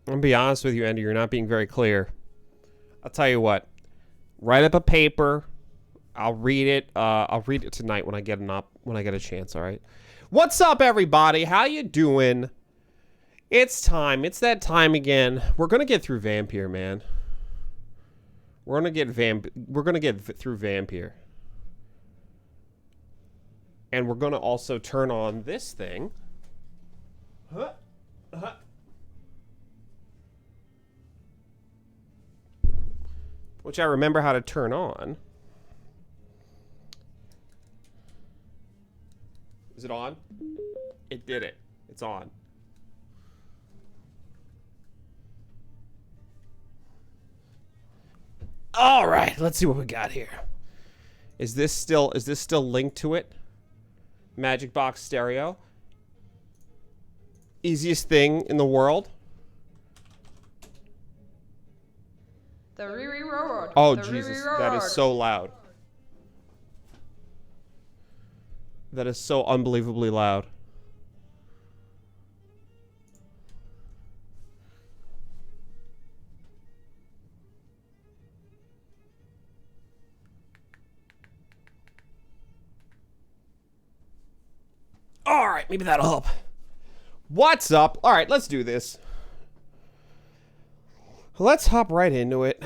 I'm gonna be honest with you, Andy. You're not being very clear. I'll tell you what. Write up a paper. I'll read it. I'll read it tonight when I get a chance. All right. What's up, everybody? How you doing? It's time. It's that time again. We're gonna get through Vampyr, man. We're gonna get through Vampyr, and we're gonna also turn on this thing. Which I remember how to turn on. Is it on? It did it. It's on. All right, let's see what we got here. Is this still linked to it? Magic Box Stereo. Easiest thing in the world. Oh, Jesus, that is so loud. That is so unbelievably loud. All right, maybe that'll help. What's up? All right, let's do this. Let's hop right into it.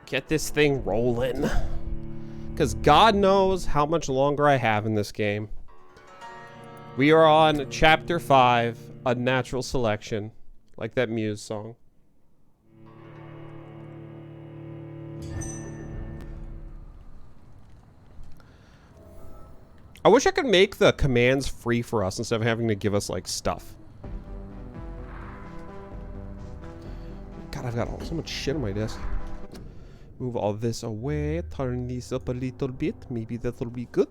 Get this thing rolling. Because God knows how much longer I have in this game. We are on Chapter 5, Unnatural Selection. Like that Muse song. I wish I could make the commands free for us instead of having to give us, like, stuff. God, I've got so much shit on my desk. Move all this away. Turn these up a little bit. Maybe that'll be good.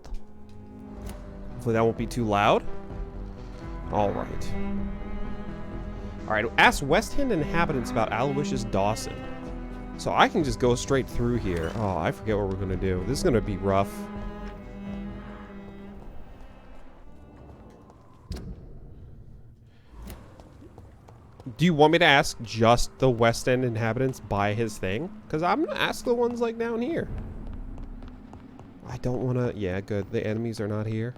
Hopefully that won't be too loud. Alright. Alright, ask West End inhabitants about Aloysius Dawson. So I can just go straight through here. Oh, I forget what we're going to do. This is going to be rough. Do you want me to ask just the West End inhabitants by his thing? Because I'm going to ask the ones, like, down here. I don't want to... Yeah, good. The enemies are not here.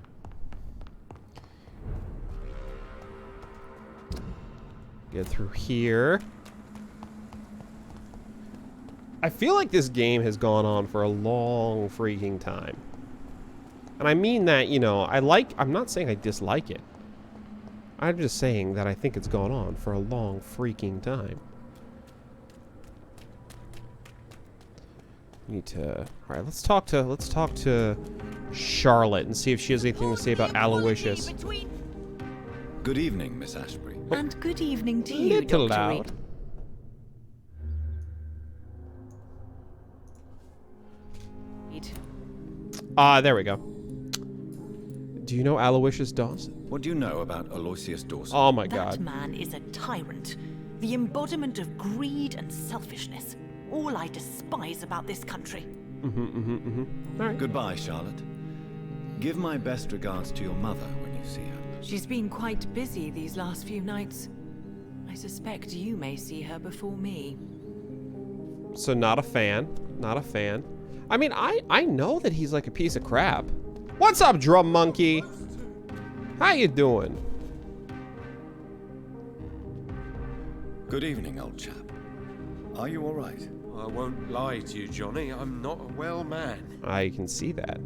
Get through here. I feel like this game has gone on for a long freaking time. And I mean that, you know, I'm not saying I dislike it. I'm just saying that I think it's gone on for a long freaking time. Need to... Alright, let's talk to Charlotte and see if she has anything to say about Aloysius. Good evening, Miss Ashbury. And good evening to you, Little Dr. loud. Reed. There we go. Do you know Aloysius Dawson? What do you know about Aloysius Dawson? Oh my god. That man is a tyrant, the embodiment of greed and selfishness. All I despise about this country. All right. Goodbye, Charlotte. Give my best regards to your mother when you see her. She's been quite busy these last few nights. I suspect you may see her before me. So not a fan. Not a fan. I mean, I know that he's like a piece of crap. What's up, Drum Monkey? How you doing? Good evening, old chap. Are you all right? I won't lie to you, Johnny. I'm not a well man. I can see that.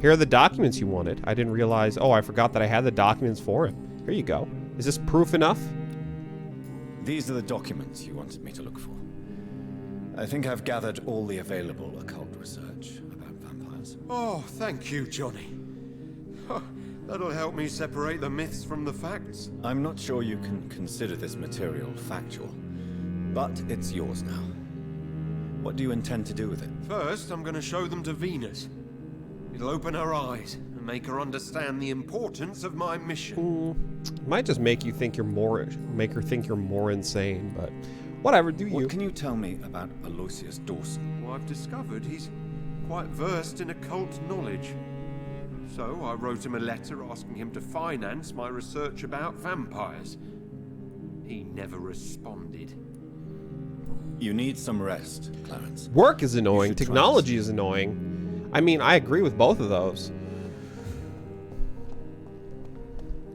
Here are the documents you wanted. I didn't realize... Oh, I forgot that I had the documents for him. Here you go. Is this proof enough? These are the documents you wanted me to look for. I think I've gathered all the available occult research about vampires. Oh, thank you, Johnny. That'll help me separate the myths from the facts. I'm not sure you can consider this material factual, but it's yours now. What do you intend to do with it? First, I'm going to show them to Venus. It'll open her eyes and make her understand the importance of my mission. Might just make you think make her think you're more insane, but whatever, do you. What can you tell me about Aloysius Dawson? Well, I've discovered he's quite versed in occult knowledge. So I wrote him a letter asking him to finance my research about vampires. He never responded. You need some rest, Clarence. Work is annoying. should try Technology this. is annoying. I mean, I agree with both of those.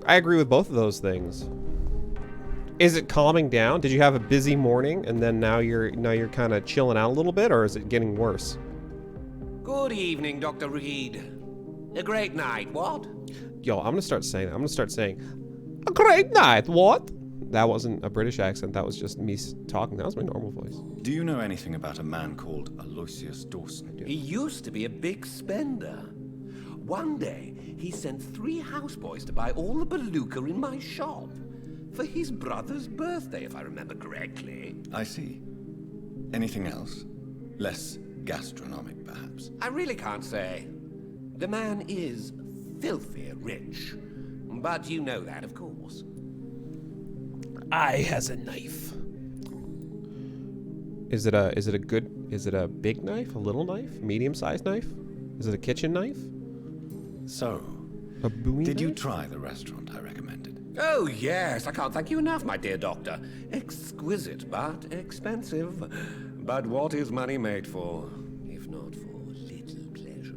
I agree with both of those things. Is it calming down? Did you have a busy morning and then now you're kind of chilling out a little bit, or is it getting worse? Good evening, Dr. Reed. A great night, what? Yo, I'm gonna start saying that. I'm gonna start saying, a great night, what? That wasn't a British accent. That was just me talking. That was my normal voice. Do you know anything about a man called Aloysius Dawson? He used to be a big spender. One day, he sent 3 houseboys to buy all the beluga in my shop. For his brother's birthday, if I remember correctly. I see. Anything else? Less gastronomic, perhaps? I really can't say. The man is filthy rich. But you know that, of course. I has a knife. Is it a big knife? A little knife? Medium-sized knife? Is it a kitchen knife? So, A Bowie did you knife? try the restaurant I recommended? Oh, yes, I can't thank you enough, my dear doctor. Exquisite, but expensive. But what is money made for, if not for little pleasure?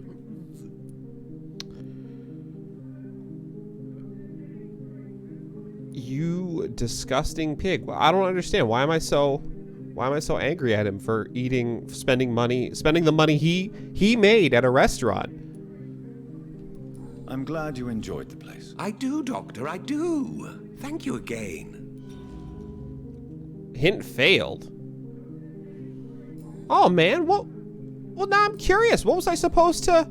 You disgusting pig. Well, I don't understand. Why am I so angry at him for spending the money he made at a restaurant? I'm glad you enjoyed the place. I do, Doctor, I do. Thank you again. Hint failed. Oh man, well now I'm curious. What was I supposed to?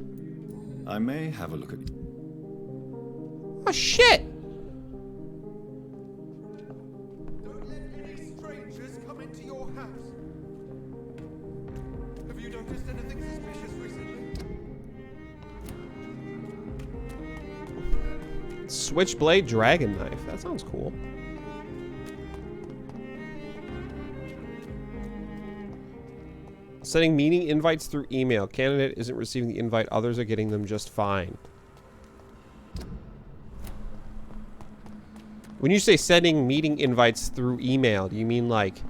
I may have a look at... Oh shit! Don't let any strangers come into your house. Have you noticed anything suspicious recently? Switchblade dragon knife. That sounds cool. Sending meeting invites through email. Candidate isn't receiving the invite. Others are getting them just fine. When you say sending meeting invites through email, do you mean like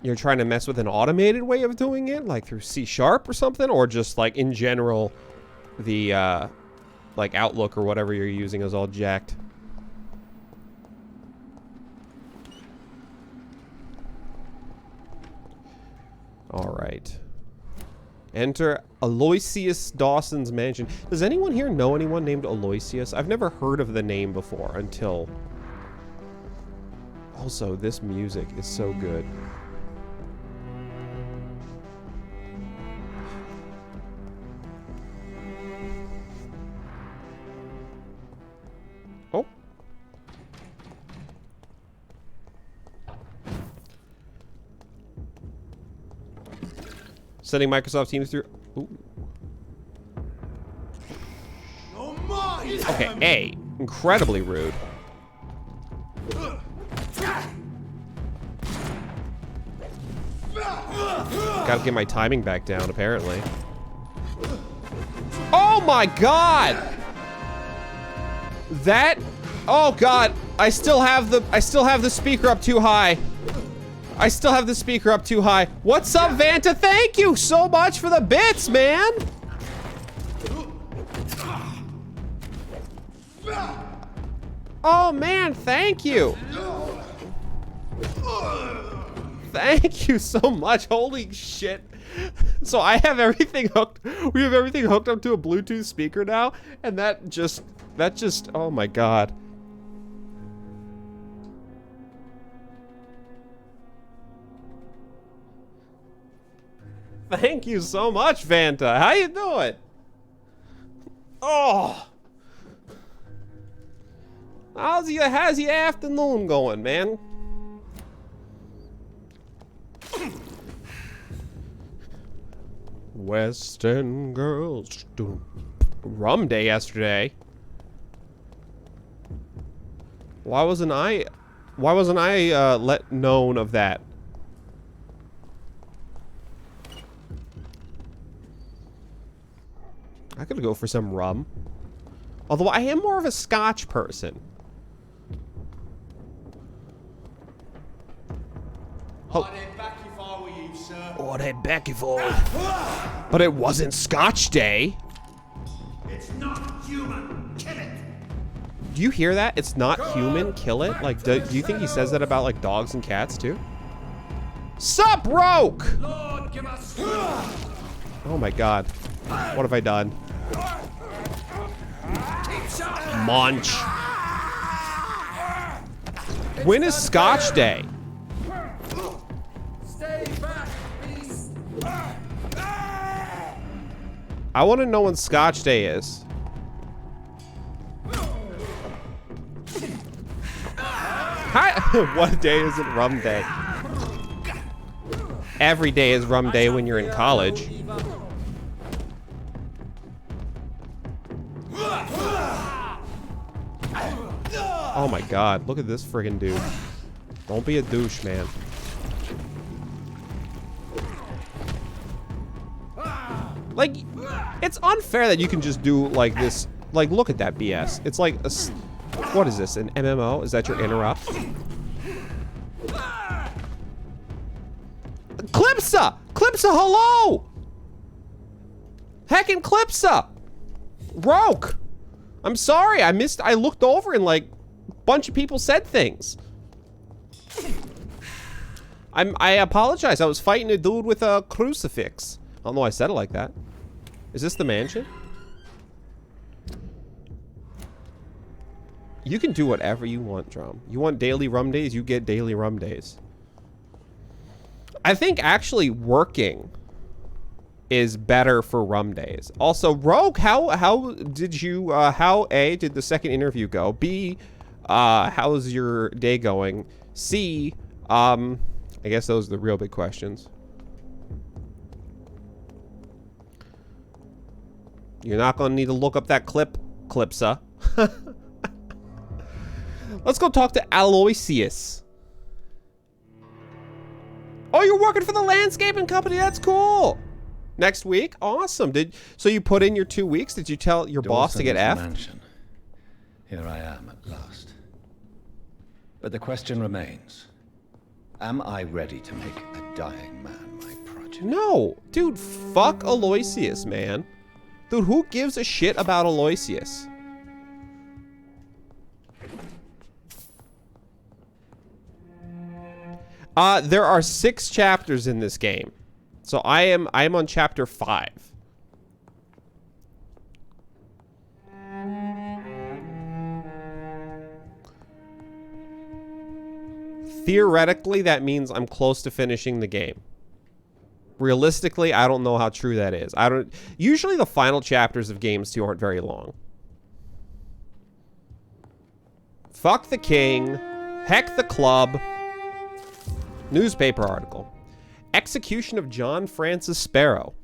you're trying to mess with an automated way of doing it? Like through C# or something? Or just like in general, the like Outlook or whatever you're using is all jacked? All right. Enter Aloysius Dawson's mansion. Does anyone here know anyone named Aloysius? I've never heard of the name before until... Also, this music is so good. Oh. Sending Microsoft Teams through... Ooh. Okay, A. Incredibly rude. Gotta get my timing back down, apparently. Oh my god! That... Oh god, I still have the speaker up too high. I still have the speaker up too high. What's up, Vanta? Thank you so much for the bits, man! Oh man, thank you! Thank you so much, holy shit. So I have everything hooked, we have everything hooked up to a Bluetooth speaker now, and that just, oh my god. Thank you so much, Vanta. How you doing? Oh. How's your afternoon going, man? Western girls. Rum day yesterday. Why wasn't I let known of that? I could go for some rum. Although I am more of a scotch person. I'd head back if I were you, sir. I'd head back if I were. But it wasn't Scotch Day. It's not human. Kill it. Do you hear that? It's not human. Kill it. Like, do you think he says that about like dogs and cats too? Sup, Roke? Lord, give us. Oh my God. What have I done? Munch. When is Scotch Day? Stay back, please. I want to know when Scotch Day is. Hi. What day is it? Rum Day. Every day is Rum Day when you're in college. Oh my God, look at this friggin' dude. Don't be a douche, man. Like, it's unfair that you can just do like this. Like, look at that BS. It's like a, what is this, an MMO? Is that your interrupt? Clipsa! Clipsa, hello! Heckin' Clipsa! Roke! I'm sorry, I looked over and like a bunch of people said things. I apologize. I was fighting a dude with a crucifix. I don't know why I said it like that. Is this the mansion? You can do whatever you want, Drum. You want daily rum days, you get daily rum days. I think actually working is better for rum days. Also, Rogue, how did you how A, did the second interview go? B, how's your day going? C, I guess those are the real big questions. You're not gonna need to look up that Clipsa. Let's go talk to Aloysius. Oh, you're working for the landscaping company. That's cool. Next week, awesome. So you put in your 2 weeks? Did you tell your boss to get F? Mansion. Here I am at last. But the question remains: am I ready to make a dying man my project? No, dude. Fuck Aloysius, man. Dude, who gives a shit about Aloysius? There are 6 chapters in this game. So I am on chapter 5. Theoretically, that means I'm close to finishing the game. Realistically, I don't know how true that is. Usually the final chapters of games too aren't very long. Fuck the king. Heck the club. Newspaper article. Execution of John Francis Sparrow.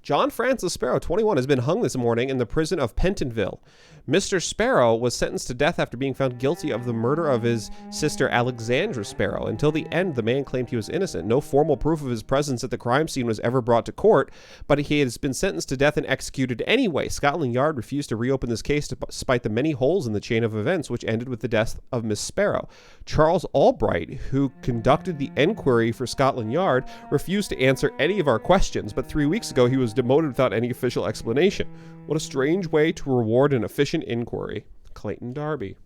John Francis Sparrow, 21, has been hung this morning in the prison of Pentonville. Mr. Sparrow was sentenced to death after being found guilty of the murder of his sister Alexandra Sparrow. Until the end, the man claimed he was innocent. No formal proof of his presence at the crime scene was ever brought to court, but he has been sentenced to death and executed anyway. Scotland Yard refused to reopen this case despite the many holes in the chain of events, which ended with the death of Miss Sparrow. Charles Albright, who conducted the enquiry for Scotland Yard, refused to answer any of our questions, but 3 weeks ago he was demoted without any official explanation. What a strange way to reward an efficient inquiry. Clayton Darby.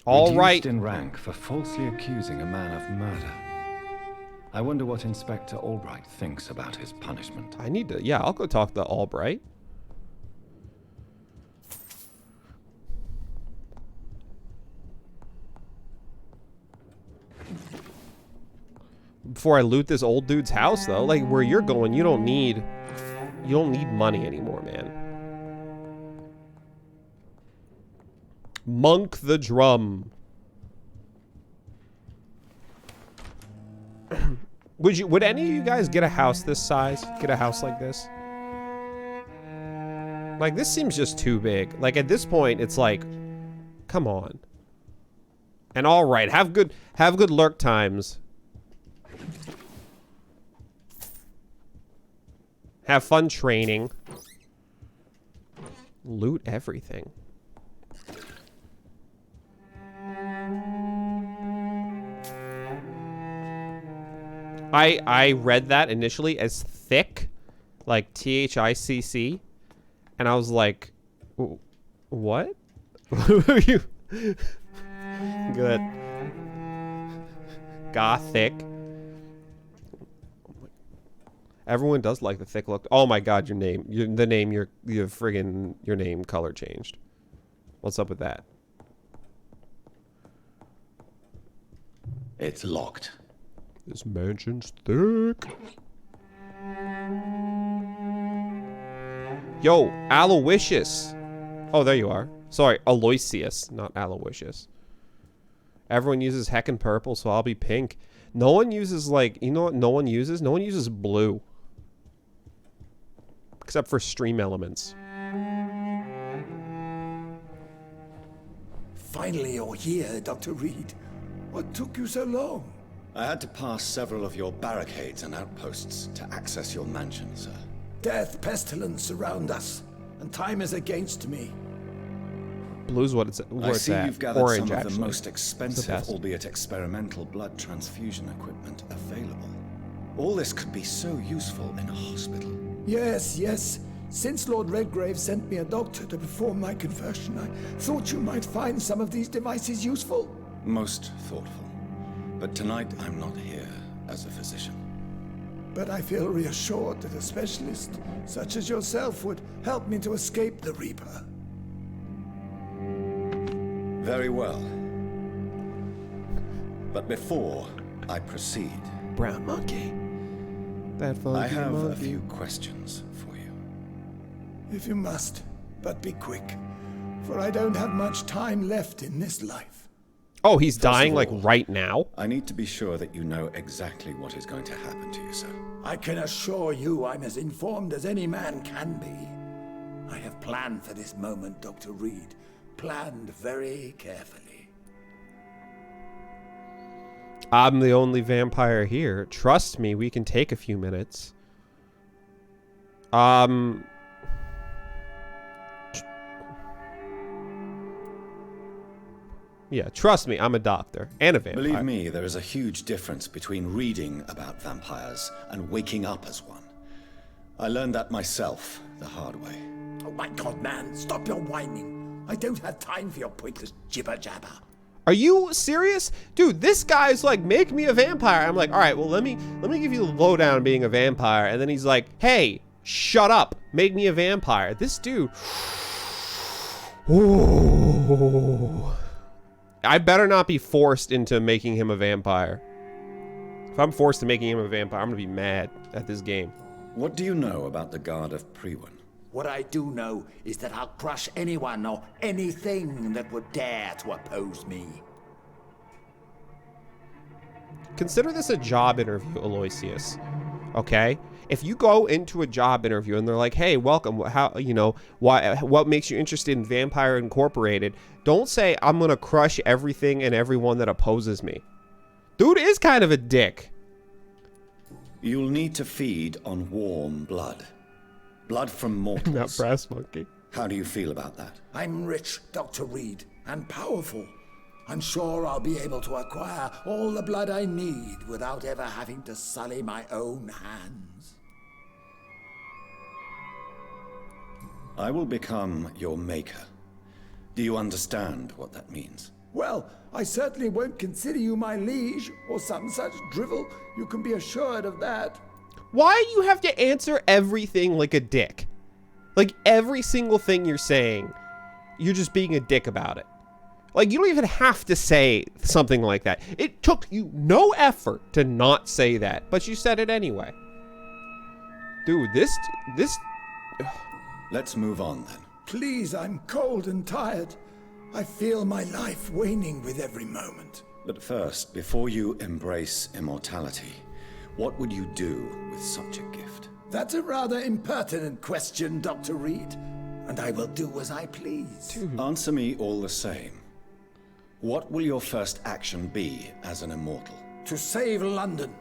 All right. Reduced in rank for falsely accusing a man of murder. I wonder what Inspector Albright thinks about his punishment. I need to, yeah, I'll go talk to Albright. Before I loot this old dude's house, though, like where you're going, you don't need money anymore, man. Monk the drum. Would any of you guys get a house this size? Get a house like this? Like, this seems just too big. Like, at this point, it's like, come on. And all right, have good lurk times. Have fun training. Loot everything. I read that initially as thick, like THICC, and I was like, what? You good? Gothic. Everyone does like the thick look. Oh my god, your name, your name color changed. What's up with that? It's locked. This mansion's thick. Yo, Aloysius. Oh, there you are. Sorry, Aloysius, not Aloysius. Everyone uses heckin' purple, so I'll be pink. No one uses, like, you know what no one uses? No one uses blue. Except for stream elements. Finally, you're here, Dr. Reed. What took you so long? I had to pass several of your barricades and outposts to access your mansion, sir. Death, pestilence surround us, and time is against me. Blue's what it's, where I it's see at. you've gathered Orange, some of actually. the most expensive, best. albeit experimental, blood transfusion equipment available. All this could be so useful in a hospital. Yes, yes. Since Lord Redgrave sent me a doctor to perform my conversion, I thought you might find some of these devices useful. Most thoughtful. But tonight I'm not here as a physician. But I feel reassured that a specialist such as yourself would help me to escape the Reaper. Very well. But before I proceed, Brown monkey. That I funky have a monkey. few questions for you. If you must, but be quick, for I don't have much time left in this life. Oh, he's dying of like all, right now? I need to be sure that you know exactly what is going to happen to you, sir. I can assure you I'm as informed as any man can be. I have planned for this moment, Dr. Reed. Planned very carefully. I'm the only vampire here. Trust me, we can take a few minutes. Yeah, trust me, I'm a doctor and a vampire. Believe me, there is a huge difference between reading about vampires and waking up as one. I learned that myself the hard way. Oh my god, man, stop your whining. I don't have time for your pointless jibber-jabber. Are you serious? Dude, this guy's like, make me a vampire. I'm like, all right, well, let me give you the lowdown on being a vampire. And then he's like, hey, shut up. Make me a vampire. This dude. Ooh. I better not be forced into making him a vampire. If I'm forced to making him a vampire, I'm gonna be mad at this game. What do you know about the Guard of Priwen? What I do know is that I'll crush anyone or anything that would dare to oppose me. Consider this a job interview, Aloysius. Okay? If you go into a job interview and they're like, "Hey, welcome. How, you know, what makes you interested in Vampire Incorporated?" Don't say, "I'm going to crush everything and everyone that opposes me." Dude is kind of a dick. You'll need to feed on warm blood. Blood from mortals. Not brass monkey. How do you feel about that? I'm rich, Dr. Reed, and powerful. I'm sure I'll be able to acquire all the blood I need without ever having to sully my own hands. I will become your maker. Do you understand what that means? Well, I certainly won't consider you my liege or some such drivel. You can be assured of that. Why do you have to answer everything like a dick? Like every single thing you're saying, you're just being a dick about it. Like you don't even have to say something like that. It took you no effort to not say that, but you said it anyway. Dude, this... Let's move on then. Please, I'm cold and tired. I feel my life waning with every moment. But first, before you embrace immortality, what would you do with such a gift? That's a rather impertinent question, Dr. Reed, and I will do as I please. Answer me all the same. What will your first action be as an immortal? To save London,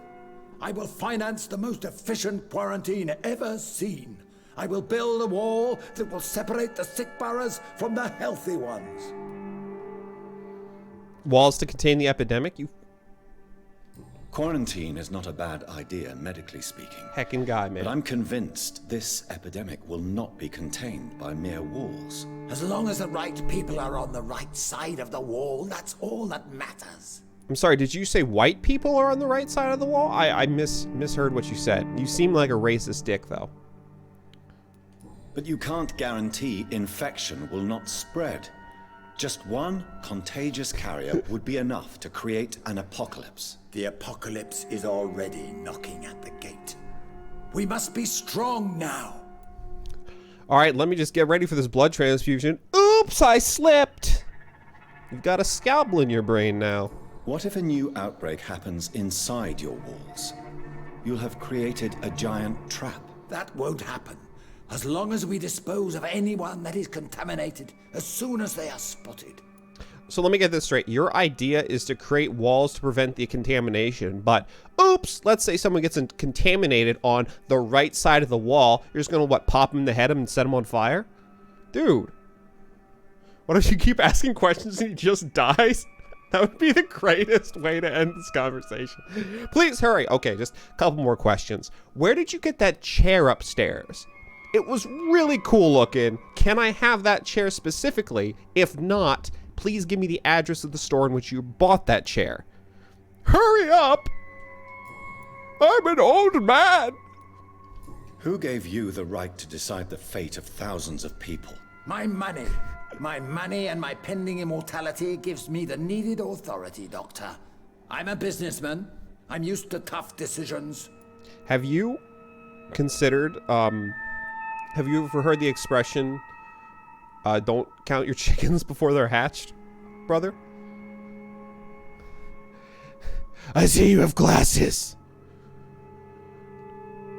I will finance the most efficient quarantine ever seen. I will build a wall that will separate the sick boroughs from the healthy ones. Walls to contain the epidemic? You... Quarantine is not a bad idea, medically speaking. Heckin' guy, man. But I'm convinced this epidemic will not be contained by mere walls. As long as the right people are on the right side of the wall, that's all that matters. I'm sorry, did you say white people are on the right side of the wall? I misheard what you said. You seem like a racist dick, though. But you can't guarantee infection will not spread. Just one contagious carrier would be enough to create an apocalypse. The apocalypse is already knocking at the gate. We must be strong now. All right, let me just get ready for this blood transfusion. Oops, I slipped. You've got a scalpel in your brain now. What if a new outbreak happens inside your walls? You'll have created a giant trap. That won't happen. As long as we dispose of anyone that is contaminated as soon as they are spotted. So let me get this straight. Your idea is to create walls to prevent the contamination, but oops, let's say someone gets contaminated on the right side of the wall. You're just gonna, what, pop him in the head and set him on fire? Dude. What if you keep asking questions and he just dies? That would be the greatest way to end this conversation. Please hurry. Okay, just a couple more questions. Where did you get that chair upstairs? It was really cool looking. Can I have that chair specifically? If not, please give me the address of the store in which you bought that chair. Hurry up! I'm an old man! Who gave you the right to decide the fate of thousands of people? My money. My money and my pending immortality gives me the needed authority, Doctor. I'm a businessman. I'm used to tough decisions. Have you considered, have you ever heard the expression, don't count your chickens before they're hatched, brother? I see you have glasses.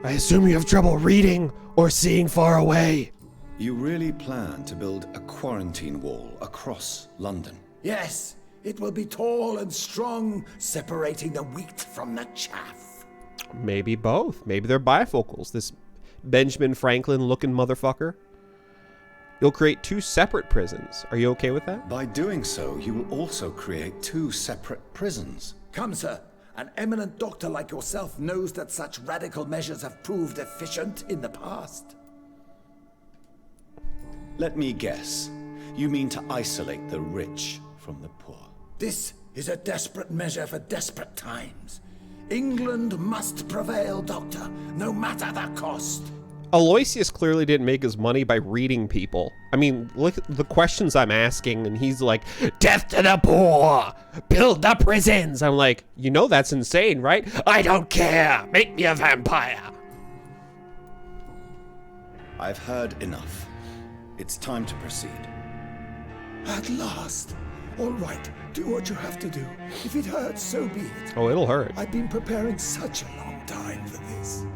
I assume you have trouble reading or seeing far away. You really plan to build a quarantine wall across London? Yes, it will be tall and strong, separating the wheat from the chaff. Maybe both. Maybe they're bifocals. This Benjamin Franklin looking motherfucker. You'll create 2 separate prisons. Are you okay with that? By doing so, you will also create 2 separate prisons. Come, sir. An eminent doctor like yourself knows that such radical measures have proved efficient in the past. Let me guess. You mean to isolate the rich from the poor? This is a desperate measure for desperate times. England must prevail, Doctor, no matter the cost. Aloysius clearly didn't make his money by reading people. I mean, look at the questions I'm asking, and he's like, death to the poor! Build the prisons! I'm like, you know that's insane, right? I don't care! Make me a vampire! I've heard enough. It's time to proceed. At last. All right, do what you have to do. If it hurts, so be it. Oh, it'll hurt. I've been preparing such a long time for this.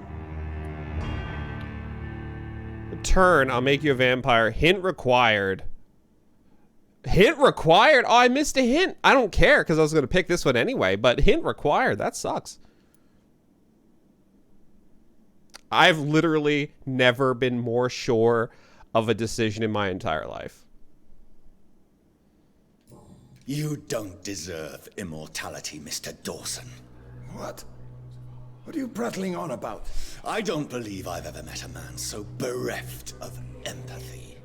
Turn, I'll make you a vampire. Hint required. Hint required? Oh, I missed a hint. I don't care, because I was going to pick this one anyway, but hint required. That sucks. I've literally never been more sure of a decision in my entire life. You don't deserve immortality, Mr. Dawson. What? What are you prattling on about? I don't believe I've ever met a man so bereft of empathy.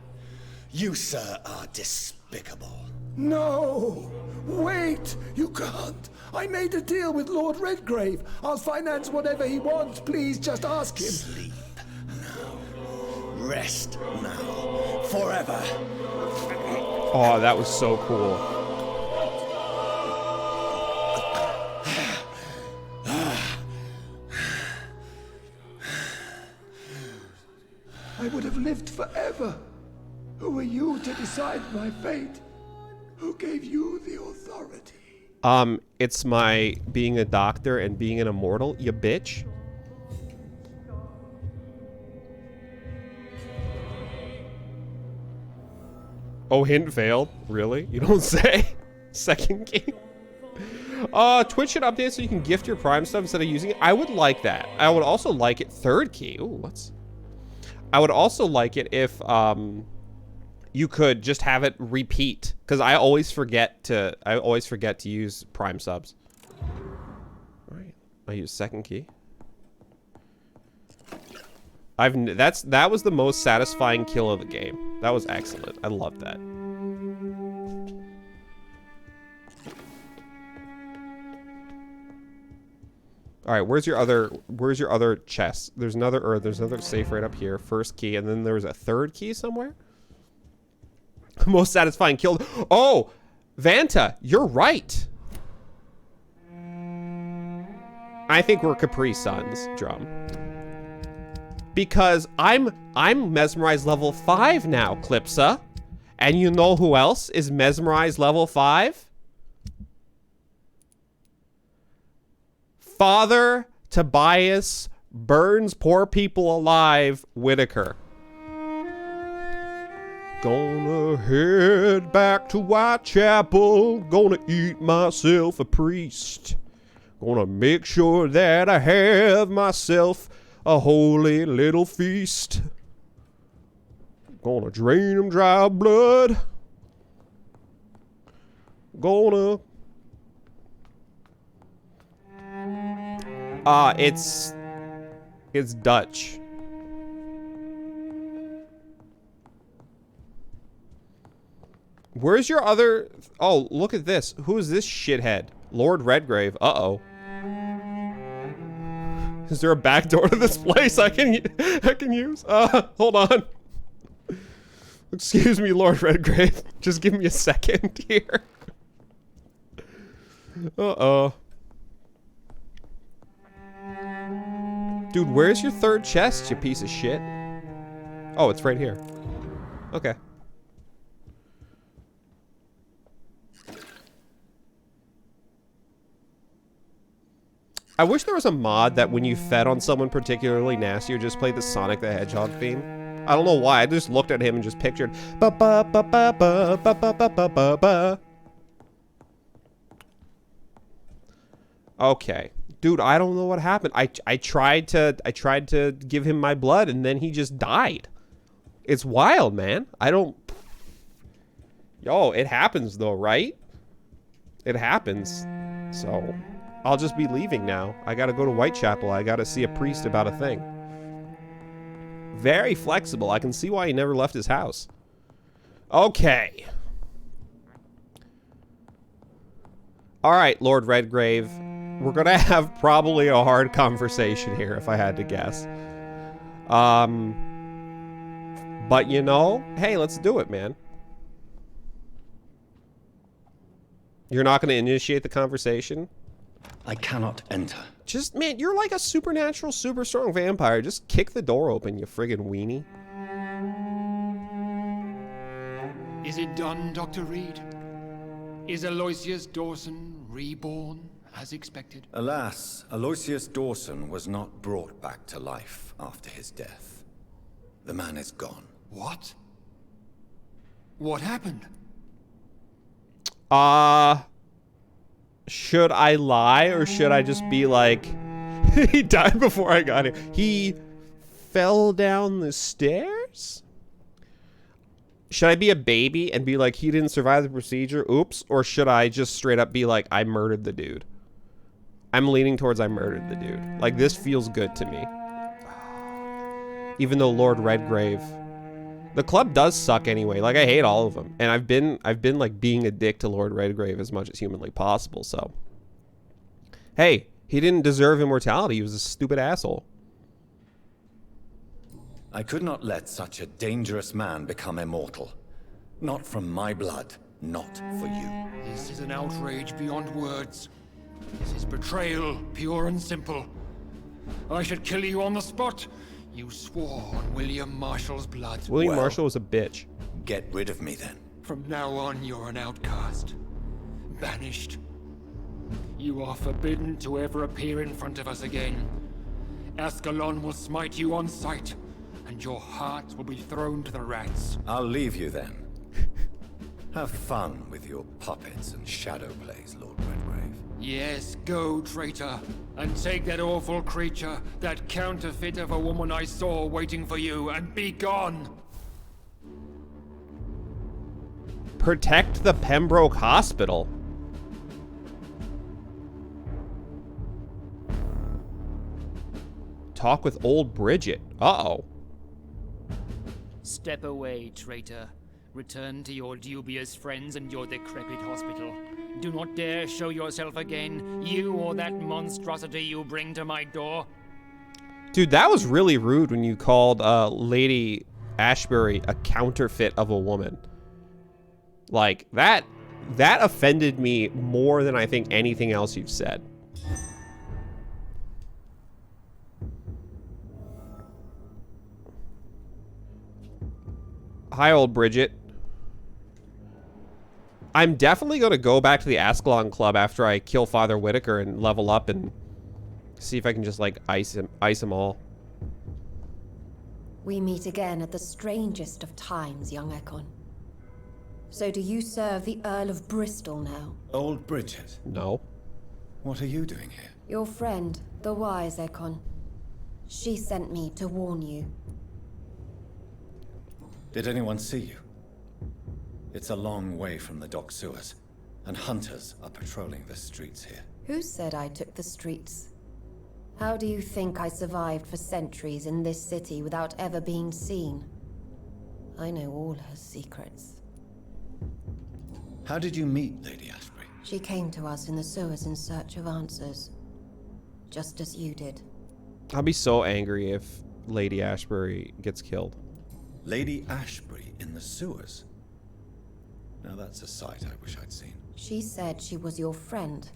You, sir, are despicable. No! Wait! You can't! I made a deal with Lord Redgrave. I'll finance whatever he wants. Please, just ask him. Sleep now. Rest now. Forever. Oh, that was so cool. I would have lived forever. Who are you to decide my fate? Who gave you the authority? It's my being a doctor and being an immortal, you bitch. Oh, hint failed? Really? You don't say? Second key? Twitch should update so you can gift your Prime stuff instead of using it. I would like that. I would also like it. Third key. Ooh, what's... I would also like it if you could just have it repeat, because I always forget to use Prime subs. All right, I use second key. That was the most satisfying kill of the game. That was excellent. I loved that. All right, where's your other chest? There's another safe right up here. First key, and then there was a third key somewhere. Most satisfying kill. Oh, Vanta, you're right. I think we're Capri Suns, Drum. Because I'm mesmerized level 5 now, Clipsa. And you know who else is mesmerized level 5? Father Tobias burns poor people alive, Whitaker. Gonna head back to Whitechapel. Gonna eat myself a priest. Gonna make sure that I have myself a holy little feast. Gonna drain them dry of blood. Gonna... It's Dutch. Where's your other... Oh, look at this. Who is this shithead? Lord Redgrave. Uh-oh. Is there a back door to this place I can use? Hold on. Excuse me, Lord Redgrave. Just give me a second here. Uh-oh. Dude, where's your third chest, you piece of shit? Oh, it's right here. Okay. I wish there was a mod that when you fed on someone particularly nasty, you just played the Sonic the Hedgehog theme. I don't know why. I just looked at him and just pictured ba ba ba ba ba ba ba ba ba ba ba. Okay. Dude, I don't know what happened. I tried to give him my blood and then he just died. It's wild, man. I don't... Yo, it happens though, right? It happens. So, I'll just be leaving now. I gotta go to Whitechapel. I gotta see a priest about a thing. Very flexible. I can see why he never left his house. Okay. Alright, Lord Redgrave. We're gonna have probably a hard conversation here, if I had to guess. But you know, hey, let's do it, man. You're not gonna initiate the conversation? I cannot enter. Just, man, you're like a supernatural, super strong vampire. Just kick the door open, you friggin' weenie. Is it done, Dr. Reed? Is Aloysius Dawson reborn, as expected? Alas, Aloysius Dawson was not brought back to life after his death. The man is gone. What? What happened? Should I lie or should I just be like, he died before I got here? He fell down the stairs? Should I be a baby and be like, he didn't survive the procedure? Oops. Or should I just straight up be like, I murdered the dude? I'm leaning towards I murdered the dude. Like, this feels good to me. Even though Lord Redgrave... The club does suck anyway. Like, I hate all of them. And I've been like being a dick to Lord Redgrave as much as humanly possible, so. Hey, he didn't deserve immortality. He was a stupid asshole. I could not let such a dangerous man become immortal. Not from my blood, not for you. This is an outrage beyond words. This is betrayal, pure and simple. I should kill you on the spot. You swore on William Marshall's blood. William Marshall was a bitch. Get rid of me then. From now on, you're an outcast. Banished. You are forbidden to ever appear in front of us again. Ascalon will smite you on sight, and your heart will be thrown to the rats. I'll leave you then. Have fun with your puppets and shadow plays, Lord Redgrave. Yes, go, traitor, and take that awful creature, that counterfeit of a woman I saw waiting for you, and be gone! Protect the Pembroke Hospital. Talk with old Bridget. Uh-oh. Step away, traitor. Return to your dubious friends and your decrepit hospital. Do not dare show yourself again, you or that monstrosity you bring to my door. Dude, that was really rude when you called Lady Ashbury a counterfeit of a woman. Like, that offended me more than I think anything else you've said. Hi, old Bridget. I'm definitely going to go back to the Ascalon Club after I kill Father Whitaker and level up and see if I can just, like, ice him all. We meet again at the strangest of times, young Ekon. So do you serve the Earl of Bristol now? Old Bridget, No. what are you doing here? Your friend, the wise Ekon. She sent me to warn you. Did anyone see you? It's a long way from the dock sewers, and hunters are patrolling the streets here. Who said I took the streets? How do you think I survived for centuries in this city without ever being seen? I know all her secrets. How did you meet Lady Ashbury? She came to us in the sewers in search of answers. Just as you did. I'll be so angry if Lady Ashbury gets killed. Lady Ashbury in the sewers? Now that's a sight I wish I'd seen. She said she was your friend,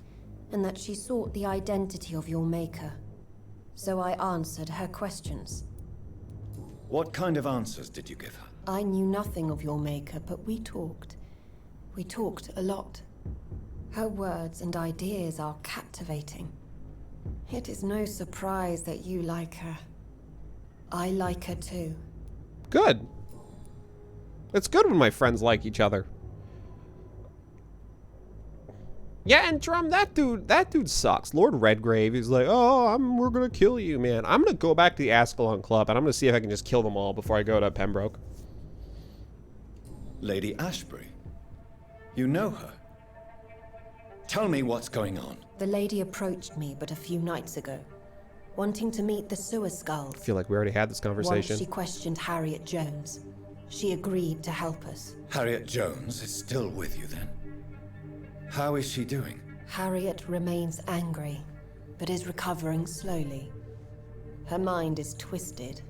and that she sought the identity of your maker. So I answered her questions. What kind of answers did you give her? I knew nothing of your maker, but we talked. We talked a lot. Her words and ideas are captivating. It is no surprise that you like her. I like her too. Good. It's good when my friends like each other. Yeah, and Drum, that dude sucks. Lord Redgrave is like, oh, we're gonna kill you, man. I'm gonna go back to the Ascalon Club and I'm gonna see if I can just kill them all before I go to Pembroke. Lady Ashbury? You know her? Tell me what's going on. The lady approached me but a few nights ago, wanting to meet the sewer skulls. I feel like we already had this conversation. Once she questioned Harriet Jones. She agreed to help us. Harriet Jones is still with you then? How is she doing? Harriet remains angry, but is recovering slowly. Her mind is twisted,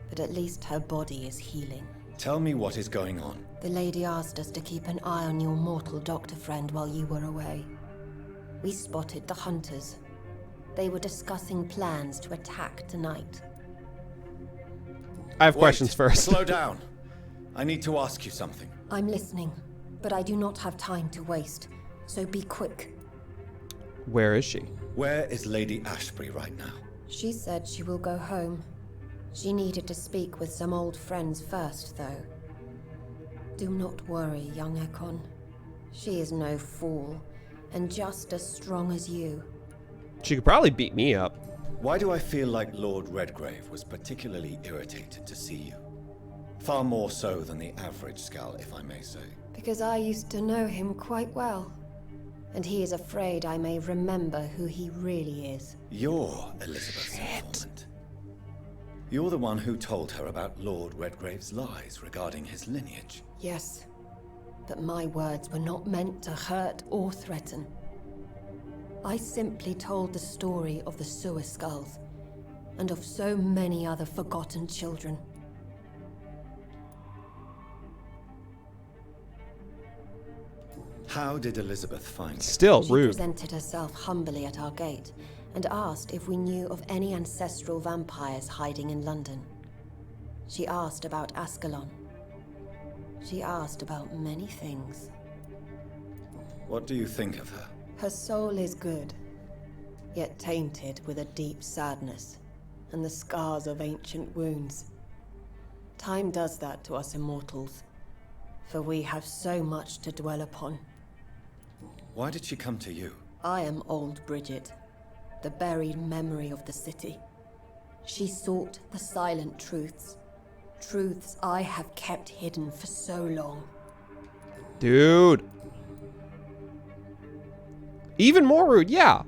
but at least her body is healing. Tell me what is going on. The lady asked us to keep an eye on your mortal doctor friend while you were away. We spotted the hunters. They were discussing plans to attack tonight. I have Wait, questions first. Slow down. I need to ask you something. I'm listening, but I do not have time to waste, so be quick. Where is she? Where is Lady Ashbury right now? She said she will go home. She needed to speak with some old friends first, though. Do not worry, young Ekon. She is no fool, and just as strong as you. She could probably beat me up. Why do I feel like Lord Redgrave was particularly irritated to see you? Far more so than the average Skal, if I may say. Because I used to know him quite well. And he is afraid I may remember who he really is. You're Elizabeth's informant. You're the one who told her about Lord Redgrave's lies regarding his lineage. Yes, but my words were not meant to hurt or threaten. I simply told the story of the sewer skulls, and of so many other forgotten children. How did Elizabeth find you? Still She rude. presented herself humbly at our gate, and asked if we knew of any ancestral vampires hiding in London. She asked about Ascalon. She asked about many things. What do you think of her? Her soul is good, yet tainted with a deep sadness, and the scars of ancient wounds. Time does that to us immortals, for we have so much to dwell upon. Why did she come to you? I am old Bridget, the buried memory of the city. She sought the silent truths. Truths I have kept hidden for so long. Dude. Even more rude, yeah.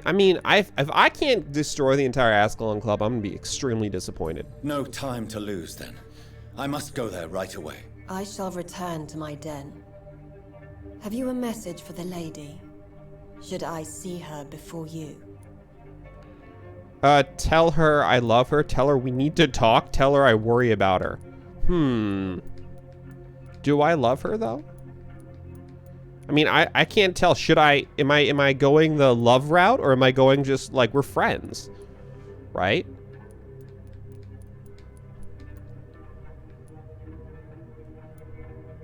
I mean, if I can't destroy the entire Ascalon Club, I'm gonna be extremely disappointed. No time to lose, then. I must go there right away. I shall return to my den. Have you a message for the lady? Should I see her before you? Tell her I love her. Tell her we need to talk. Tell her I worry about her. Do I love her, though? I mean, I can't tell. Should I... Am I going the love route, or am I going just, like, we're friends? Right?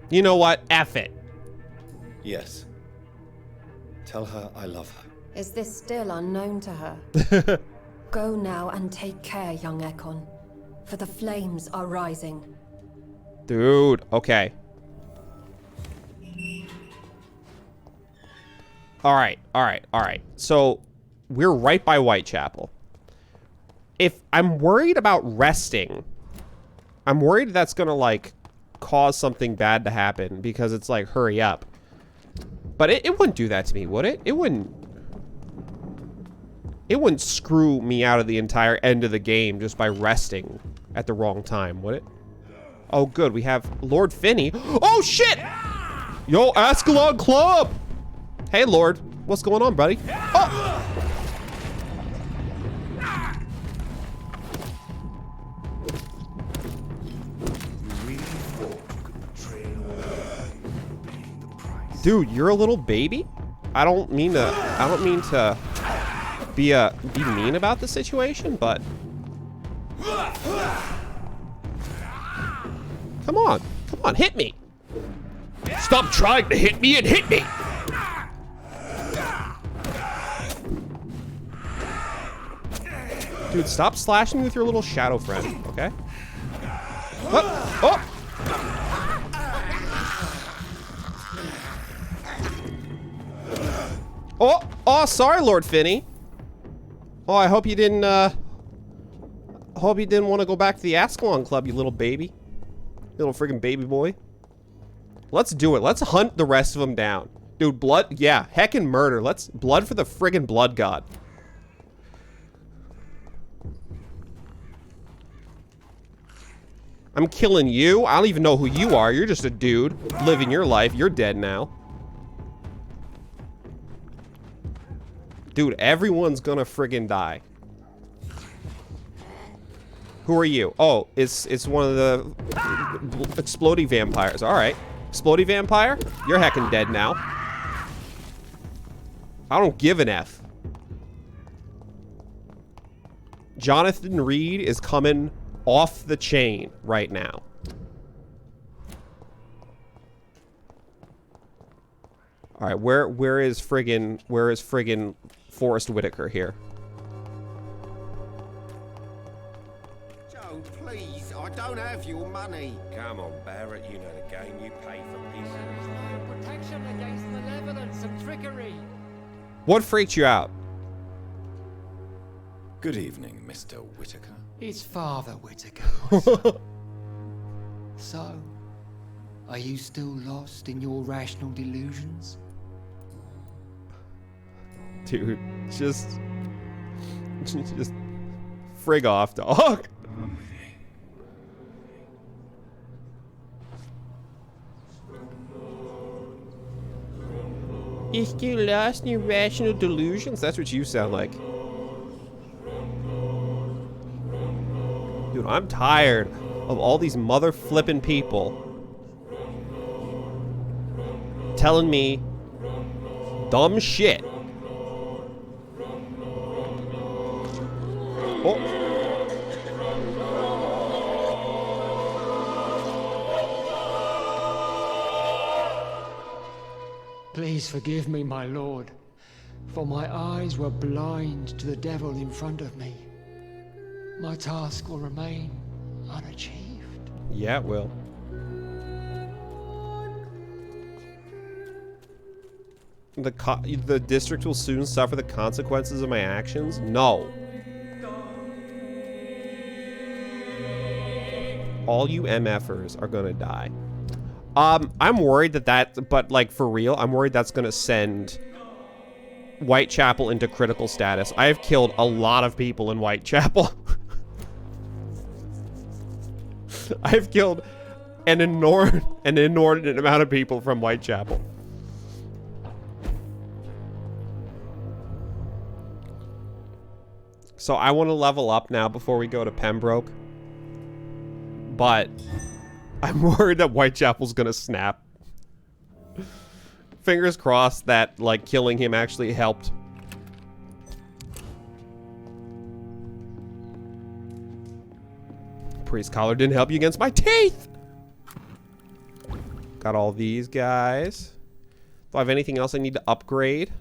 You know what? F it. Yes. Tell her I love her. Is this still unknown to her? Go now and take care, young Ekon, for the flames are rising. Dude, okay. Alright. So, we're right by Whitechapel. If I'm worried about resting, I'm worried that's gonna, like, cause something bad to happen, because it's like, hurry up. But it wouldn't do that to me, would it? It wouldn't screw me out of the entire end of the game just by resting at the wrong time, would it? Oh, good. We have Lord Finney. Oh, shit! Yo, Ascalon Club! Hey, Lord. What's going on, buddy? Oh! Dude, you're a little baby? I don't mean to be mean about the situation, but come on, hit me. Stop trying to hit me and hit me. Dude, stop slashing with your little shadow friend, okay? Oh! Oh, sorry, Lord Finney. Oh, I hope you didn't want to go back to the Ascalon Club, you little baby. Little friggin' baby boy. Let's do it. Let's hunt the rest of them down. Dude, blood, yeah, heckin' murder. Let's, blood for the friggin' blood god. I'm killing you. I don't even know who you are. You're just a dude living your life. You're dead now. Dude, everyone's gonna friggin' die. Who are you? Oh, it's one of the exploding vampires. All right, exploding vampire. You're heckin' dead now. I don't give an F. Jonathan Reed is coming off the chain right now. All right, where is friggin' Forrest Whitaker here? Joe, please, I don't have your money. Come on, Barrett, you know the game. You pay for pieces. Protection against malevolence and trickery. What freaked you out? Good evening, Mr. Whitaker. It's Father Whitaker. So, are you still lost in your rational delusions? Dude, just frig off, dog. You still lost in your rational delusions? That's what you sound like. Dude, I'm tired of all these motherflippin' people telling me dumb shit. Oh. Please forgive me, my lord, for my eyes were blind to the devil in front of me. My task will remain unachieved. Yeah, it will. The district will soon suffer the consequences of my actions? No. All you MFers are gonna die. I'm worried but like for real, I'm worried that's gonna send Whitechapel into critical status. I have killed a lot of people in Whitechapel. I've killed an inordinate amount of people from Whitechapel. So I want to level up now before we go to Pembroke. But I'm worried that Whitechapel's gonna snap. Fingers crossed that, like, killing him actually helped. Priest collar didn't help you against my teeth! Got all these guys. Do I have anything else I need to upgrade?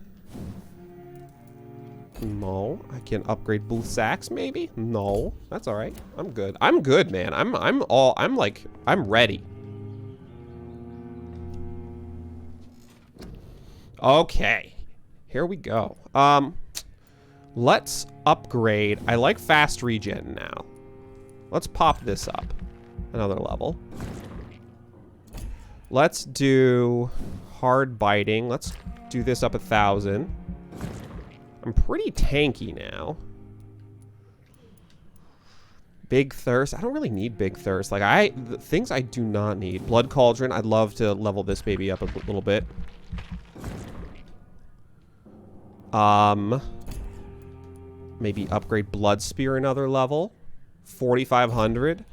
No. I can upgrade Booth Sacks, maybe? No. That's alright. I'm good. I'm good, man. I'm ready. Okay. Here we go. Let's upgrade. I like fast regen now. Let's pop this up another level. Let's do hard biting. Let's do this up 1,000. I'm pretty tanky now. Big thirst. I don't really need big thirst. Like, the things I do not need. Blood cauldron. I'd love to level this baby up a little bit. Maybe upgrade blood spear another level. 4,500.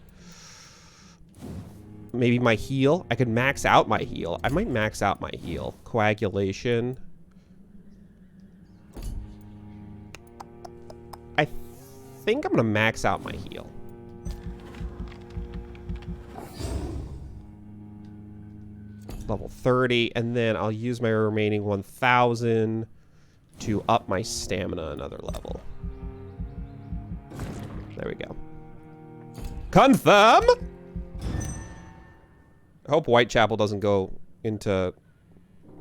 Maybe my heal. I could max out my heal. I might max out my heal. Coagulation. I think I'm gonna max out my heal. Level 30, and then I'll use my remaining 1,000 to up my stamina another level. There we go. Confirm! I hope Whitechapel doesn't go into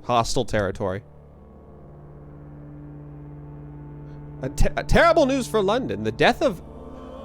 hostile territory. A terrible news for London. The death of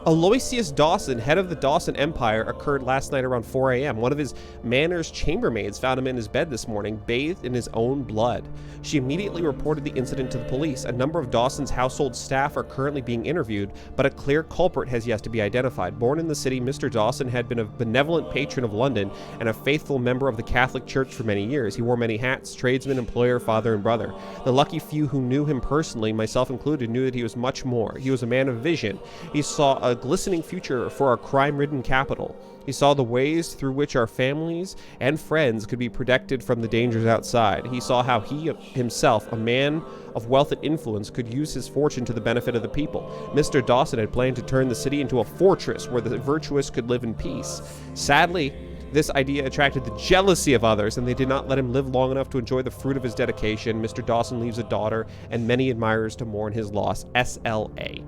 Aloysius Dawson, head of the Dawson Empire, occurred last night around 4 a.m. One of his manor's chambermaids found him in his bed this morning, bathed in his own blood. She immediately reported the incident to the police. A number of Dawson's household staff are currently being interviewed, but a clear culprit has yet to be identified. Born in the city, Mr. Dawson had been a benevolent patron of London and a faithful member of the Catholic Church for many years. He wore many hats: tradesman, employer, father, and brother. The lucky few who knew him personally, myself included, knew that he was much more. He was a man of vision. He saw a glistening future for our crime-ridden capital. He saw the ways through which our families and friends could be protected from the dangers outside. He saw how he himself, a man of wealth and influence, could use his fortune to the benefit of the people. Mr. Dawson had planned to turn the city into a fortress where the virtuous could live in peace. Sadly, this idea attracted the jealousy of others, and they did not let him live long enough to enjoy the fruit of his dedication. Mr. Dawson leaves a daughter and many admirers to mourn his loss. SLA.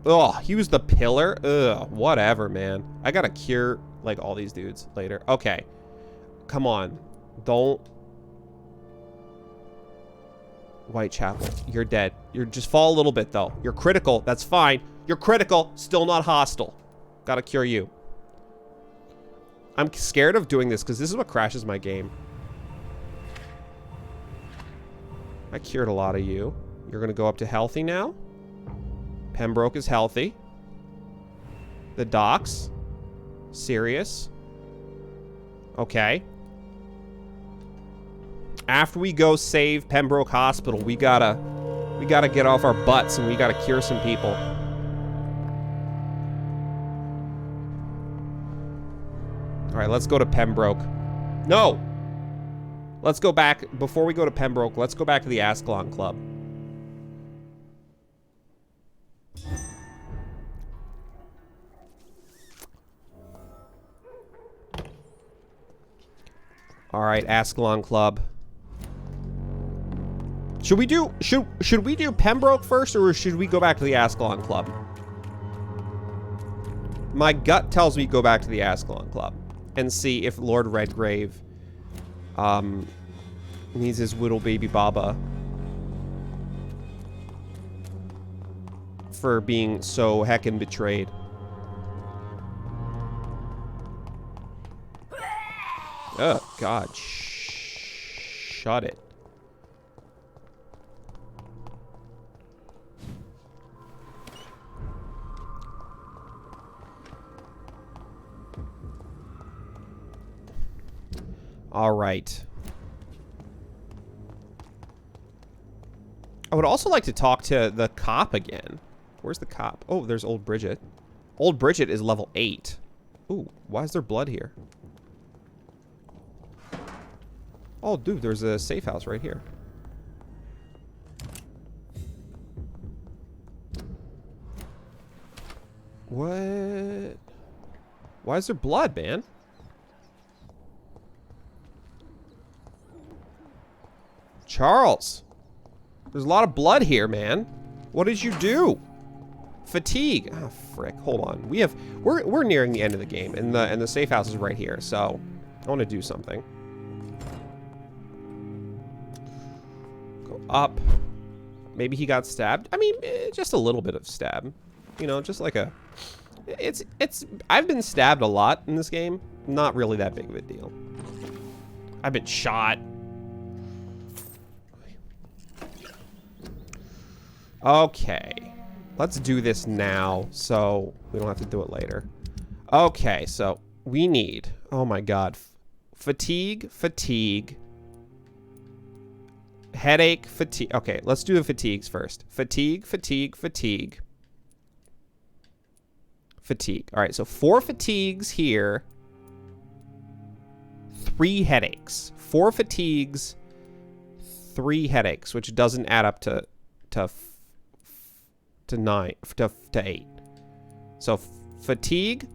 Oh, he was the pillar? Ugh, whatever, man. I gotta cure, like, all these dudes later. Okay. Come on. Don't. Whitechapel, you're dead. You're just fall a little bit, though. You're critical. That's fine. You're critical. Still not hostile. Gotta cure you. I'm scared of doing this because this is what crashes my game. I cured a lot of you. You're gonna go up to healthy now. Pembroke is healthy. The docks. Serious. Okay. After we go save Pembroke Hospital, we gotta get off our butts and we gotta cure some people. Alright, let's go to Pembroke. No! Let's go back. Before we go to Pembroke, let's go back to the Ascalon Club. All right, Ascalon Club. Should we do Pembroke first, or should we go back to the Ascalon Club? My gut tells me go back to the Ascalon Club and see if Lord Redgrave needs his little baby Baba for being so heckin' betrayed. Oh, God. Shut it. All right. I would also like to talk to the cop again. Where's the cop? Oh, there's old Bridget. Old Bridget is level 8. Ooh, why is there blood here? Oh, dude, there's a safe house right here. What? Why is there blood, man? Charles, there's a lot of blood here, man. What did you do? Fatigue. Ah, frick. Hold on. We're nearing the end of the game, and the safe house is right here. So I want to do something. Go up. Maybe he got stabbed. I mean, just a little bit of stab. You know, just like a. It's. I've been stabbed a lot in this game. Not really that big of a deal. I've been shot. Okay, let's do this now so we don't have to do it later. Okay, so we need, oh my God, fatigue, headache, fatigue. Okay, let's do the fatigues first. Fatigue. All right, so 4 fatigues here, 3 headaches. 4 fatigues, 3 headaches, which doesn't add up to 8. So fatigue.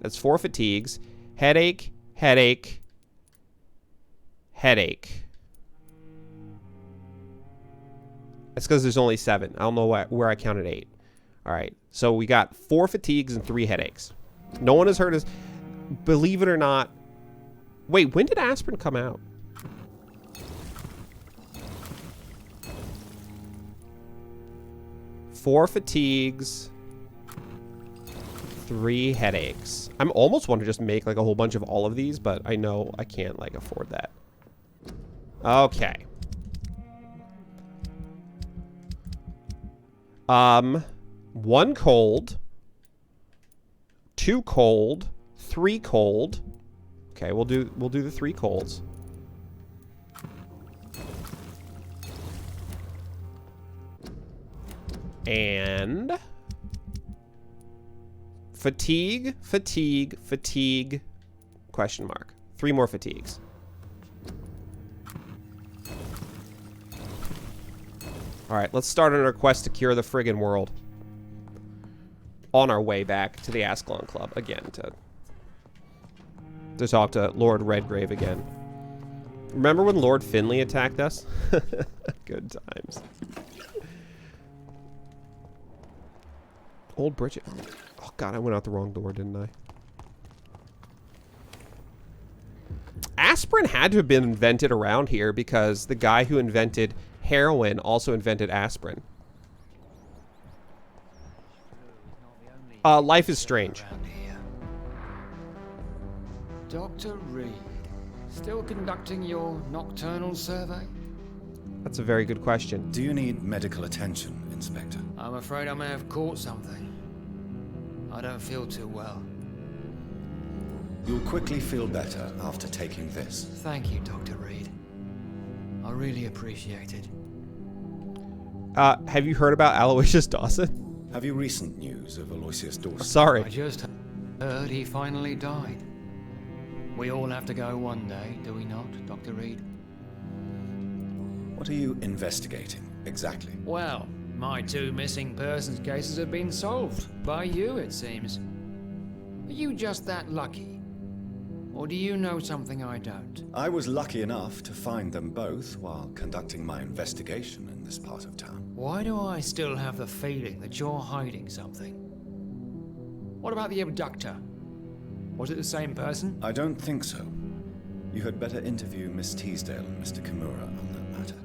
That's 4 fatigues. Headache. That's because there's only 7. I don't know where I counted 8. All right. So we got 4 fatigues and 3 headaches. No one has heard us. Believe it or not. Wait, when did aspirin come out? Four fatigues, 3 headaches. I'm almost want to just make like a whole bunch of all of these, but I know I can't like afford that. Okay. 1 cold, 2 cold, 3 cold. Okay, we'll do the 3 colds. And fatigue, question mark. 3 more fatigues. All right, let's start on our quest to cure the friggin' world. On our way back to the Ascalon Club again to talk to Lord Redgrave again. Remember when Lord Finley attacked us? Good times. Old Bridget. Oh God, I went out the wrong door, didn't I? Aspirin had to have been invented around here because the guy who invented heroin also invented aspirin. Life is strange. Dr. Reed, still conducting your nocturnal survey? That's a very good question. Do you need medical attention, Inspector? I'm afraid I may have caught something. I don't feel too well. You'll quickly feel better after taking this. Thank you, Dr. Reed. I really appreciate it. Have you heard about Aloysius Dawson? Have you recent news of Aloysius Dawson? Sorry. I just heard he finally died. We all have to go one day, do we not, Dr. Reed? What are you investigating, exactly? Well, my 2 missing persons cases have been solved. By you, it seems. Are you just that lucky? Or do you know something I don't? I was lucky enough to find them both while conducting my investigation in this part of town. Why do I still have the feeling that you're hiding something? What about the abductor? Was it the same person? I don't think so. You had better interview Miss Teasdale and Mr. Kimura on that matter.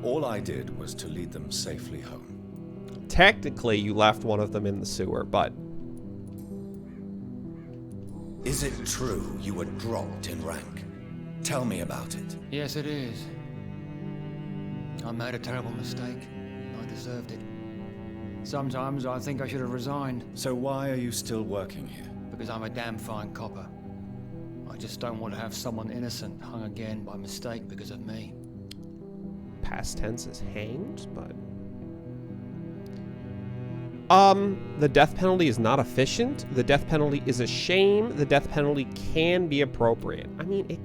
All I did was to lead them safely home. Technically, you left one of them in the sewer, but Is it true you were dropped in rank? Tell me about it. Yes, it is. I made a terrible mistake. I deserved it. Sometimes I think I should have resigned. So why are you still working here? Because I'm a damn fine copper. I just don't want to have someone innocent hung again by mistake because of me. Past tense is hanged, but... the death penalty is not efficient. The death penalty is a shame. The death penalty can be appropriate. I mean, it...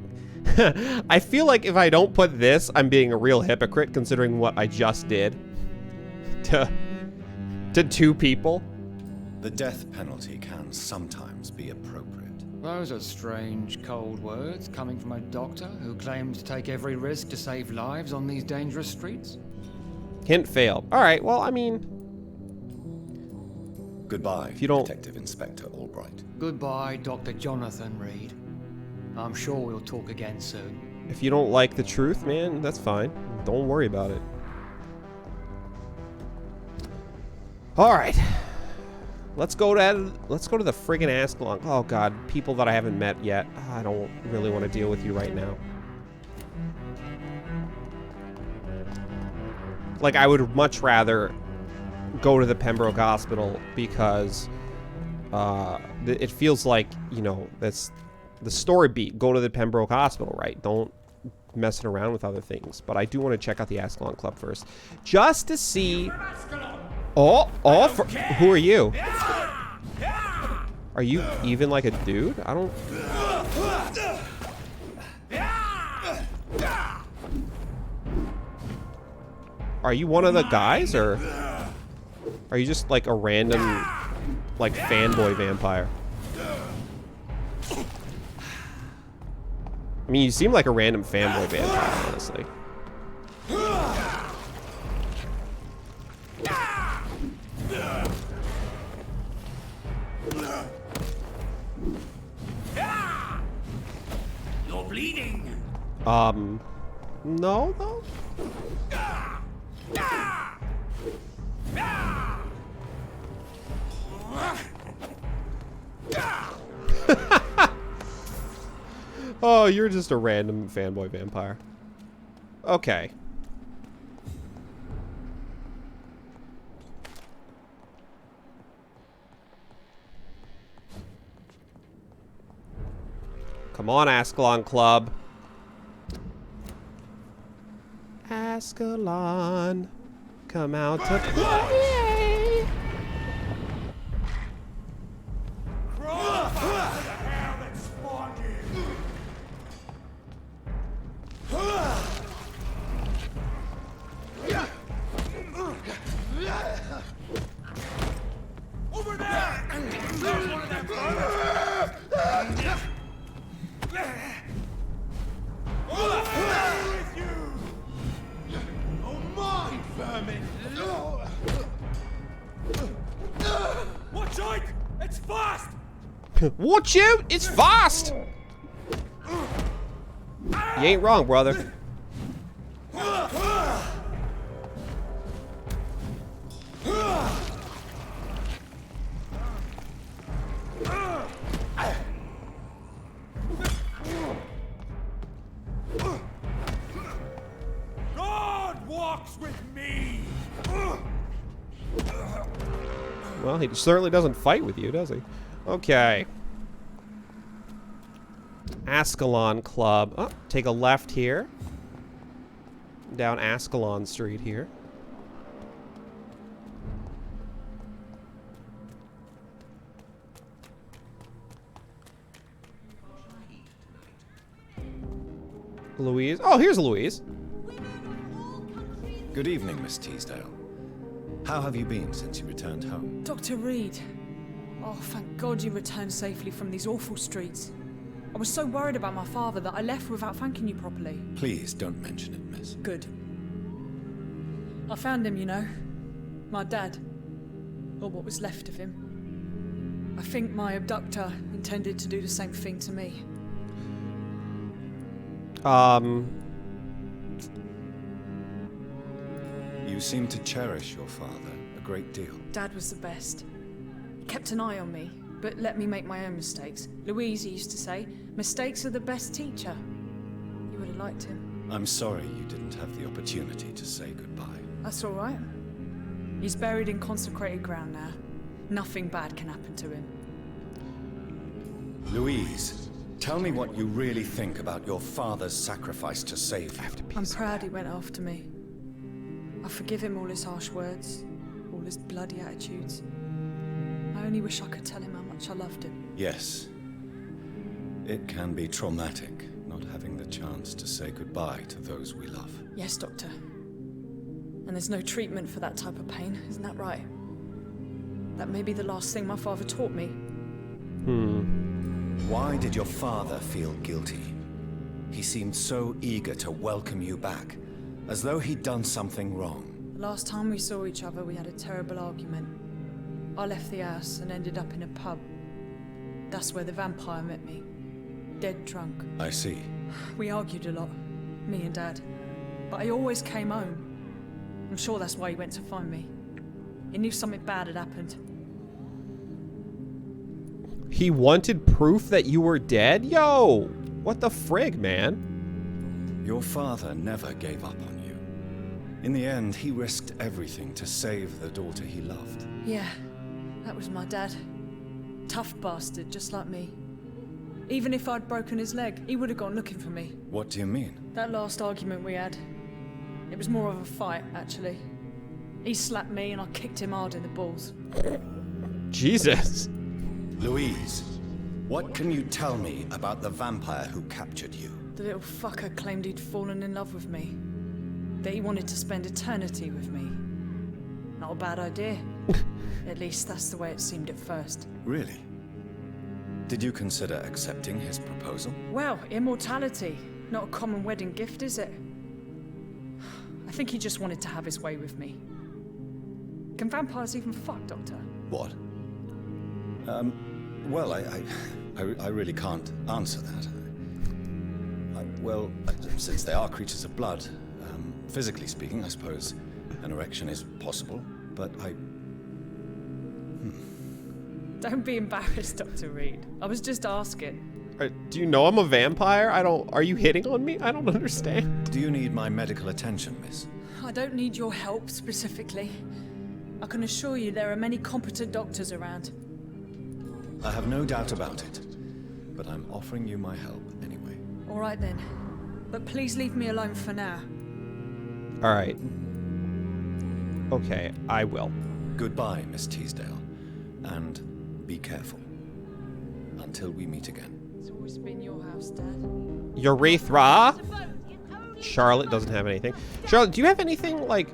I feel like if I don't put this, I'm being a real hypocrite considering what I just did to 2 people. The death penalty can sometimes be appropriate. Those are strange, cold words coming from a doctor who claims to take every risk to save lives on these dangerous streets. Hint failed. All right, well, I mean... Goodbye, if you don't... Detective Inspector Albright. Goodbye, Dr. Jonathan Reed. I'm sure we'll talk again soon. If you don't like the truth, man, that's fine. Don't worry about it. All right. Let's go to the friggin' Ascalon. Oh god, people that I haven't met yet. I don't really want to deal with you right now. Like, I would much rather go to the Pembroke Hospital because it feels like, you know, that's the story beat. Go to the Pembroke Hospital, right? Don't mess it around with other things. But I do want to check out the Ascalon Club first, just to see. Who are you? Are you even like a dude? I don't... Are you one of the guys, or are you just like a random, like, fanboy vampire? I mean, you seem like a random fanboy vampire, honestly. You're bleeding. No, though. Oh, you're just a random fanboy vampire. Okay. Come on, Ascalon Club. Ascalon, come out to play. Over there! There's one of them. With you! Oh my vermin! Watch out! It's fast! Watch out! It's fast! You ain't wrong, brother. God walks with me! Well, he certainly doesn't fight with you, does he? Okay. Ascalon Club. Oh, take a left here. Down Ascalon Street here. Louise. Oh, here's Louise. Good evening, Miss Teasdale. How have you been since you returned home? Dr. Reed. Oh, thank God you returned safely from these awful streets. I was so worried about my father that I left without thanking you properly. Please don't mention it, miss. Good. I found him, you know. My dad. Or what was left of him. I think my abductor intended to do the same thing to me. You seem to cherish your father a great deal. Dad was the best. He kept an eye on me, but let me make my own mistakes. Louise used to say, mistakes are the best teacher. You would have liked him. I'm sorry you didn't have the opportunity to say goodbye. That's all right. He's buried in consecrated ground now. Nothing bad can happen to him. Louise, tell me what you really think about your father's sacrifice to save you. I'm proud he went after me. I forgive him all his harsh words, all his bloody attitudes. I only wish I could tell him how much I loved him. Yes. It can be traumatic, not having the chance to say goodbye to those we love. Yes, Doctor. And there's no treatment for that type of pain, isn't that right? That may be the last thing my father taught me. Why did your father feel guilty? He seemed so eager to welcome you back, as though he'd done something wrong. The last time we saw each other, we had a terrible argument. I left the house and ended up in a pub. That's where the vampire met me. Dead drunk. I see. We argued a lot, me and Dad. But I always came home. I'm sure that's why he went to find me. He knew something bad had happened. He wanted proof that you were dead? Yo! What the frig, man? Your father never gave up on you. In the end, he risked everything to save the daughter he loved. Yeah, that was my dad. Tough bastard, just like me. Even if I'd broken his leg, he would have gone looking for me. What do you mean? That last argument we had, it was more of a fight, actually. He slapped me and I kicked him hard in the balls. Jesus. Louise, what can you tell me about the vampire who captured you? The little fucker claimed he'd fallen in love with me. That he wanted to spend eternity with me. Not a bad idea. At least that's the way it seemed at first. Really? Did you consider accepting his proposal? Well, immortality. Not a common wedding gift, is it? I think he just wanted to have his way with me. Can vampires even fuck, Doctor? What? Well, I really can't answer that. Well, since they are creatures of blood, physically speaking, I suppose an erection is possible, but Don't be embarrassed, Dr. Reed. I was just asking. Do you know I'm a vampire? Are you hitting on me? I don't understand. Do you need my medical attention, miss? I don't need your help specifically. I can assure you there are many competent doctors around. I have no doubt about it, but I'm offering you my help anyway. All right then, but please leave me alone for now. All right. Okay, I will. Goodbye, Miss Teasdale, and be careful. Until we meet again. It's always been your house, Dad. Urethra? Charlotte doesn't have anything. Charlotte, do you have anything, like,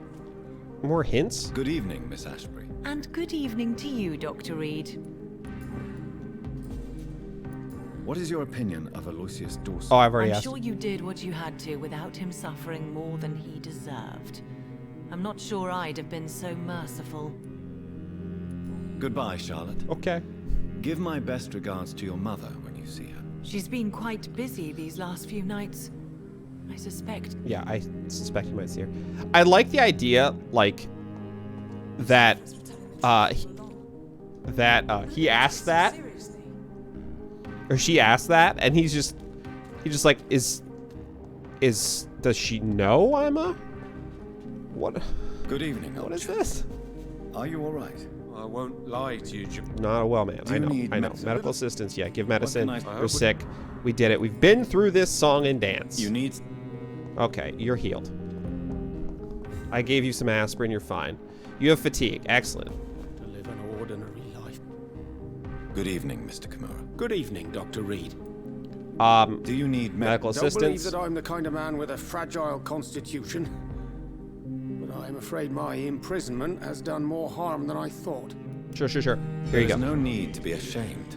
more hints? Good evening, Miss Ashbury. And good evening to you, Dr. Reed. What is your opinion of Aloysius Dawson? Oh, I've already I'm asked. sure you did what you had to without him suffering more than he deserved. I'm not sure I'd have been so merciful. Goodbye, Charlotte. Okay. Give my best regards to your mother when you see her. She's been quite busy these last few nights. I suspect. Yeah, I suspect you might see her. I like the idea, like, that, he asked that, or she asked that, and he just like, does she know I'm a, what? Good evening, What is this? Are you all right? I won't lie to you, Not a well man. Do I you know. need I know. medicine? Medical assistance. Yeah, give medicine. What can I- You're sick. We did it. We've been through this song and dance. You need... Okay, you're healed. I gave you some aspirin. You're fine. You have fatigue. Excellent. To live an ordinary life. Good evening, Mr. Kimura. Good evening, Dr. Reed. Do you need medical Don't believe assistance? that I'm the kind of man with a fragile constitution. But I'm afraid my imprisonment has done more harm than I thought. Sure. Here you There's go. no need to be ashamed.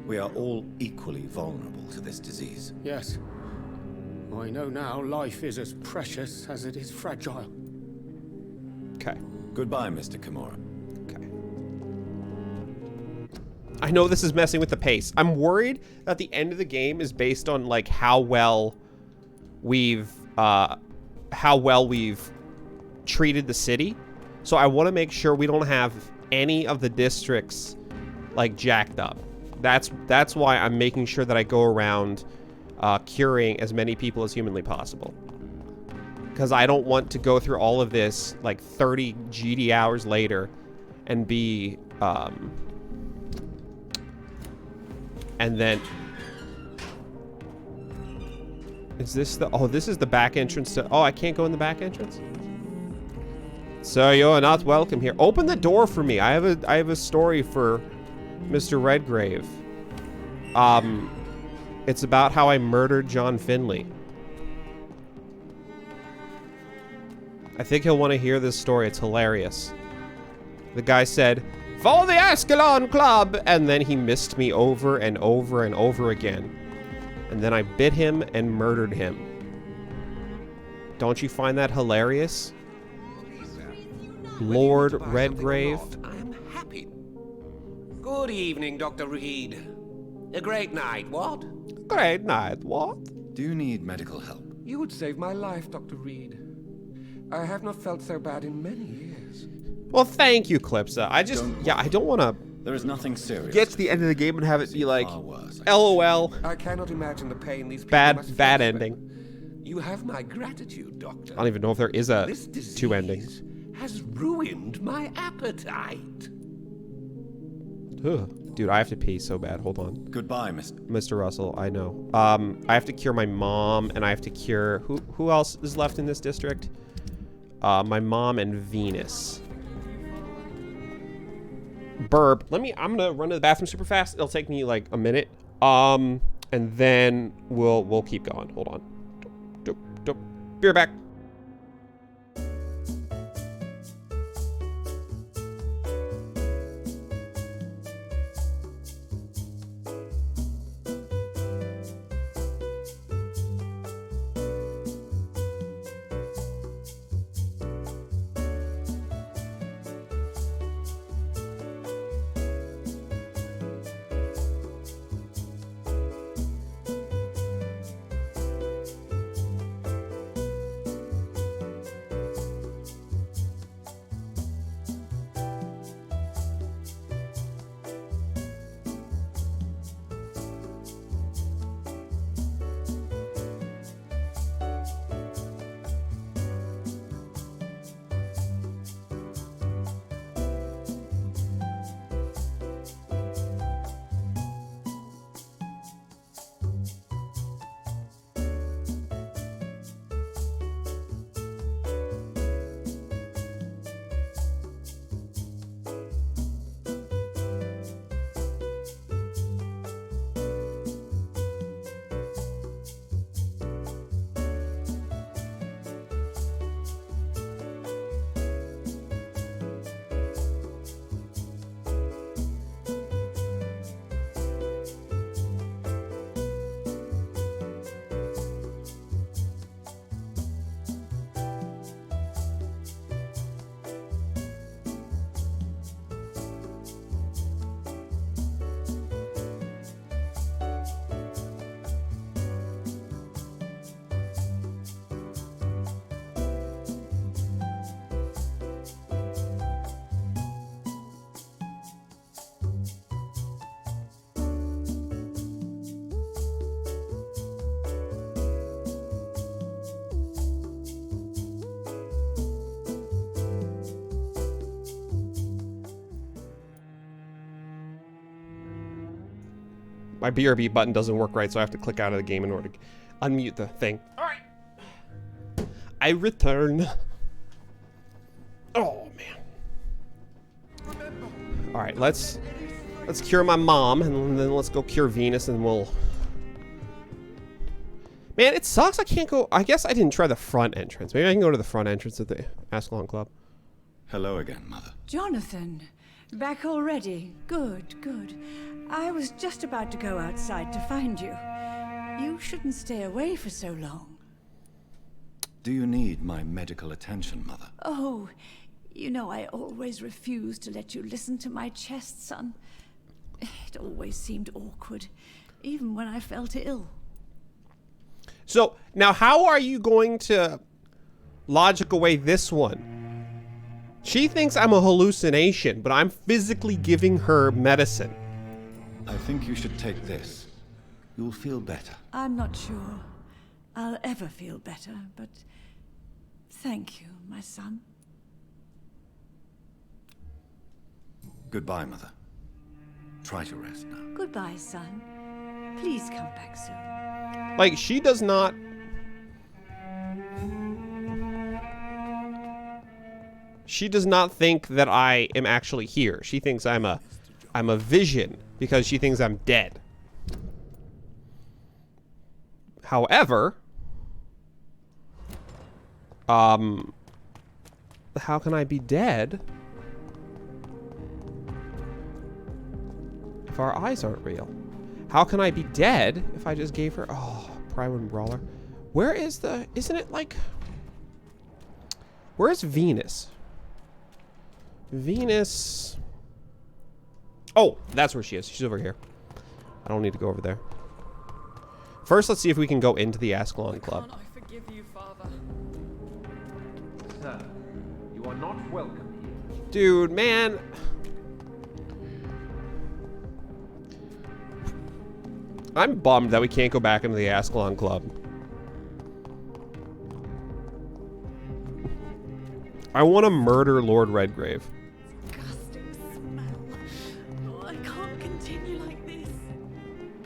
We are all equally vulnerable to this disease. Yes. I know now life is as precious as it is fragile. Okay. Goodbye, Mr. Kimura. Okay. I know this is messing with the pace. I'm worried that the end of the game is based on like how well we've treated the city. So I want to make sure we don't have any of the districts like jacked up. That's why I'm making sure that I go around curing as many people as humanly possible. Because I don't want to go through all of this like 30 GD hours later and be and then is this the this is the back entrance to I can't go in the back entrance? Sir, you're not welcome here. Open the door for me. I have a story for Mr. Redgrave. It's about how I murdered John Finley. I think he'll want to hear this story. It's hilarious. The guy said, "For the Ascalon Club!" And then he missed me over and over and over again. And then I bit him and murdered him. Don't you find that hilarious? Lord Redgrave? I am happy. Good evening, Dr. Reed. A great night, what? Great night, what? Do you need medical help? You would save my life, Dr. Reed. I have not felt so bad in many years. Well, thank you, Clipsa. I don't want to... There is nothing serious. Get to the end of the game and have it be like, LOL. I cannot imagine the pain these people Bad ending. You have my gratitude, Doctor. I don't even know if there is a two endings. Has ruined my appetite. Ugh. Dude, I have to pee so bad. Hold on. Goodbye, Mr. Russell. I know. I have to cure my mom, and I have to cure... Who else is left in this district? My mom and Venus. Burp. I'm gonna run to the bathroom super fast. It'll take me like a minute. And then we'll keep going. Hold on. Be right back. My BRB button doesn't work right, so I have to click out of the game in order to unmute the thing. Alright. I return. Oh, man. Alright, let's cure my mom, and then let's go cure Venus, and we'll... Man, it sucks I can't go... I guess I didn't try the front entrance. Maybe I can go to the front entrance at the Ascalon Club. Hello again, Mother. Jonathan, back already. Good, good. I was just about to go outside to find you. You shouldn't stay away for so long. Do you need my medical attention, Mother? Oh, you know I always refused to let you listen to my chest, son. It always seemed awkward, even when I felt ill. So, now how are you going to logic away this one? She thinks I'm a hallucination, but I'm physically giving her medicine. I think you should take this. You'll feel better. I'm not sure I'll ever feel better, but thank you, my son. Goodbye, Mother. Try to rest now. Goodbye, son. Please come back soon. Like, she does not... She does not think that I am actually here. She thinks I'm a vision because she thinks I'm dead. However, how can I be dead if our eyes aren't real? How can I be dead if I just gave her... Oh, Prime Brawler. Where is the... Isn't it like... Where is Venus? Venus... Oh, that's where she is. She's over here. I don't need to go over there. First, let's see if we can go into the Ascalon Club. Can't I forgive you, Father? Sir, you are not welcome here. Dude, man. I'm bummed that we can't go back into the Ascalon Club. I want to murder Lord Redgrave. Disgusting smell. Oh, I can't continue like this.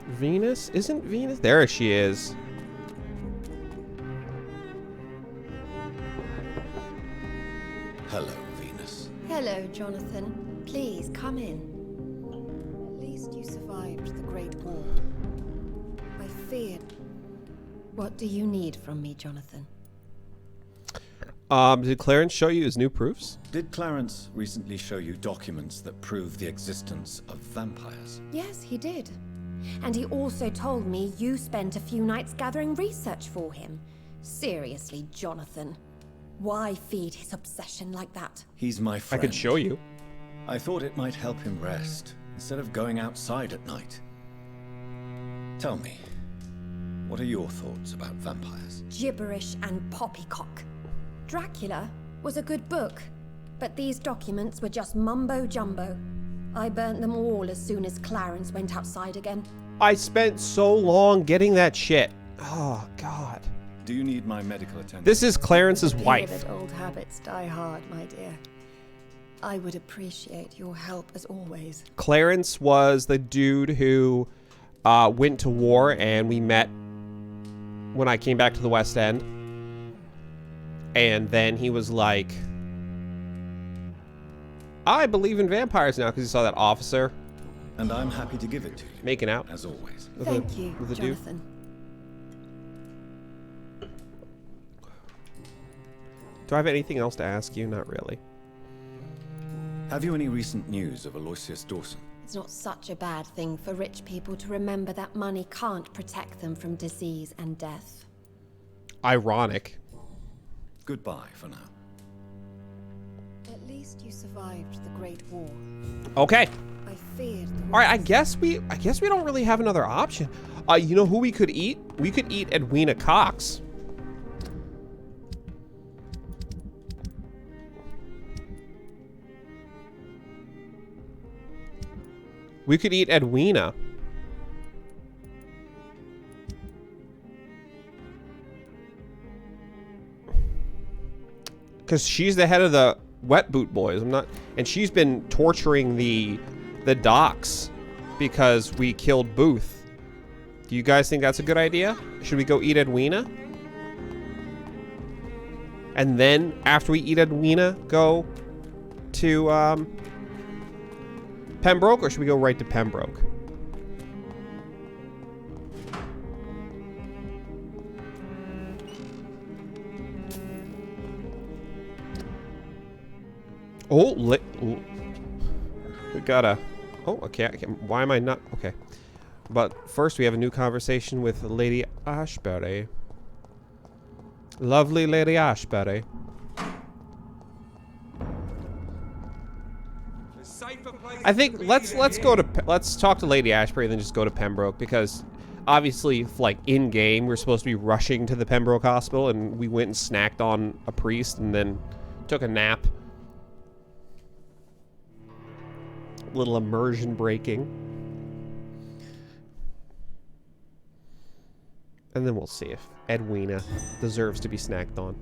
Venus? Isn't Venus? There she is. Hello, Venus. Hello, Jonathan. Please, come in. At least you survived the Great War. I feared... What do you need from me, Jonathan? Did Clarence show you his new proofs? Did Clarence recently show you documents that prove the existence of vampires? Yes, he did. And he also told me you spent a few nights gathering research for him. Seriously, Jonathan. Why feed his obsession like that? He's my friend. I could show you. I thought it might help him rest, instead of going outside at night. Tell me, what are your thoughts about vampires? Gibberish and poppycock. Dracula was a good book, but these documents were just mumbo-jumbo. I burnt them all as soon as Clarence went outside again. I spent so long getting that shit. Oh, God. Do you need my medical attention? This is Clarence's wife. Fear that old habits die hard, my dear. I would appreciate your help as always. Clarence was the dude who went to war, and we met when I came back to the West End. And then he was like, I believe in vampires now, because he saw that officer. And I'm happy to give it to you. Making out. As always. Thank you, Jonathan. Do I have anything else to ask you? Not really. Have you any recent news of Aloysius Dawson? It's not such a bad thing for rich people to remember that money can't protect them from disease and death. Ironic. Goodbye for now. At least you survived the Great War. Okay. I feared. All right. I guess we don't really have another option. You know who we could eat? We could eat Edwina Cox. We could eat Edwina. Because she's the head of the Wet Boot Boys. And she's been torturing the docks because we killed Booth. Do you guys think that's a good idea? Should we go eat Edwina? And then after we eat Edwina, go to Pembroke, or should we go right to Pembroke? Oh, we gotta... Oh, okay. Why am I not... Okay. But first we have a new conversation with Lady Ashbury. Lovely Lady Ashbury. I think let's talk to Lady Ashbury and then just go to Pembroke, because obviously, like, in game we're supposed to be rushing to the Pembroke Hospital, and we went and snacked on a priest and then took a nap. Little immersion breaking. And then we'll see if Edwina deserves to be snacked on.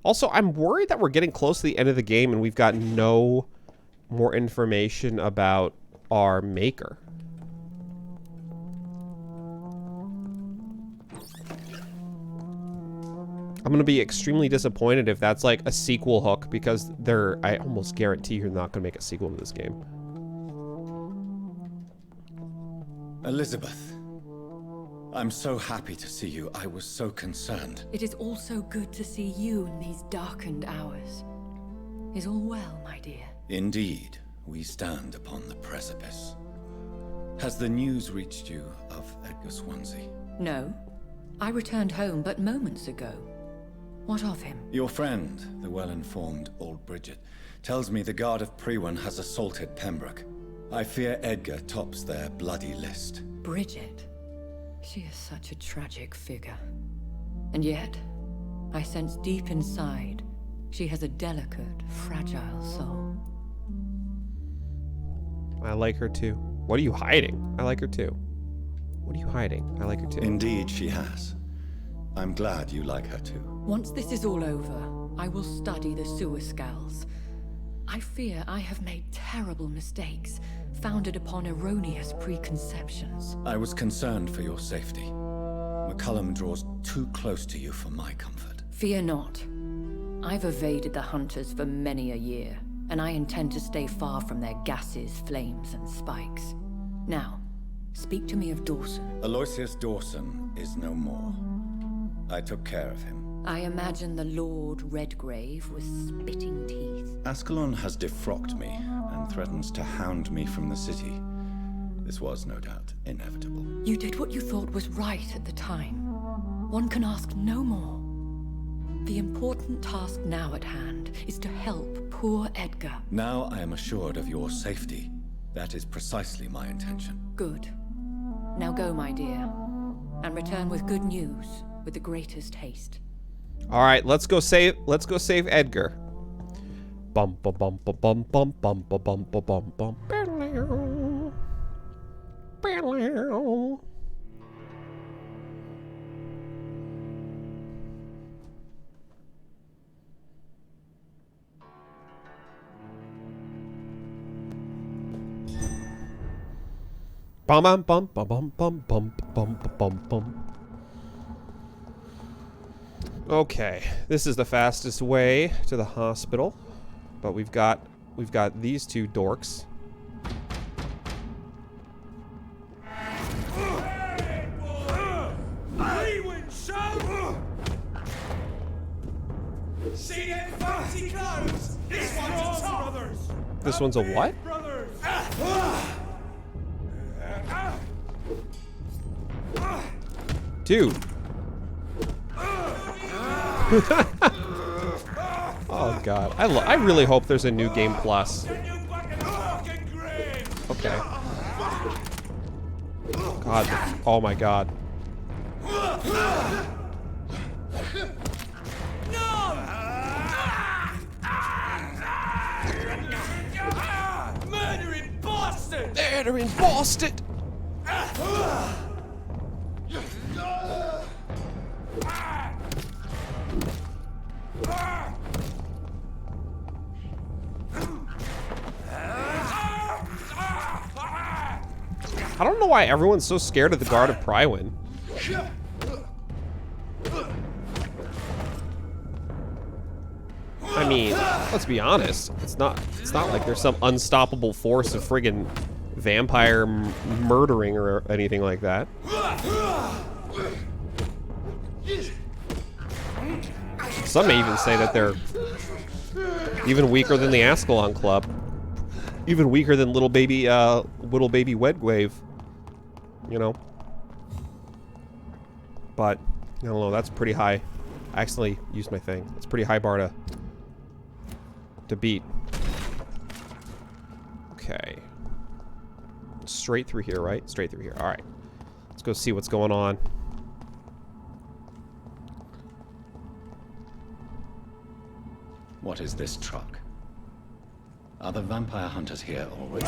Also, I'm worried that we're getting close to the end of the game and we've got no more information about our maker. I'm going to be extremely disappointed if that's like a sequel hook, because I almost guarantee you're not going to make a sequel to this game. Elizabeth, I'm so happy to see you. I was so concerned. It is also good to see you in these darkened hours. Is all well, my dear? Indeed, we stand upon the precipice. Has the news reached you of Edgar Swansea? No. I returned home but moments ago. What of him? Your friend, the well-informed old Bridget, tells me the Guard of Priwen has assaulted Pembroke. I fear Edgar tops their bloody list. Bridget? She is such a tragic figure. And yet, I sense deep inside, she has a delicate, fragile soul. I like her too. What are you hiding? I like her too. What are you hiding? I like her too. Indeed she has. I'm glad you like her too. Once this is all over, I will study the sewer skals. I fear I have made terrible mistakes, founded upon erroneous preconceptions. I was concerned for your safety. McCullum draws too close to you for my comfort. Fear not. I've evaded the hunters for many a year, and I intend to stay far from their gases, flames, and spikes. Now, speak to me of Dawson. Aloysius Dawson is no more. I took care of him. I imagine the Lord Redgrave was spitting teeth. Ascalon has defrocked me and threatens to hound me from the city. This was, no doubt, inevitable. You did what you thought was right at the time. One can ask no more. The important task now at hand is to help poor Edgar. Now I am assured of your safety. That is precisely my intention. Good. Now go, my dear, and return with good news with the greatest haste. All right, let's go save Edgar. Bum bum bum bum bum bum bum bum bum bum bum. Bum bum bum bum bum bum bum bum bum. Okay, this is the fastest way to the hospital, but we've got these two dorks. See them fancy clothes? This one's a top. This one's a what? Dude. Oh god, I really hope there's a new game plus. Okay. God, oh my god. Murdering bastard! Murdering bastard! I don't know why everyone's so scared of the Guard of Priwen. I mean, let's be honest. It's not like there's some unstoppable force of friggin' vampire murdering or anything like that. Some may even say that they're even weaker than the Ascalon Club. Even weaker than little baby Wedgrave. You know? But, I don't know, that's pretty high. I accidentally used my thing. It's a pretty high bar to beat. Okay. Straight through here, right? Straight through here. Alright. Let's go see what's going on. What is this truck? Are the vampire hunters here already?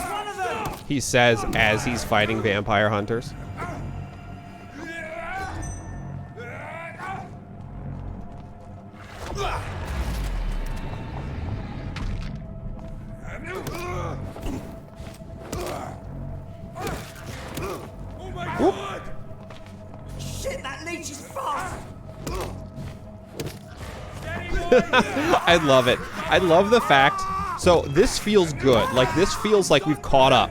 He says as he's fighting vampire hunters. Oh my god! Shit, that leech is fast! I love it. I love the fact. So this feels good. Like this feels like we've caught up,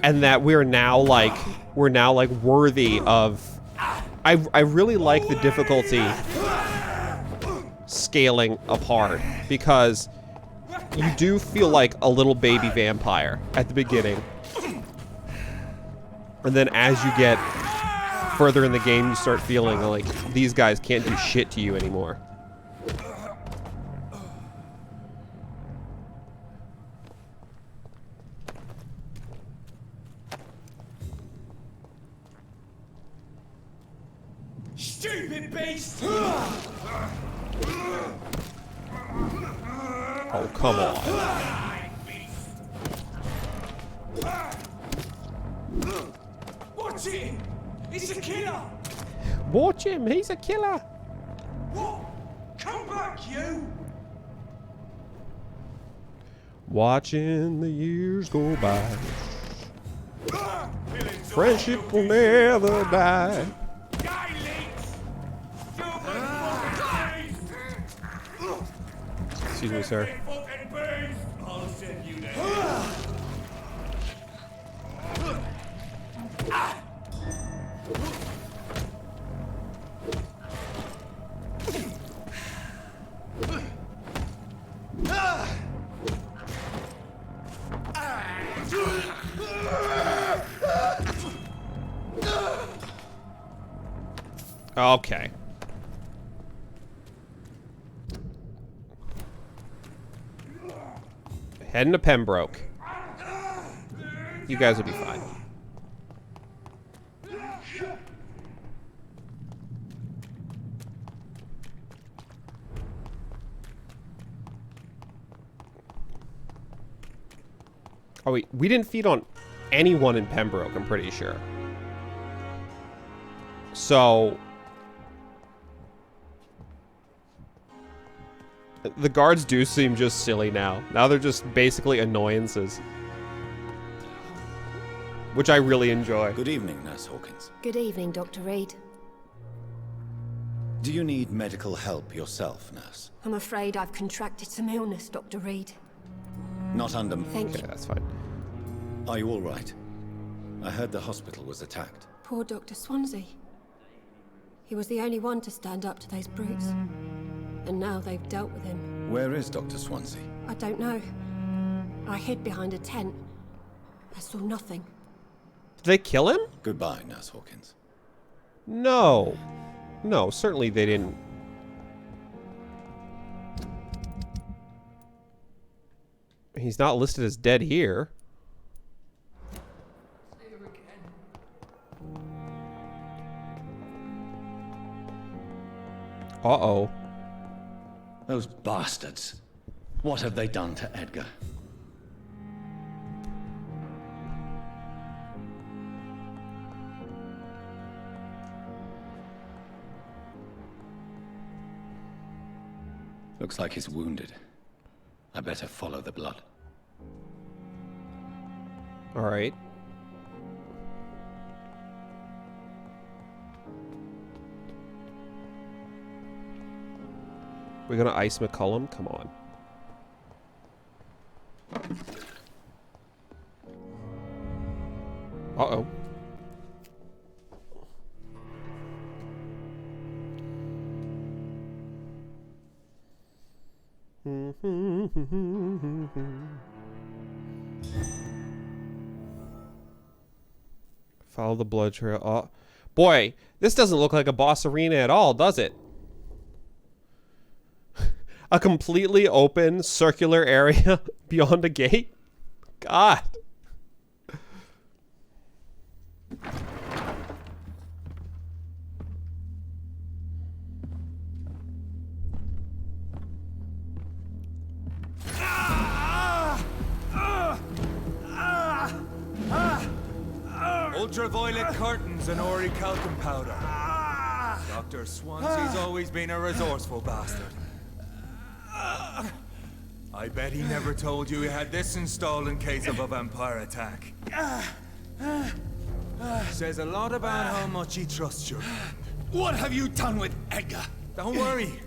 and that we're now like worthy of. I really like the difficulty scaling up hard, because you do feel like a little baby vampire at the beginning, and then as you get further in the game, you start feeling like these guys can't do shit to you anymore. Stupid beast! Oh, come on. Watch it! He's a killer! Watch him, he's a killer! What? Come back, you! Watching the years go by. Friendship will never die. Excuse me, sir. I'll send you there. Okay. Heading to Pembroke. You guys will be fine. Oh wait, we didn't feed on anyone in Pembroke, I'm pretty sure. So the guards do seem just silly now. Now they're just basically annoyances, which I really enjoy. Good evening, Nurse Hawkins. Good evening, Dr. Reed. Do you need medical help yourself, Nurse? I'm afraid I've contracted some illness, Dr. Reed. Not under... Thank you. Yeah, that's fine. Are you all right? I heard the hospital was attacked. Poor Dr. Swansea. He was the only one to stand up to those brutes. And now they've dealt with him. Where is Dr. Swansea? I don't know. I hid behind a tent. I saw nothing. Did they kill him? Goodbye, Nurse Hawkins. No. No, certainly they didn't. He's not listed as dead here. Uh-oh. Those bastards. What have they done to Edgar? Looks like he's wounded. I better follow the blood. All right. We're gonna ice McCullum? Come on. Uh-oh. Follow the blood trail. Oh, boy, this doesn't look like a boss arena at all, does it? A completely open circular area beyond a gate? God. Ultraviolet curtains and orichalcum powder. Dr. Swansea's always been a resourceful bastard. I bet he never told you he had this installed in case of a vampire attack. Says a lot about how much he trusts you. What have you done with Edgar? Don't worry.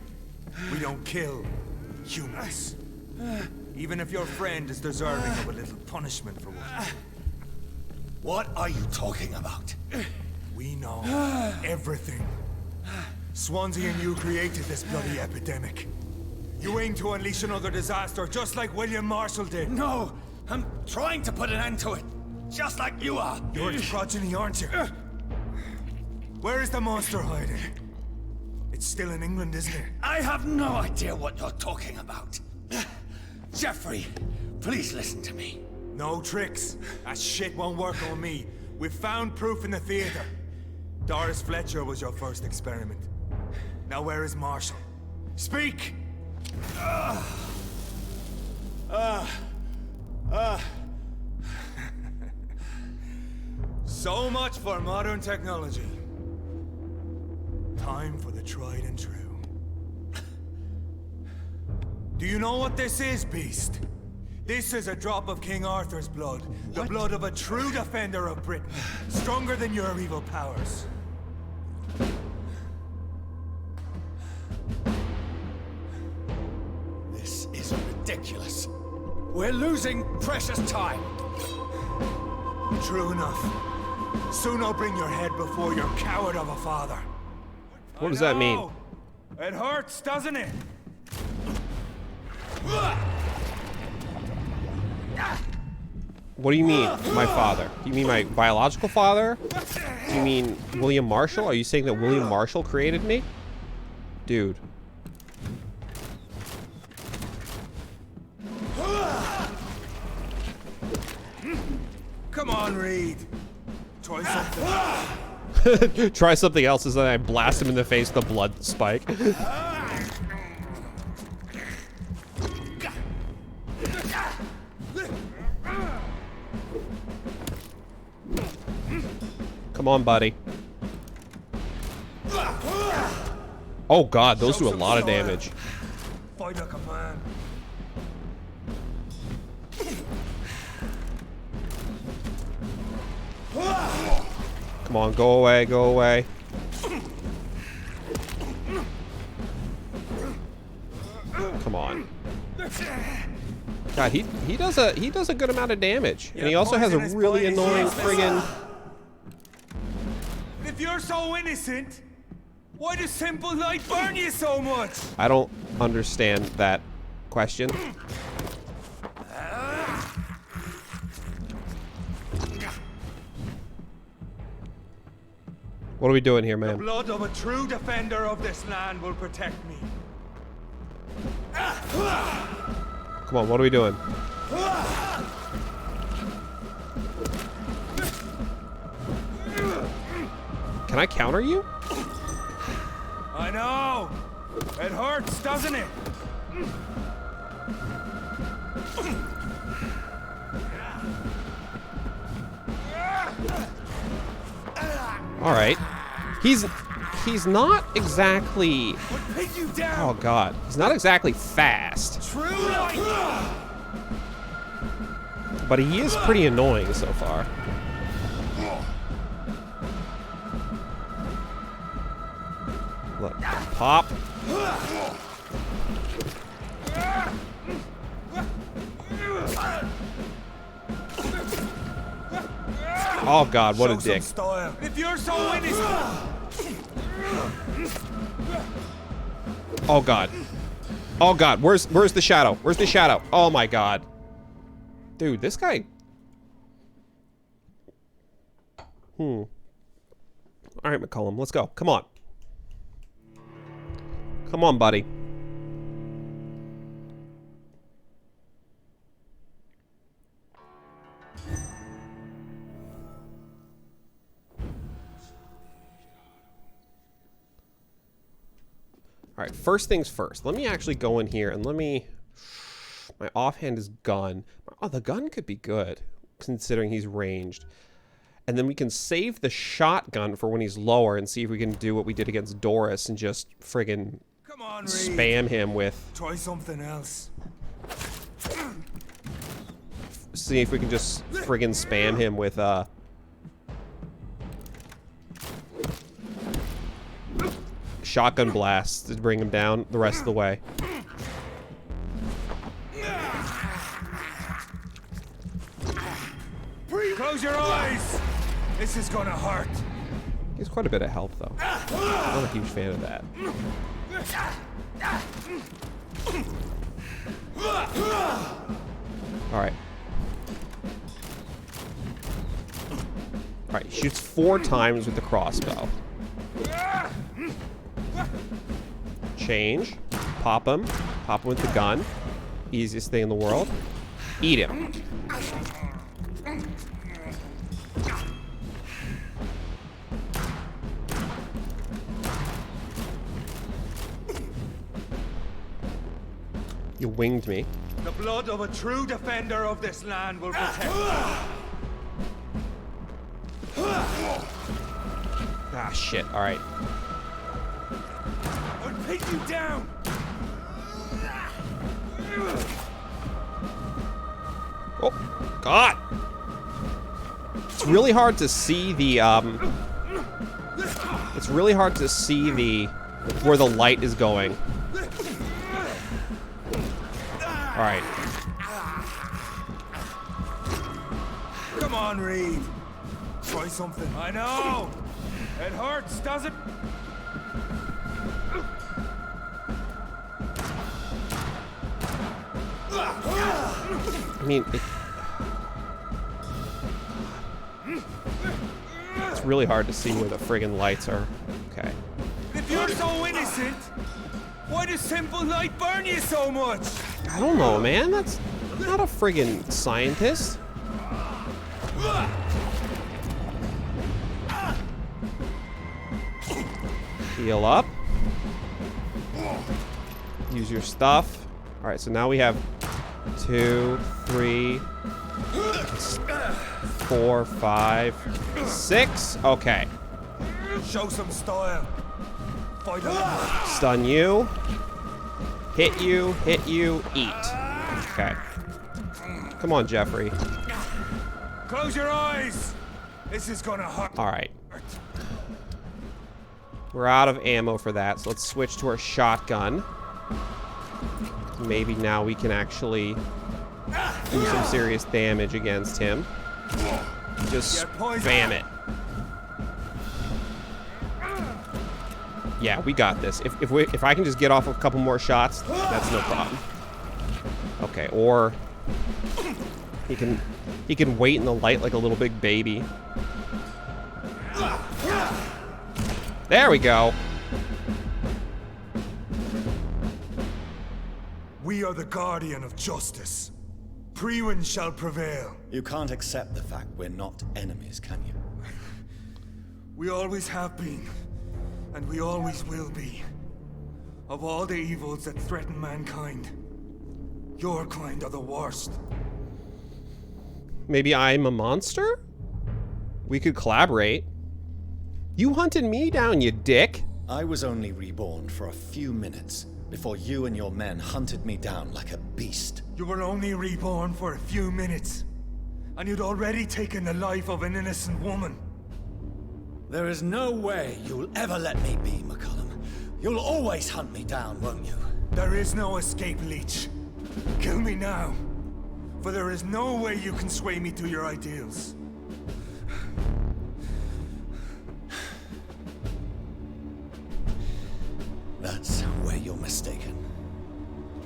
We don't kill humans. Even if your friend is deserving of a little punishment for what. What are you talking about? We know everything. Swansea and you created this bloody epidemic. You aim to unleash another disaster just like William Marshall did. No, I'm trying to put an end to it. Just like you are. You're its progeny, aren't you? Where is the monster hiding? It's still in England, isn't it? I have no idea what you're talking about. Jeffrey, please listen to me. No tricks. That shit won't work on me. We've found proof in the theater. Doris Fletcher was your first experiment. Now where is Marshall? Speak! So much for modern technology. Time for the tried and true. Do you know what this is, Beast? This is a drop of King Arthur's blood. The blood of a true defender of Britain. Stronger than your evil powers. This is ridiculous. We're losing precious time. True enough. Soon I'll bring your head before your coward of a father. What does that mean? It hurts, doesn't it? What do you mean, my father? Do you mean my biological father? Do you mean William Marshall? Are you saying that William Marshall created me? Dude. Come on, Reed. Try something. Try something else, and then I blast him in the face with a blood spike. Come on, buddy. Oh god, those do a lot of damage. Fight like a man. Come on, go away, go away. Come on. God, he does a good amount of damage, and he also has a really annoying friggin'. If you're so innocent, why does simple light burn you so much? I don't understand that question. What are we doing here, The man? blood of a true defender of this land will protect me. Come on, what are we doing? Can I counter you? I know. It hurts, doesn't it? All right. He's not exactly. Oh god, he's not exactly fast. But he is pretty annoying so far. Look, pop. Oh god, what a dick. If you're so innocent. Oh god. Oh god, where's the shadow? Where's the shadow? Oh my god. Dude, this guy. Alright, McCullum, let's go. Come on. Come on, buddy. All right, first things first. Let me actually go in here and let me... My offhand is gun. Oh, the gun could be good, considering he's ranged. And then we can save the shotgun for when he's lower and see if we can do what we did against Doris and just friggin' spam him with... Try something else. See if we can just friggin' spam him with, shotgun blasts to bring him down the rest of the way. Close your eyes! This is gonna hurt. He has quite a bit of health, though. I'm not a huge fan of that. Alright. Alright, shoots 4 times with the crossbow. Change. Pop him. Pop him with the gun. Easiest thing in the world. Eat him. You winged me. The blood of a true defender of this land will protect you. Ah, shit. Alright. I'll pin you down! Oh, God! It's really hard to see the, It's really hard to see the... where the light is going. Alright. Come on, Reed. Try something. I know! It hurts, does it? I mean, it's really hard to see where the friggin' lights are. Okay. If you're so innocent, why does simple light burn you so much? I don't know, man. That's not a friggin' scientist. Heal up. Use your stuff. Alright, so now we have 2, 3, 4, 5, 6. Okay. Show some style. Fight on. Stun you. Hit you, eat. Okay. Come on, Jeffrey. Close your eyes. This is gonna hurt. Alright. We're out of ammo for that, so let's switch to our shotgun. Maybe now we can actually do some serious damage against him. Just spam it. Yeah, we got this. If I can just get off a couple more shots, that's no problem. Okay, or he can wait in the light like a little big baby. There we go. We are the guardian of justice. Priwen shall prevail. You can't accept the fact we're not enemies, can you? We always have been, and we always will be. Of all the evils that threaten mankind, your kind are the worst. Maybe I'm a monster? We could collaborate. You hunted me down, you dick. I was only reborn for a few minutes before you and your men hunted me down like a beast. You were only reborn for a few minutes, and you'd already taken the life of an innocent woman. There is no way you'll ever let me be, McCullum. You'll always hunt me down, won't you? There is no escape, Leech. Kill me now, for there is no way you can sway me to your ideals. That's where you're mistaken.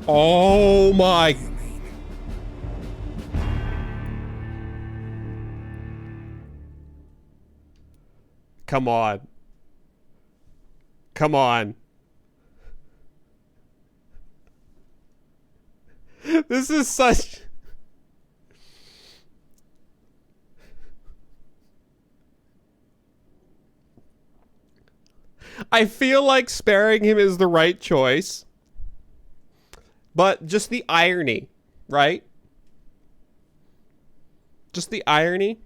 Oh my... Come on. Come on. This is such... I feel like sparing him is the right choice. But just the irony, right? Just the irony.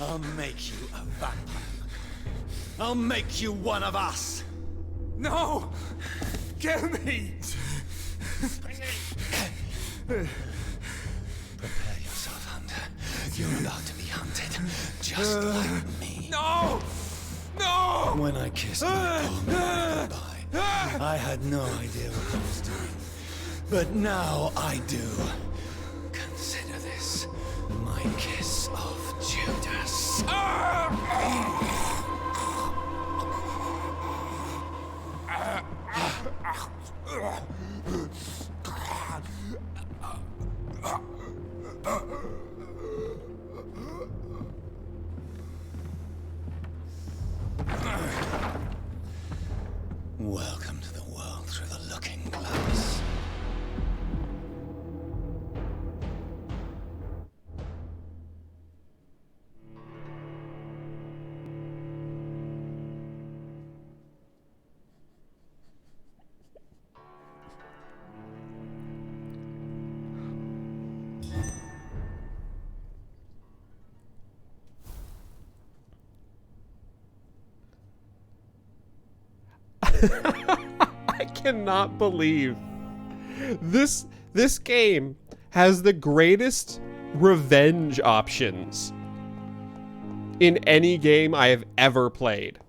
I'll make you a vampire. I'll make you one of us. No! Kill me! Prepare yourself, Hunter. You're about to be hunted, just like me. No! No! When I kissed my poor mother goodbye, I had no idea what I was doing. But now I do. Consider this my kiss of Judas. Welcome to the world through the looking glass. I cannot believe this game has the greatest revenge options in any game I have ever played.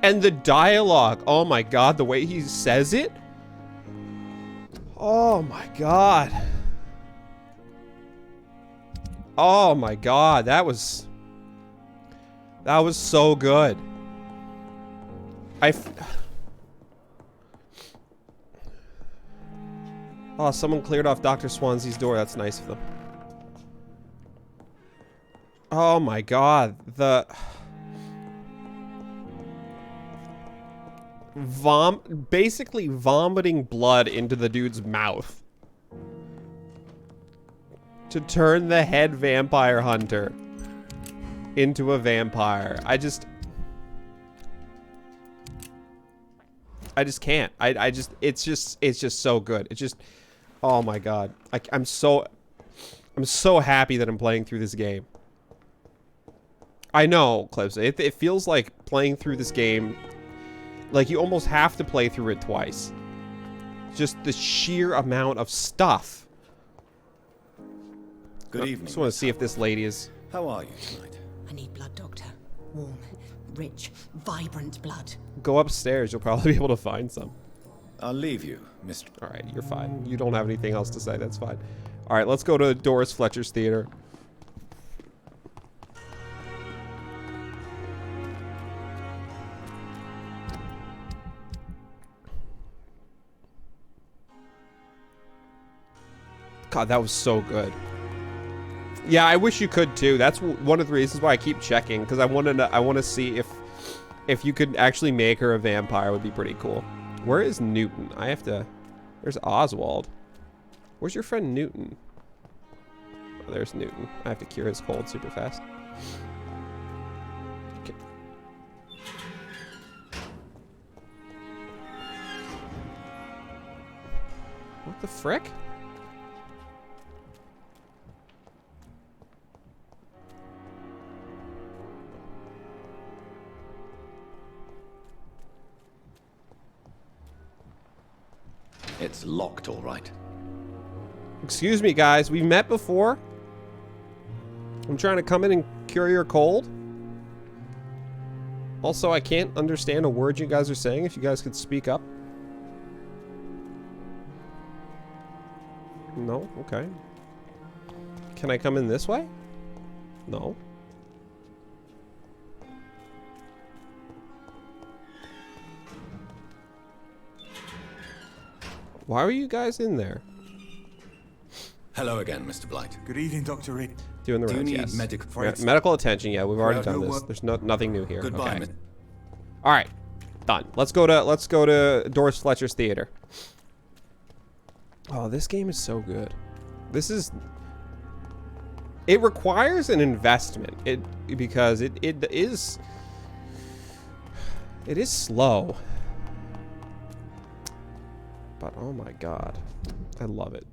And the dialogue, oh my god, the way he says it. Oh my god. Oh my god, that was so good. Oh, someone cleared off Dr. Swansea's door. That's nice of them. Oh my god. Basically vomiting blood into the dude's mouth to turn the head vampire hunter into a vampire. I just can't. It's just so good. It's just, oh my god. I'm so happy that I'm playing through this game. I know, Clips. It feels like playing through this game, like you almost have to play through it twice. Just the sheer amount of stuff. Good evening. Just want to see if this lady is... How are you tonight? I need blood, Doctor. Warm, rich, vibrant blood. Go upstairs. You'll probably be able to find some. I'll leave you, Mr. Alright, you're fine. You don't have anything else to say. That's fine. Alright, let's go to Doris Fletcher's theater. God, that was so good. Yeah, I wish you could too. That's one of the reasons why I keep checking, because I want to see if you could actually make her a vampire. Would be pretty cool. Where is Newton? I have to... There's Oswald. Where's your friend Newton? Oh, there's Newton. I have to cure his cold super fast. Okay. What the frick? It's locked, all right. Excuse me, guys. We've met before. I'm trying to come in and cure your cold. Also, I can't understand a word you guys are saying. If you guys could speak up. No? Okay. Can I come in this way? No. Why were you guys in there? Hello again, Mr. Blight. Good evening, Dr. Reed. Doing the Do you rounds, need yes. medical medical attention? Yeah, we've already done no this. work. There's nothing new here. Goodbye, Okay. All right, done. Let's go to Doris Fletcher's theater. Oh, this game is so good. It requires an investment. Because it is slow. But oh my god, I love it.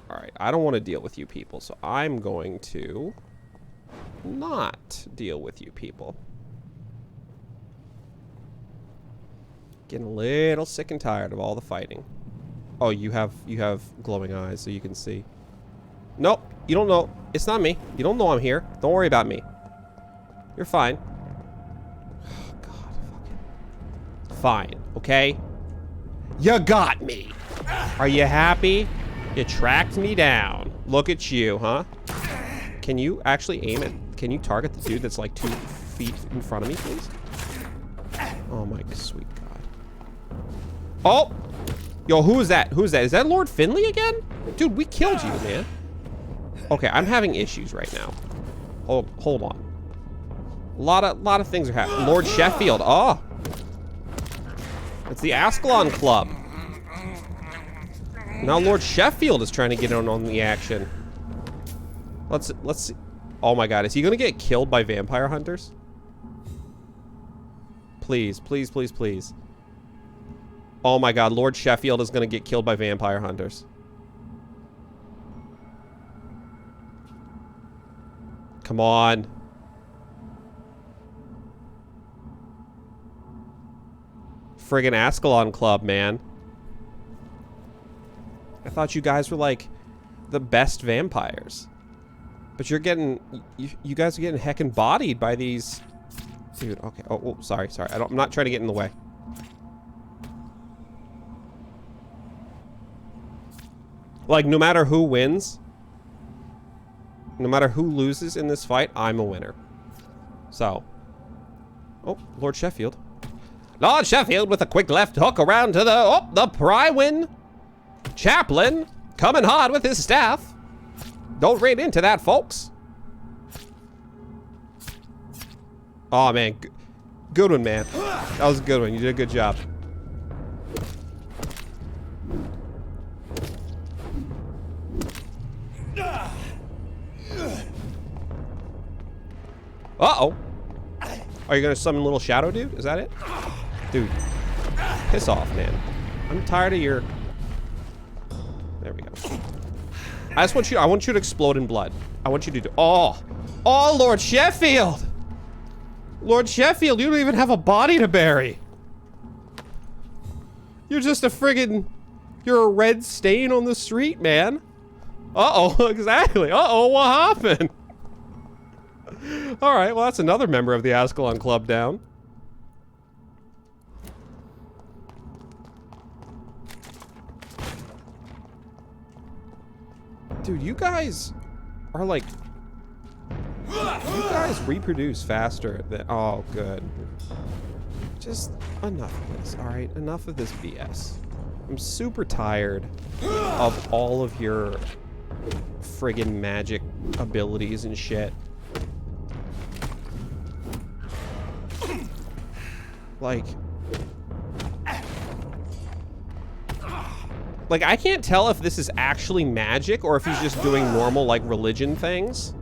Alright, I don't want to deal with you people, so I'm going to not deal with you people. Getting a little sick and tired of all the fighting. Oh, you have glowing eyes so you can see. Nope, you don't know. It's not me. You don't know I'm here. Don't worry about me. You're fine. Oh, God, fucking. Fine, okay? You got me. Are you happy? You tracked me down. Look at you, huh? Can you actually aim it? Can you target the dude that's like 2 feet in front of me, please? Oh my sweet God. Oh! Yo, who is that? Who is that? Is that Lord Finley again? Dude, we killed you, man. Okay, I'm having issues right now. Hold on. A lot of things are happening. Lord Sheffield. Oh. It's the Ascalon Club. Now Lord Sheffield is trying to get in on the action. Let's see. Oh my God, is he gonna get killed by vampire hunters? Please, please, please, please. Oh my God, Lord Sheffield is gonna get killed by vampire hunters. Come on. Friggin' Ascalon Club, man. I thought you guys were like the best vampires. But you're getting, you guys are getting heckin' bodied by these. Dude, okay. Oh, sorry. I'm not trying to get in the way. Like, no matter who wins, no matter who loses in this fight, I'm a winner. So. Oh, Lord Sheffield. Lord Sheffield with a quick left hook around to the Prywin. Chaplain coming hard with his staff. Don't read into that, folks. Oh, man. Good one, man. That was a good one. You did a good job. Uh-oh. Are you going to summon little shadow dude? Is that it? Dude. Piss off, man. I'm tired of your... There we go. I want you to explode in blood. I want you to do... Oh, Lord Sheffield! Lord Sheffield, you don't even have a body to bury. You're just a friggin'... You're a red stain on the street, man. Uh-oh, exactly. Uh-oh, what happened? Alright, well, that's another member of the Ascalon Club down. Dude, you guys are like... You guys reproduce faster than... Oh, good. Just enough of this, alright? Enough of this BS. I'm super tired of all of your friggin' magic abilities and shit. Like, I can't tell if this is actually magic or if he's just doing normal, like, religion things.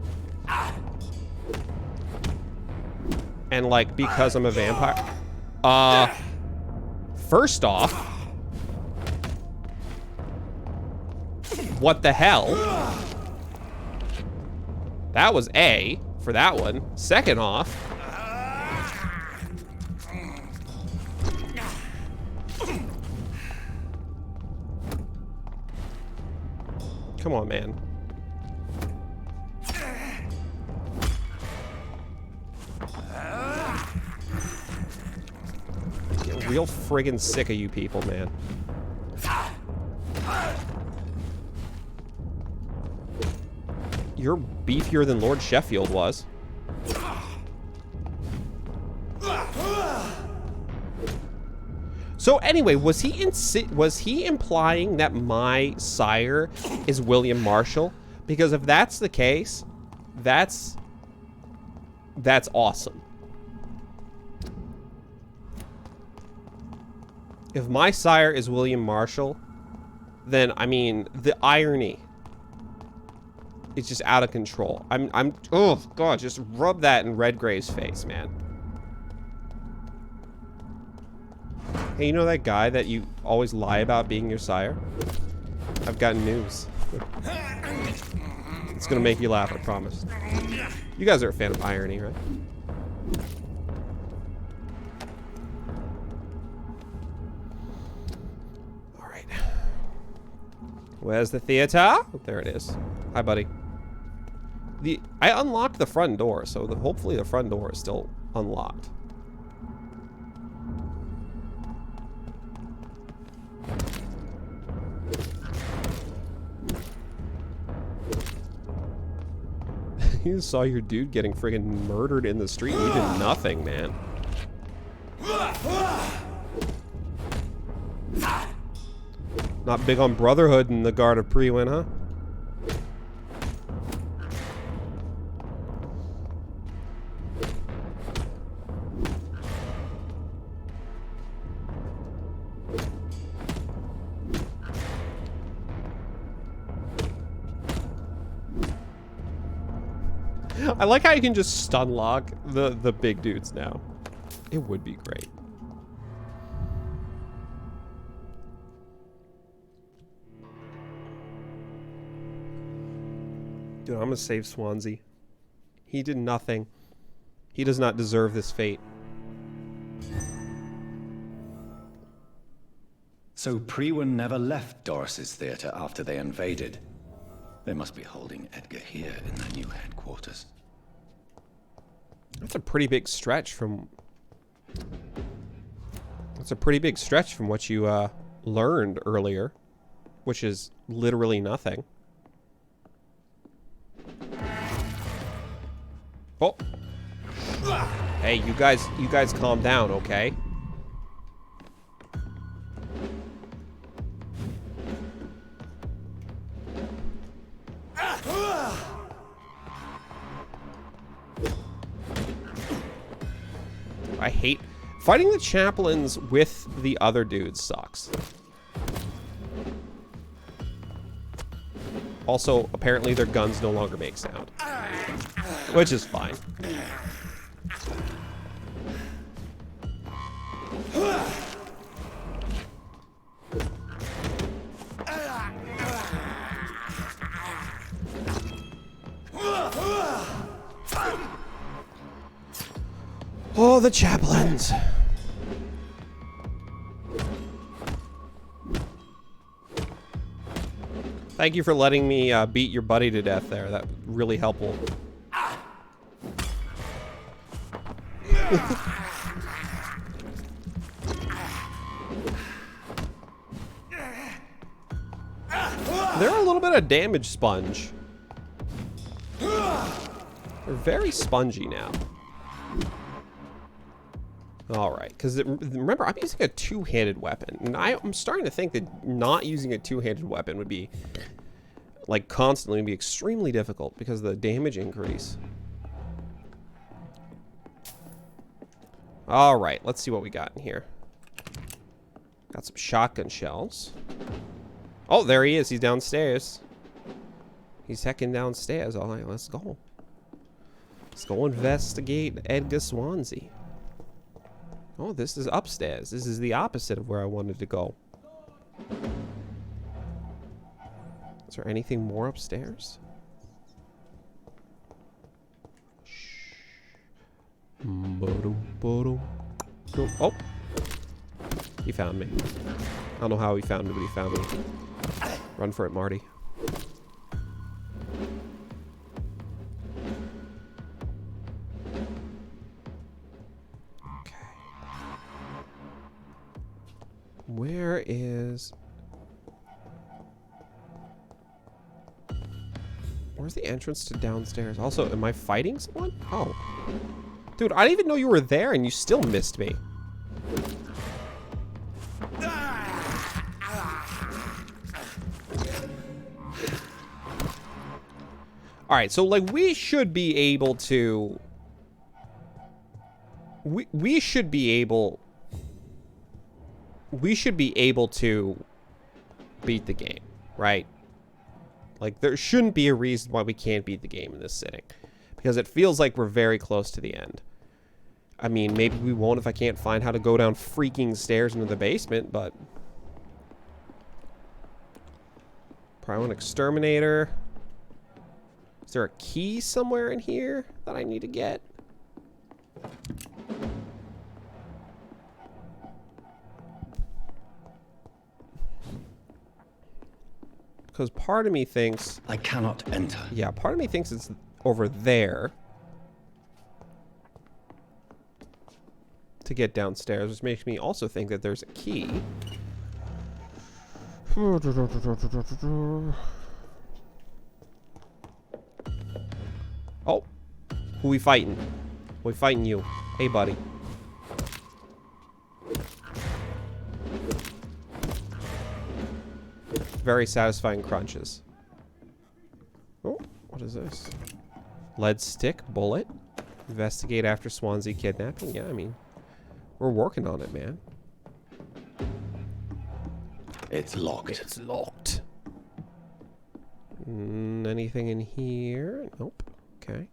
And, like, because I'm a vampire. First off, what the hell? That was A for that one. Second off, come on, man. Get real friggin' sick of you people, man. You're beefier than Lord Sheffield was. So anyway, was he implying that my sire is William Marshall? Because if that's the case, that's awesome. If my sire is William Marshall, then I mean the irony is just out of control. Oh God, just rub that in Redgrave's face, man. Hey, you know that guy that you always lie about being your sire? I've got news. It's gonna make you laugh, I promise. You guys are a fan of irony, right? Alright. Where's the theater? There it is. Hi, buddy. I unlocked the front door, so hopefully the front door is still unlocked. You saw your dude getting friggin' murdered in the street. You did nothing, man. Not big on brotherhood in the Guard of Priwen, huh? I like how you can just stun lock the big dudes now. It would be great. Dude, I'm gonna save Swansea. He did nothing. He does not deserve this fate. So Priwen never left Doris's theater after they invaded. They must be holding Edgar here in their new headquarters. That's a pretty big stretch from... That's a pretty big stretch from what you learned earlier, which is literally nothing. Oh. Hey, you guys calm down, okay? I hate fighting the chaplains with the other dudes sucks. Also, apparently their guns no longer make sound, which is fine. Oh, the chaplains. Thank you for letting me beat your buddy to death there. That really helpful. They're a little bit of damage sponge. They're very spongy now. Alright, because remember, I'm using a two-handed weapon. And I'm starting to think that not using a two-handed weapon would be, like, constantly be extremely difficult because of the damage increase. Alright, let's see what we got in here. Got some shotgun shells. Oh, there he is. He's downstairs. He's hecking downstairs. Alright, let's go. Let's go investigate Edgar Swansea. Oh, this is upstairs. This is the opposite of where I wanted to go. Is there anything more upstairs? Oh! He found me. I don't know how he found me, but he found me. Run for it, Marty. Where is... Where's the entrance to downstairs? Also, am I fighting someone? Oh. Dude, I didn't even know you were there and you still missed me. Alright, so, like, we should be able to... We should be able... We should be able to beat the game, right? Like, there shouldn't be a reason why we can't beat the game in this sitting. Because it feels like we're very close to the end. I mean, maybe we won't if I can't find how to go down freaking stairs into the basement, but... Probably an exterminator. Is there a key somewhere in here that I need to get? Because part of me thinks... I cannot enter. Yeah, part of me thinks it's over there. To get downstairs, which makes me also think that there's a key. Oh, who we fighting? We fighting you. Hey, buddy. Very satisfying crunches. Oh, what is this? Lead stick, bullet. Investigate after Swansea kidnapping. Yeah, I mean, we're working on it, man. It's locked. It's locked. Anything in here? Nope. Okay.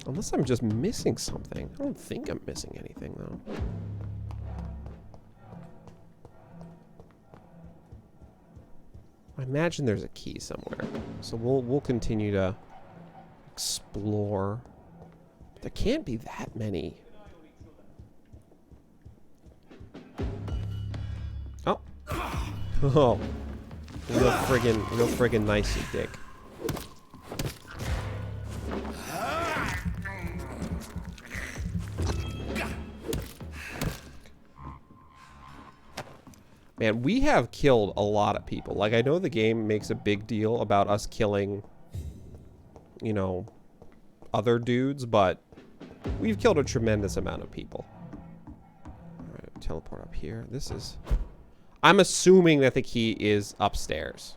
Unless I'm just missing something. I don't think I'm missing anything, though. I imagine there's a key somewhere. So we'll continue to explore. There can't be that many. Oh. Oh. Real friggin' nice, you dick. Man, we have killed a lot of people. Like, I know the game makes a big deal about us killing, you know, other dudes, but we've killed a tremendous amount of people. Alright, teleport up here. This is... I'm assuming that the key is upstairs.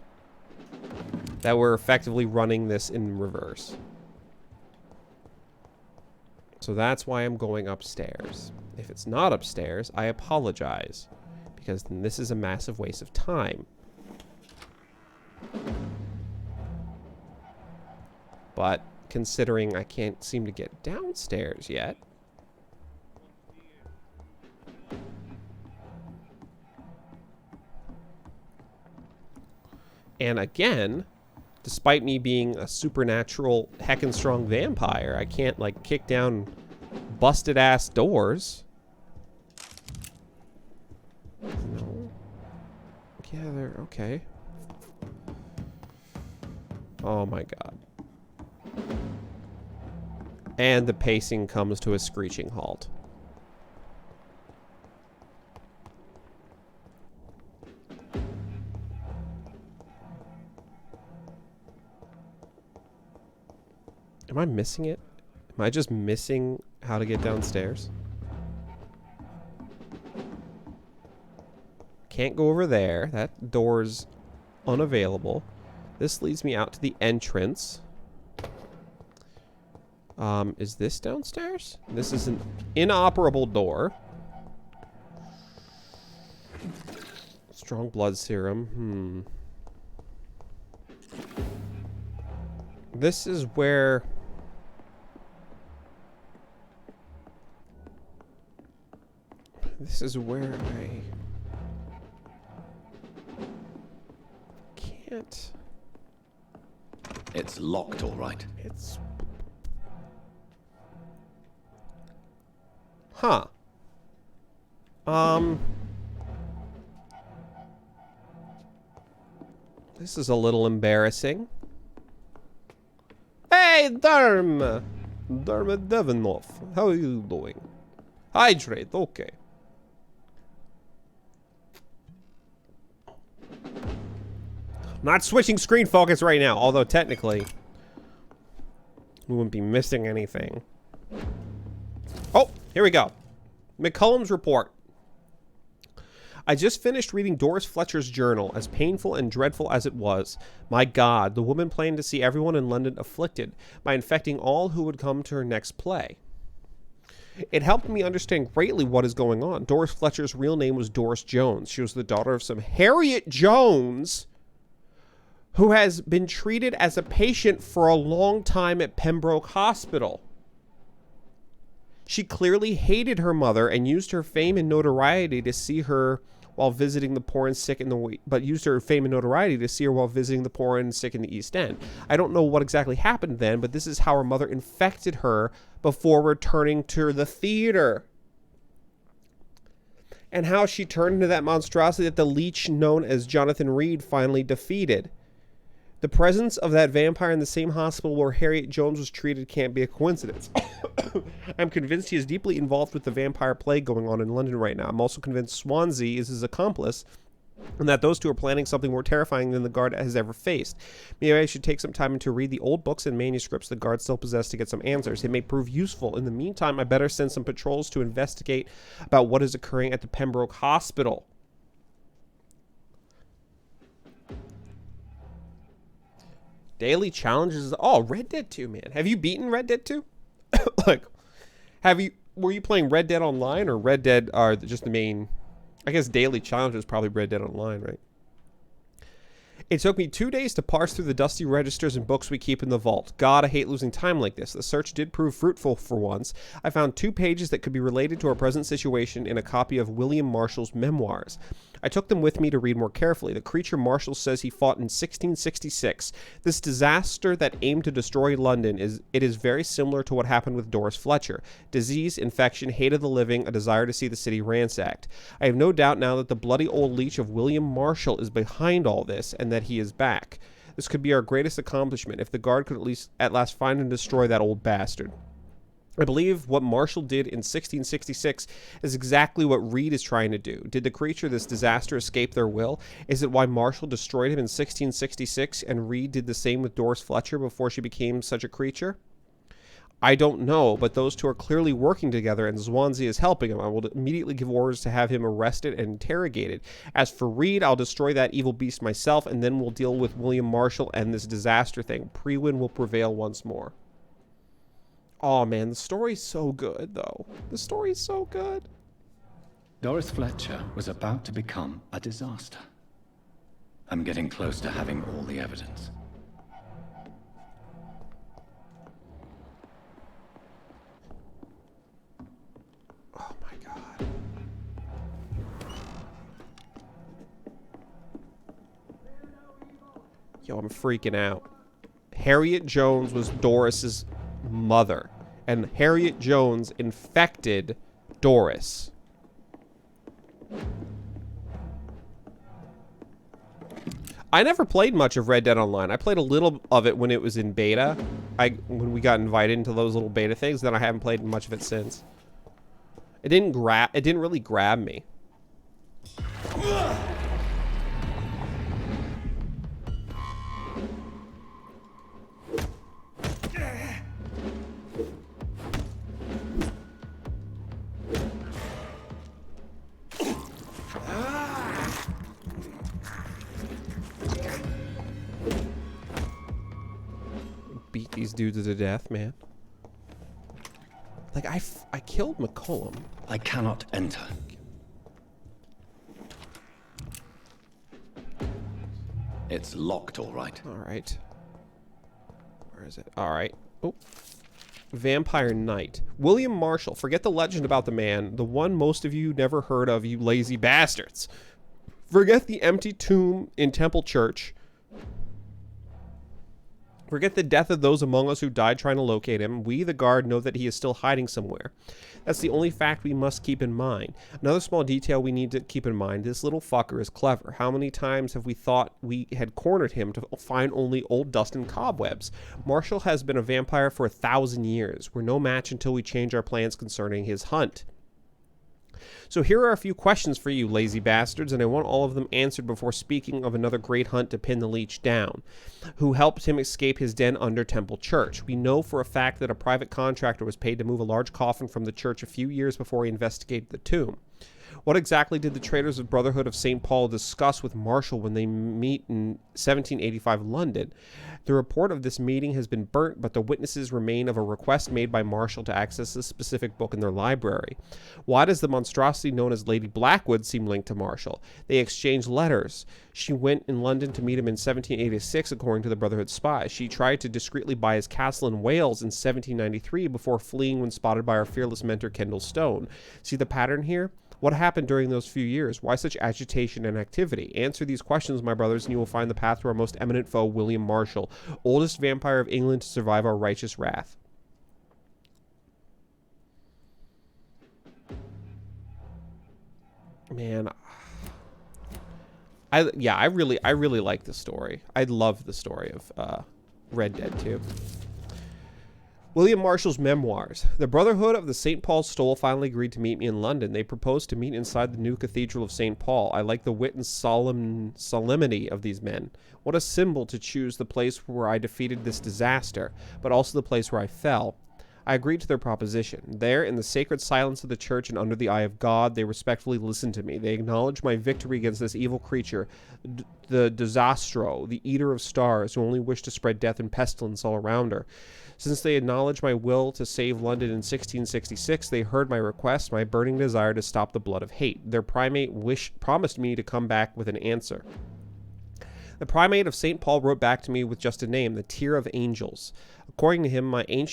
That we're effectively running this in reverse. So that's why I'm going upstairs. If it's not upstairs, I apologize. Because then this is a massive waste of time. But considering I can't seem to get downstairs yet. And again, despite me being a supernatural heckin' strong vampire, I can't like kick down busted ass doors. No. Yeah, they're okay. Oh my god. And the pacing comes to a screeching halt. Am I missing it? Am I just missing how to get downstairs? Can't go over there. That door's unavailable. This leads me out to the entrance. Is this downstairs? This is an inoperable door. Strong blood serum. This is where... This is where I... can't... It's locked, all right. It's... Huh. This is a little embarrassing. Hey, Derm! Devenov, how are you doing? Hydrate, okay. Not switching screen focus right now, although technically we wouldn't be missing anything. Oh, here we go. McCullum's report. I just finished reading Doris Fletcher's journal, as painful and dreadful as it was. My God, the woman planned to see everyone in London afflicted by infecting all who would come to her next play. It helped me understand greatly what is going on. Doris Fletcher's real name was Doris Jones. She was the daughter of some Harriet Jones, who has been treated as a patient for a long time at Pembroke Hospital. She clearly hated her mother and used her fame and notoriety to see her while visiting the poor and sick in the but used her fame and notoriety to see her while visiting the poor and sick in the East End. I don't know what exactly happened then, but this is how her mother infected her before returning to the theater. And how she turned into that monstrosity that the leech known as Jonathan Reed finally defeated. The presence of that vampire in the same hospital where Harriet Jones was treated can't be a coincidence. I'm convinced he is deeply involved with the vampire plague going on in London right now. I'm also convinced Swansea is his accomplice, and that those two are planning something more terrifying than the Guard has ever faced. Maybe I should take some time to read the old books and manuscripts the Guard still possess to get some answers. It may prove useful. In the meantime, I better send some patrols to investigate about what is occurring at the Pembroke Hospital. Daily challenges. Oh, Red Dead 2, man. Have you beaten Red Dead 2? Like, were you playing Red Dead Online or Red Dead are just the main, I guess daily challenge is probably Red Dead Online, right? It took me 2 days to parse through the dusty registers and books we keep in the vault. God, I hate losing time like this. The search did prove fruitful for once. I found 2 pages that could be related to our present situation in a copy of William Marshall's memoirs. I took them with me to read more carefully. The creature Marshall says he fought in 1666. This disaster that aimed to destroy London is very similar to what happened with Doris Fletcher. Disease, infection, hate of the living, a desire to see the city ransacked. I have no doubt now that the bloody old leech of William Marshall is behind all this, and that he is back. This could be our greatest accomplishment if the Guard could at last find and destroy that old bastard. I believe what Marshall did in 1666 is exactly what Reed is trying to do. Did the creature, this disaster, escape their will? Is it why Marshall destroyed him in 1666 and Reed did the same with Doris Fletcher before she became such a creature? I don't know, but those two are clearly working together and Swansea is helping him. I will immediately give orders to have him arrested and interrogated. As for Reed, I'll destroy that evil beast myself, and then we'll deal with William Marshall and this disaster thing. Prewin will prevail once more. Oh man, the story's so good, though. The story's so good. Doris Fletcher was about to become a disaster. I'm getting close to having all the evidence. Oh my god. Yo, I'm freaking out. Harriet Jones was Doris's mother, and Harriet Jones infected Doris. I never played much of Red Dead Online. I played a little of it when it was in beta. When we got invited into those little beta things, then I haven't played much of it since. It didn't really grab me. Beat these dudes to death, man. Like, I killed McCollum. I cannot enter. It's locked, all right. All right. Where is it? All right. Oh. Vampire Knight. William Marshall. Forget the legend about the man. The one most of you never heard of, you lazy bastards. Forget the empty tomb in Temple Church. Forget the death of those among us who died trying to locate him. We, the Guard, know that he is still hiding somewhere. That's the only fact we must keep in mind. Another small detail we need to keep in mind. This little fucker is clever. How many times have we thought we had cornered him to find only old dust and cobwebs? Marshall has been a vampire for 1,000 years. We're no match until we change our plans concerning his hunt. So here are a few questions for you, lazy bastards, and I want all of them answered before speaking of another great hunt to pin the leech down, who helped him escape his den under Temple Church. We know for a fact that a private contractor was paid to move a large coffin from the church a few years before he investigated the tomb. What exactly did the traitors of Brotherhood of St. Paul discuss with Marshall when they meet in 1785 London? The report of this meeting has been burnt, but the witnesses remain of a request made by Marshall to access a specific book in their library. Why does the monstrosity known as Lady Blackwood seem linked to Marshall? They exchanged letters. She went in London to meet him in 1786, according to the Brotherhood spies. She tried to discreetly buy his castle in Wales in 1793 before fleeing when spotted by our fearless mentor Kendall Stone. See the pattern here? What happened during those few years? Why such agitation and activity? Answer these questions, my brothers, and you will find the path to our most eminent foe, William Marshall, oldest vampire of England to survive our righteous wrath. Man, I really like the story. I love the story of Red Dead 2. William Marshall's memoirs. The Brotherhood of the St. Paul's Stole finally agreed to meet me in London. They proposed to meet inside the new Cathedral of St. Paul. I like the wit and solemnity of these men. What a symbol to choose the place where I defeated this disaster, but also the place where I fell. I agreed to their proposition. There, in the sacred silence of the church and under the eye of God, they respectfully listened to me. They acknowledged my victory against this evil creature, the Disastro, the eater of stars, who only wished to spread death and pestilence all around her. Since they acknowledged my will to save London in 1666, they heard my request, my burning desire to stop the blood of hate. Their primate promised me to come back with an answer. The primate of St. Paul wrote back to me with just a name, the Tear of Angels. According to him,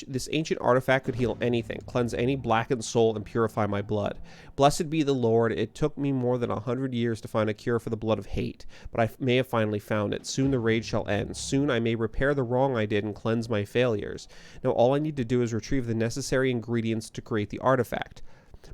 this ancient artifact could heal anything, cleanse any blackened soul, and purify my blood. Blessed be the Lord, it took me more than 100 years to find a cure for the blood of hate, but I may have finally found it. Soon the rage shall end. Soon I may repair the wrong I did and cleanse my failures. Now all I need to do is retrieve the necessary ingredients to create the artifact.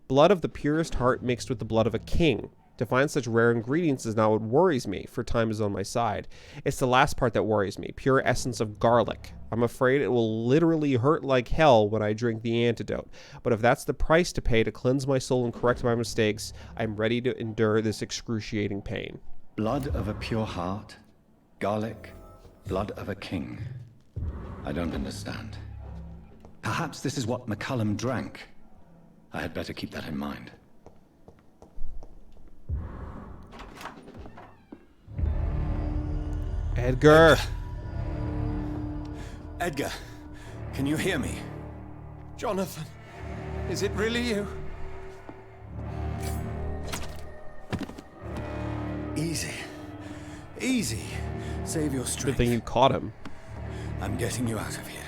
Blood of the purest heart mixed with the blood of a king. To find such rare ingredients is not what worries me, for time is on my side. It's the last part that worries me, pure essence of garlic. I'm afraid it will literally hurt like hell when I drink the antidote. But if that's the price to pay to cleanse my soul and correct my mistakes, I'm ready to endure this excruciating pain. Blood of a pure heart, garlic, blood of a king. I don't understand. Perhaps this is what McCullum drank. I had better keep that in mind. Edgar! Edgar, can you hear me? Jonathan, is it really you? Easy. Easy. Save your strength. Good thing you caught him. I'm getting you out of here.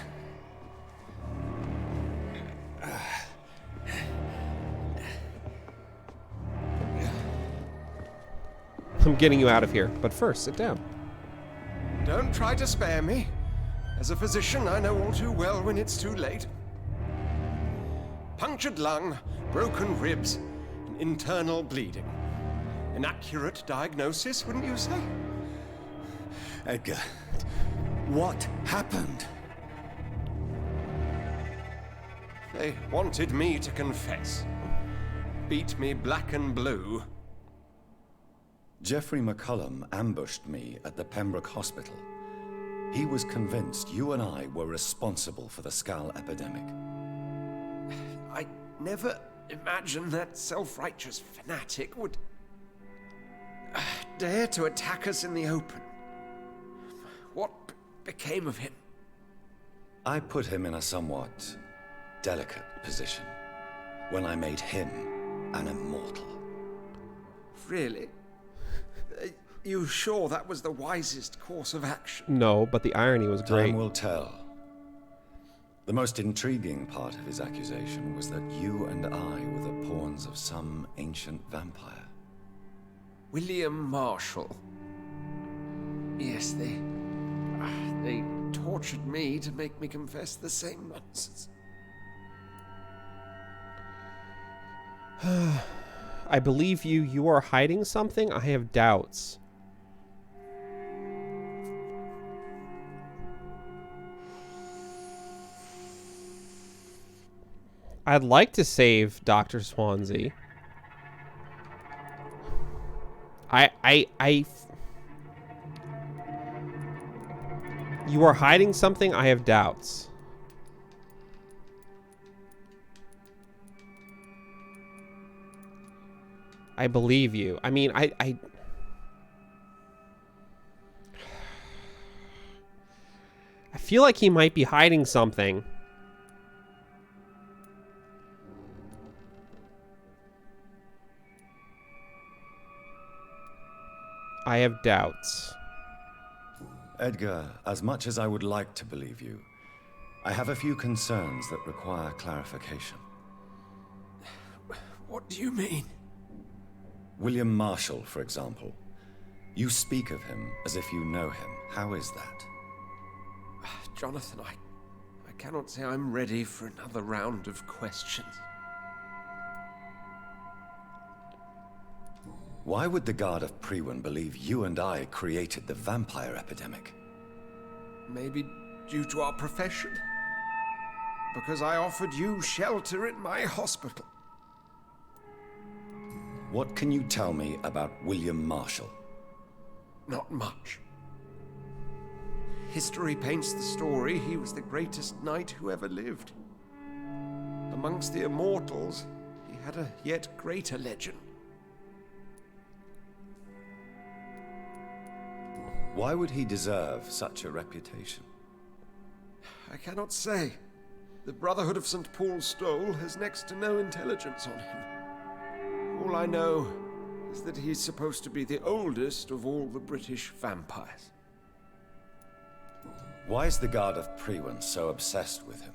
I'm getting you out of here, but first, sit down. Don't try to spare me. As a physician, I know all too well when it's too late. Punctured lung, broken ribs, and internal bleeding. An accurate diagnosis, wouldn't you say? Edgar, what happened? They wanted me to confess. Beat me black and blue. Geoffrey McCullum ambushed me at the Pembroke Hospital. He was convinced you and I were responsible for the Skal epidemic. I never imagined that self-righteous fanatic would dare to attack us in the open. What became of him? I put him in a somewhat delicate position when I made him an immortal. Really? You sure that was the wisest course of action? No, but the irony was great. Time will tell. The most intriguing part of his accusation was that you and I were the pawns of some ancient vampire. William Marshall. Yes, they tortured me to make me confess the same nonsense. I believe you. You are hiding something? I have doubts. I'd like to save Dr. Swansea. You are hiding something? I have doubts. I believe you. I mean, I feel like he might be hiding something. I have doubts. Edgar, as much as I would like to believe you, I have a few concerns that require clarification. What do you mean? William Marshall, for example. You speak of him as if you know him. How is that? Jonathan, I cannot say I'm ready for another round of questions. Why would the Guard of Priwen believe you and I created the vampire epidemic? Maybe due to our profession. Because I offered you shelter in my hospital. What can you tell me about William Marshall? Not much. History paints the story he was the greatest knight who ever lived. Amongst the immortals, he had a yet greater legend. Why would he deserve such a reputation? I cannot say. The Brotherhood of St. Paul's Stole has next to no intelligence on him. All I know is that he's supposed to be the oldest of all the British vampires. Why is the Guard of Priwen so obsessed with him?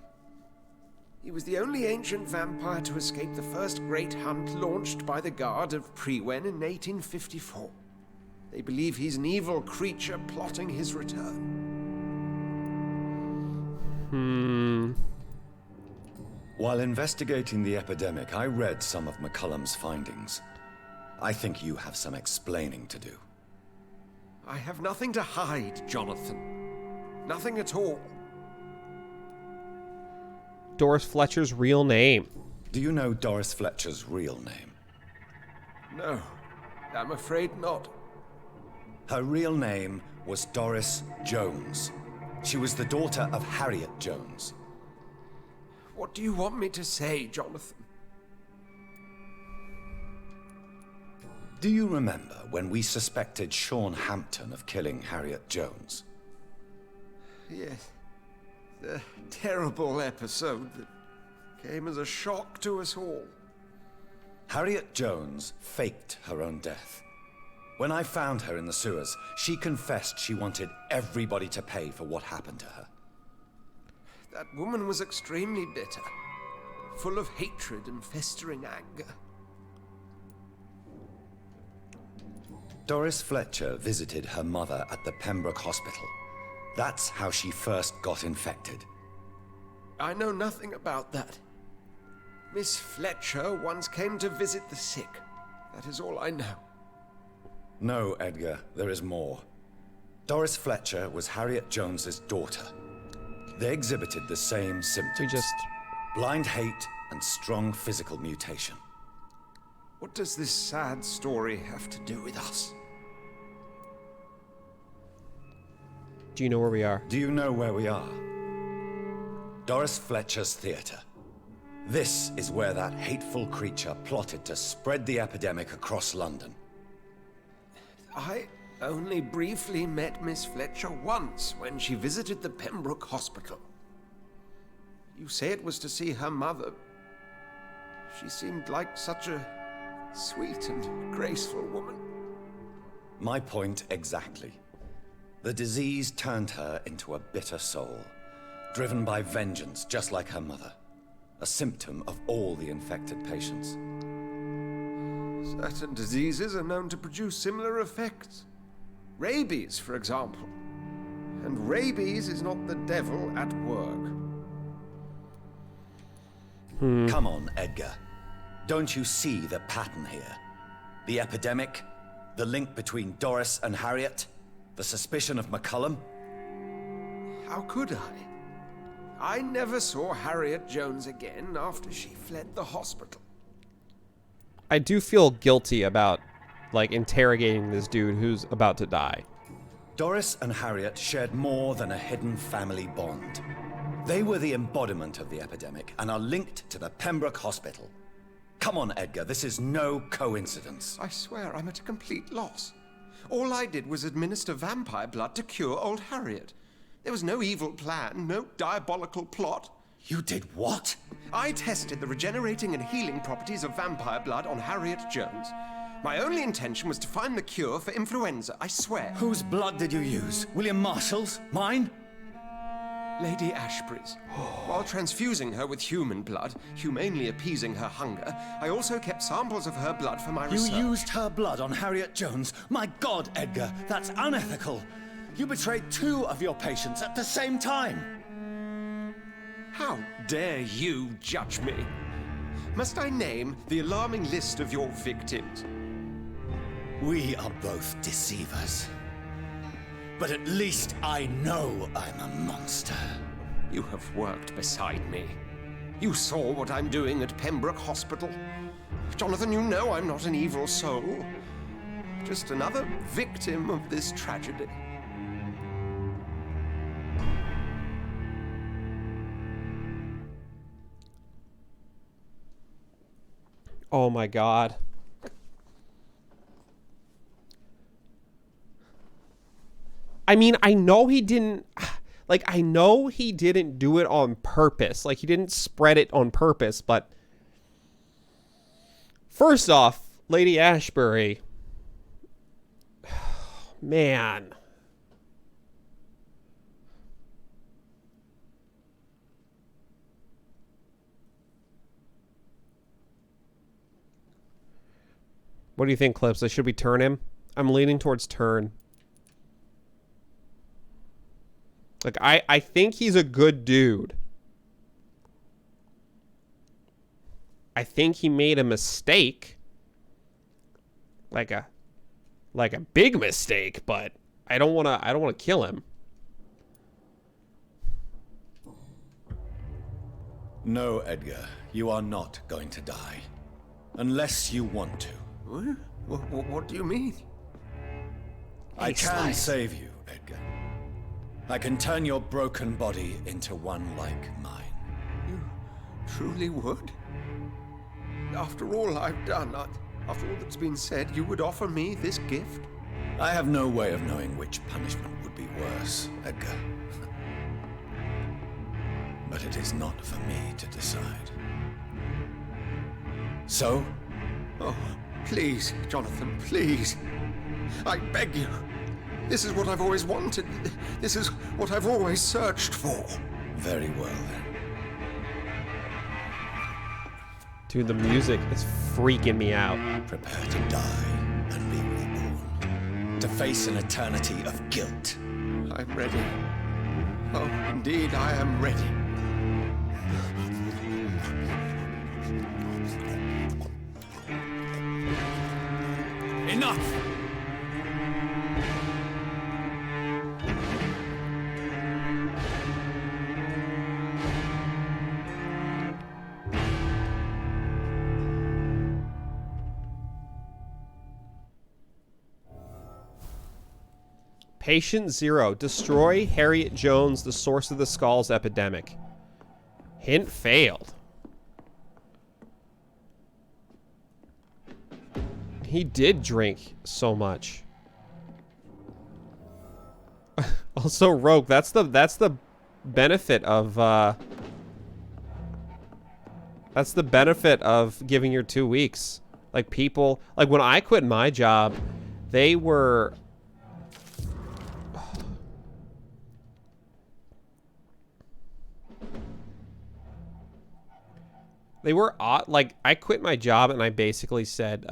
He was the only ancient vampire to escape the first great hunt launched by the Guard of Priwen in 1854. They believe he's an evil creature plotting his return. While investigating the epidemic, I read some of McCullum's findings. I think you have some explaining to do. I have nothing to hide, Jonathan. Nothing at all. Doris Fletcher's real name. Do you know Doris Fletcher's real name? No, I'm afraid not. Her real name was Doris Jones. She was the daughter of Harriet Jones. What do you want me to say, Jonathan? Do you remember when we suspected Sean Hampton of killing Harriet Jones? Yes. The terrible episode that came as a shock to us all. Harriet Jones faked her own death. When I found her in the sewers, she confessed she wanted everybody to pay for what happened to her. That woman was extremely bitter, full of hatred and festering anger. Doris Fletcher visited her mother at the Pembroke Hospital. That's how she first got infected. I know nothing about that. Miss Fletcher once came to visit the sick. That is all I know. No, Edgar, there is more. Doris Fletcher was Harriet Jones's daughter. They exhibited the same symptoms. Blind hate and strong physical mutation. What does this sad story have to do with us? Do you know where we are? Do you know where we are? Doris Fletcher's theater. This is where that hateful creature plotted to spread the epidemic across London. I only briefly met Miss Fletcher once when she visited the Pembroke Hospital. You say it was to see her mother. She seemed like such a sweet and graceful woman. My point exactly. The disease turned her into a bitter soul, driven by vengeance just like her mother. A symptom of all the infected patients. Certain diseases are known to produce similar effects. Rabies, for example. And rabies is not the devil at work. Come on, Edgar. Don't you see the pattern here? The epidemic, the link between Doris and Harriet, the suspicion of McCullum? How could I? I never saw Harriet Jones again after she fled the hospital. I do feel guilty about, like, interrogating this dude who's about to die. Doris and Harriet shared more than a hidden family bond. They were the embodiment of the epidemic and are linked to the Pembroke Hospital. Come on, Edgar, this is no coincidence. I swear I'm at a complete loss. All I did was administer vampire blood to cure old Harriet. There was no evil plan, no diabolical plot. You did what? I tested the regenerating and healing properties of vampire blood on Harriet Jones. My only intention was to find the cure for influenza, I swear. Whose blood did you use? William Marshall's? Mine? Lady Ashbury's. While transfusing her with human blood, humanely appeasing her hunger, I also kept samples of her blood for my research. You used her blood on Harriet Jones? My God, Edgar, that's unethical. You betrayed 2 of your patients at the same time. How dare you judge me? Must I name the alarming list of your victims? We are both deceivers. But at least I know I'm a monster. You have worked beside me. You saw what I'm doing at Pembroke Hospital. Jonathan, you know I'm not an evil soul. Just another victim of this tragedy. Oh my god. I mean, I know he didn't... Like, I know he didn't do it on purpose. Like, he didn't spread it on purpose, but... First off, Lady Ashbury... Man... What do you think, Clips? Should we turn him? I'm leaning towards turn. Like, I think he's a good dude. I think he made a mistake. Like a big mistake, but I don't wanna kill him. No, Edgar, you are not going to die. Unless you want to. What do you mean? I can save you, Edgar. I can turn your broken body into one like mine. You truly would? After all I've done, after all that's been said, you would offer me this gift? I have no way of knowing which punishment would be worse, Edgar. But it is not for me to decide. So? Oh, please, Jonathan, please. I beg you. This is what I've always wanted. This is what I've always searched for. Very well, then. Dude, the music is freaking me out. Prepare to die and be reborn. To face an eternity of guilt. I'm ready. Oh, indeed, I am ready. Enough! Patient 0. Destroy Harriet Jones, the source of the Skals epidemic. Hint failed. He did drink so much. Also, Rogue, that's the benefit of that's the benefit of giving your 2 weeks. Like, people, like, when I quit my job, they were odd. Like, I quit my job and I basically said,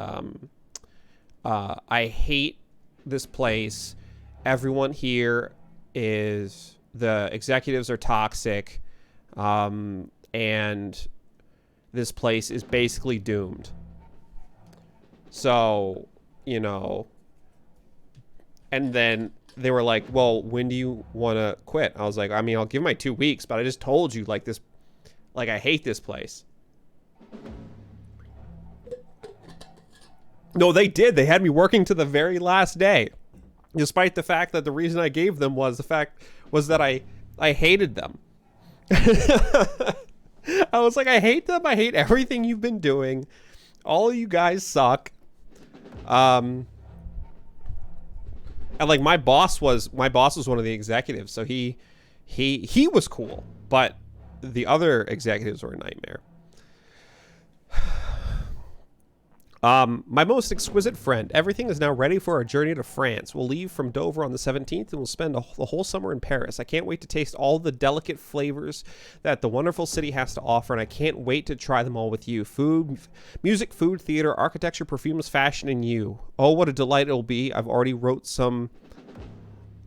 I hate this place. Everyone here is, the executives are toxic. And this place is basically doomed. So, you know, and then they were like, well, when do you want to quit? I was like, I mean, I'll give my 2 weeks, but I just told you, like, this, like, I hate this place. No, they did. They had me working to the very last day, despite the fact that the reason I gave them was that I hated them. I was like, I hate them. I hate everything you've been doing. All of you guys suck. And like, my boss was one of the executives, so he was cool, but the other executives were a nightmare. My most exquisite friend, everything is now ready for our journey to France. We'll leave from Dover on the 17th and we'll spend the whole summer in Paris. I can't wait to taste all the delicate flavors that the wonderful city has to offer, and I can't wait to try them all with you. Food, music, food, theater, architecture, perfumes, fashion, and you. Oh, what a delight it'll be. I've already wrote some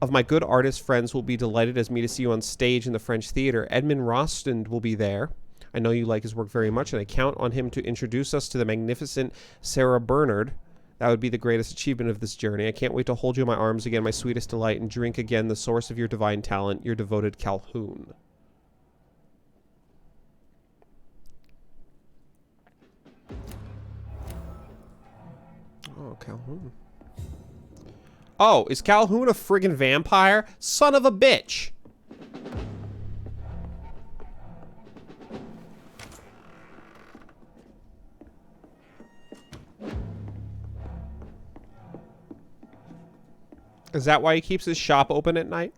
of my good artist friends will be delighted as me to see you on stage in the French theater. Edmund Rostand will be there. I know you like his work very much, and I count on him to introduce us to the magnificent Sarah Bernard. That would be the greatest achievement of this journey. I can't wait to hold you in my arms again, my sweetest delight, and drink again the source of your divine talent, your devoted Calhoun. Oh, Calhoun. Oh, is Calhoun a friggin' vampire? Son of a bitch! Is that why he keeps his shop open at night?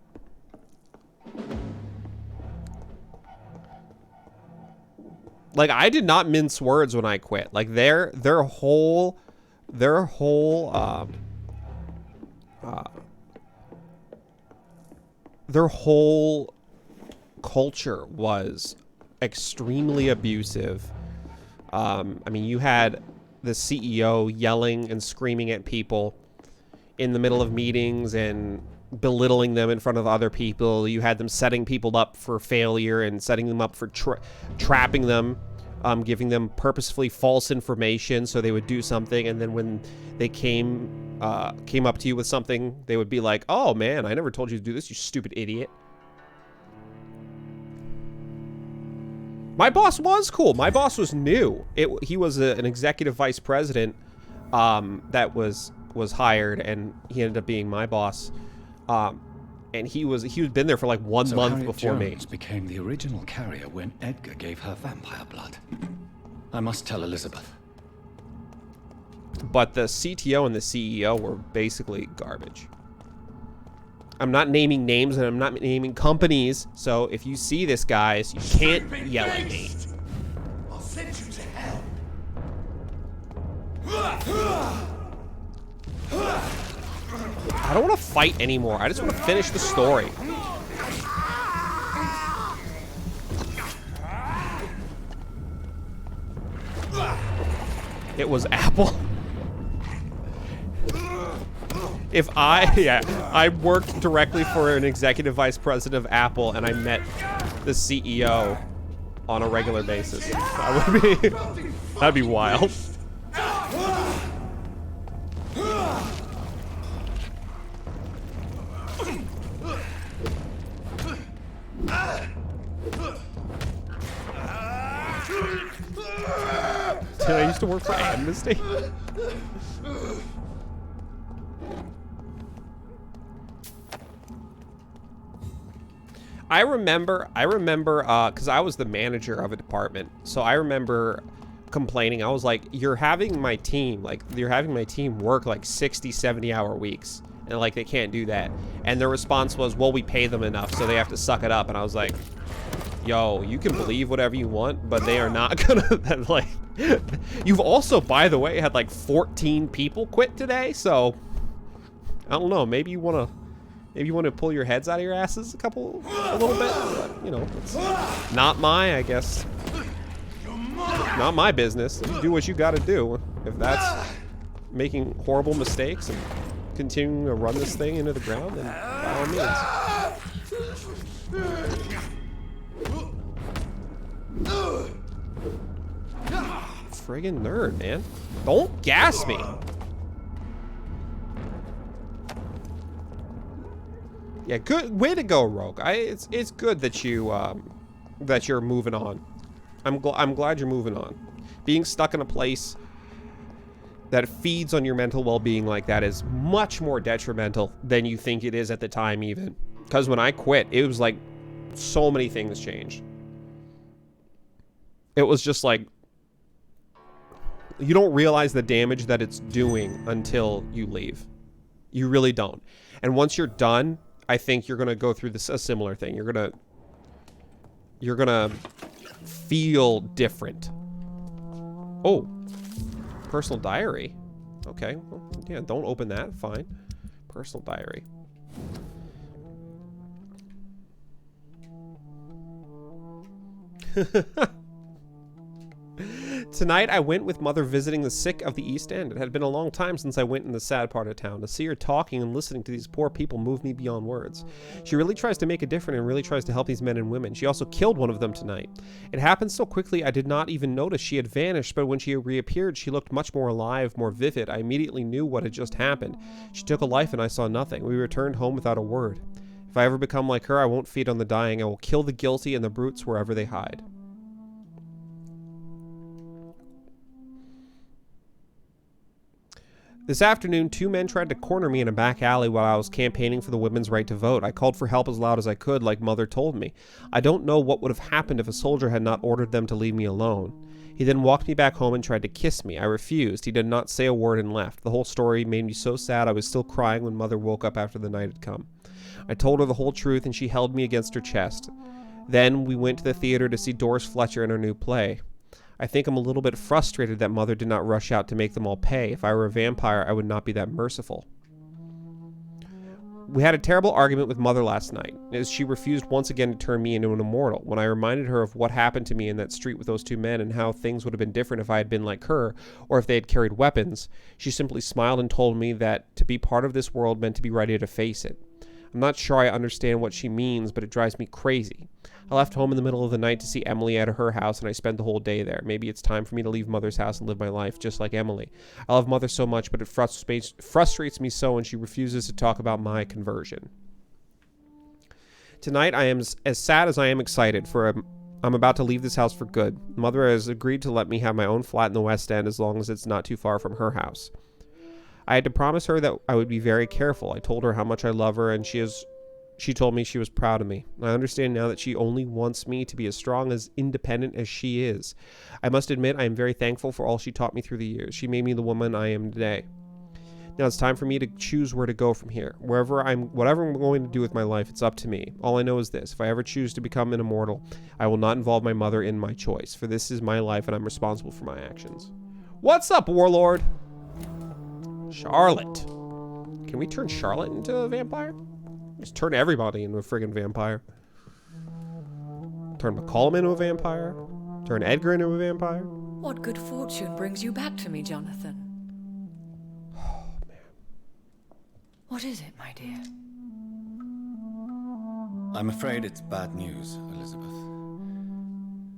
Like, I did not mince words when I quit. Like, their whole culture was extremely abusive. I mean, you had the CEO yelling and screaming at people in the middle of meetings and belittling them in front of other people. You had them setting people up for failure and setting them up for trapping them, giving them purposefully false information so they would do something, and then when they came up to you with something, they would be like, "Oh man, I never told you to do this, you stupid idiot." My boss was cool. My boss was new. He was an executive vice president that was hired, and he ended up being my boss. And he was been there for like 1 month Harriet before me. Jones became the original carrier when Edgar gave her vampire blood. I must tell Elizabeth. But the CTO and the CEO were basically garbage. I'm not naming names and I'm not naming companies, so if you see this, guys, you can't yell at me. I'll send you to hell. I don't want to fight anymore. I just want to finish the story. It was Apple. I worked directly for an executive vice president of Apple, and I met the CEO on a regular basis. That'd be wild. Did I used to work for Amnesty? I remember, because I was the manager of a department, so I remember complaining. I was like, you're having my team work like 60, 70-hour weeks, and like they can't do that. And their response was, well, we pay them enough, so they have to suck it up. And I was like, yo, you can believe whatever you want, but they are not gonna, like, you've also, by the way, had like 14 people quit today, so I don't know, maybe you want to pull your heads out of your asses a little bit, but, you know, it's not my, I guess, not my business. You do what you gotta do. If that's making horrible mistakes and continuing to run this thing into the ground, then by all means. Friggin' nerd, man. Don't gas me. Yeah, good way to go, Rogue. It's good that you're moving on. I'm glad you're moving on. Being stuck in a place that feeds on your mental well-being like that is much more detrimental than you think it is at the time, even. Because when I quit, it was like so many things changed. It was just like, you don't realize the damage that it's doing until you leave. You really don't. And once you're done, I think you're gonna go through a similar thing. You're gonna feel different. Oh, personal diary. Okay, well, yeah, don't open that. Fine. Personal diary. Tonight, I went with Mother visiting the sick of the East End. It had been a long time since I went in the sad part of town. To see her talking and listening to these poor people moved me beyond words. She really tries to make a difference and really tries to help these men and women. She also killed one of them tonight. It happened so quickly I did not even notice she had vanished, but when she reappeared, she looked much more alive, more vivid. I immediately knew what had just happened. She took a life and I saw nothing. We returned home without a word. If I ever become like her, I won't feed on the dying. I will kill the guilty and the brutes wherever they hide. This afternoon, 2 men tried to corner me in a back alley while I was campaigning for the women's right to vote. I called for help as loud as I could, like Mother told me. I don't know what would have happened if a soldier had not ordered them to leave me alone. He then walked me back home and tried to kiss me. I refused. He did not say a word and left. The whole story made me so sad I was still crying when Mother woke up after the night had come. I told her the whole truth and she held me against her chest. Then we went to the theater to see Doris Fletcher in her new play. I think I'm a little bit frustrated that Mother did not rush out to make them all pay. If I were a vampire, I would not be that merciful. We had a terrible argument with Mother last night, as she refused once again to turn me into an immortal. When I reminded her of what happened to me in that street with those 2 men and how things would have been different if I had been like her, or if they had carried weapons, she simply smiled and told me that to be part of this world meant to be ready to face it. I'm not sure I understand what she means, but it drives me crazy. I left home in the middle of the night to see Emily at her house, and I spent the whole day there. Maybe it's time for me to leave Mother's house and live my life just like Emily. I love Mother so much, but it frustrates me so when she refuses to talk about my conversion. Tonight, I am as sad as I am excited, for I'm about to leave this house for good. Mother has agreed to let me have my own flat in the West End as long as it's not too far from her house. I had to promise her that I would be very careful. I told her how much I love her, and she told me she was proud of me. I understand now that she only wants me to be as strong, as independent as she is. I must admit I am very thankful for all she taught me through the years. She made me the woman I am today. Now it's time for me to choose where to go from here. Whatever I'm going to do with my life, it's up to me. All I know is this: if I ever choose to become an immortal, I will not involve my mother in my choice, for this is my life and I'm responsible for my actions. What's up, Warlord? Charlotte. Can we turn Charlotte into a vampire? Just turn everybody into a friggin' vampire. Turn McCollum into a vampire. Turn Edgar into a vampire. What good fortune brings you back to me, Jonathan? Oh, man. What is it, my dear? I'm afraid it's bad news, Elizabeth.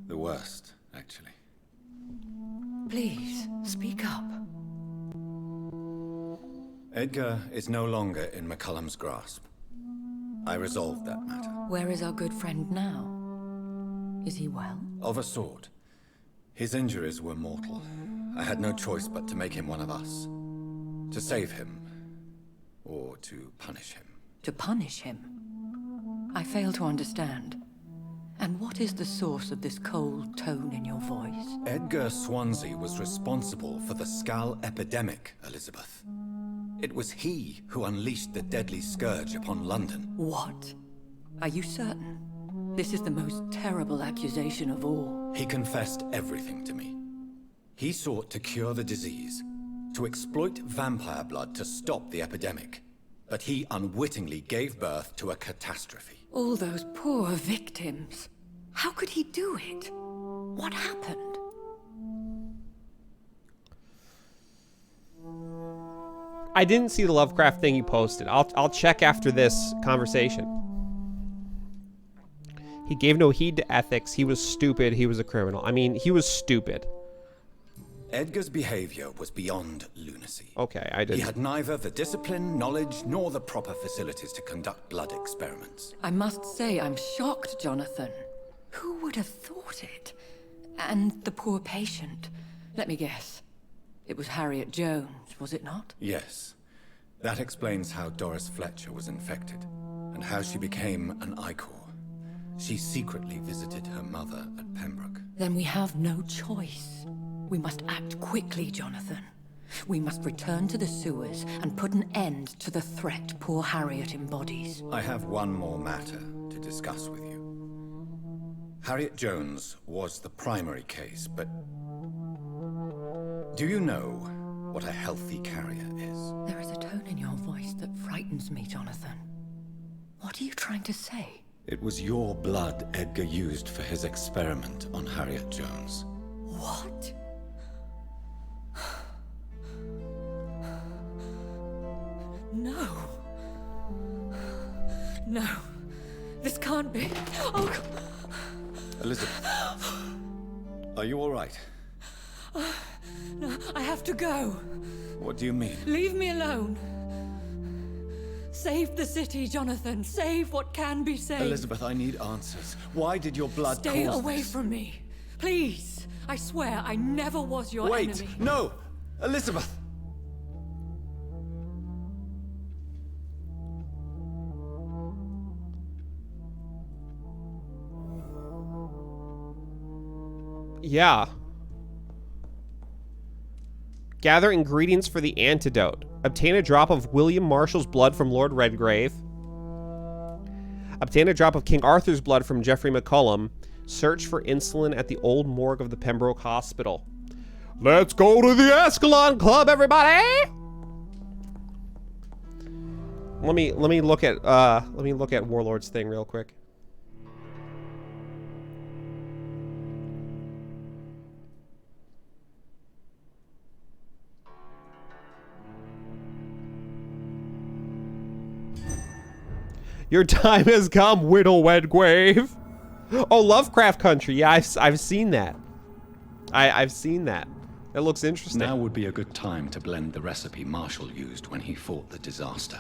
The worst, actually. Please, speak up. Edgar is no longer in McCullum's grasp. I resolved that matter. Where is our good friend now? Is he well? Of a sort. His injuries were mortal. I had no choice but to make him one of us. To save him. Or to punish him. To punish him? I fail to understand. And what is the source of this cold tone in your voice? Edgar Swansea was responsible for the Skal epidemic, Elizabeth. It was he who unleashed the deadly scourge upon London. What? Are you certain? This is the most terrible accusation of all. He confessed everything to me. He sought to cure the disease, to exploit vampire blood to stop the epidemic. But he unwittingly gave birth to a catastrophe. All those poor victims. How could he do it? What happened? I didn't see the Lovecraft thing you posted. I'll check after this conversation. He gave no heed to ethics. He was stupid. He was a criminal. I mean, he was stupid. Edgar's behavior was beyond lunacy. Okay, I didn't. He had neither the discipline, knowledge, nor the proper facilities to conduct blood experiments. I must say, I'm shocked, Jonathan. Who would have thought it? And the poor patient. Let me guess. It was Harriet Jones, was it not? Yes. That explains how Doris Fletcher was infected, and how she became an Icor. She secretly visited her mother at Pembroke. Then we have no choice. We must act quickly, Jonathan. We must return to the sewers and put an end to the threat poor Harriet embodies. I have one more matter to discuss with you. Harriet Jones was the primary case, but Do you know what a healthy carrier is? There is a tone in your voice that frightens me, Jonathan. What are you trying to say? It was your blood Edgar used for his experiment on Harriet Jones. What? No. No. This can't be. Oh, God. Elizabeth, are you all right? No, I have to go. What do you mean? Leave me alone. Save the city, Jonathan. Save what can be saved. Elizabeth, I need answers. Why did your blood Stay cause away this? from me. Please. I swear I never was your Wait! enemy. No! Elizabeth! Yeah. Gather ingredients for the antidote. Obtain a drop of William Marshall's blood from Lord Redgrave. Obtain a drop of King Arthur's blood from Geoffrey McCullum. Search for insulin at the old morgue of the Pembroke Hospital. Let's go to the Ascalon Club, everybody! Let me look at Warlord's thing real quick. Your time has come, Widow Redgrave. Oh, Lovecraft Country. Yeah, I've seen that. I've seen that. It looks interesting. Now would be a good time to blend the recipe Marshall used when he fought the disaster.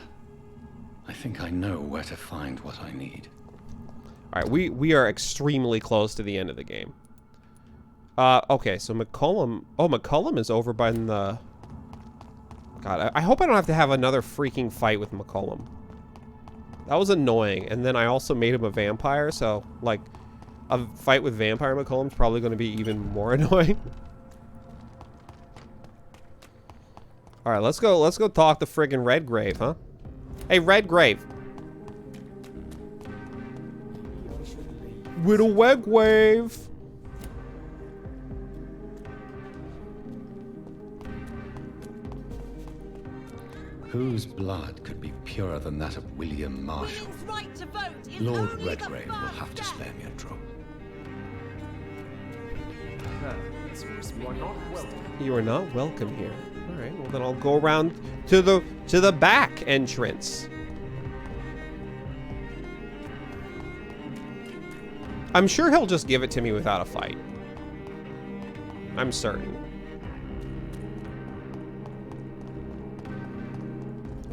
I think I know where to find what I need. All right, we are extremely close to the end of the game. Okay, so McCullum. Oh, McCullum is over by the. God, I hope I don't have to have another freaking fight with McCullum. That was annoying, and then I also made him a vampire, so, like, a fight with Vampire McCullum's probably going to be even more annoying. Alright, let's go talk to friggin' Redgrave, huh? Hey, Redgrave! Widow Redgrave! Whose blood could be purer than that of William Marshall? Right to vote is Lord only Redgrave the will first have to step. spare me a drop. You are not welcome here. Alright, well then I'll go around to the back entrance. I'm sure he'll just give it to me without a fight. I'm certain.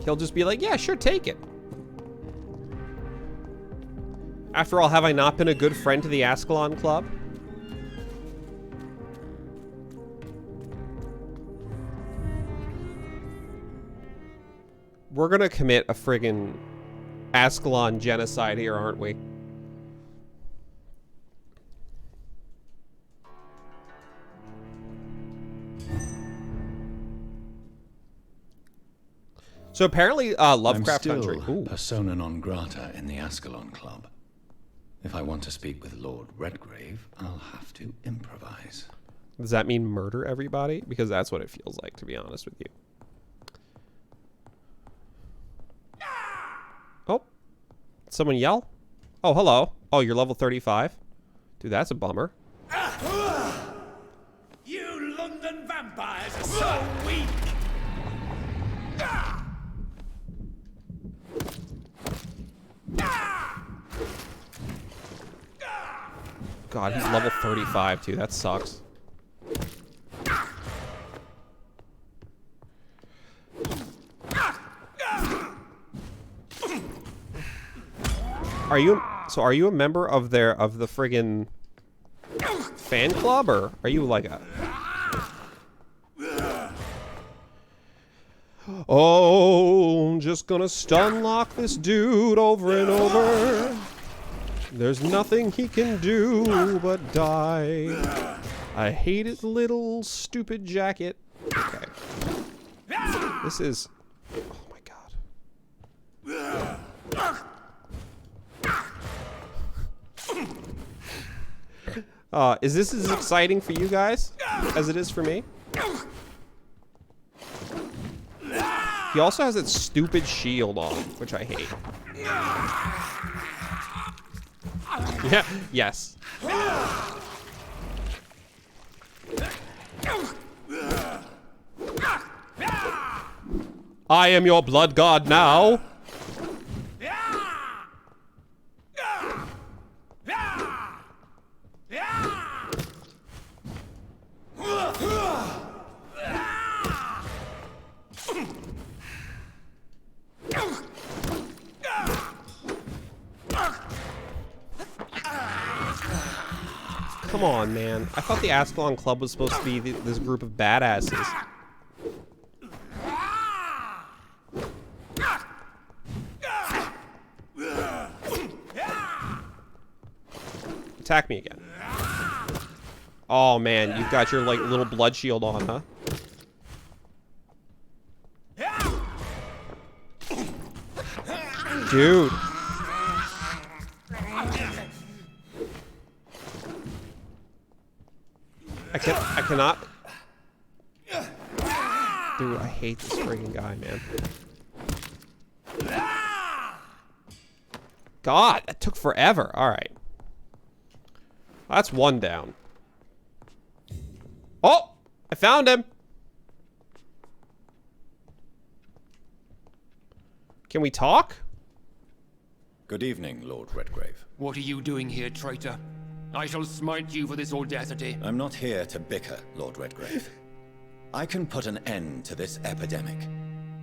He'll just be like, yeah, sure, take it. After all, have I not been a good friend to the Ascalon Club? We're gonna commit a friggin' Ascalon genocide here, aren't we? So apparently, Lovecraft Country. I'm still persona non grata in the Ascalon Club. If I want to speak with Lord Redgrave, I'll have to improvise. Does that mean murder everybody? Because that's what it feels like, to be honest with you. Oh. Someone yell? Oh, hello. Oh, you're level 35? Dude, that's a bummer. You London vampires are so weak! God, he's level 35 too. That sucks. Are you a member of the friggin' fan club, or are you like a? Oh, I'm just gonna stun lock this dude over and over. There's nothing he can do but die. I hate his little stupid jacket. Okay. This is... Oh my god. Is this as exciting for you guys as it is for me? He also has that stupid shield on, which I hate. Yeah, yes. I am your blood god now. Come on, man. I thought the Ascalon Club was supposed to be this group of badasses. Attack me again. Oh, man. You've got your, like, little blood shield on, huh? Dude. I cannot. Dude, I hate this friggin' guy, man. God, that took forever. Alright. That's one down. Oh! I found him! Can we talk? Good evening, Lord Redgrave. What are you doing here, traitor? I shall smite you for this audacity. I'm not here to bicker, Lord Redgrave. I can put an end to this epidemic,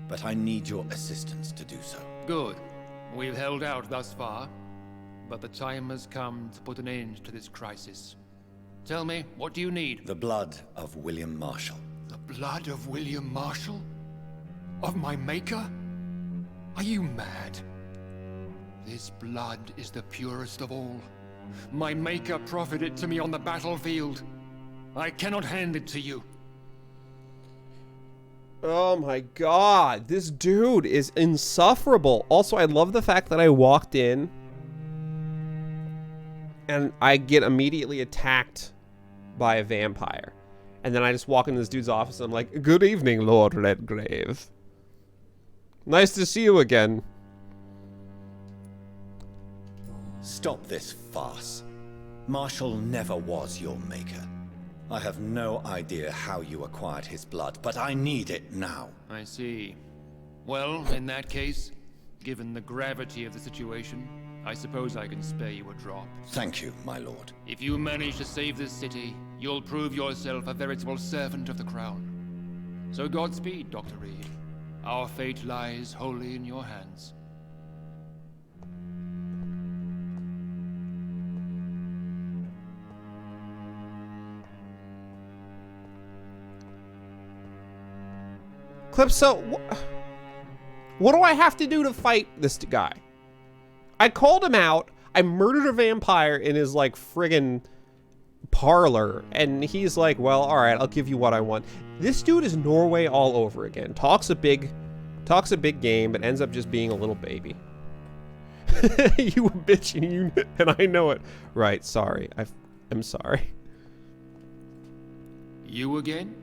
but I need your assistance to do so. Good. We've held out thus far, but the time has come to put an end to this crisis. Tell me, what do you need? The blood of William Marshall. The blood of William Marshall? Of my maker? Are you mad? This blood is the purest of all. My maker proffered it to me on the battlefield. I cannot hand it to you. Oh my god, this dude is insufferable. Also, I love the fact that I walked in and I get immediately attacked by a vampire. And then I just walk into this dude's office and I'm like, good evening, Lord Redgrave. Nice to see you again. Stop this farce. Marshall never was your maker. I have no idea how you acquired his blood, but I need it now. I see. Well, in that case, given the gravity of the situation, I suppose I can spare you a drop. Thank you, my lord. If you manage to save this city, you'll prove yourself a veritable servant of the crown. So Godspeed, Dr. Reed. Our fate lies wholly in your hands. Calypso, what do I have to do to fight this guy? I called him out. I murdered a vampire in his, like, friggin' parlor. And he's like, well, all right, I'll give you what I want. This dude is Norway all over again. Talks a big game, but ends up just being a little baby. You a bitch, and I know it. Right, sorry. I'm sorry. You again?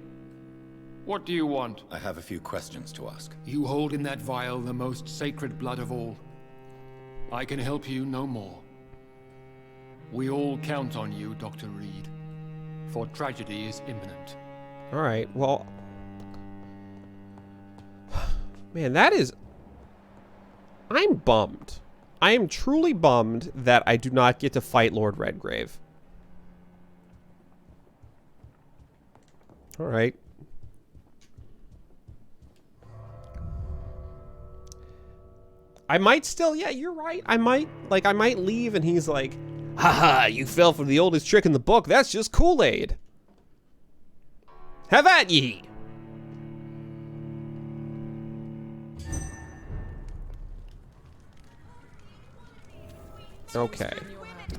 What do you want? I have a few questions to ask. You hold in that vial the most sacred blood of all. I can help you no more. We all count on you, Dr. Reed. For tragedy is imminent. Alright, well... Man, that is... I'm bummed. I am truly bummed that I do not get to fight Lord Redgrave. Alright. I might still, yeah, you're right. I might leave and he's like, haha, you fell for the oldest trick in the book. That's just Kool-Aid. Have at ye. Okay.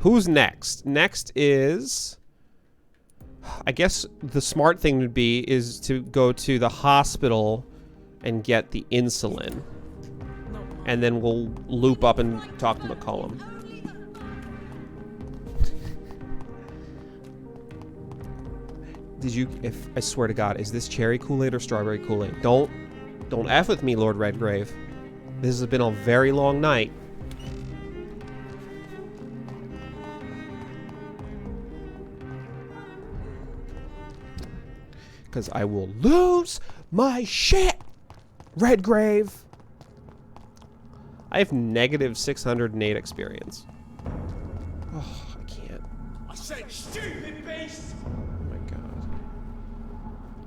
Who's next? Next is... I guess the smart thing would be is to go to the hospital and get the insulin. And then we'll loop up and talk to McCollum. Did you, I swear to God, is this cherry Kool-Aid or strawberry Kool-Aid? Don't Don't F with me, Lord Redgrave. This has been a very long night. Because I will lose my shit, Redgrave. I have negative 608 experience. Oh, I can't. I said stupid beast! Oh my god.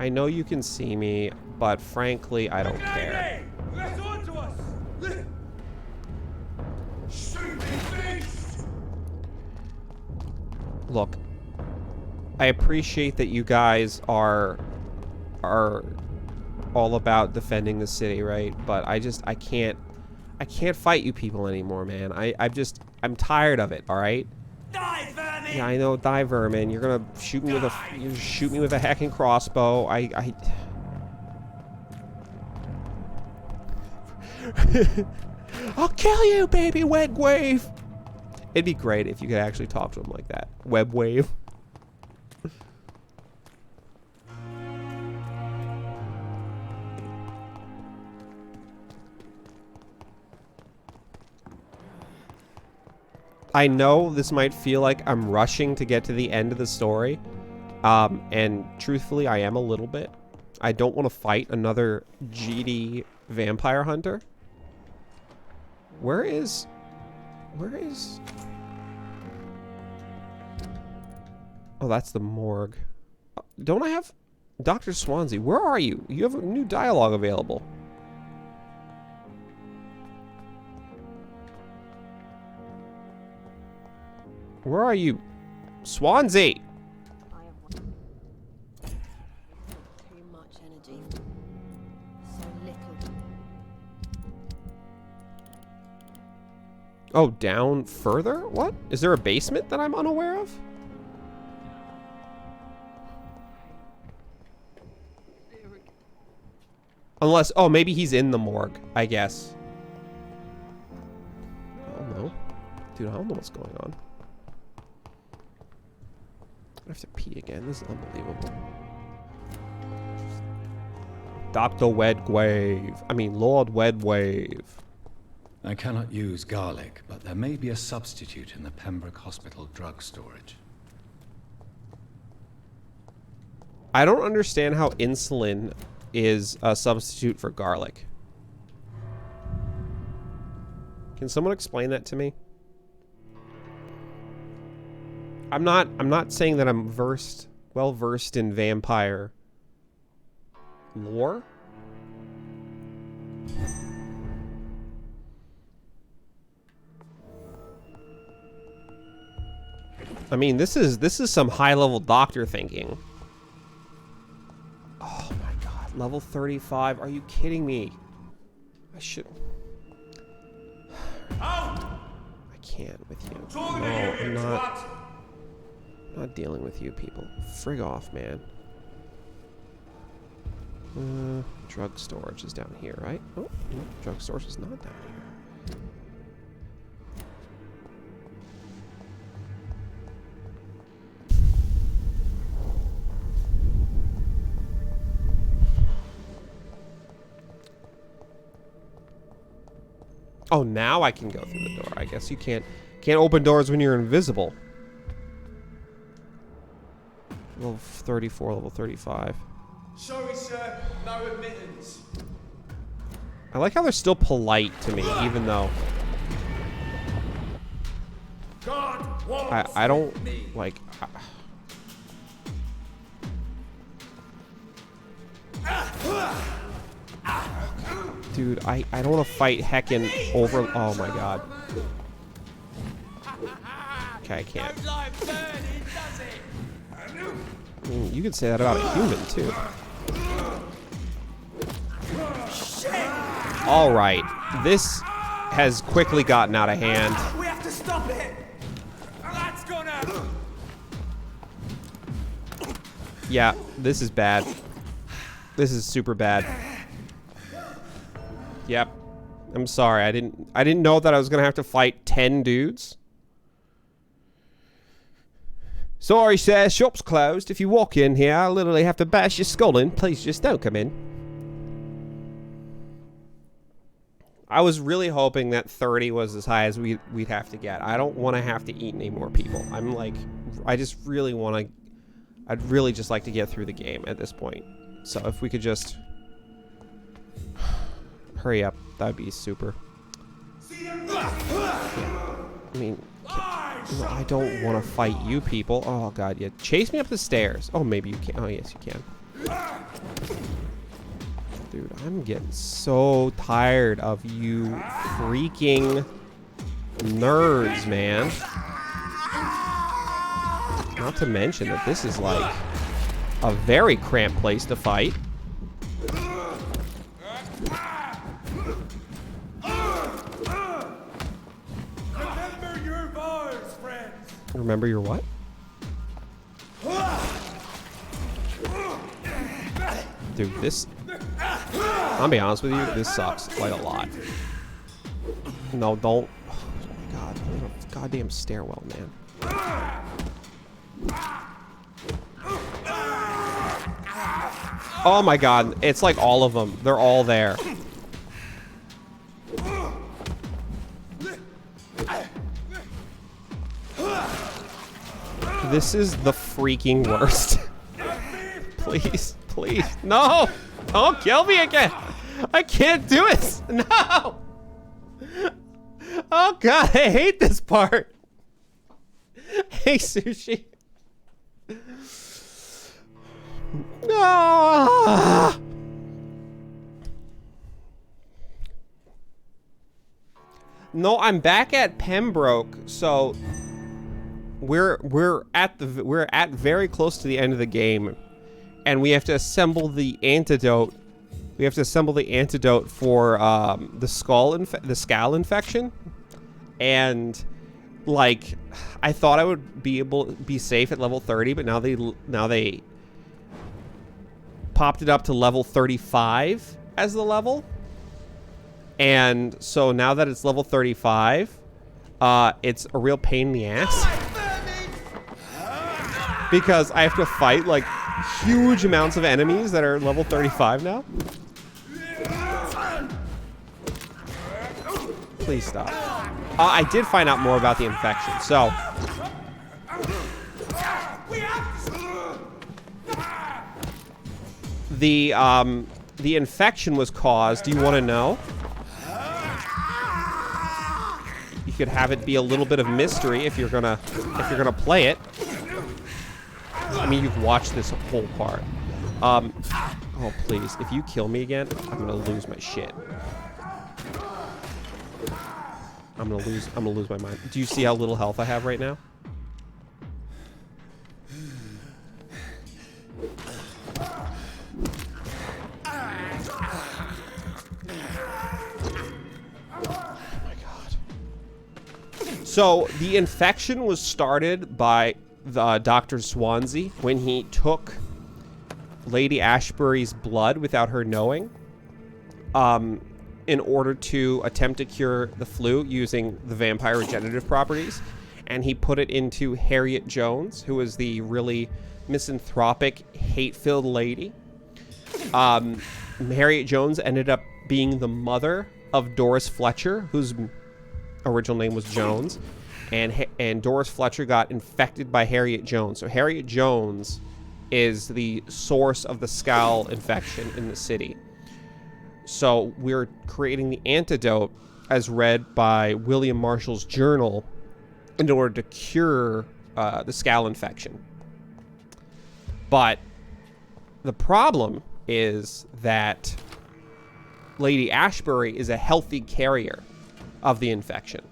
I know you can see me, but frankly, I don't care. That's on to us! Stupid beast! Look, I appreciate that you guys are all about defending the city, right? But I can't fight you people anymore, man. I'm tired of it, all right? Die, vermin! Yeah, I know, die, vermin. You're gonna shoot me with a heckin' crossbow. I'll kill you, baby web wave. It'd be great if you could actually talk to him like that. Web wave. I know this might feel like I'm rushing to get to the end of the story. And truthfully, I am a little bit. I don't want to fight another GD vampire hunter. Where is... Oh, that's the morgue. Don't I have... Dr. Swansea, where are you? You have a new dialogue available. Where are you? Swansea! Too much energy. So little. Oh, down further? What? Is there a basement that I'm unaware of? Unless, oh, maybe he's in the morgue, I guess. I don't know. Dude, I don't know what's going on. I have to pee again. This is unbelievable. Dr. Wedwave. I mean, Lord Wedwave. I cannot use garlic, but there may be a substitute in the Pembroke Hospital drug storage. I don't understand how insulin is a substitute for garlic. Can someone explain that to me? I'm not saying that I'm well versed in vampire lore. I mean, this is some high-level doctor thinking. Oh my god, level 35. Are you kidding me? I should... I can't with you. No, I'm not... I'm not dealing with you people. Frig off, man. Drug storage is down here, right? Oh, no, drug storage is not down here. Oh, now I can go through the door. I guess you can't open doors when you're invisible. Level 34, level 35. Sorry, sir. No admittance. I like how they're still polite to me, even though... I don't, like... Dude, I don't want to fight heckin' over... Oh my god. Okay, I can't. I mean, you could say that about a human, too. Alright. This has quickly gotten out of hand. We have to stop it! That's gonna... Yeah, this is bad. This is super bad. Yep. I'm sorry. I didn't know that I was gonna have to fight 10 dudes. Sorry, sir. Shop's closed. If you walk in here, I'll literally have to bash your skull in. Please just don't come in. I was really hoping that 30 was as high as we'd have to get. I don't want to have to eat any more people. I'm like, I just really want to, I'd really just like to get through the game at this point. So if we could just hurry up, that'd be super. I mean, no, I don't want to fight you people. Oh god, yeah. Chase me up the stairs. Oh, maybe you can. Oh, yes, you can. Dude, I'm getting so tired of you freaking nerds, man. Not to mention that this is like a very cramped place to fight. Remember your vows, friends. Remember your what? Dude, this... I'll be honest with you, this sucks quite a lot. No, don't... Oh my god, goddamn stairwell, man. Oh my god, it's like all of them. They're all there. This is the freaking worst. Please, please. No! Don't kill me again! I can't do it! No! Oh god, I hate this part. Hey, Sushi. No! No, I'm back at Pembroke, so we're at very close to the end of the game, and we have to assemble the antidote. We have to assemble the antidote for the skal infection, and like I thought I would be safe at level 30, but now they popped it up to level 35 as the level. And so now that it's level 35, it's a real pain in the ass. Because I have to fight like huge amounts of enemies that are level 35 now. Please stop. I did find out more about the infection, so... The infection was caused, do you want to know? You could have it be a little bit of mystery if you're gonna play it. I mean, you've watched this whole part. Oh please, if you kill me again, I'm gonna lose my shit. I'm gonna lose my mind. Do you see how little health I have right now? So the infection was started by the Dr. Swansea when he took Lady Ashbury's blood without her knowing, in order to attempt to cure the flu using the vampire regenerative properties, and he put it into Harriet Jones, who was the really misanthropic, hate-filled lady. Harriet Jones ended up being the mother of Doris Fletcher, whose original name was Jones, and Doris Fletcher got infected by Harriet Jones. So Harriet Jones is the source of the skal infection in the city. So we're creating the antidote as read by William Marshall's journal in order to cure the skal infection. But the problem is that Lady Ashbury is a healthy carrier of the infection.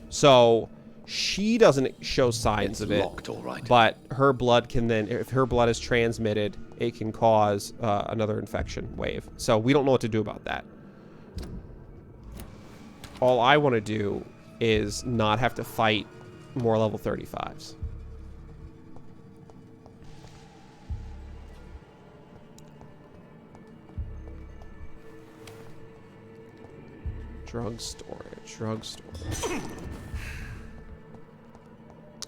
So she doesn't show signs of it, all right. but her blood can then, if her blood is transmitted, it can cause another infection wave. So we don't know what to do about that. All I want to do is not have to fight more level 35s. Drug storage.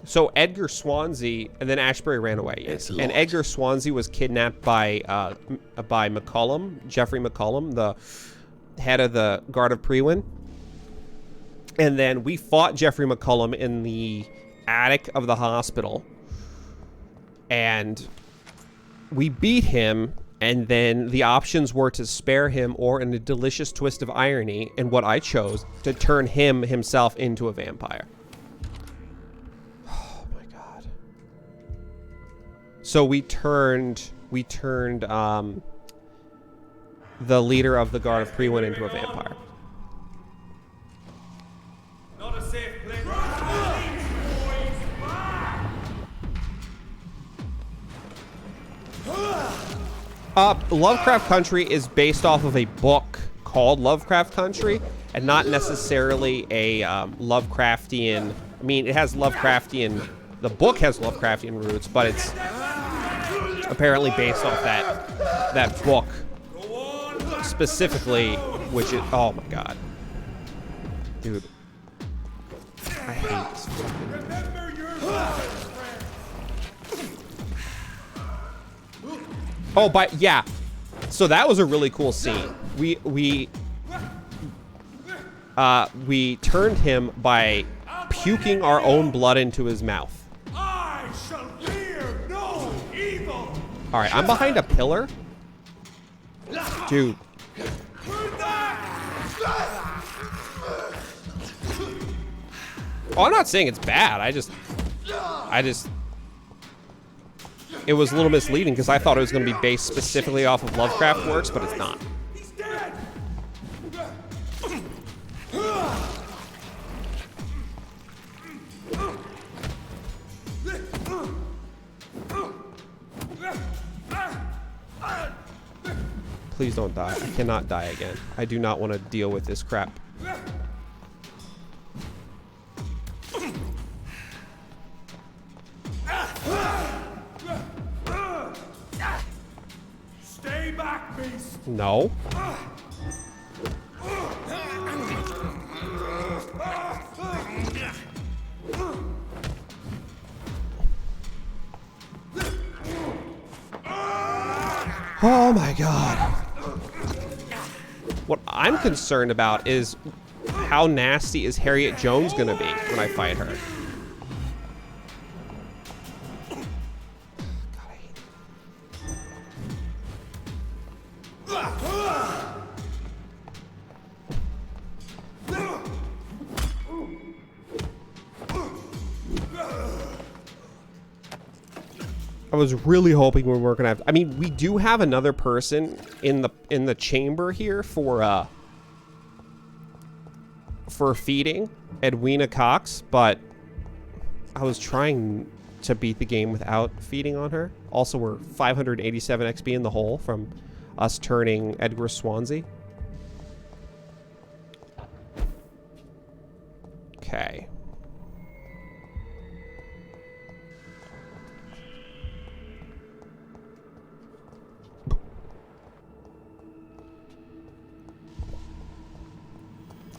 So Edgar Swansea, and then Ashbury ran away. It's and locked. Edgar Swansea was kidnapped by McCollum, Jeffrey McCollum, head of the Guard of Prewin. And then we fought Jeffrey McCullum in the attic of the hospital. And we beat him, and then the options were to spare him or, in a delicious twist of irony, and what I chose, to turn him himself into a vampire. Oh my god. So we turned the leader of the Guard of Prewin into a vampire. Not a safe place. Lovecraft Country is based off of a book called Lovecraft Country, and not necessarily a Lovecraftian. I mean, it has Lovecraftian. The book has Lovecraftian roots, but it's apparently based off that book specifically, which is, oh my god, dude, I hate this fucking. Oh, but yeah, so that was a really cool scene. We turned him by puking our own blood into his mouth. I shall fear no evil. All right, I'm behind a pillar, dude. Oh, I'm not saying it's bad. I just, it was a little misleading because I thought it was going to be based specifically off of Lovecraft works, but it's not. He's dead. Please don't die. I cannot die again. I do not want to deal with this crap. Stay back, beast. No. Oh my god. What I'm concerned about is how nasty is Harriet Jones gonna be when I fight her. I was really hoping we weren't gonna have. I mean, we do have another person in the chamber here for feeding, Edwina Cox, but I was trying to beat the game without feeding on her. Also, we're 587 XP in the hole from us turning Edgar Swansea. Okay.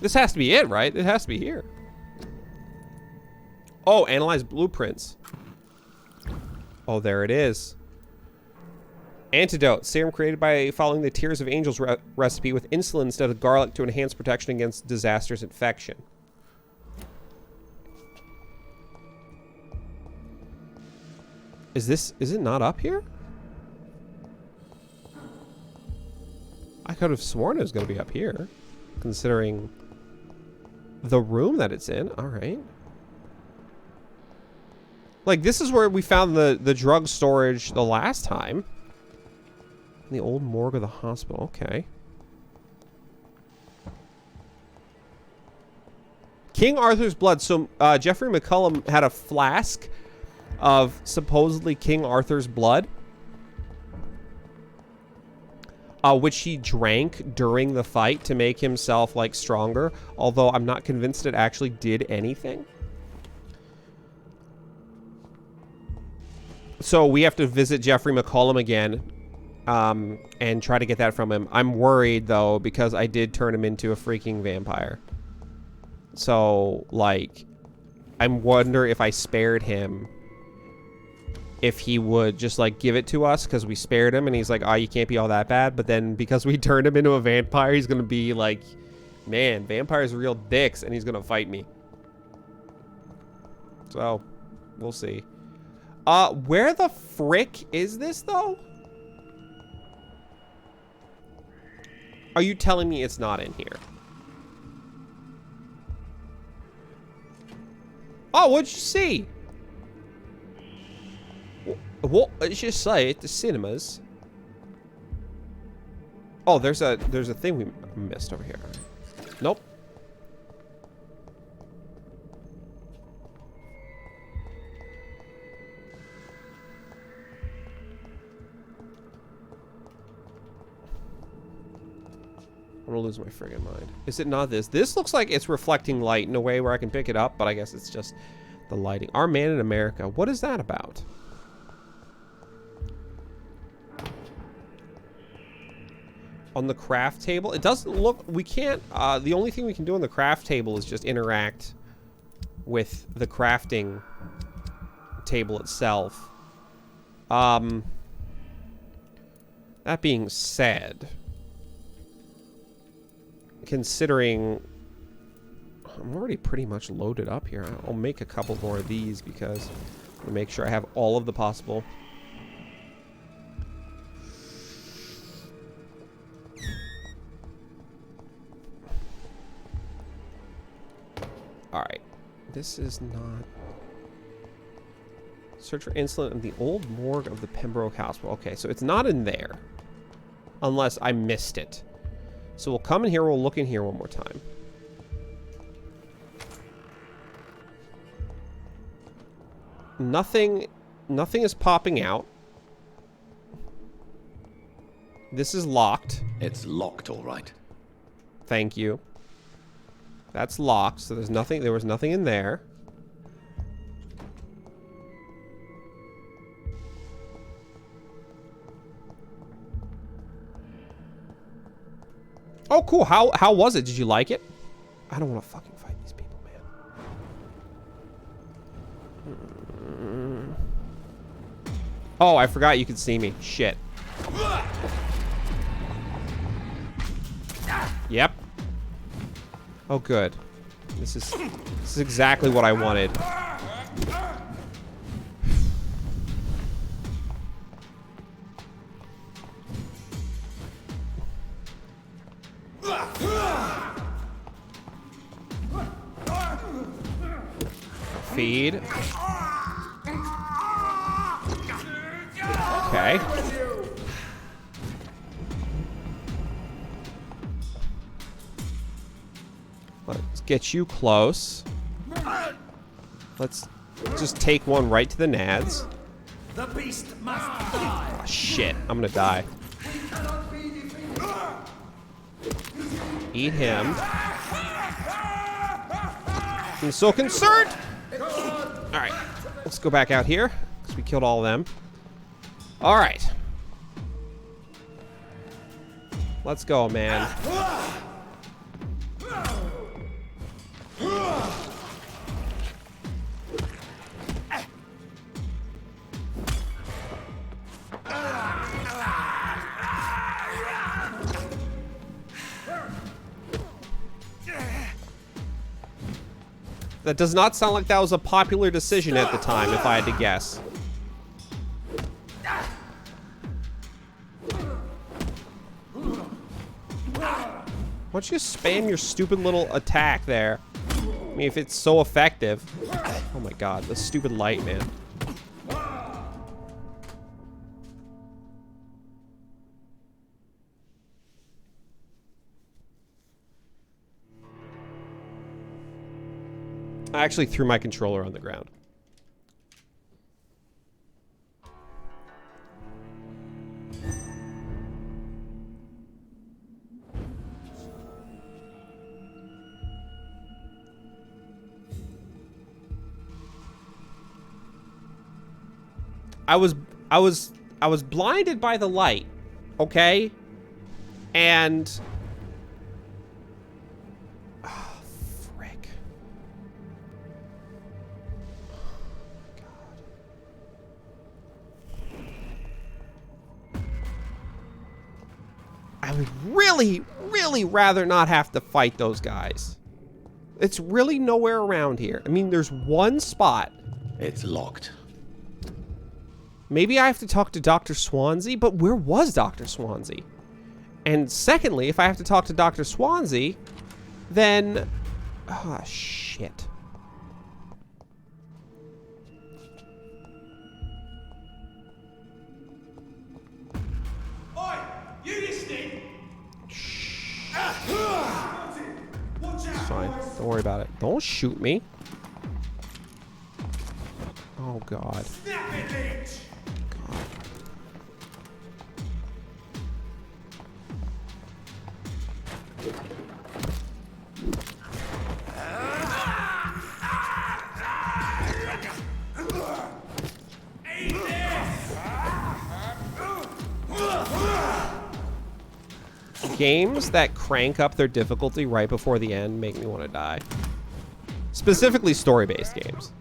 This has to be it, right? It has to be here. Oh, analyze blueprints. Oh, there it is. Antidote. Serum created by following the Tears of Angels recipe with insulin instead of garlic to enhance protection against disastrous infection. Is it not up here? I could have sworn it was going to be up here, considering the room that it's in. All right. Like, this is where we found the drug storage the last time. In the old morgue of the hospital. Okay. King Arthur's blood. So, Jeffrey McCullum had a flask of supposedly King Arthur's blood, which he drank during the fight to make himself, like, stronger. Although I'm not convinced it actually did anything. So we have to visit Jeffrey McCullum again, and try to get that from him. I'm worried, though, because I did turn him into a freaking vampire. So, like, I wonder if I spared him if he would just like give it to us because we spared him, and he's like, oh, you can't be all that bad. But then because we turned him into a vampire, he's gonna be like, man, vampires are real dicks, and he's gonna fight me. So we'll see. Where the frick is this though? Are you telling me it's not in here? Oh, what'd you see? What did you say at the cinemas? Oh, there's a thing we missed over here. Nope. I'm gonna lose my friggin' mind. Is it not this? This looks like it's reflecting light in a way where I can pick it up, but I guess it's just the lighting. Our Man in America. What is that about? On the craft table? It doesn't look... We can't... the only thing we can do on the craft table is just interact with the crafting table itself. That being said... Considering I'm already pretty much loaded up here, I'll make a couple more of these because I want to make sure I have all of the possible. Alright, this is not... Search for insulin in the old morgue of the Pembroke Hospital. Okay, so it's not in there unless I missed it. So we'll come in here, we'll look in here one more time. Nothing is popping out. This is locked. It's locked, all right. Thank you. That's locked, so there's nothing, there was nothing in there. Oh, cool. How was it? Did you like it? I don't want to fucking fight these people, man. Oh, I forgot you could see me. Shit. Yep. Oh, good. This is exactly what I wanted. Feed. Okay. Let's get you close. Let's just take one right to the nads. The beast must die. Oh, shit. I'm gonna die. Eat him. I'm so concerned. Alright. Let's go back out here, because we killed all of them. Alright. Let's go, man. That does not sound like that was a popular decision at the time, if I had to guess. Why don't you spam your stupid little attack there? I mean, if it's so effective. Oh my god, the stupid light, man. I actually threw my controller on the ground. I was blinded by the light, okay? And I would really, really rather not have to fight those guys. It's really nowhere around here. I mean, there's one spot. It's locked. Maybe I have to talk to Dr. Swansea, but where was Dr. Swansea? And secondly, if I have to talk to Dr. Swansea, then... Ah, shit. Oi! You listening? It's fine. Don't worry about it. Don't shoot me. Oh, God. Snap it, Lynch! Games that crank up their difficulty right before the end make me want to die. Specifically story-based games.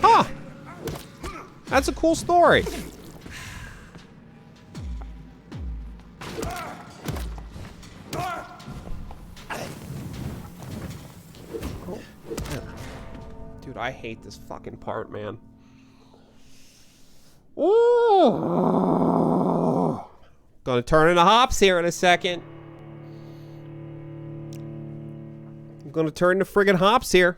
Huh. That's a cool story. Dude, I hate this fucking part, man. Ooh. Gonna turn into hops here in a second. I'm gonna turn to friggin' hops here.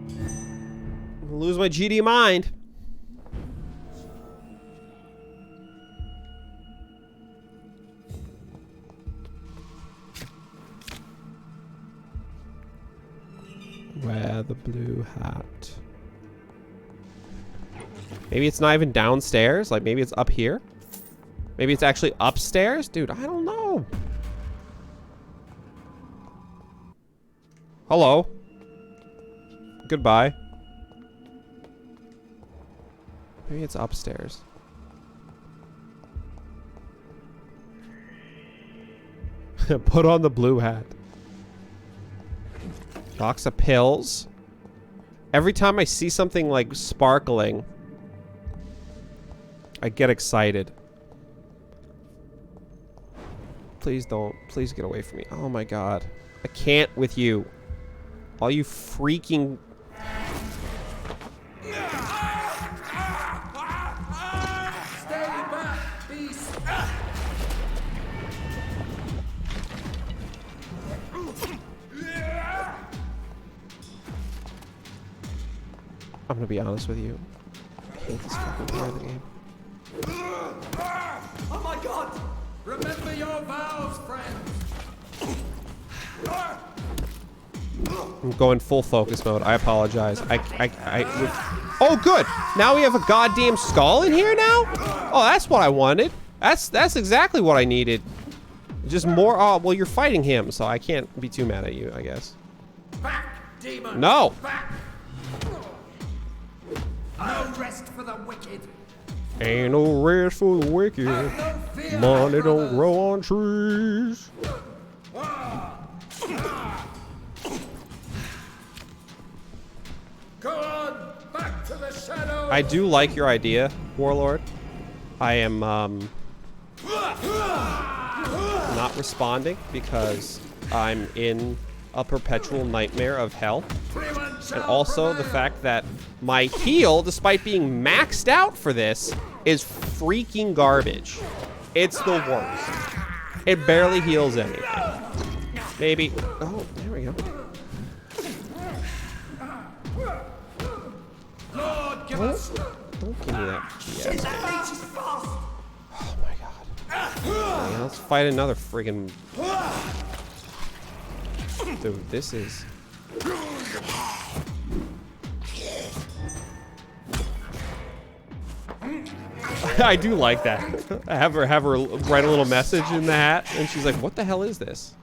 I'm gonna lose my GD mind. Wear the blue hat. Maybe it's not even downstairs. Like, maybe it's up here. Maybe it's actually upstairs. Dude, I don't know. Hello. Goodbye. Maybe it's upstairs. Put on the blue hat. Box of pills. Every time I see something like sparkling, I get excited. Please don't. Please get away from me. Oh my god. I can't with you. All you freaking... Stay back, beast! I'm gonna be honest with you. I hate this fucking part of the game. Oh my god! Remember your vows, friends! I'm going full focus mode. I apologize. Oh, good. Now we have a goddamn skull in here now? Oh, that's what I wanted. That's exactly what I needed. Just more. Oh, well, you're fighting him, so I can't be too mad at you, I guess. Back, demon! No. Back! No rest for the wicked. Ain't no rest for the wicked. Money don't grow on trees. Go on, back to the shadow. I do like your idea, Warlord. I am not responding because I'm in a perpetual nightmare of hell. And also the fact that my heal, despite being maxed out for this, is freaking garbage. It's the worst. It barely heals anything. Maybe. Oh, there we go. Lord, give us. Don't give me that BS. That is fast. Oh my god. Okay, let's fight another friggin'. Dude, this is. I do like that. I have her write a little message in the hat, and she's like, "What the hell is this?"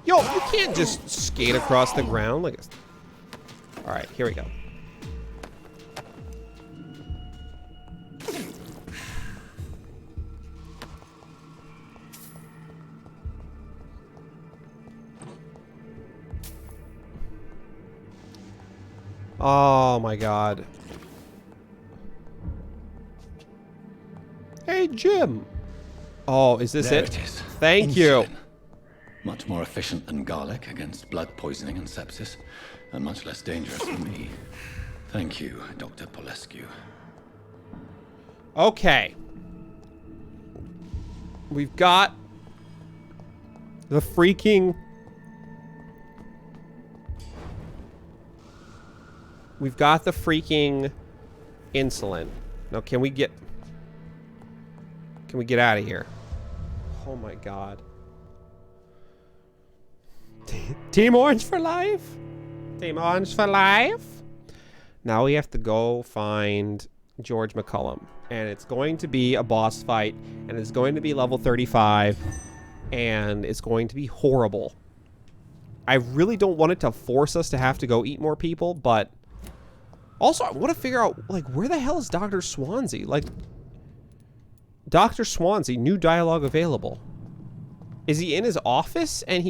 Yo, you can't just skate across the ground like. All right, here we go. Oh my god. Hey, Jim. Oh, is this There it? it is. Thank you. Insulin. Much more efficient than garlic against blood poisoning and sepsis, and much less dangerous for me. Thank you, Dr. Polescu. Okay. We've got the freaking... We've got the freaking insulin. Now, can we get out of here? Oh my god. Team Orange for life? Team Orange for life? Now we have to go find George McCullum. And it's going to be a boss fight. And it's going to be level 35. And it's going to be horrible. I really don't want it to force us to have to go eat more people, but... Also, I want to figure out, like, where the hell is Dr. Swansea? Like, Dr. Swansea, new dialogue available. Is he in his office and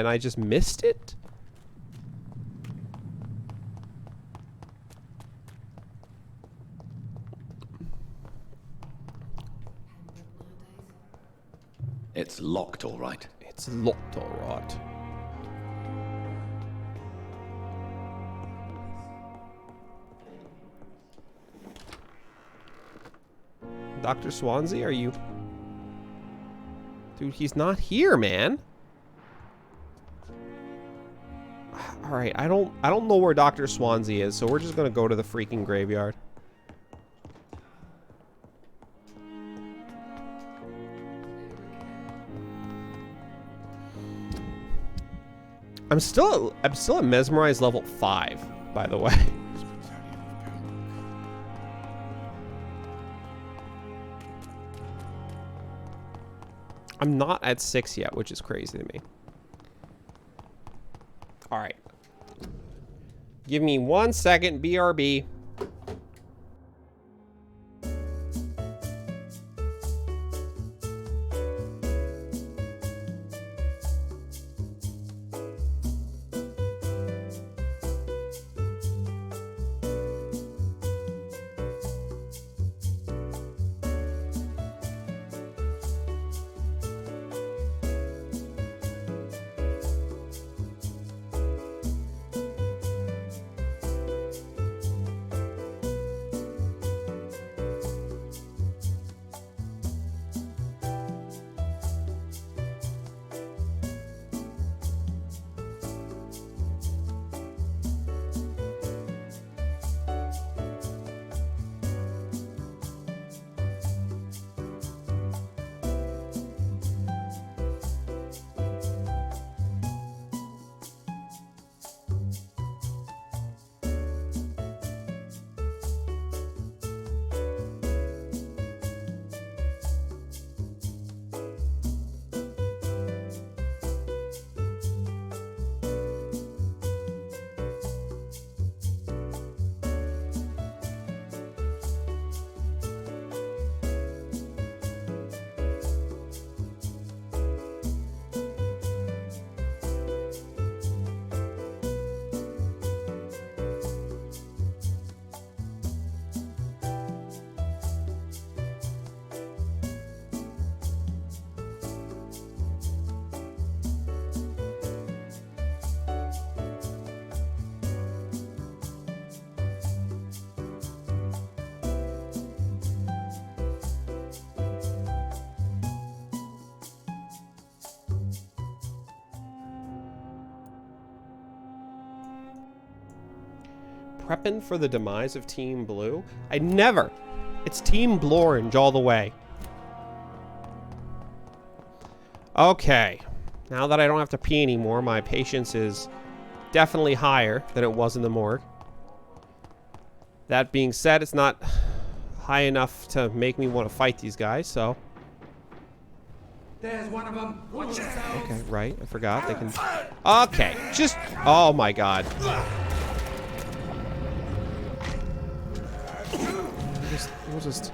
I just missed it? It's locked, all right. It's locked, all right. Dr. Swansea, are you... Dude, he's not here, man. Alright, I don't know where Dr. Swansea is, so we're just gonna go to the freaking graveyard. I'm still at mesmerized level 5, by the way. I'm not at 6 yet, which is crazy to me. Alright. Give me 1 second, BRB. Prepping for the demise of Team Blue? I never. It's Team Blorange all the way. Okay. Now that I don't have to pee anymore, my patience is definitely higher than it was in the morgue. That being said, it's not high enough to make me want to fight these guys, so... There's one of them. Watch yourself. Okay, right. I forgot. They can... Okay. Just... Oh my god. We'll just...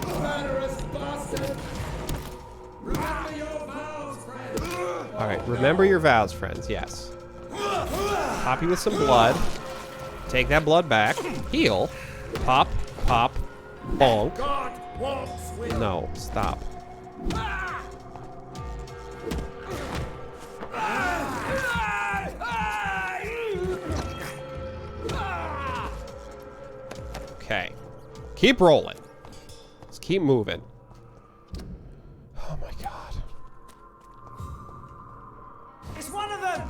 Murderous Alright, remember your vows, friends, yes. Pop you with some blood. Take that blood back. Heal. Pop, pop, bonk. No, stop. Okay. Keep rolling. Let's keep moving. Oh my god. It's one of them!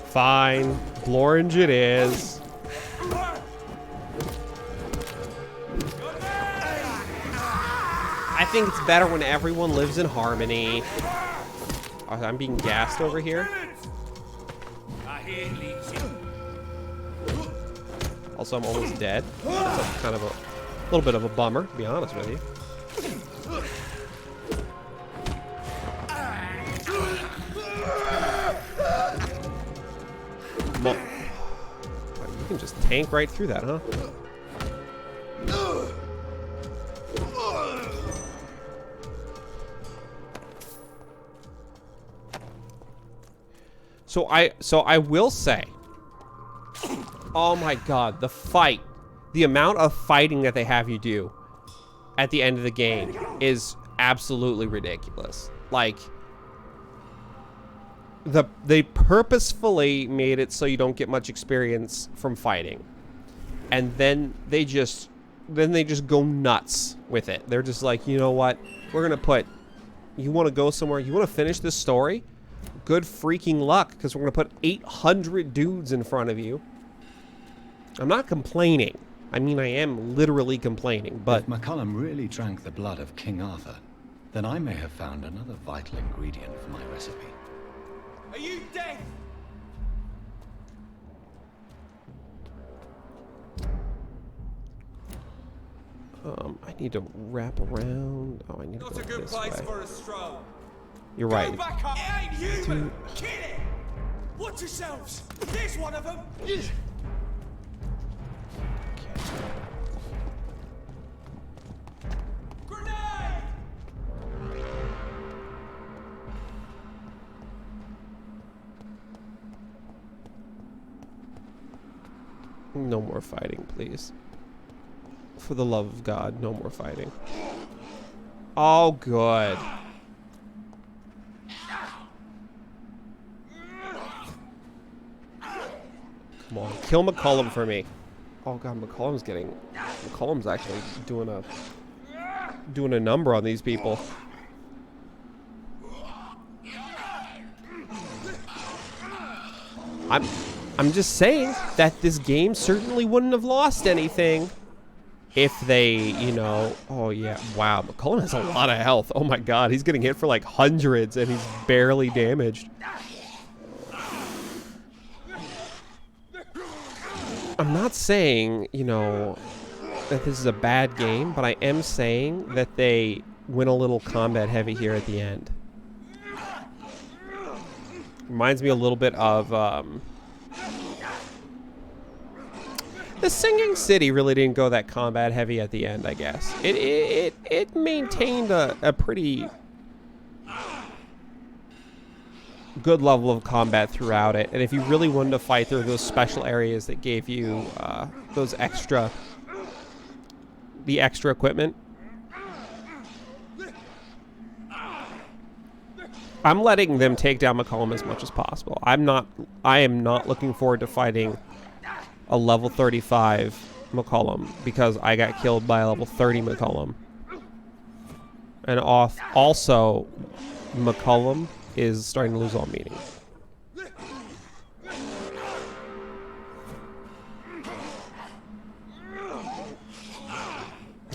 Fine. Glorange it is. I think it's better when everyone lives in harmony. Oh, I'm being gassed over here. Also, I'm almost dead. That's kind of a little bit of a bummer, to be honest with you. You can just tank right through that, huh? So I will say, oh my god, the fight, the amount of fighting that they have you do at the end of the game is absolutely ridiculous. Like, they purposefully made it so you don't get much experience from fighting, and then they just go nuts with it. They're just like, you know what, we're gonna put, you want to go somewhere, you want to finish this story, good freaking luck, because we're gonna put 800 dudes in front of you. I'm not complaining. I mean, I am literally complaining, but if McCullum really drank the blood of King Arthur, then I may have found another vital ingredient for my recipe. Are you dead? I need to wrap around. Oh, I need to go Not a good this place way. for a stroll. You're right. Go back up. It ain't human. Kill it. Watch yourselves. There's one of them. Grenade! No more fighting, please. For the love of God, no more fighting. Oh, good. Come on, kill McCullum for me. Oh god, McCullum's actually doing a number on these people. I'm just saying that this game certainly wouldn't have lost anything if they, you know, oh yeah, wow, McCullum has a lot of health. Oh my god, he's getting hit for like hundreds and he's barely damaged. I'm not saying, you know, that this is a bad game, but I am saying that they went a little combat heavy here at the end. Reminds me a little bit of, the Singing City really didn't go that combat heavy at the end, I guess. It maintained a pretty good level of combat throughout it, and if you really wanted to fight through those special areas that gave you the extra equipment, I'm letting them take down McCullum as much as possible. I am not looking forward to fighting a level 35 McCullum because I got killed by a level 30 McCullum. And also, McCullum is starting to lose all meaning.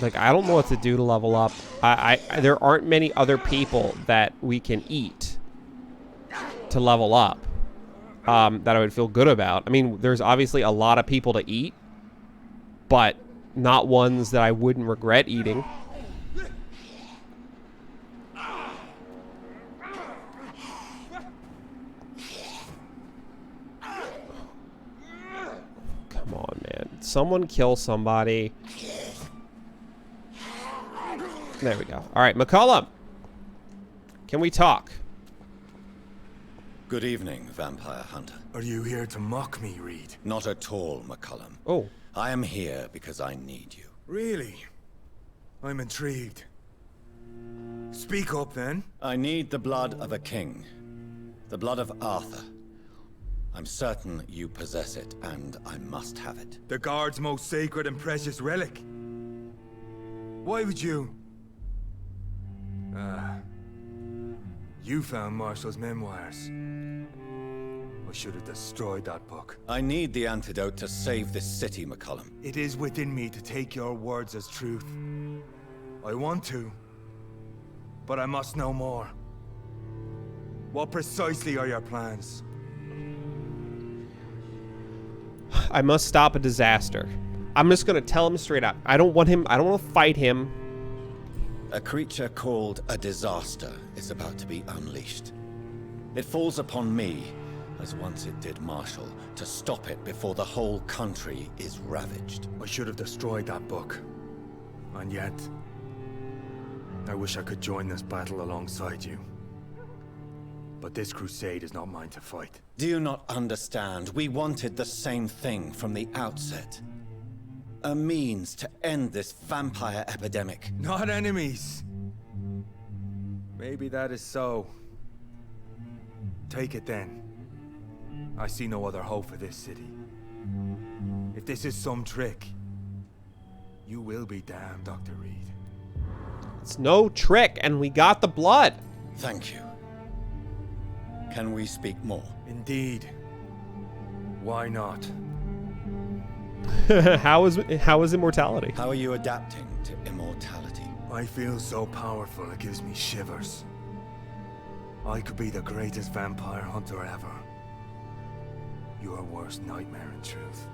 Like, I don't know what to do to level up. There aren't many other people that we can eat to level up that I would feel good about. I mean, there's obviously a lot of people to eat, but not ones that I wouldn't regret eating. Someone kill somebody. There we go. All right, McCullum. Can we talk? Good evening, vampire hunter. Are you here to mock me, Reed? Not at all, McCullum. Oh. I am here because I need you. Really? I'm intrigued. Speak up, then. I need the blood of a king. The blood of Arthur. I'm certain you possess it, and I must have it. The guard's most sacred and precious relic. Why would you? You found Marshall's memoirs. I should have destroyed that book. I need the antidote to save this city, McCullum. It is within me to take your words as truth. I want to, but I must know more. What precisely are your plans? I must stop a disaster. I'm just gonna tell him straight up. I don't want to fight him. A creature called a disaster is about to be unleashed. It falls upon me, as once it did Marshall, to stop it before the whole country is ravaged. I should have destroyed that book. And yet, I wish I could join this battle alongside you. But this crusade is not mine to fight. Do you not understand? We wanted the same thing from the outset. A means to end this vampire epidemic. Not enemies. Maybe that is so. Take it then. I see no other hope for this city. If this is some trick, you will be damned, Dr. Reed. It's no trick, and we got the blood. Thank you. Can we speak more? Indeed. Why not? How is immortality? How are you adapting to immortality? I feel so powerful it gives me shivers. I could be the greatest vampire hunter ever. Your worst nightmare, in truth.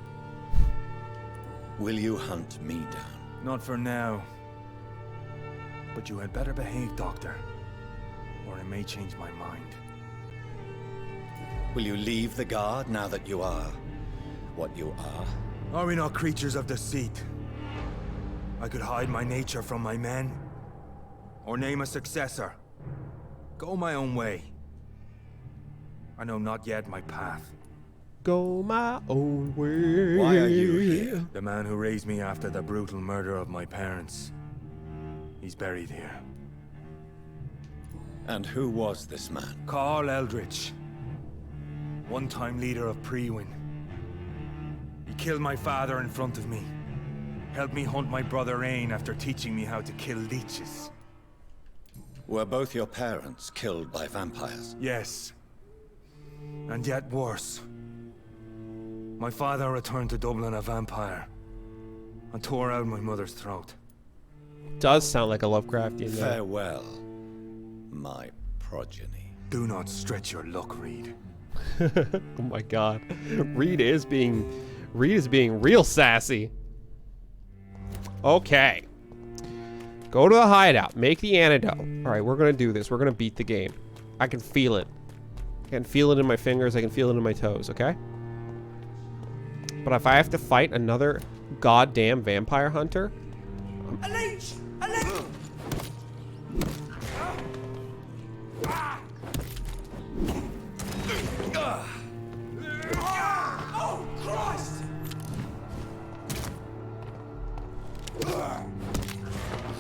Will you hunt me down? Not for now. But you had better behave, Doctor, or I may change my mind. Will you leave the guard now that you are what you are? Are we not creatures of deceit? I could hide my nature from my men, or name a successor. Go my own way. I know not yet my path. Go my own way. Why are you here? The man who raised me after the brutal murder of my parents. He's buried here. And who was this man? Carl Eldritch. One-time leader of Priwen. He killed my father in front of me. Helped me hunt my brother Ain after teaching me how to kill leeches. Were both your parents killed by vampires? Yes. And yet worse. My father returned to Dublin a vampire and tore out my mother's throat. Does sound like a Lovecraftian name. Farewell, my progeny. Do not stretch your luck, Reed. Oh my god. Reed is being real sassy. Okay. Go to the hideout. Make the antidote. Alright, we're gonna do this. We're gonna beat the game. I can feel it. I can feel it in my fingers. I can feel it in my toes, okay? But if I have to fight another goddamn vampire hunter... A leech! A leech! Oh, Christ!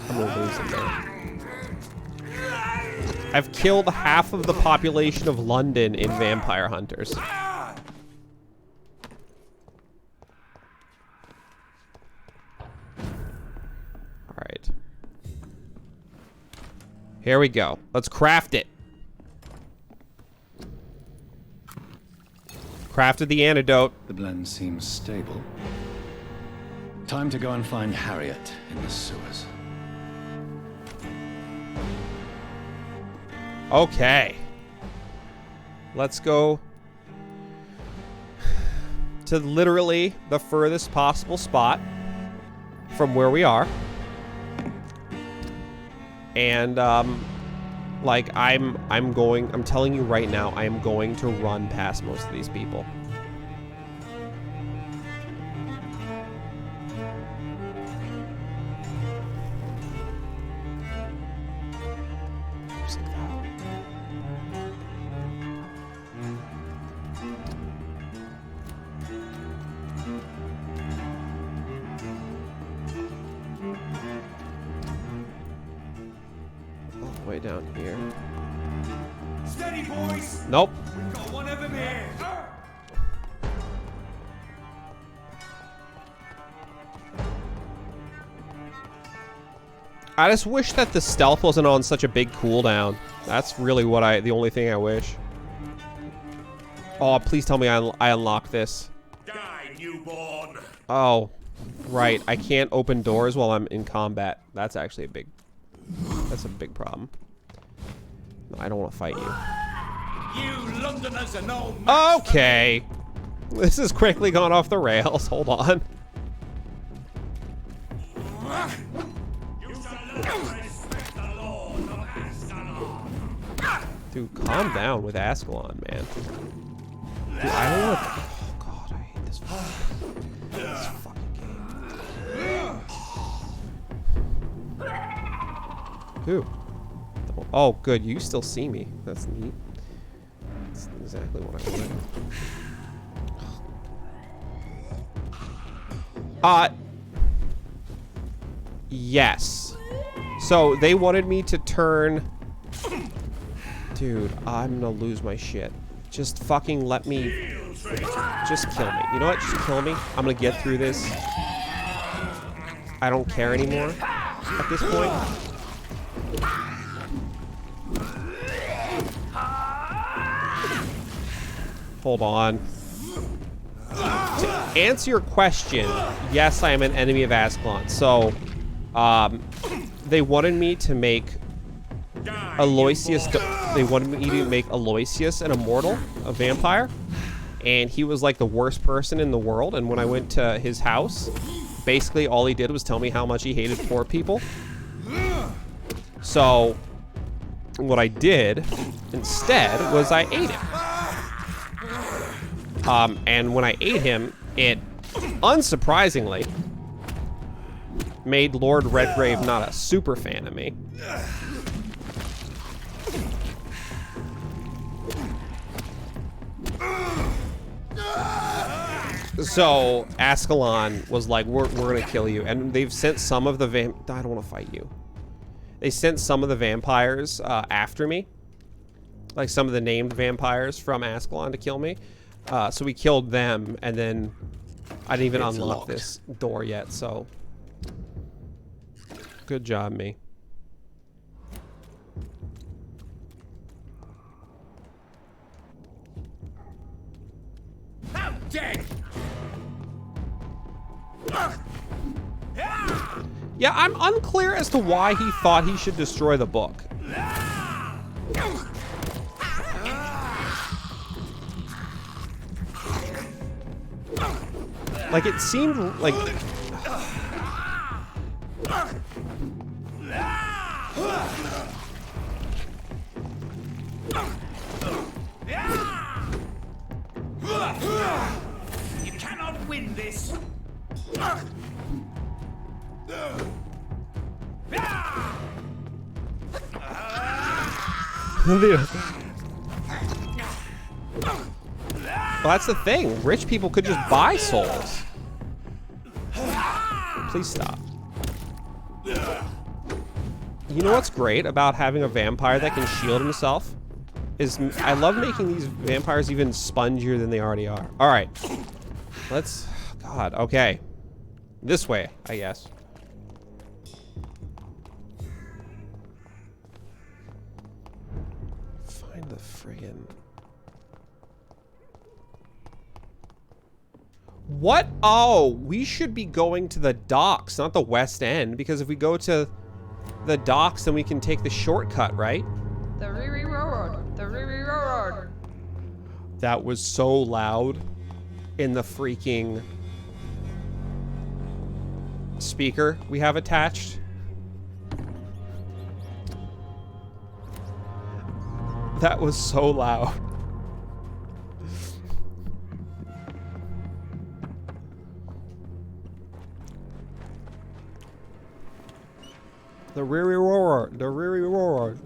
I'm gonna lose him there. I've killed half of the population of London in vampire hunters. Alright. Here we go. Let's craft it. Crafted the antidote. The blend seems stable. Time to go and find Harriet in the sewers. Okay. Let's go to literally the furthest possible spot from where we are. And like I'm telling you right now, I am going to run past most of these people. way down here. Steady, boys. Nope. We've got one of them here. I just wish that the stealth wasn't on such a big cooldown. That's really what the only thing I wish. Oh, please tell me I unlock this. Die, newborn. Oh, right. I can't open doors while I'm in combat. That's actually a big problem. No, I don't want to fight you. You Londoners are no. Okay. This has quickly gone off the rails. Hold on. Dude, calm down with Ascalon, man. Dude, I don't want to... Oh, God, I hate this fucking game. Who? Oh, good. You still see me. That's neat. That's exactly what I wanted. Yes. So, they wanted me to turn... Dude, I'm gonna lose my shit. Just fucking let me... Just kill me. You know what? Just kill me. I'm gonna get through this. I don't care anymore at this point. Hold on. To answer your question, yes, I am an enemy of Ascalon. So, they wanted me to make Aloysius. They wanted me to make Aloysius an immortal, a vampire, and he was like the worst person in the world. And when I went to his house, basically all he did was tell me how much he hated poor people. So, what I did instead was I ate him. And when I ate him, it, unsurprisingly, made Lord Redgrave not a super fan of me. So Ascalon was like, we're gonna kill you, and they've sent some of the I don't want to fight you. They sent some of the vampires after me, like some of the named vampires from Ascalon to kill me. So we killed them, and then I didn't even unlock this door yet. So good job, me. How dare! Yeah, I'm unclear as to why he thought he should destroy the book. Like, it seemed like... You cannot win this. Well, that's the thing. Rich people could just buy souls. Please stop. You know what's great about having a vampire that can shield himself? Is I love making these vampires even spongier than they already are. All right. Let's... God, okay. This way, I guess. Find the friggin... What? Oh, we should be going to the docks, not the West End, because if we go to the docks, then we can take the shortcut, right? The Riri Road. The Riri Road. That was so loud in the freaking speaker we have attached. That was so loud. The Riri Roar. The Riri Roar.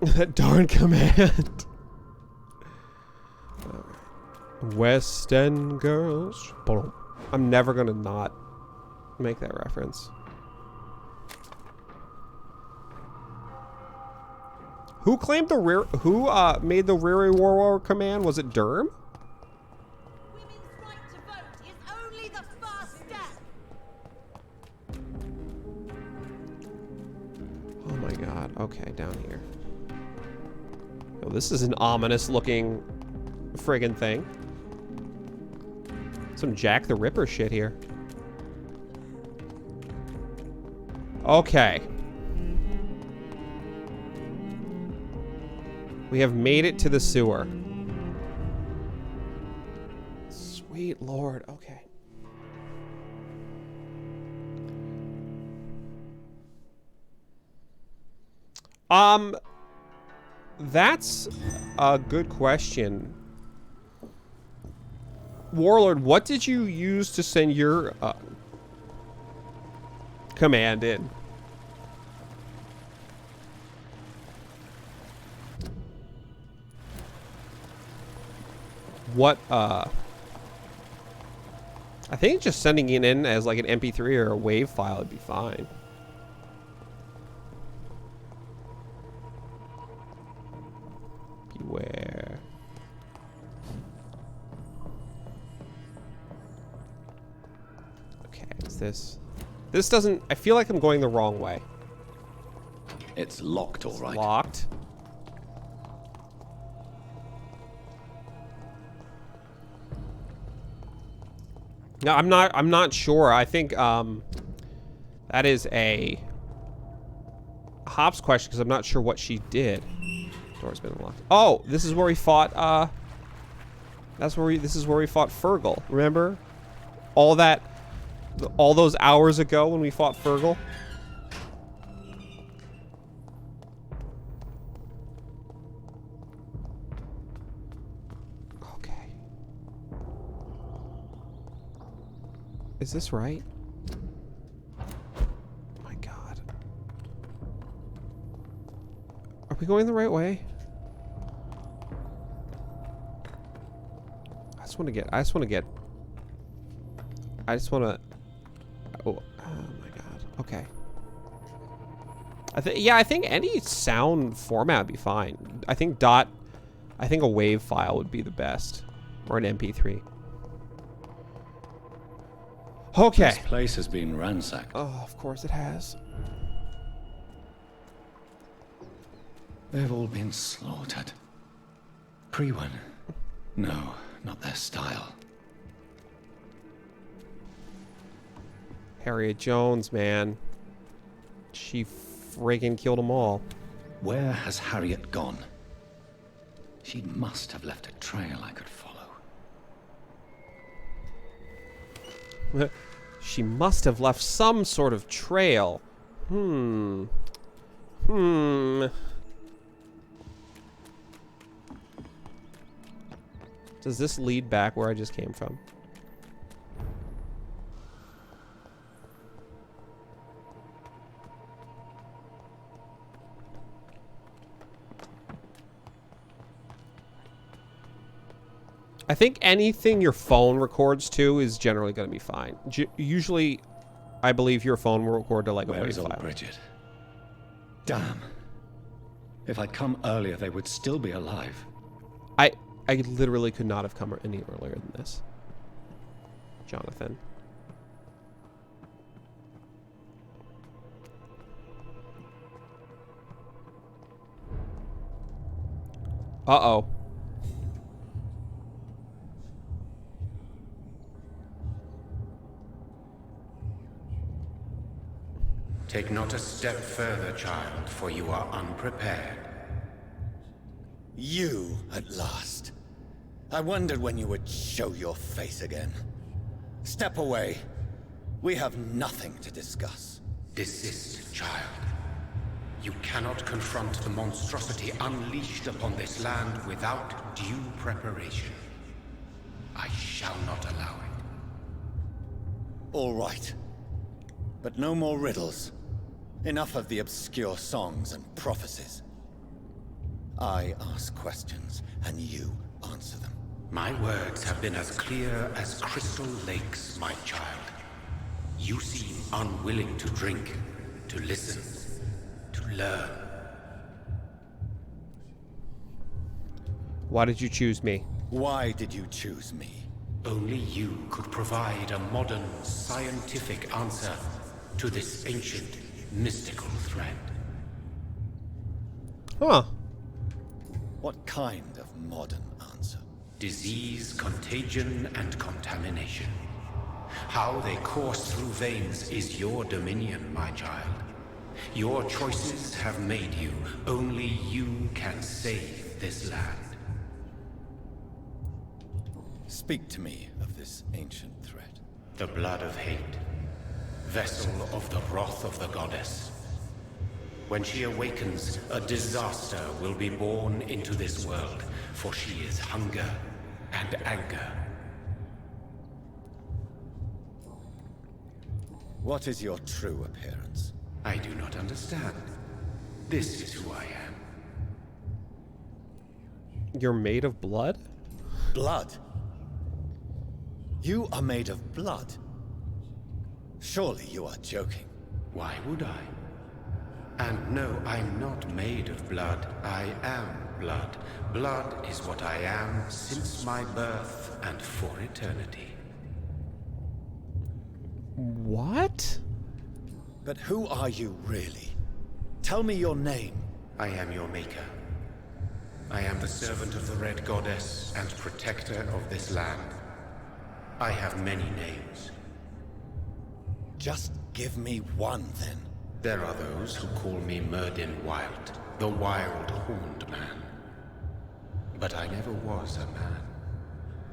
That darn command. West End girls. I'm never gonna not make that reference. Who claimed the rear? Who made the rear war command? Was it Durham? Women's right to vote is only the first step. Oh my god. Okay, down here. Oh, this is an ominous looking friggin' thing. Some Jack the Ripper shit here. Okay. We have made it to the sewer. Sweet Lord. Okay. That's a good question. Warlord, what did you use to send your command in? What, I think just sending it in as like an MP3 or a WAV file would be fine. Beware. Okay, is this... This doesn't... I feel like I'm going the wrong way. It's locked, all right. Locked. No, I'm not sure. I think that is a Hops question because I'm not sure what she did. Door's been unlocked. Oh, this is where we fought this is where we fought Fergal. Remember? All those hours ago when we fought Fergal? Is this right? Oh my god. Are we going the right way? I just want to oh my god. Okay. I think any sound format would be fine. I think a WAV file would be the best. Or an MP3. Okay. This place has been ransacked. Oh, of course it has. They've all been slaughtered. Pre-one? No, not their style. Harriet Jones, man. She friggin' killed them all. Where has Harriet gone? She must have left a trail I could follow. She must have left some sort of trail. Does this lead back where I just came from? I think anything your phone records to is generally going to be fine. Usually, I believe your phone will record to like a WAV file. Bridget? Damn. If I'd come earlier, they would still be alive. I literally could not have come any earlier than this. Jonathan. Uh-oh. Take not a step further, child, for you are unprepared. You, at last. I wondered when you would show your face again. Step away. We have nothing to discuss. Desist, child. You cannot confront the monstrosity unleashed upon this land without due preparation. I shall not allow it. All right. But no more riddles. Enough of the obscure songs and prophecies. I ask questions, and you answer them. My words have been as clear as crystal lakes, my child. You seem unwilling to drink, to listen, to learn. Why did you choose me? Why did you choose me? Only you could provide a modern, scientific answer to this ancient, mystical threat. Huh. What kind of modern answer? Disease, contagion, and contamination. How they course through veins is your dominion, my child. Your choices have made you. Only you can save this land. Speak to me of this ancient threat. The blood of hate. Vessel of the wrath of the goddess. When she awakens, a disaster will be born into this world, for she is hunger and anger. What is your true appearance? I do not understand. This is who I am. You're made of blood? Blood? You are made of blood? Surely you are joking. Why would I? And no, I'm not made of blood. I am blood. Blood is what I am since my birth and for eternity. What? But who are you really? Tell me your name. I am your maker. I am the servant of the Red Goddess and protector of this land. I have many names. Just give me one, then. There are those who call me Myrddin Wild, the Wild Horned Man. But I never was a man.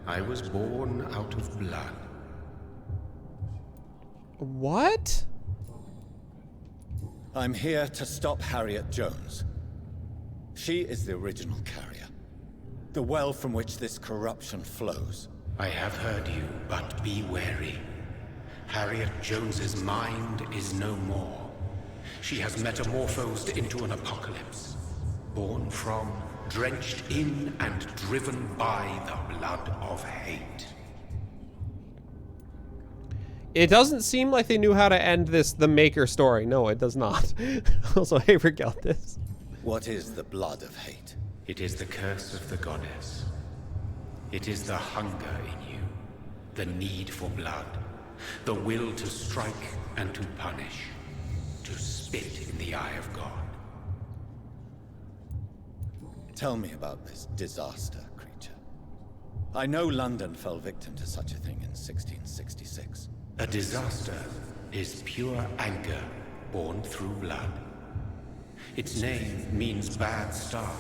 I was born out of blood. What? I'm here to stop Harriet Jones. She is the original carrier. The well from which this corruption flows. I have heard you, but be wary. Harriet Jones's mind is no more. She has metamorphosed into an apocalypse. Born from, drenched in, and driven by the blood of hate. It doesn't seem like they knew how to end the Maker story. No, it does not. Also, hey, forget this. What is the blood of hate? It is the curse of the goddess. It is the hunger in you, the need for blood, the will to strike and to punish, to spit in the eye of God. Tell me about this disaster, creature. I know London fell victim to such a thing in 1666. A disaster is pure anger born through blood. Its name means bad star,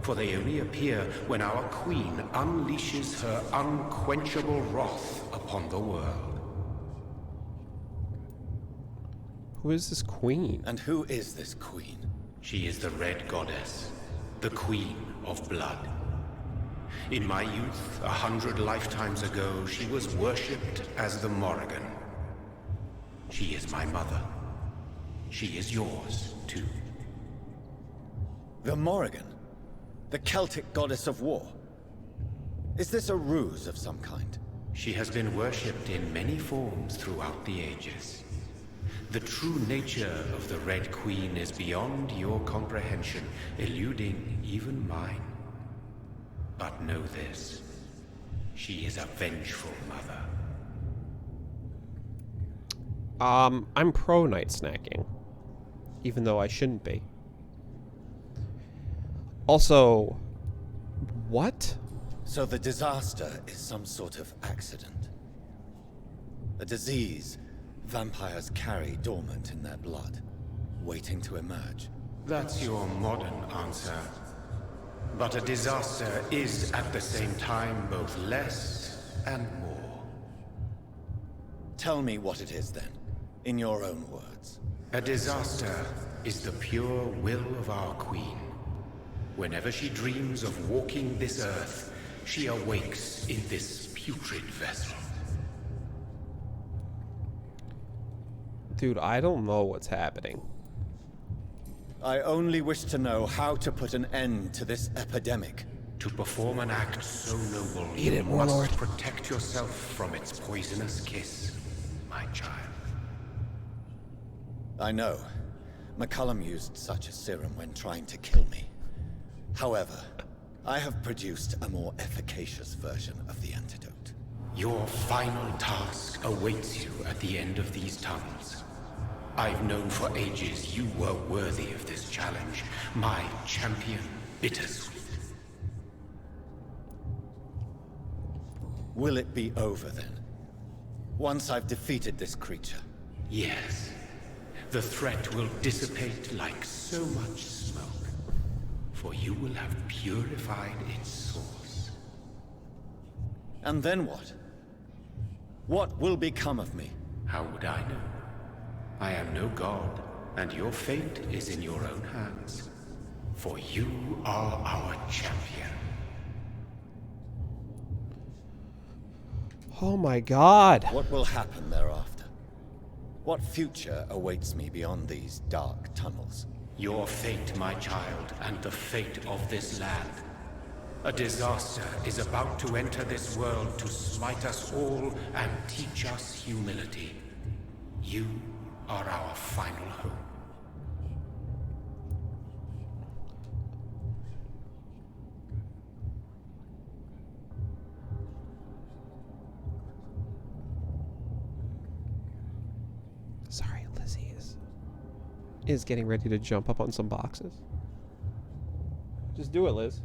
for they only appear when our queen unleashes her unquenchable wrath upon the world. Who is this queen? And who is this queen? She is the Red Goddess, the Queen of Blood. In my youth, 100 lifetimes ago, she was worshipped as the Morrigan. She is my mother. She is yours, too. The Morrigan? The Celtic goddess of war? Is this a ruse of some kind? She has been worshipped in many forms throughout the ages. The true nature of the Red Queen is beyond your comprehension, eluding even mine. But know this, she is a vengeful mother. I'm pro night snacking, even though I shouldn't be. Also, what? So the disaster is some sort of accident. A disease vampires carry dormant in their blood, waiting to emerge. That's your modern answer. But a disaster is at the same time both less and more. Tell me what it is then, in your own words. A disaster is the pure will of our queen. Whenever she dreams of walking this earth, she awakes in this putrid vessel. Dude, I don't know what's happening. I only wish to know how to put an end to this epidemic. To perform an act so noble, Eat you it, Warlord. must protect yourself from its poisonous kiss, my child. I know. McCullum used such a serum when trying to kill me. However, I have produced a more efficacious version of the antidote. Your final task awaits you at the end of these tunnels. I've known for ages you were worthy of this challenge, my champion, Bittersweet. Will it be over then? Once I've defeated this creature? Yes. The threat will dissipate like so much smoke, for you will have purified its source. And then what? What will become of me? How would I know? I am no god, and your fate is in your own hands. For you are our champion. Oh my god. What will happen thereafter? What future awaits me beyond these dark tunnels? Your fate, my child, and the fate of this land. A disaster is about to enter this world to smite us all and teach us humility. You are our final hope. Sorry, Lizzie is getting ready to jump up on some boxes. Just do it, Liz.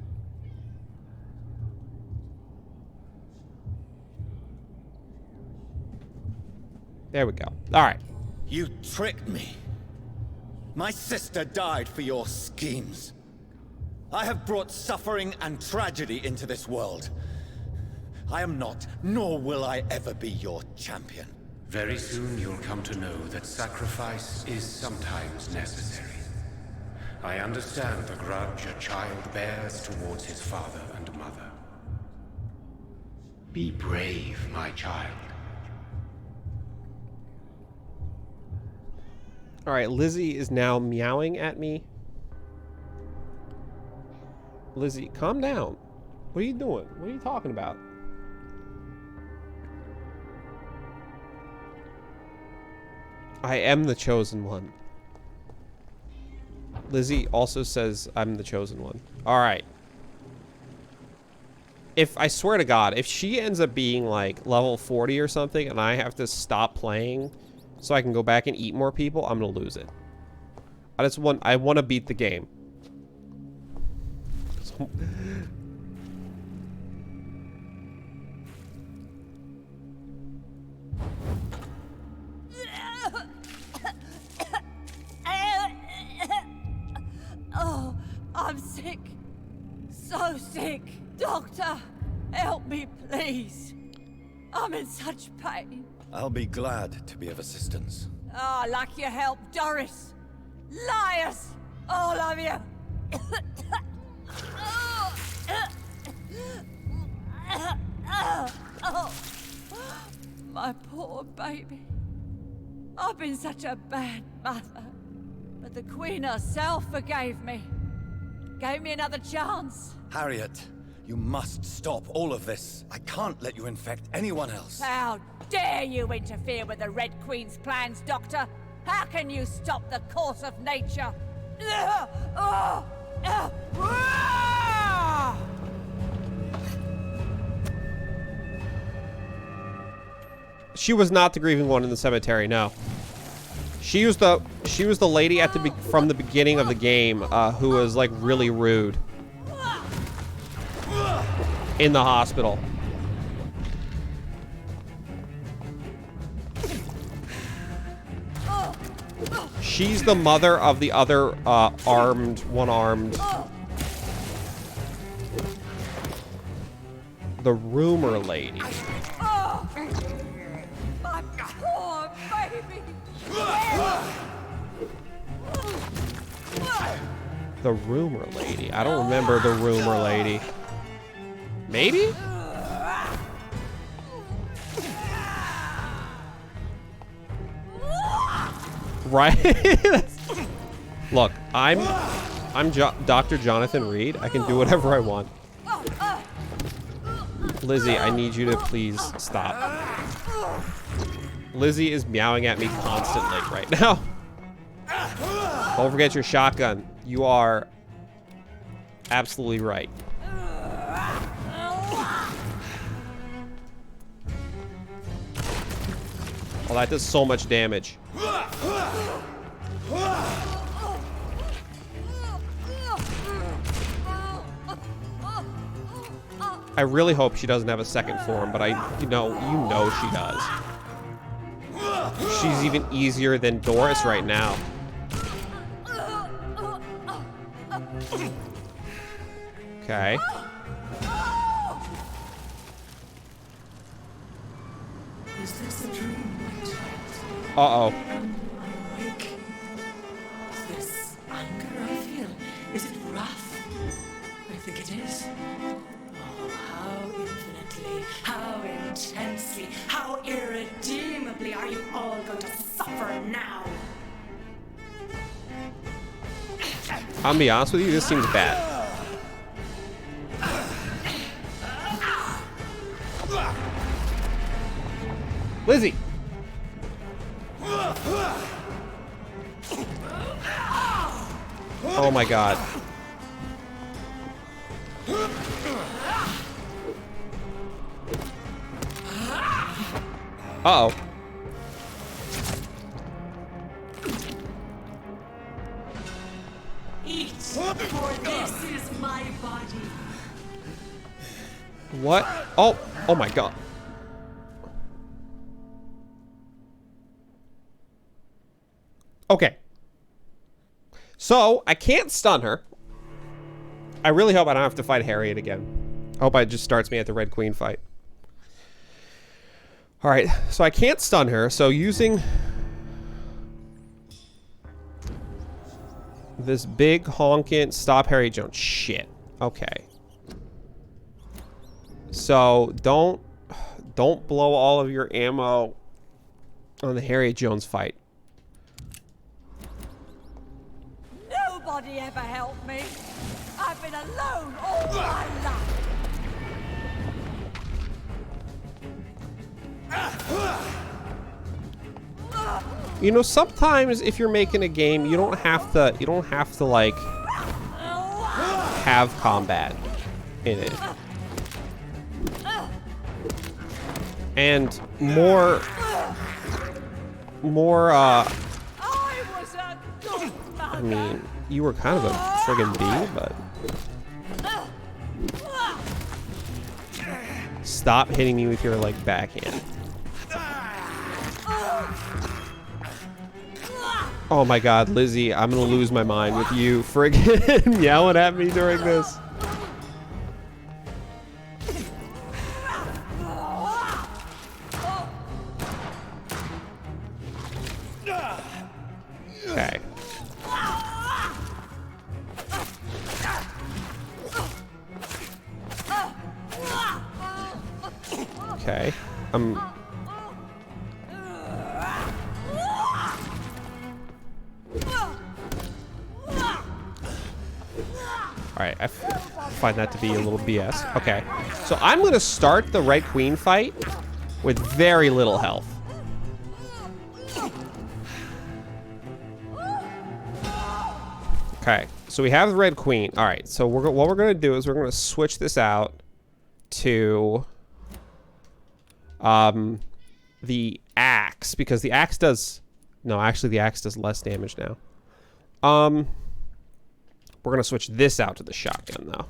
There we go. All right. You tricked me. My sister died for your schemes. I have brought suffering and tragedy into this world. I am not, nor will I ever be your champion. Very soon you'll come to know that sacrifice is sometimes necessary. I understand the grudge a child bears towards his father and mother. Be brave, my child. All right, Lizzie is now meowing at me. Lizzie, calm down. What are you doing? What are you talking about? I am the chosen one. Lizzie also says I'm the chosen one. All right. If I swear to God, if she ends up being like level 40 or something and I have to stop playing so I can go back and eat more people, I'm going to lose it. I want to beat the game. Oh, I'm sick. So sick. Doctor, help me, please. I'm in such pain. I'll be glad to be of assistance. Ah, like your help, Doris. Liars, all of you. Oh, my poor baby. I've been such a bad mother. But the Queen herself forgave me. Gave me another chance. Harriet, you must stop all of this. I can't let you infect anyone else. How dare you interfere with the Red Queen's plans, Doctor? How can you stop the course of nature? She was not the grieving one in the cemetery, no. She was the lady at from the beginning of the game who was like really rude in the hospital. She's the mother of the other one-armed. The rumor lady. My poor baby. The rumor lady. I don't remember the rumor lady. Maybe? Right? Look, I'm Dr. Jonathan Reed. I can do whatever I want. Lizzie, I need you to please stop. Lizzie is meowing at me constantly right now. Don't forget your shotgun. You are absolutely right. Oh, that does so much damage. I really hope she doesn't have a second form, but you know she does. She's even easier than Doris right now. Okay. Is this a dream, my child? Uh-oh. Awake. Is this anger I feel? Is it wrath? I think it is. Oh, how infinitely, how intensely, how irredeemably are you all going to suffer now? I'll be honest with you, this seems bad. Lizzie! Oh my god. Uh-oh. Eat, for this is my body. What? Oh, oh my god. Okay. So, I can't stun her. I really hope I don't have to fight Harriet again. I hope it just starts me at the Red Queen fight. Alright, so I can't stun her, so using this big honkin' stop Harriet Jones. Shit. Okay. So, don't blow all of your ammo on the Harriet Jones fight. Nobody ever helped me. I've been alone all my life. You know, sometimes if you're making a game, you don't have to like have combat in it. And more I mean, you were kind of a friggin' bee, but stop hitting me with your like backhand. Oh my god, Lizzie, I'm gonna lose my mind with you friggin' yelling at me during this. Okay. Okay. Alright, I find that to be a little BS. Okay. So I'm going to start the Red Queen fight with very little health. Okay. So we have the Red Queen. Alright, so what we're going to do is we're going to switch this out to the axe, because the axe does... No, actually the axe does less damage now. We're going to switch this out to the shotgun, though.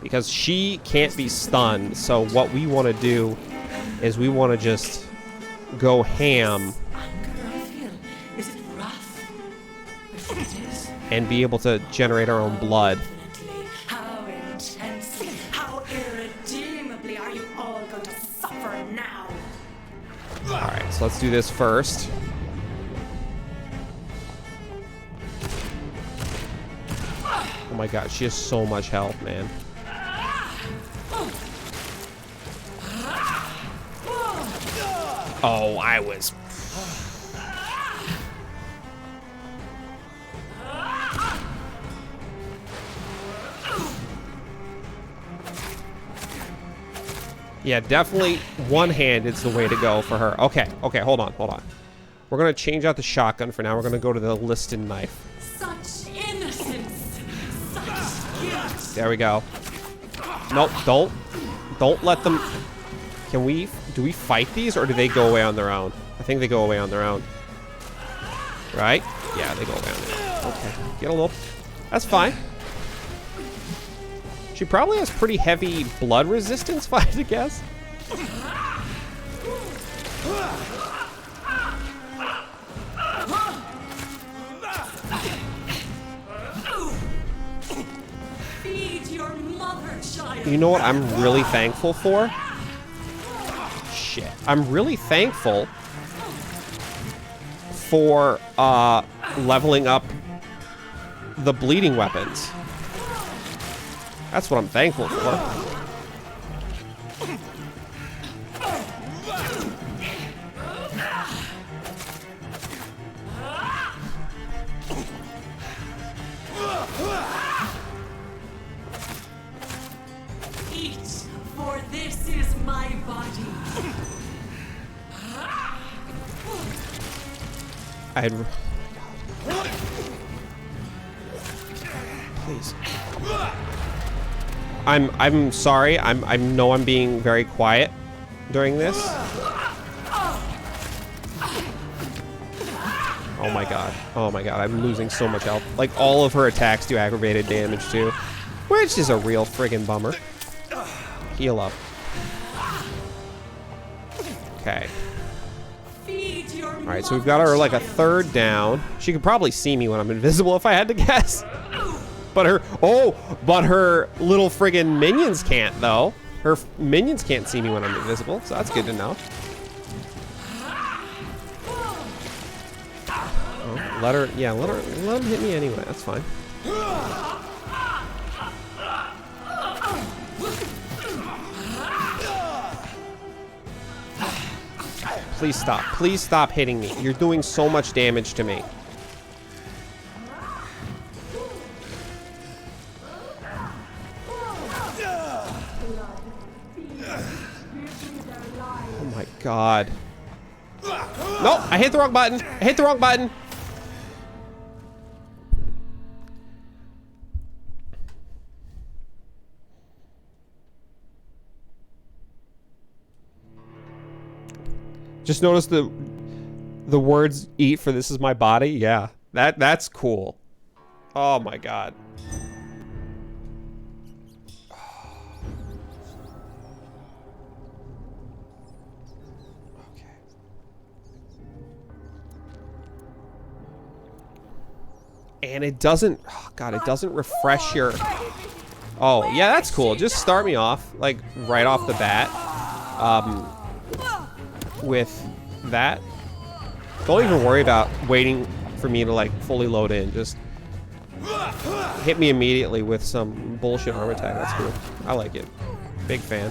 Because she can't be stunned, so what we want to do is we want to just go ham and be able to generate our own blood. How intensely, how irredeemably are you all going to suffer now? Alright, so let's do this first. Oh my god, she has so much health, man. Oh, I was... Yeah, definitely one-handed's the way to go for her. Okay, hold on. We're gonna change out the shotgun for now. We're gonna go to the Liston knife. Such innocence, such guilt. There we go. Nope, don't let them... Do we fight these, or do they go away on their own? I think they go away on their own. Right? Yeah, they go away on their own. Okay. Get a little... That's fine. She probably has pretty heavy blood resistance, if I had to guess. Feed your mother, child. You know what I'm really thankful for? Shit. I'm really thankful for leveling up the bleeding weapons. That's what I'm thankful for. Eat, for this is my body. I'd... Please. I'm sorry. I know I'm being very quiet during this. Oh my god. Oh my god. I'm losing so much health. Like, all of her attacks do aggravated damage too, which is a real friggin' bummer. Heal up. Okay. Alright, so we've got her like a third down. She could probably see me when I'm invisible if I had to guess. But her, but her little friggin' minions can't though. Her minions can't see me when I'm invisible, so that's good to know. Oh, let her hit me anyway, that's fine. Please stop hitting me. You're doing so much damage to me. Oh my god. No, I hit the wrong button. I hit the wrong button. Just notice the words "eat" for "this is my body." Yeah, that's cool. Oh my god. Okay. And it doesn't. Oh god, it doesn't refresh your. Oh yeah, that's cool. Just start me off like right off the bat. With that, don't even worry about waiting for me to like fully load in. Just hit me immediately with some bullshit armor tag. That's cool. I like it. Big fan.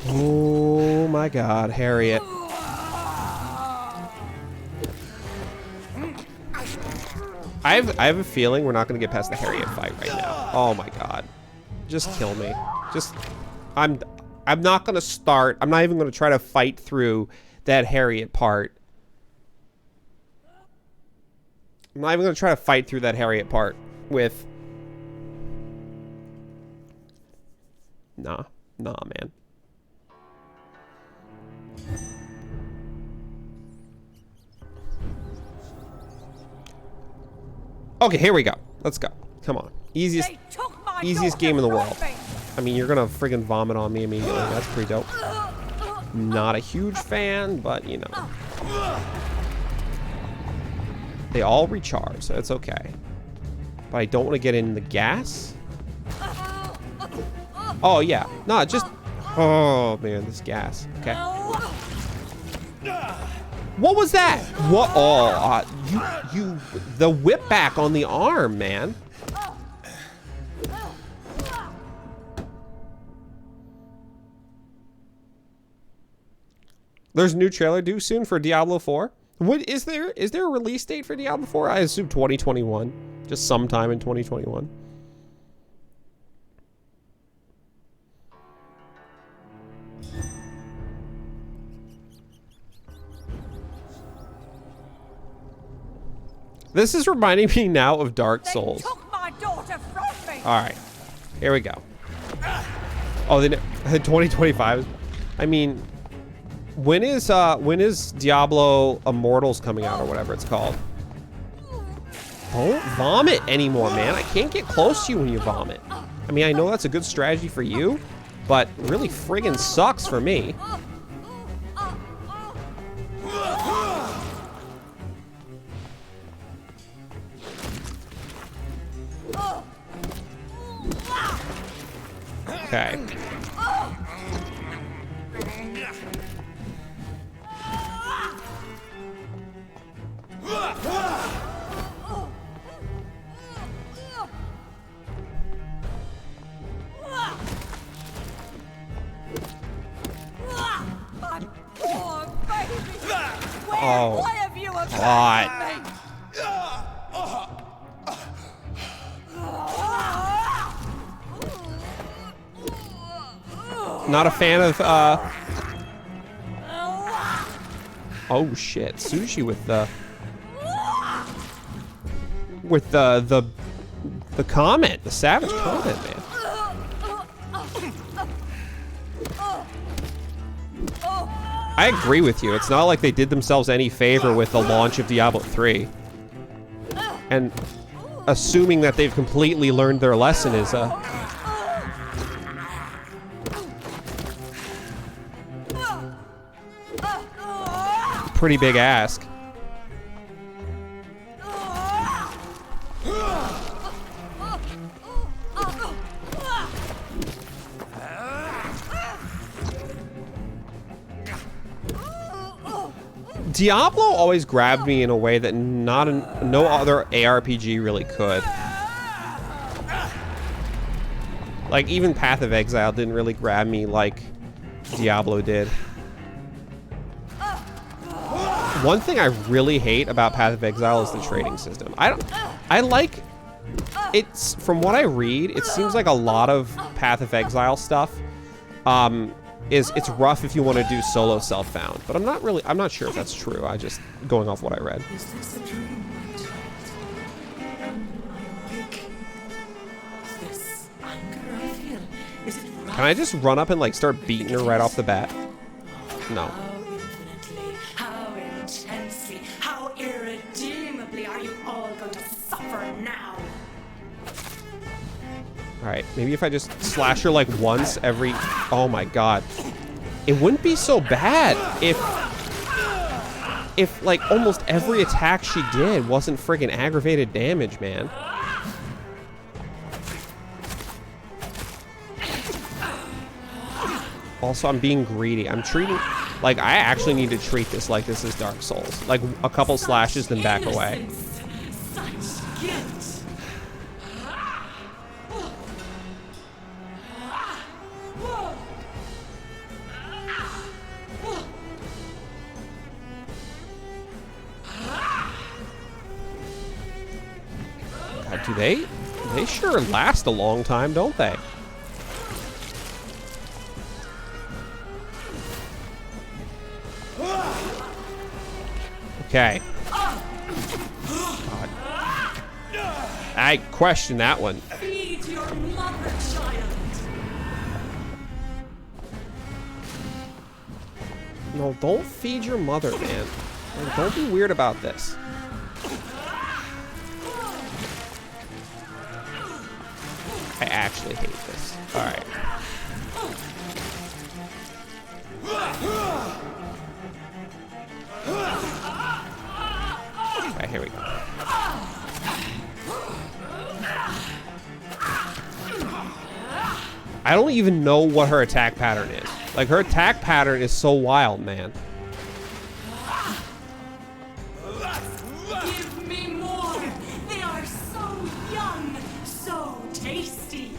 Oh my god, Harriet. I have a feeling we're not going to get past the Harriet fight right now. Oh my god. Just kill me. Just I'm not going to start. I'm not even going to try to fight through that Harriet part. I'm not even going to try to fight through that Harriet part with Nah, man. Okay, here we go. Let's go. Come on. Easiest game in the world. I mean, you're gonna friggin' vomit on me immediately. That's pretty dope. Not a huge fan, but you know. They all recharge, so it's okay. But I don't want to get in the gas. Oh, yeah. No, just... Oh, man, this gas. Okay. What was that? What? Oh, you... The whip back on the arm, man. There's a new trailer due soon for Diablo 4. What is there a release date for Diablo 4? I assume 2021. Just sometime in 2021. This is reminding me now of Dark Souls. Took my daughter from me. All right, here we go. Oh, then 2025. I mean, when is Diablo Immortals coming out or whatever it's called? Don't vomit anymore, man. I can't get close to you when you vomit. I mean, I know that's a good strategy for you, but really friggin' sucks for me. Okay. Oh, God. Not a fan of, oh shit, sushi with the comment, the savage comment, man. I agree with you. It's not like they did themselves any favor with the launch of Diablo 3. And assuming that they've completely learned their lesson is a pretty big ask. Diablo always grabbed me in a way that no other ARPG really could. Like, even Path of Exile didn't really grab me like Diablo did. One thing I really hate about Path of Exile is the trading system. I like, it's, from what I read, it seems like a lot of Path of Exile stuff, it's rough if you want to do solo self-found, but I'm not sure if that's true. I just going off what I read. Is this a dream I told? Am I awake? Is this anger I feel? Is it wrath? Can I just run up and like start beating her right off the bat? No. How infinitely, how intensely, how irredeemably are you all going to suffer now? Alright, maybe if I just slash her like once every... Oh my god. It wouldn't be so bad if like almost every attack she did wasn't friggin' aggravated damage, man. Also, I'm being greedy. I'm treating... Like, I actually need to treat this like this is Dark Souls. Like, a couple slashes, then back away. Such guilt. God, they sure last a long time, don't they? Okay. God. I question that one. Feed your mother, child. No, don't feed your mother, man. Don't be weird about this. I actually hate this. Alright. Alright, here we go. I don't even know what her attack pattern is. Like, her attack pattern is so wild, man. Give me more. They are so young, so tasty.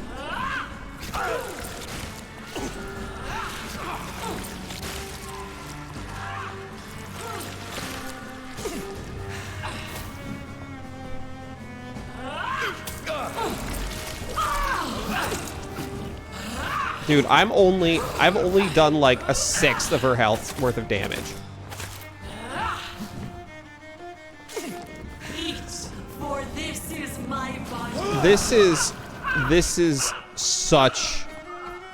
Dude, I've only done like a sixth of her health's worth of damage. Eat. This is such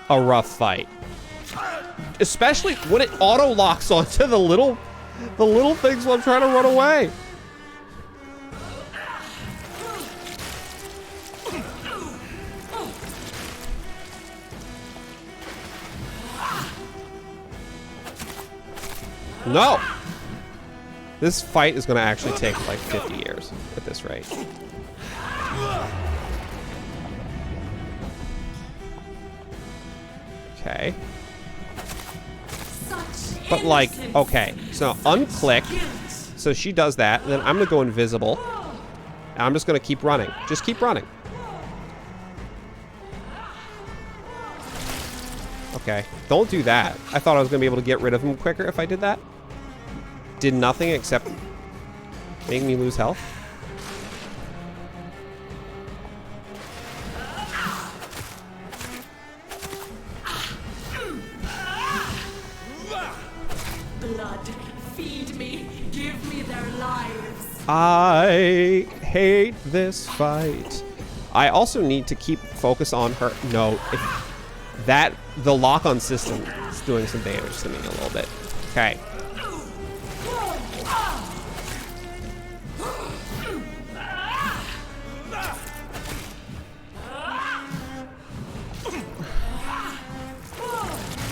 a rough fight. Especially when it auto locks onto the little things while I'm trying to run away. No! This fight is gonna actually take like 50 years at this rate. Okay. But like, okay, so unclick. So she does that, and then I'm gonna go invisible. And I'm just gonna keep running. Just keep running. Okay, don't do that. I thought I was gonna be able to get rid of him quicker if I did that. Did nothing except make me lose health. Blood, feed me, give me their lives. I hate this fight. I also need to keep focus on her. No, the lock-on system is doing some damage to me a little bit. Okay.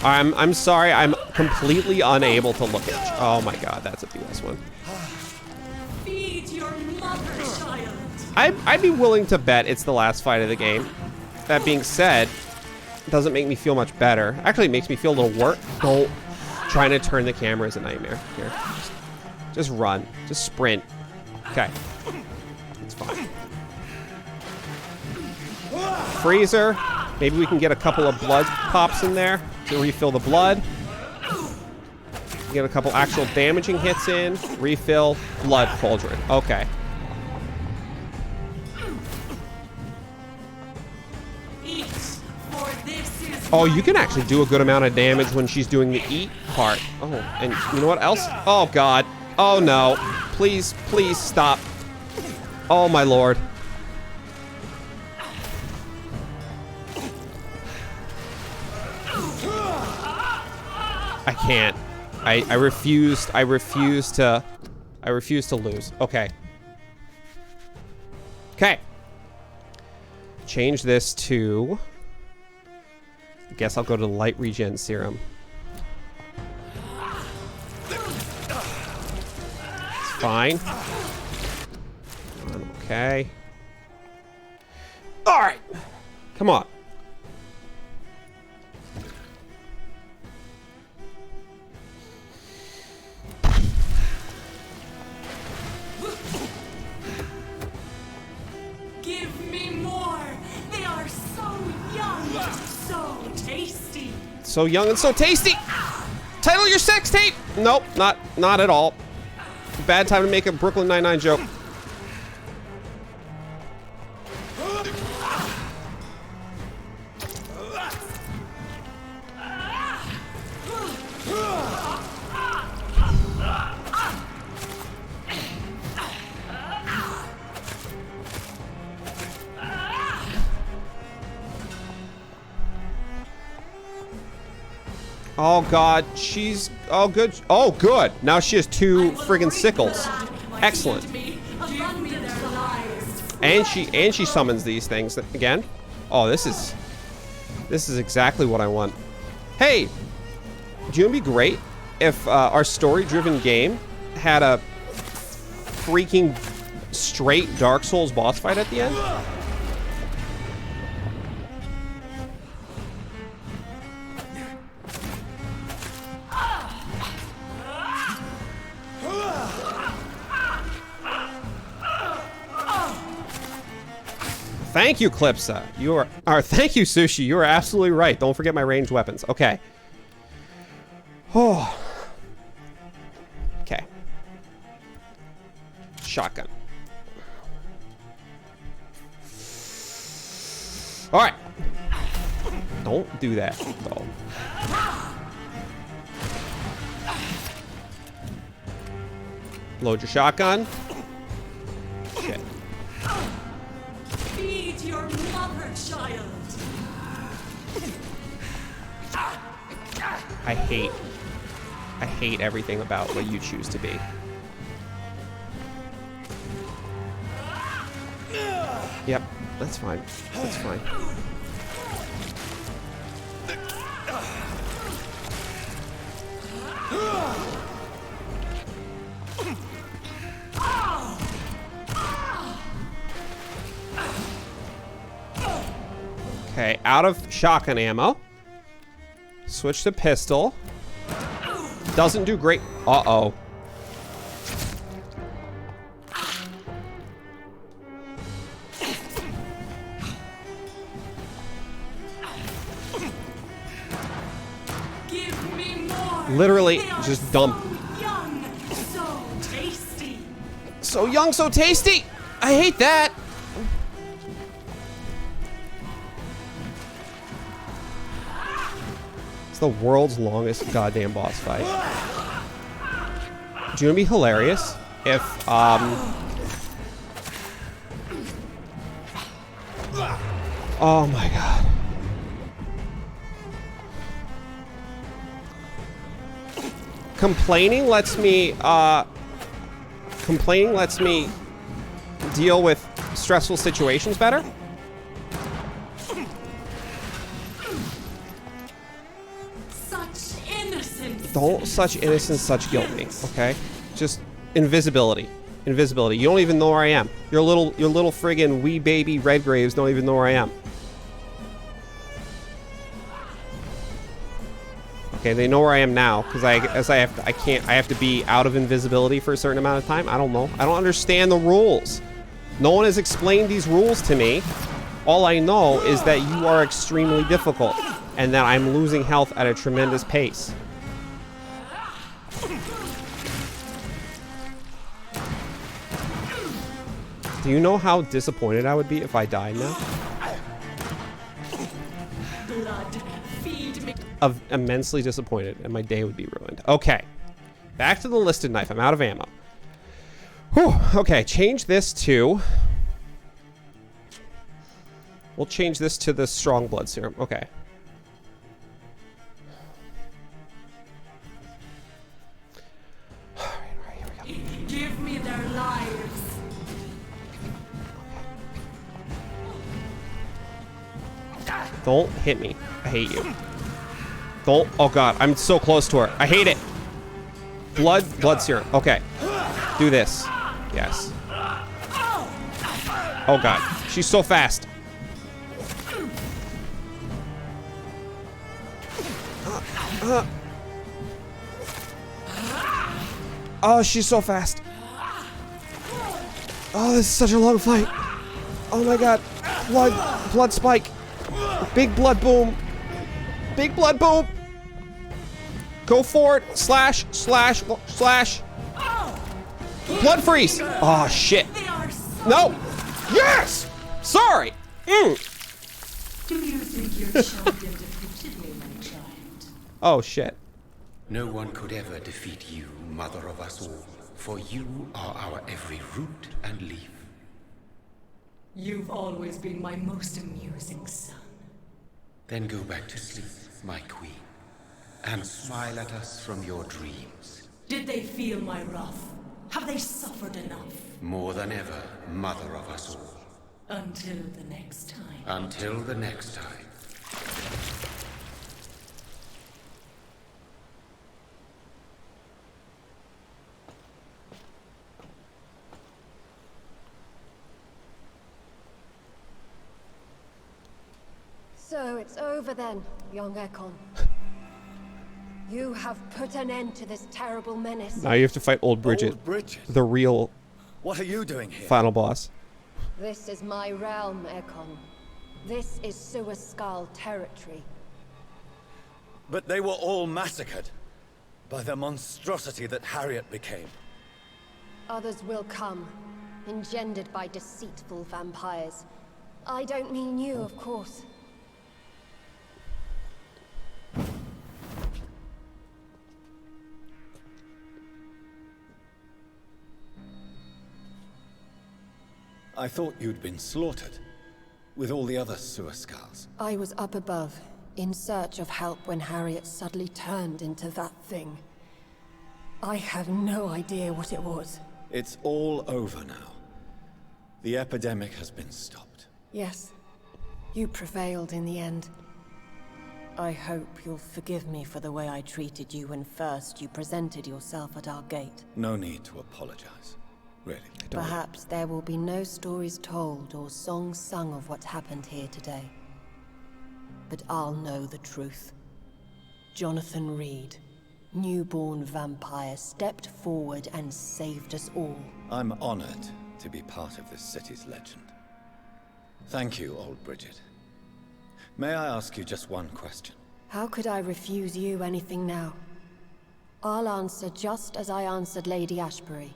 I'm sorry, I'm completely unable to look at. Oh my god, that's a BS one. Feed your mother, child. I'd be willing to bet it's the last fight of the game. That being said, it doesn't make me feel much better. Actually, it makes me feel a little worse. Don't. Trying to turn the camera is a nightmare. Here. Just run. Just sprint. Okay. It's fine. Freezer. Maybe we can get a couple of blood pops in there to refill the blood. Get a couple actual damaging hits in. Refill. Blood cauldron. Okay. Oh, you can actually do a good amount of damage when she's doing the eat part. Oh, and you know what else? Oh, God. Oh, no. Please, please stop. Oh, my Lord. I can't. I refuse to lose. Okay. Okay. Change this to... I guess I'll go to the light regen serum. It's fine. Okay. All right. Come on. Give me more. They are so young, so tasty. So young and so tasty. Title your sex tape. Nope, not at all. Bad time to make a Brooklyn Nine-Nine joke. Oh God, she's good. Oh good. Now she has 2 friggin' sickles. Excellent. And she summons these things again. Oh, this is exactly what I want. Hey, do you know it'd be great if our story-driven game had a freaking straight Dark Souls boss fight at the end? Thank you, Clipsa. Thank you, Sushi. You are absolutely right. Don't forget my ranged weapons. Okay. Oh. Okay. Shotgun. All right. Don't do that, though. Load your shotgun. Shit. Feed your I hate everything about what you choose to be. Yep, that's fine. That's fine. Okay, out of shotgun ammo. Switch to pistol. Doesn't do great. Uh-oh. Give me more. Literally, just dump. Young, so tasty. So young, so tasty. I hate that. It's the world's longest goddamn boss fight. Do you know what'd be hilarious? If, oh my god. Complaining lets me deal with stressful situations better. Such innocence. Don't such innocence, such guilt me, okay? Just invisibility. Invisibility. You don't even know where I am. Your little friggin' wee baby Redgraves don't even know where I am. Okay, they know where I am now because I have to be out of invisibility for a certain amount of time. I don't know. I don't understand the rules. No one has explained these rules to me. All I know is that you are extremely difficult and that I'm losing health at a tremendous pace. Do you know how disappointed I would be if I died now? Blood, feed me. Immensely disappointed, and my day would be ruined. Okay, back to the listed knife. I'm out of ammo. Whew. Okay, change this to... We'll change this to the strong blood serum. Okay. Give me their lives. Don't hit me. I hate you. Don't. Oh god, I'm so close to her. I hate it. Blood serum. Okay. Do this. Yes. Oh god, she's so fast. Oh, she's so fast. Oh, this is such a long fight. Oh my god. Blood spike. Big blood boom. Big blood boom. Go for it. Slash. Blood freeze. Oh, shit. No. Yes. Sorry. Do you think your champion defeated me, my child? Oh, shit. No one could ever defeat you, mother of us all, for you are our every root and leaf. You've always been my most amusing son. Then go back to sleep, my queen, and smile at us from your dreams. Did they feel my wrath? Have they suffered enough? More than ever, mother of us all. Until the next time. Until the next time. So it's over then, young Ekon. You have put an end to this terrible menace. Now you have to fight Old Bridget. Old Bridget? The real... What are you doing here? Final boss. This is my realm, Ekon. This is Skal territory. But they were all massacred by the monstrosity that Harriet became. Others will come, engendered by deceitful vampires. I don't mean you, of course. I thought you'd been slaughtered with all the other skals. I was up above, in search of help when Harriet suddenly turned into that thing. I have no idea what it was. It's all over now. The epidemic has been stopped. Yes, you prevailed in the end. I hope you'll forgive me for the way I treated you when first you presented yourself at our gate. No need to apologize. Really. Perhaps there will be no stories told or songs sung of what happened here today. But I'll know the truth. Jonathan Reed, newborn vampire, stepped forward and saved us all. I'm honored to be part of this city's legend. Thank you, old Bridget. May I ask you just one question? How could I refuse you anything now? I'll answer just as I answered Lady Ashbury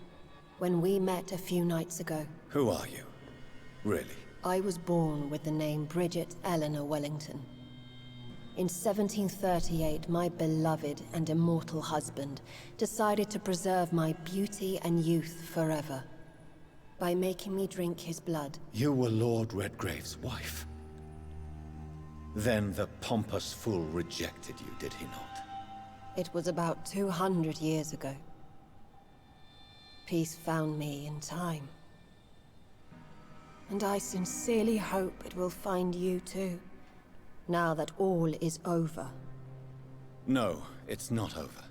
when we met a few nights ago. Who are you? Really? I was born with the name Bridget Eleanor Wellington. In 1738, my beloved and immortal husband decided to preserve my beauty and youth forever by making me drink his blood. You were Lord Redgrave's wife. Then the pompous fool rejected you, did he not? It was about 200 years ago. Peace found me in time. And I sincerely hope it will find you too, now that all is over. No, it's not over.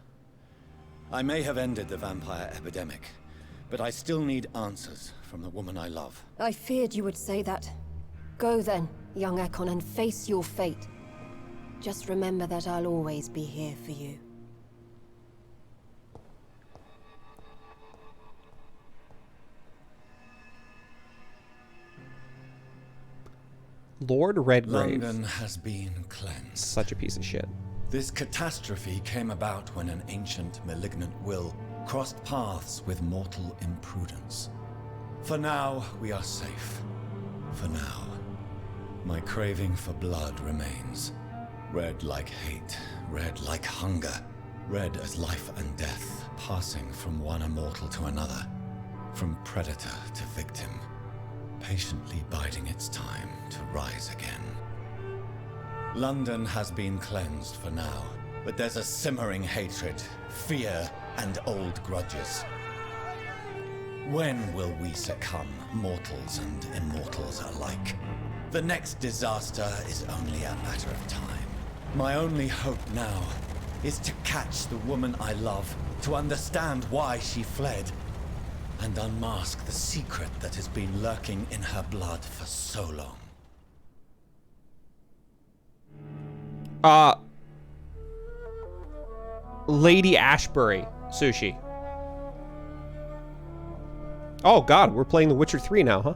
I may have ended the vampire epidemic, but I still need answers from the woman I love. I feared you would say that. Go then, young Ekon, and face your fate. Just remember that I'll always be here for you. Lord Redgrave. London has been cleansed. Such a piece of shit. This catastrophe came about when an ancient malignant will crossed paths with mortal imprudence. For now, we are safe. For now. My craving for blood remains. Red like hate, red like hunger. Red as life and death, passing from one immortal to another. From predator to victim. Patiently biding its time to rise again. London has been cleansed for now, but there's a simmering hatred, fear, and old grudges. When will we succumb, mortals and immortals alike? The next disaster is only a matter of time. My only hope now is to catch the woman I love, to understand why she fled, and unmask the secret that has been lurking in her blood for so long. Lady Ashbury, Sushi. Oh god, we're playing The Witcher 3 now, huh?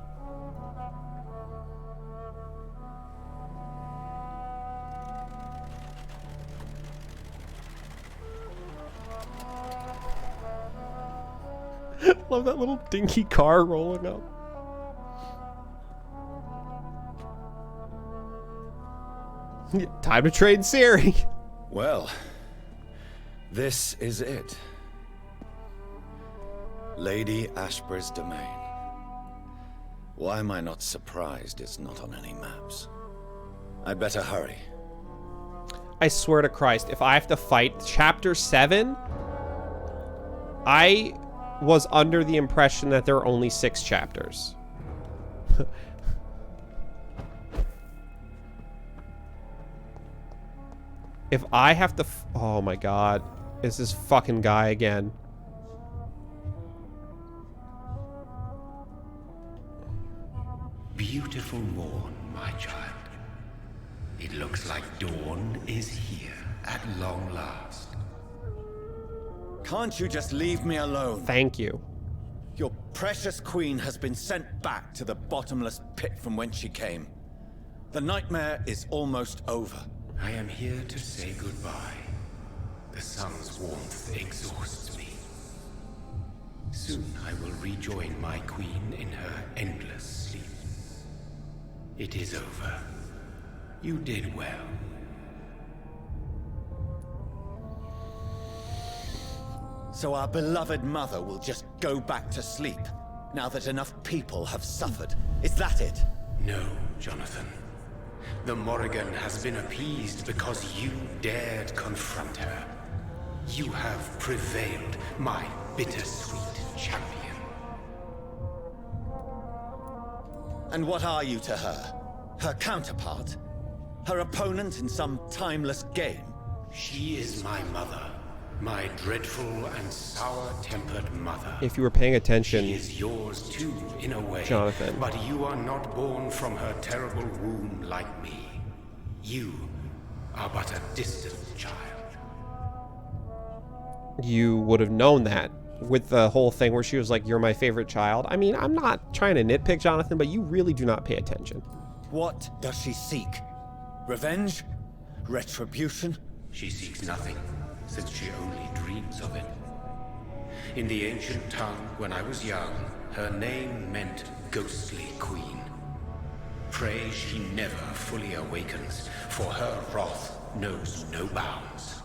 Love that little dinky car rolling up. Time to trade Siri. Well, this is it. Lady Ashbury's domain. Why am I not surprised it's not on any maps? I'd better hurry. I swear to Christ, if I have to fight Chapter 7, I was under the impression that there are only 6 chapters. If I have to oh my god. It's this fucking guy again. Beautiful morn, my child. It looks like dawn is here at long last. Can't you just leave me alone? Thank you. Your precious queen has been sent back to the bottomless pit from whence she came. The nightmare is almost over. I am here to say goodbye. The sun's warmth exhausts me. Soon I will rejoin my queen in her endless sleep. It is over. You did well. So our beloved mother will just go back to sleep, now that enough people have suffered. Is that it? No, Jonathan. The Morrigan has been appeased because you dared confront her. You have prevailed, my bittersweet champion. And what are you to her? Her counterpart? Her opponent in some timeless game? She is my mother. My dreadful and sour-tempered mother. If you were paying attention, she is yours too, in a way. Jonathan. But you are not born from her terrible womb like me. You are but a distant child. You would have known that with the whole thing where she was like, "You're my favorite child." I mean, I'm not trying to nitpick, Jonathan, but you really do not pay attention. What does she seek? Revenge? Retribution? She seeks nothing, since she only dreams of it. In the ancient tongue, when I was young, her name meant Ghostly Queen. Pray she never fully awakens, for her wrath knows no bounds.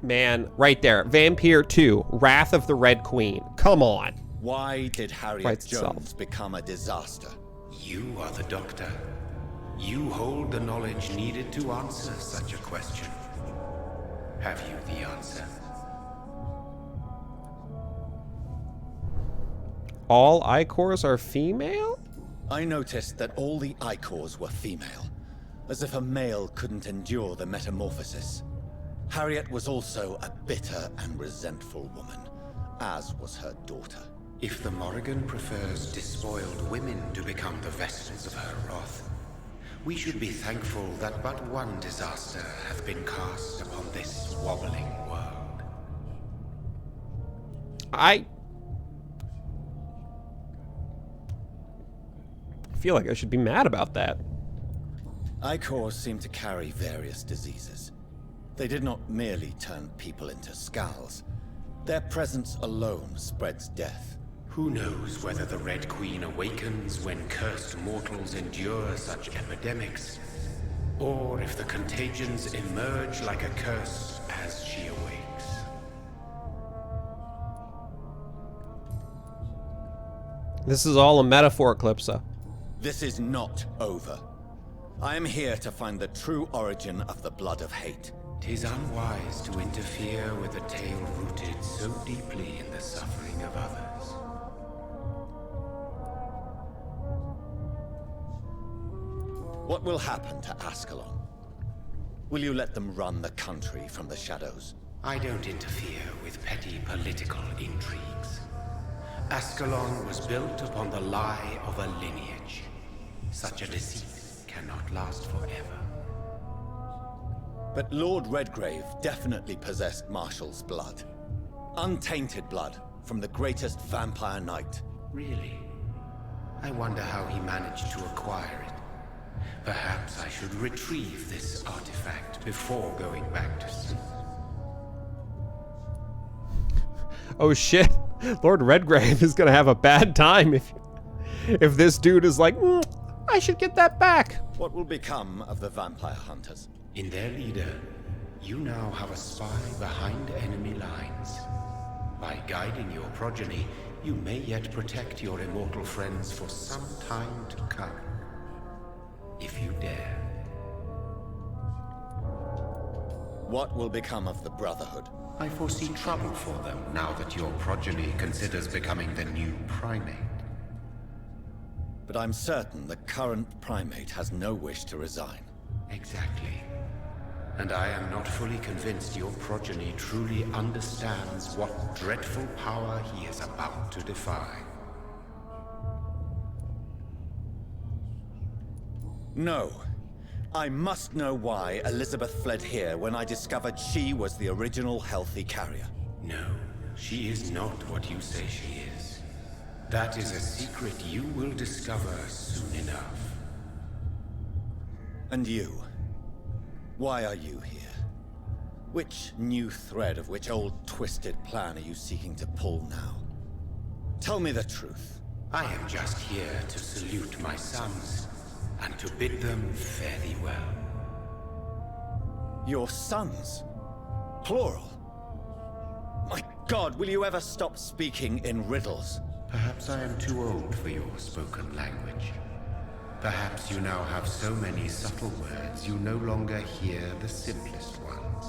Man, right there. Vampyr 2, Wrath of the Red Queen. Come on. Why did Harriet Writes Jones itself. become a disaster? You are the doctor. You hold the knowledge needed to answer such a question. Have you the answer? All Icors are female? I noticed that all the Icors were female, as if a male couldn't endure the metamorphosis. Harriet was also a bitter and resentful woman, as was her daughter. If the Morrigan prefers despoiled women to become the vessels of her wrath, we should be thankful that but one disaster hath been cast upon this wobbling world. I feel like I should be mad about that. Icors seem to carry various diseases. They did not merely turn people into skals. Their presence alone spreads death. Who knows whether the Red Queen awakens when cursed mortals endure such epidemics, or if the contagions emerge like a curse as she awakes. This is all a metaphor, Eclipsa. This is not over. I am here to find the true origin of the blood of hate. 'Tis unwise to interfere with a tale rooted so deeply in the suffering of others. What will happen to Ascalon? Will you let them run the country from the shadows? I don't interfere with petty political intrigues. Ascalon was built upon the lie of a lineage. Such a deceit cannot last forever. But Lord Redgrave definitely possessed Marshall's blood. Untainted blood from the greatest vampire knight. Really? I wonder how he managed to acquire it. Perhaps I should retrieve this artifact before going back to sleep. Oh shit. Lord Redgrave is gonna have a bad time if this dude is like, I should get that back. What will become of the vampire hunters? In their leader, you now have a spy behind enemy lines. By guiding your progeny, you may yet protect your immortal friends for some time to come. If you dare. What will become of the Brotherhood? I foresee trouble for them now that your progeny considers becoming the new primate. But I'm certain the current primate has no wish to resign. Exactly. And I am not fully convinced your progeny truly understands what dreadful power he is about to defy. No. I must know why Elizabeth fled here when I discovered she was the original healthy carrier. No, she is not what you say she is. That is a secret you will discover soon enough. And you? Why are you here? Which new thread of which old twisted plan are you seeking to pull now? Tell me the truth. I am just here to salute my sons, and to bid them fare thee well. Your sons? Plural? My God, will you ever stop speaking in riddles? Perhaps I am too old for your spoken language. Perhaps you now have so many subtle words you no longer hear the simplest ones.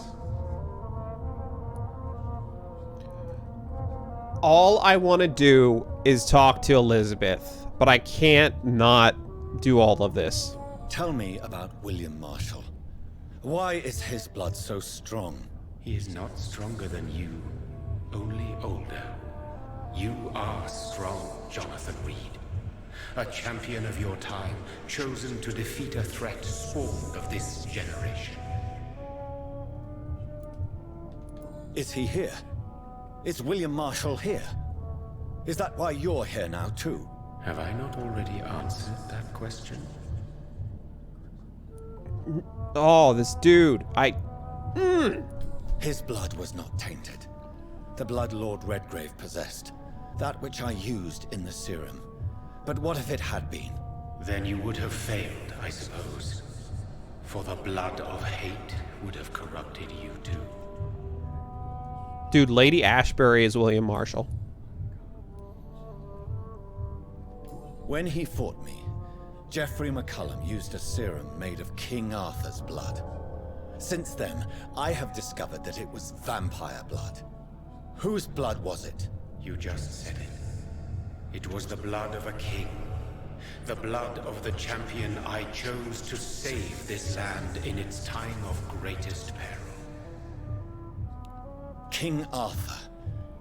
All I want to do is talk to Elizabeth, but I can't not do all of this. Tell me about William Marshall. Why is his blood so strong? He is not stronger than you, only older. You are strong, Jonathan Reed. A champion of your time, chosen to defeat a threat spawned of this generation. Is he here? Is William Marshall here? Is that why you're here now, too? Have I not already answered that question? Oh, this dude. His blood was not tainted. The blood Lord Redgrave possessed. That which I used in the serum. But what if it had been? Then you would have failed, I suppose. For the blood of hate would have corrupted you too. Dude, Lady Ashbury is William Marshall. When he fought me, Geoffrey McCullum used a serum made of King Arthur's blood. Since then, I have discovered that it was vampire blood. Whose blood was it? You just said it. It was the blood of a king. The blood of the champion I chose to save this land in its time of greatest peril. King Arthur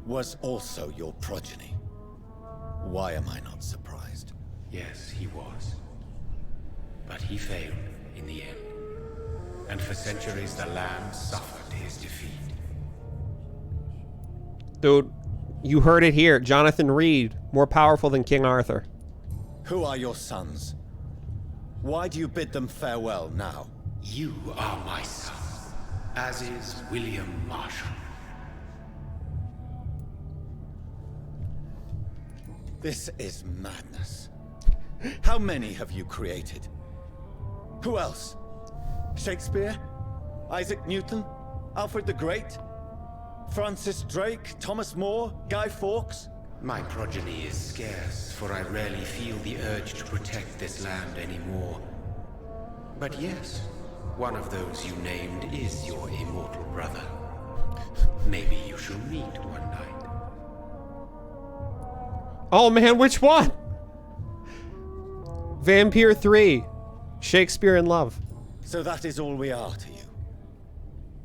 was also your progeny. Why am I not surprised? Yes, he was. But he failed in the end. And for centuries the land suffered his defeat. Dude, you heard it here. Jonathan Reed, more powerful than King Arthur. Who are your sons? Why do you bid them farewell now? You are my son, as is William Marshall. This is madness. How many have you created? Who else? Shakespeare? Isaac Newton? Alfred the Great? Francis Drake? Thomas More? Guy Fawkes? My progeny is scarce, for I rarely feel the urge to protect this land anymore. But yes, one of those you named is your immortal brother. Maybe you shall meet one night. Oh man, which one? Vampyr 3. Shakespeare in Love. So that is all we are to you.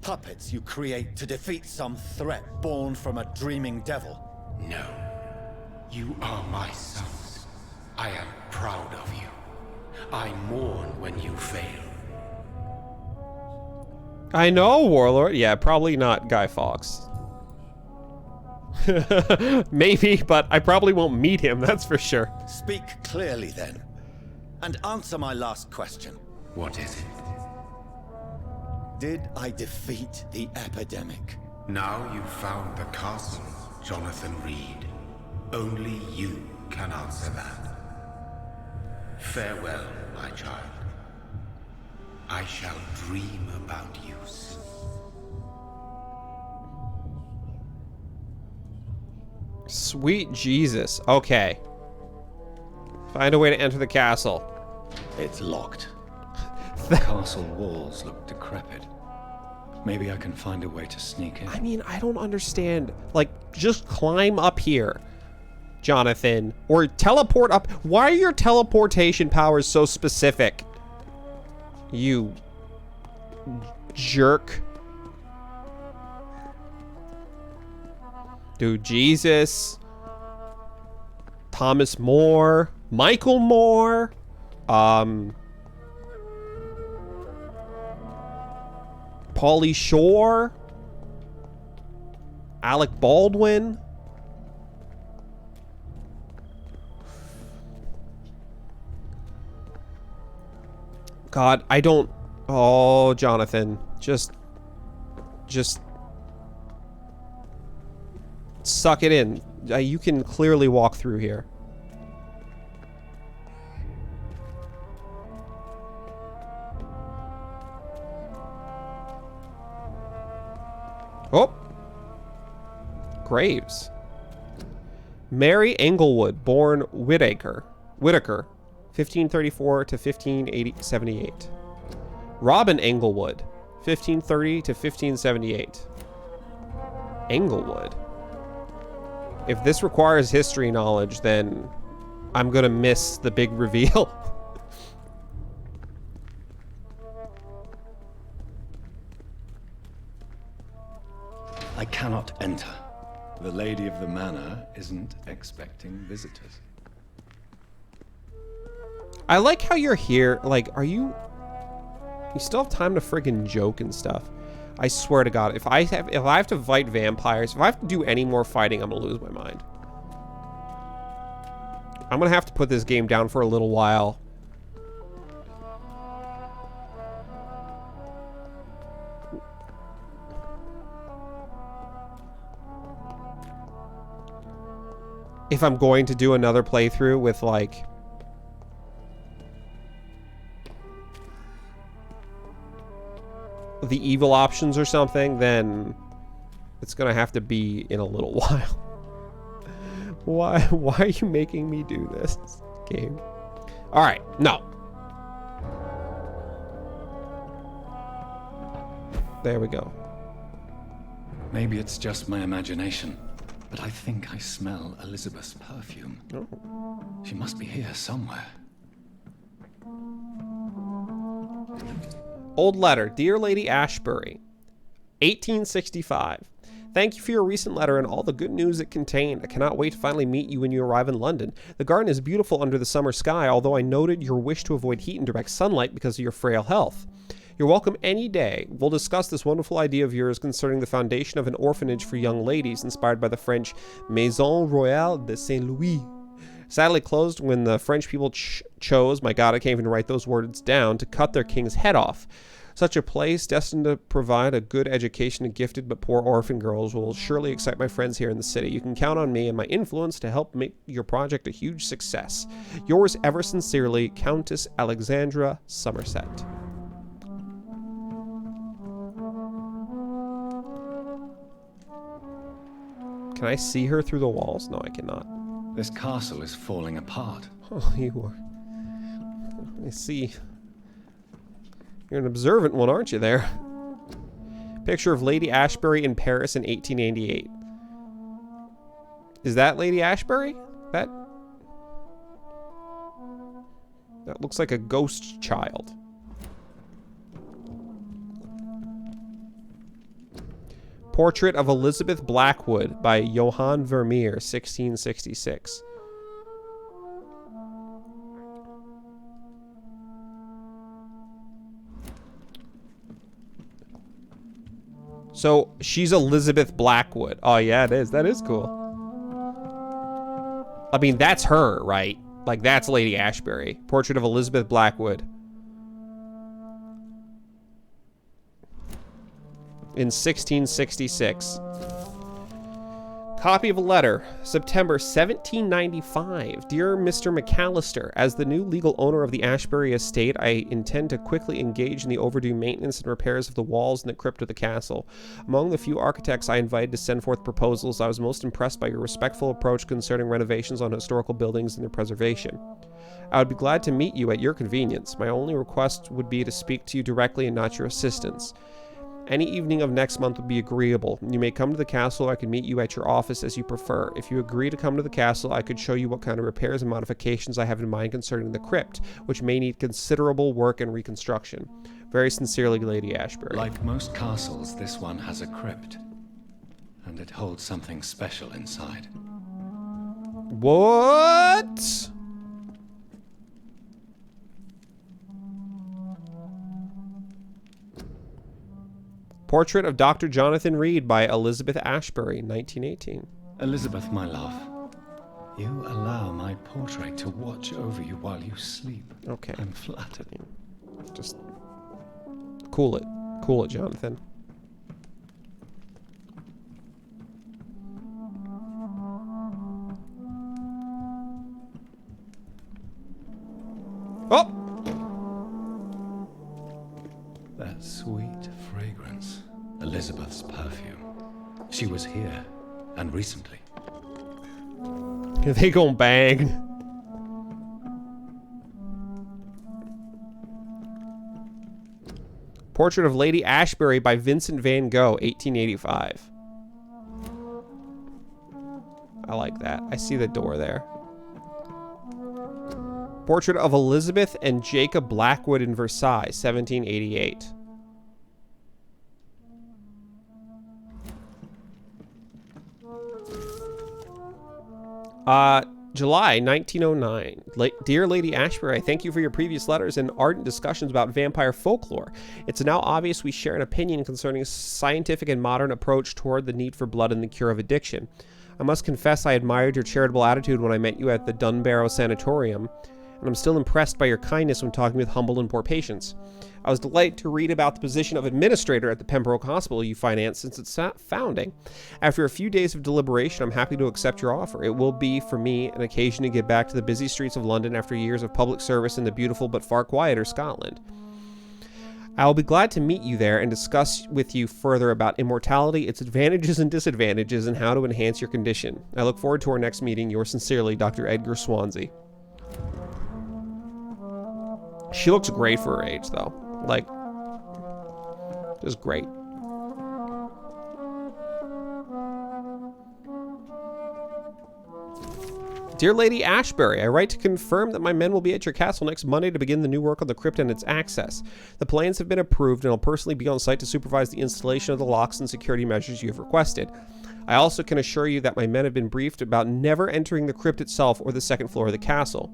Puppets you create to defeat some threat born from a dreaming devil. No. You are my sons. I am proud of you. I mourn when you fail. I know, Warlord. Yeah, probably not Guy Fawkes. Maybe, but I probably won't meet him, that's for sure. Speak clearly then. And answer my last question. What is it? Did I defeat the epidemic? Now you've found the castle, Jonathan Reed. Only you can answer that. Farewell, my child. I shall dream about you soon. Sweet Jesus. Okay. Find a way to enter the castle. It's locked. The castle walls look decrepit. Maybe I can find a way to sneak in. I mean, I don't understand. Like, just climb up here, Jonathan. Or teleport up. Why are your teleportation powers so specific? You jerk. Dude, Jesus. Thomas More. Michael Moore. Pauly Shore. Alec Baldwin. God, I don't... Oh, Jonathan. Just suck it in. You can clearly walk through here. Oh. Graves. Mary Englewood, born Whittaker, 1534 to 1578. Robin Englewood, 1530 to 1578. Englewood. If this requires history knowledge, then I'm gonna miss the big reveal. I cannot enter. The lady of the manor isn't expecting visitors. I like how you're here. Like, are you... You still have time to friggin' joke and stuff. I swear to God, if I have to fight vampires, if I have to do any more fighting, I'm gonna lose my mind. I'm gonna have to put this game down for a little while. If I'm going to do another playthrough with, like... the evil options or something, then it's gonna have to be in a little while. Why are you making me do this game? Alright, no. There we go. Maybe it's just my imagination, but I think I smell Elizabeth's perfume. Oh. She must be here somewhere. Old letter. Dear Lady Ashbury, 1865. Thank you for your recent letter and all the good news it contained. I cannot wait to finally meet you when you arrive in London. The garden is beautiful under the summer sky, although I noted your wish to avoid heat and direct sunlight because of your frail health. You're welcome any day. We'll discuss this wonderful idea of yours concerning the foundation of an orphanage for young ladies inspired by the French Maison Royale de Saint-Louis. Sadly closed when the French people chose, my God, I can't even write those words down, to cut their king's head off. Such a place, destined to provide a good education to gifted but poor orphan girls, will surely excite my friends here in the city. You can count on me and my influence to help make your project a huge success. Yours ever sincerely, Countess Alexandra Somerset. Can I see her through the walls? No, I cannot. This castle is falling apart. Oh, you are... I see. You're an observant one, aren't you, there? Picture of Lady Ashbury in Paris in 1888. Is that Lady Ashbury? That looks like a ghost child. Portrait of Elizabeth Blackwood by Johann Vermeer, 1666. So, she's Elizabeth Blackwood. Oh, yeah, it is. That is cool. I mean, that's her, right? Like, that's Lady Ashbury. Portrait of Elizabeth Blackwood. In 1666. Copy of a letter, September 1795. Dear Mr. McAllister, as the new legal owner of the Ashbury estate, I intend to quickly engage in the overdue maintenance and repairs of the walls and the crypt of the castle. Among the few architects I invited to send forth proposals, I was most impressed by your respectful approach concerning renovations on historical buildings and their preservation. I would be glad to meet you at your convenience. My only request would be to speak to you directly and not your assistants. Any evening of next month would be agreeable. You may come to the castle, or I can meet you at your office as you prefer. If you agree to come to the castle, I could show you what kind of repairs and modifications I have in mind concerning the crypt, which may need considerable work and reconstruction. Very sincerely, Lady Ashbury. Like most castles, this one has a crypt. And it holds something special inside. What? Portrait of Dr. Jonathan Reed by Elizabeth Ashbury, 1918. Elizabeth, my love, you allow my portrait to watch over you while you sleep. Okay. I'm flattered. Just cool it. Cool it, Jonathan. Oh! That sweet fragrance. Elizabeth's perfume. She was here, and recently. They gon' bang. Portrait of Lady Ashbury by Vincent van Gogh, 1885. I like that. I see the door there. Portrait of Elizabeth and Jacob Blackwood in Versailles, 1788. July 1909. Dear Lady Ashbury, I thank you for your previous letters and ardent discussions about vampire folklore. It's now obvious we share an opinion concerning a scientific and modern approach toward the need for blood and the cure of addiction. I must confess I admired your charitable attitude when I met you at the Dunbarrow Sanatorium, and I'm still impressed by your kindness when talking with humble and poor patients. I was delighted to read about the position of administrator at the Pembroke Hospital you financed since its founding. After a few days of deliberation, I'm happy to accept your offer. It will be, for me, an occasion to get back to the busy streets of London after years of public service in the beautiful but far quieter Scotland. I will be glad to meet you there and discuss with you further about immortality, its advantages and disadvantages, and how to enhance your condition. I look forward to our next meeting. Yours sincerely, Dr. Edgar Swansea. She looks great for her age, though. Like, just great. Dear Lady Ashbury, I write to confirm that my men will be at your castle next Monday to begin the new work on the crypt and its access. The plans have been approved, and I'll personally be on site to supervise the installation of the locks and security measures you have requested. I also can assure you that my men have been briefed about never entering the crypt itself or the second floor of the castle.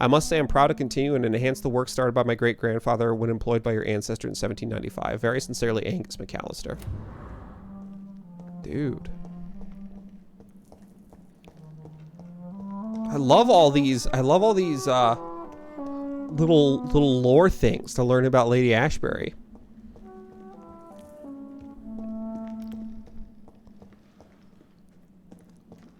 I must say I'm proud to continue and enhance the work started by my great-grandfather when employed by your ancestor in 1795. Very sincerely, Angus McAllister. Dude. I love all these little lore things to learn about Lady Ashbury.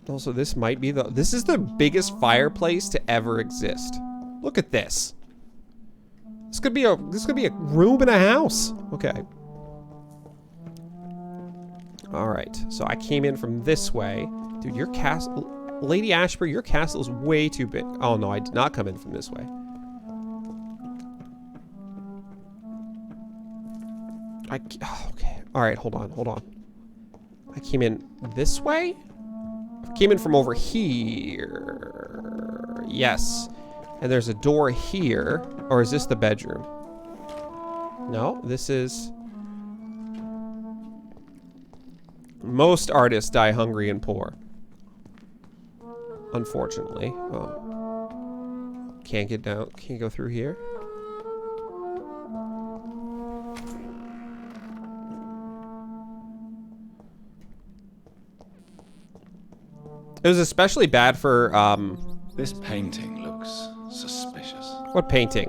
Also, this might be this is the biggest fireplace to ever exist. Look at this. This could be a room in a house. Okay. All right. So I came in from this way. Dude, your castle, Lady Ashbury, your castle is way too big. Oh no, I did not come in from this way. Okay. All right, hold on. I came in this way? I came in from over here. Yes. And there's a door here. Or is this the bedroom? No, this is... Most artists die hungry and poor. Unfortunately. Oh. Can't get down. Can't go through here. It was especially bad for, This painting looks suspicious. What painting?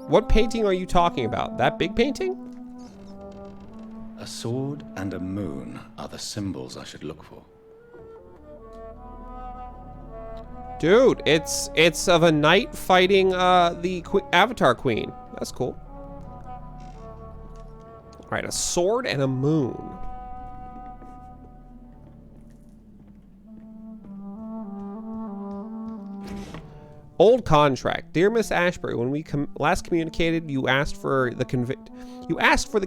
What painting are you talking about? That big painting? A sword and a moon are the symbols I should look for. Dude, it's of a knight fighting the Avatar Queen. That's cool. All right, a sword and a moon. Old contract. Dear Miss Ashbury, when we last communicated, you asked for the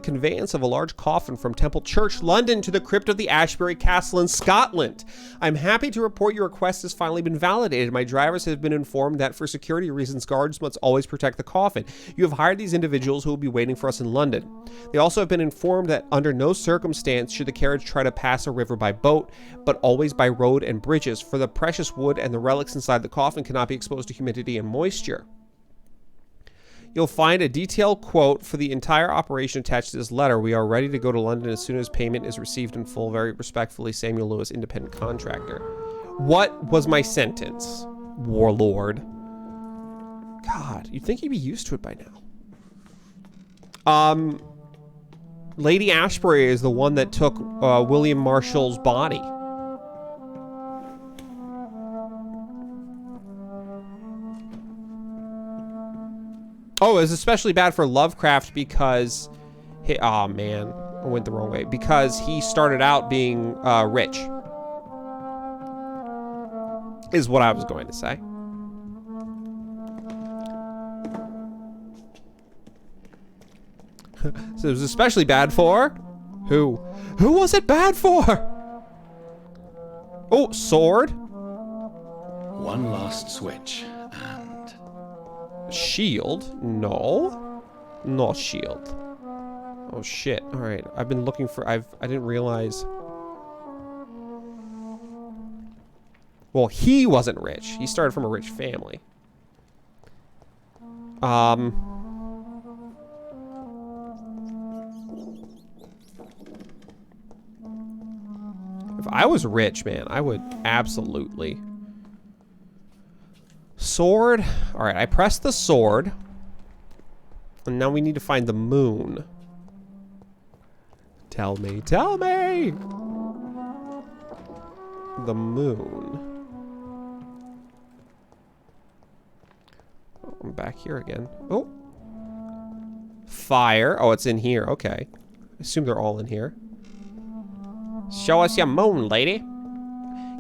conveyance of a large coffin from Temple Church, London, to the crypt of the Ashbury Castle in Scotland. I'm happy to report your request has finally been validated. My drivers have been informed that for security reasons, guards must always protect the coffin. You have hired these individuals who will be waiting for us in London. They also have been informed that under no circumstance should the carriage try to pass a river by boat, but always by road and bridges, for the precious wood and the relics inside the coffin cannot be exposed to humidity and moisture. You'll find a detailed quote for the entire operation attached to this letter. We are ready to go to London as soon as payment is received in full. Very respectfully, Samuel Lewis, independent contractor. What was my sentence, warlord? God, you'd think he'd be used to it by now. Lady Ashbury is the one that took William Marshall's body. Oh, it was especially bad for Lovecraft because... oh, man. I went the wrong way. Because he started out being rich. Is what I was going to say. So it was especially bad for... Who? Who was it bad for? Oh, sword. One last switch, and... Shield? No. Not shield. Oh, shit. Alright, I've been looking for... I didn't realize... Well, he wasn't rich. He started from a rich family. If I was rich, man, I would absolutely... Sword. Alright, I pressed the sword. And now we need to find the moon. Tell me, tell me! The moon. Oh, I'm back here again. Oh! Fire. Oh, it's in here. Okay. I assume they're all in here. Show us your moon, lady.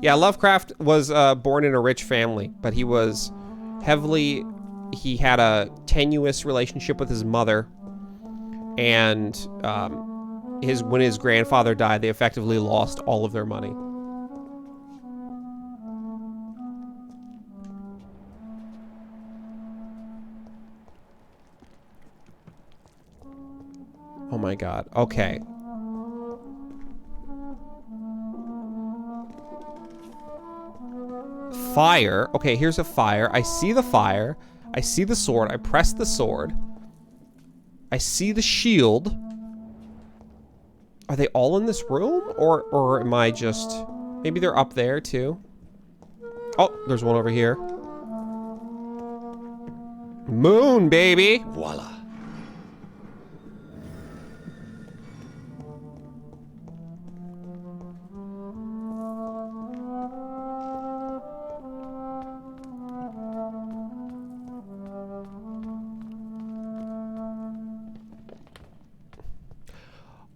Yeah, Lovecraft was born in a rich family, but he was heavily... He had a tenuous relationship with his mother, and when his grandfather died, they effectively lost all of their money. Oh my god. Okay. Fire. Okay, here's a fire. I see the fire. I see the sword. I press the sword. I see the shield. Are they all in this room? Or am I just... Maybe they're up there, too. Oh, there's one over here. Moon, baby! Voila.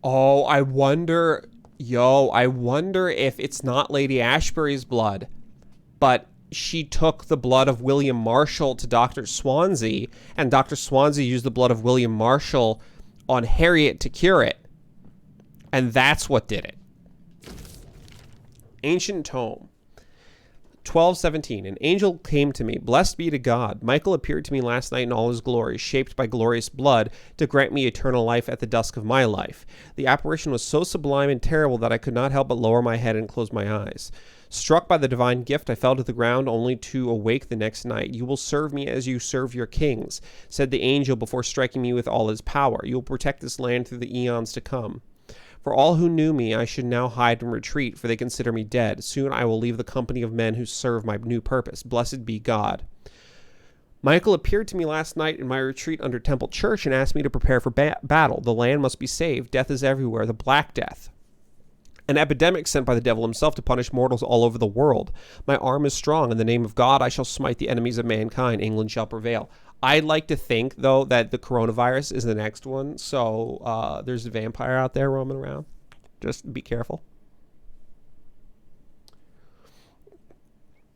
Oh, I wonder... Yo, I wonder if it's not Lady Ashbury's blood, but she took the blood of William Marshall to Dr. Swansea, and Dr. Swansea used the blood of William Marshall on Harriet to cure it. And that's what did it. Ancient Tome. 12:17. An angel came to me. Blessed be to God. Michael appeared to me last night in all his glory, shaped by glorious blood, to grant me eternal life at the dusk of my life. The apparition was so sublime and terrible that I could not help but lower my head and close my eyes. Struck by the divine gift, I fell to the ground only to awake the next night. You will serve me as you serve your kings, said the angel before striking me with all his power. You will protect this land through the eons to come. For all who knew me, I should now hide and retreat, for they consider me dead. Soon I will leave the company of men who serve my new purpose. Blessed be God. Michael appeared to me last night in my retreat under Temple Church and asked me to prepare for battle. The land must be saved. Death is everywhere. The Black Death. An epidemic sent by the devil himself to punish mortals all over the world. My arm is strong. In the name of God, I shall smite the enemies of mankind. England shall prevail. I'd like to think, though, that the coronavirus is the next one. So there's a vampire out there roaming around. Just be careful.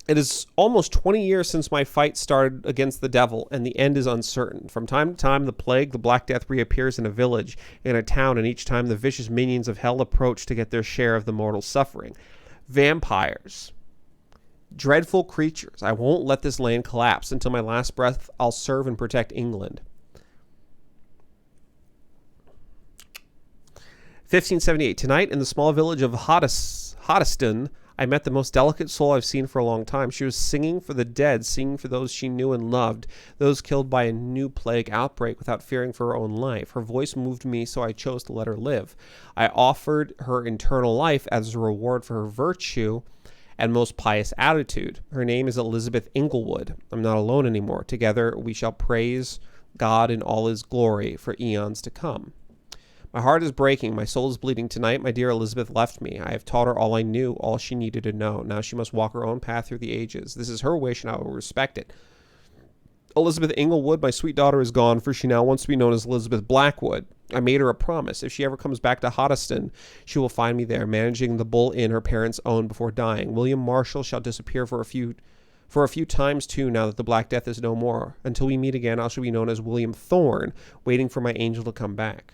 It is almost 20 years since my fight started against the devil, and the end is uncertain. From time to time, the plague, the Black Death, reappears in a village, in a town, and each time the vicious minions of hell approach to get their share of the mortal suffering. Vampires. Dreadful creatures. I won't let this land collapse. Until my last breath, I'll serve and protect England. 1578. Tonight, in the small village of Hoddesdon, I met the most delicate soul I've seen for a long time. She was singing for the dead, singing for those she knew and loved, those killed by a new plague outbreak without fearing for her own life. Her voice moved me, so I chose to let her live. I offered her eternal life as a reward for her virtue and most pious attitude. Her name is Elizabeth Inglewood. I'm not alone anymore. Together we shall praise God in all his glory for eons to come. My heart is breaking. My soul is bleeding. Tonight, my dear Elizabeth left me. I have taught her all I knew, all she needed to know. Now she must walk her own path through the ages. This is her wish, and I will respect it. Elizabeth Inglewood, my sweet daughter, is gone, for she now wants to be known as Elizabeth Blackwood. I made her a promise. If she ever comes back to Hoddesdon, she will find me there, managing the Bull Inn her parents owned before dying. William Marshall shall disappear for a few times, too, now that the Black Death is no more. Until we meet again, I shall be known as William Thorne, waiting for my angel to come back.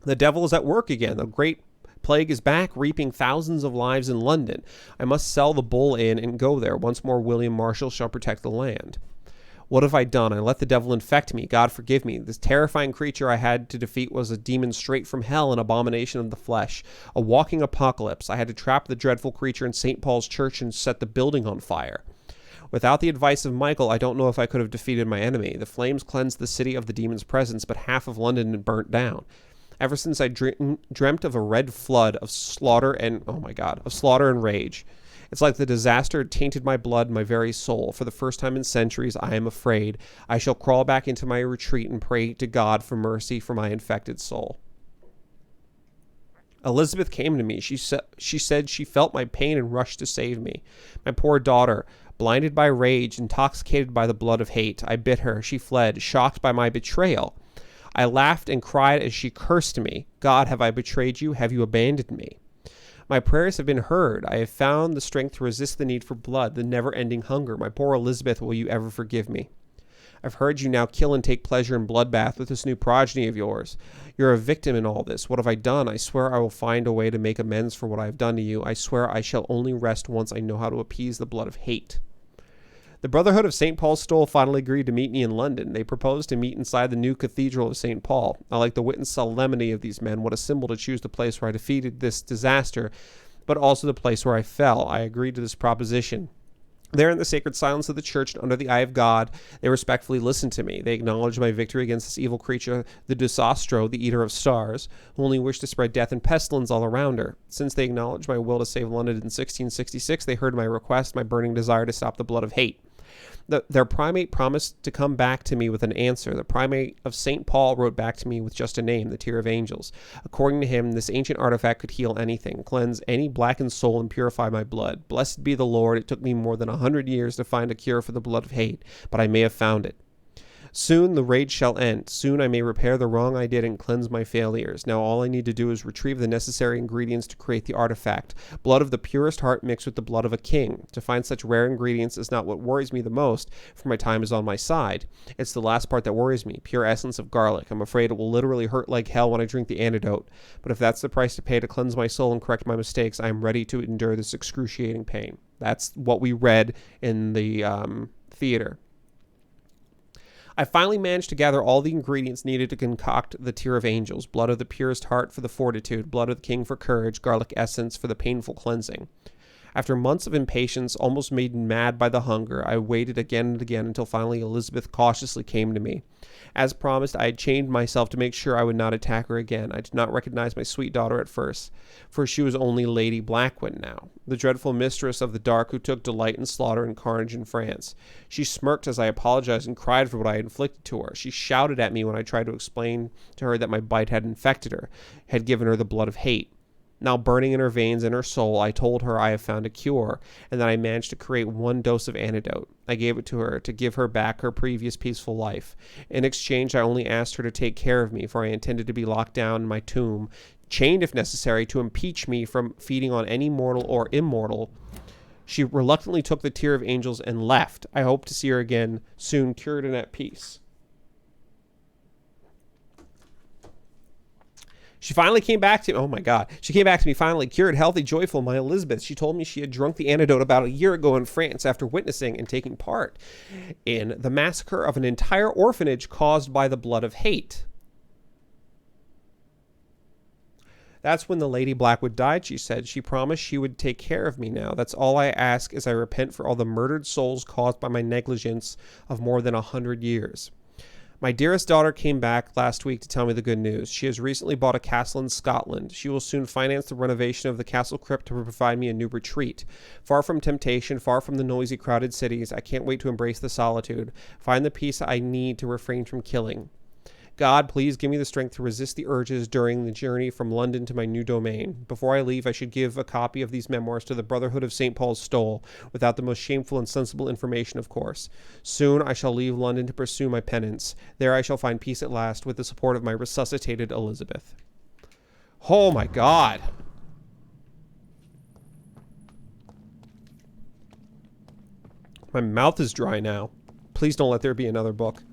The devil is at work again. The great plague is back, reaping thousands of lives in London. I must sell the bull in and go there. Once more, William Marshall shall protect the land. What have I done? I let the devil infect me. God forgive me. This terrifying creature I had to defeat was a demon straight from hell, an abomination of the flesh, a walking apocalypse. I had to trap the dreadful creature in St. Paul's Church and set the building on fire. Without the advice of Michael, I don't know if I could have defeated my enemy. The flames cleansed the city of the demon's presence, but half of London had burnt down. Ever since I dreamt of a red flood of slaughter and, oh my God, of slaughter and rage. It's like the disaster tainted my blood and my very soul. For the first time in centuries, I am afraid. I shall crawl back into my retreat and pray to God for mercy for my infected soul. Elizabeth came to me. She said she felt my pain and rushed to save me. My poor daughter, blinded by rage, intoxicated by the blood of hate. I bit her. She fled, shocked by my betrayal. I laughed and cried as she cursed me. God, have I betrayed you? Have you abandoned me? My prayers have been heard. I have found the strength to resist the need for blood, the never-ending hunger. My poor Elizabeth, will you ever forgive me? I've heard you now kill and take pleasure in bloodbath with this new progeny of yours. You're a victim in all this. What have I done? I swear I will find a way to make amends for what I have done to you. I swear I shall only rest once I know how to appease the blood of hate. The Brotherhood of St. Paul's Stole finally agreed to meet me in London. They proposed to meet inside the new Cathedral of St. Paul. I like the wit and solemnity of these men. What a symbol to choose the place where I defeated this disaster, but also the place where I fell. I agreed to this proposition. There in the sacred silence of the church and under the eye of God, they respectfully listened to me. They acknowledged my victory against this evil creature, the Desastro, the eater of stars, who only wished to spread death and pestilence all around her. Since they acknowledged my will to save London in 1666, they heard my request, my burning desire to stop the blood of hate. Their primate promised to come back to me with an answer. The primate of St. Paul wrote back to me with just a name, the Tear of Angels. According to him, this ancient artifact could heal anything, cleanse any blackened soul, and purify my blood. Blessed be the Lord. It took me more than 100 years to find a cure for the blood of hate, but I may have found it. Soon the rage shall end. Soon I may repair the wrong I did and cleanse my failures. Now all I need to do is retrieve the necessary ingredients to create the artifact. Blood of the purest heart mixed with the blood of a king. To find such rare ingredients is not what worries me the most, for my time is on my side. It's the last part that worries me, pure essence of garlic. I'm afraid it will literally hurt like hell when I drink the antidote. But if that's the price to pay to cleanse my soul and correct my mistakes, I am ready to endure this excruciating pain. That's what we read in the theater. I finally managed to gather all the ingredients needed to concoct the Tear of Angels. Blood of the purest heart for the fortitude, blood of the king for courage, garlic essence for the painful cleansing. After months of impatience, almost made mad by the hunger, I waited again and again until finally Elizabeth cautiously came to me. As promised, I had chained myself to make sure I would not attack her again. I did not recognize my sweet daughter at first, for she was only Lady Blackwood now, the dreadful mistress of the dark who took delight in slaughter and carnage in France. She smirked as I apologized and cried for what I had inflicted to her. She shouted at me when I tried to explain to her that my bite had infected her, had given her the blood of hate. Now burning in her veins and her soul, I told her I have found a cure, and that I managed to create one dose of antidote. I gave it to her to give her back her previous peaceful life. In exchange, I only asked her to take care of me, for I intended to be locked down in my tomb, chained if necessary, to impeach me from feeding on any mortal or immortal. She reluctantly took the Tear of Angels and left. I hope to see her again soon, cured and at peace. She finally came back to me. Oh my God. She came back to me finally, cured, healthy, joyful, my Elizabeth. She told me she had drunk the antidote about a year ago in France after witnessing and taking part in the massacre of an entire orphanage caused by the blood of hate. That's when the Lady Blackwood died, she said. She promised she would take care of me now. That's all I ask as I repent for all the murdered souls caused by my negligence of more than 100 years. My dearest daughter came back last week to tell me the good news. She has recently bought a castle in Scotland. She will soon finance the renovation of the castle crypt to provide me a new retreat. Far from temptation, far from the noisy, crowded cities, I can't wait to embrace the solitude, find the peace I need to refrain from killing. God, please give me the strength to resist the urges during the journey from London to my new domain. Before I leave, I should give a copy of these memoirs to the Brotherhood of St. Paul's Stole, without the most shameful and sensible information, of course. Soon I shall leave London to pursue my penance. There I shall find peace at last, with the support of my resuscitated Elizabeth. Oh my God. My mouth is dry now. Please don't let there be another book.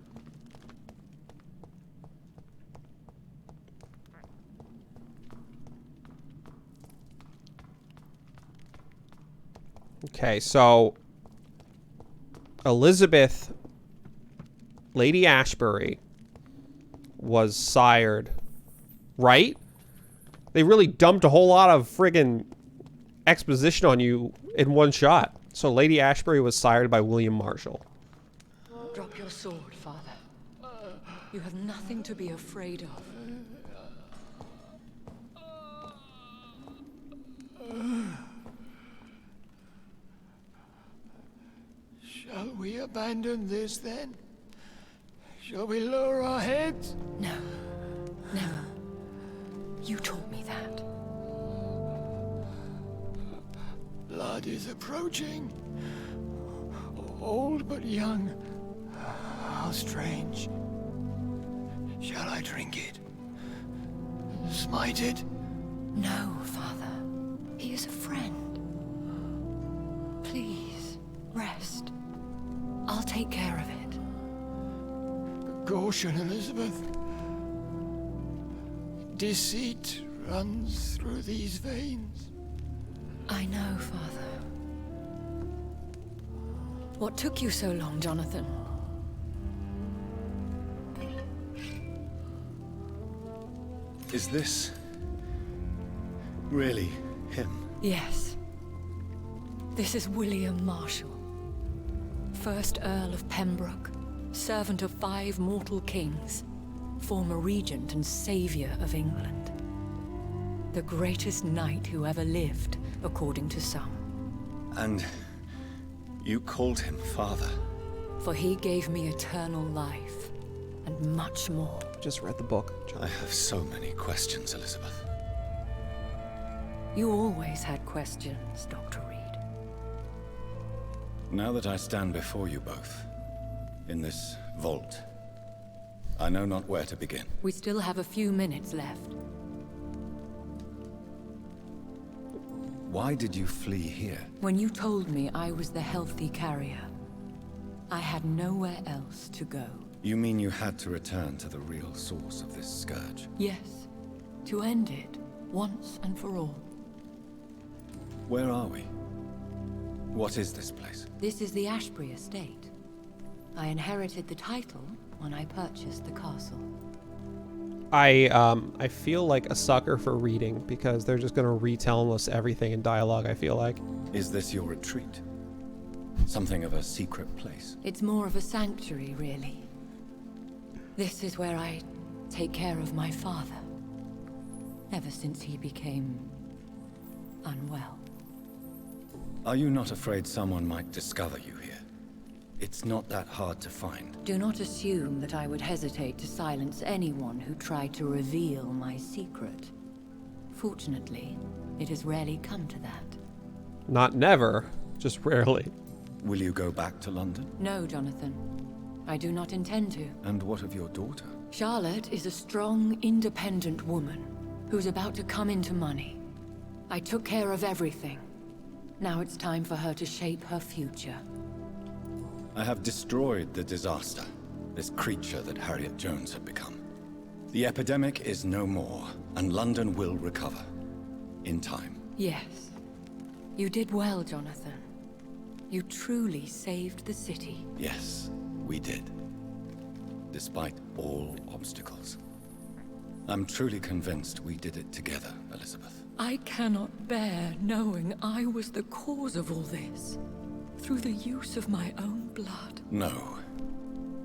Okay, so Elizabeth, Lady Ashbury, was sired, right? They really dumped a whole lot of friggin' exposition on you in one shot. So Lady Ashbury was sired by William Marshall. Drop your sword, Father. You have nothing to be afraid of. Shall we abandon this then? Shall we lower our heads? No. Never. You taught me that. Blood is approaching. Old but young. How strange. Shall I drink it? Smite it? No, Father. He is a friend. Please, rest. I'll take care of it. Caution, Elizabeth. Deceit runs through these veins. I know, Father. What took you so long, Jonathan? Is this really him? Yes. This is William Marshall, 1st Earl of Pembroke, servant of 5 mortal kings, former regent and savior of England. The greatest knight who ever lived, according to some. And you called him father? For he gave me eternal life, and much more. Just read the book. I have so many questions, Elizabeth. You always had questions, Dr. Reed. Now that I stand before you both, in this vault, I know not where to begin. We still have a few minutes left. Why did you flee here? When you told me I was the healthy carrier, I had nowhere else to go. You mean you had to return to the real source of this scourge? Yes, to end it, once and for all. Where are we? What is this place? This is the Ashbury estate. I inherited the title when I purchased the castle. I feel like a sucker for reading because they're just gonna retell us everything in dialogue, I feel like. Is this your retreat? Something of a secret place? It's more of a sanctuary, really. This is where I take care of my father. Ever since he became unwell. Are you not afraid someone might discover you here? It's not that hard to find. Do not assume that I would hesitate to silence anyone who tried to reveal my secret. Fortunately, it has rarely come to that. Not never, just rarely. Will you go back to London? No, Jonathan. I do not intend to. And what of your daughter? Charlotte is a strong, independent woman who's about to come into money. I took care of everything. Now it's time for her to shape her future. I have destroyed the disaster, this creature that Harriet Jones had become. The epidemic is no more, and London will recover. In time. Yes. You did well, Jonathan. You truly saved the city. Yes, we did. Despite all obstacles. I'm truly convinced we did it together, Elizabeth. I cannot bear knowing I was the cause of all this. Through the use of my own blood. No.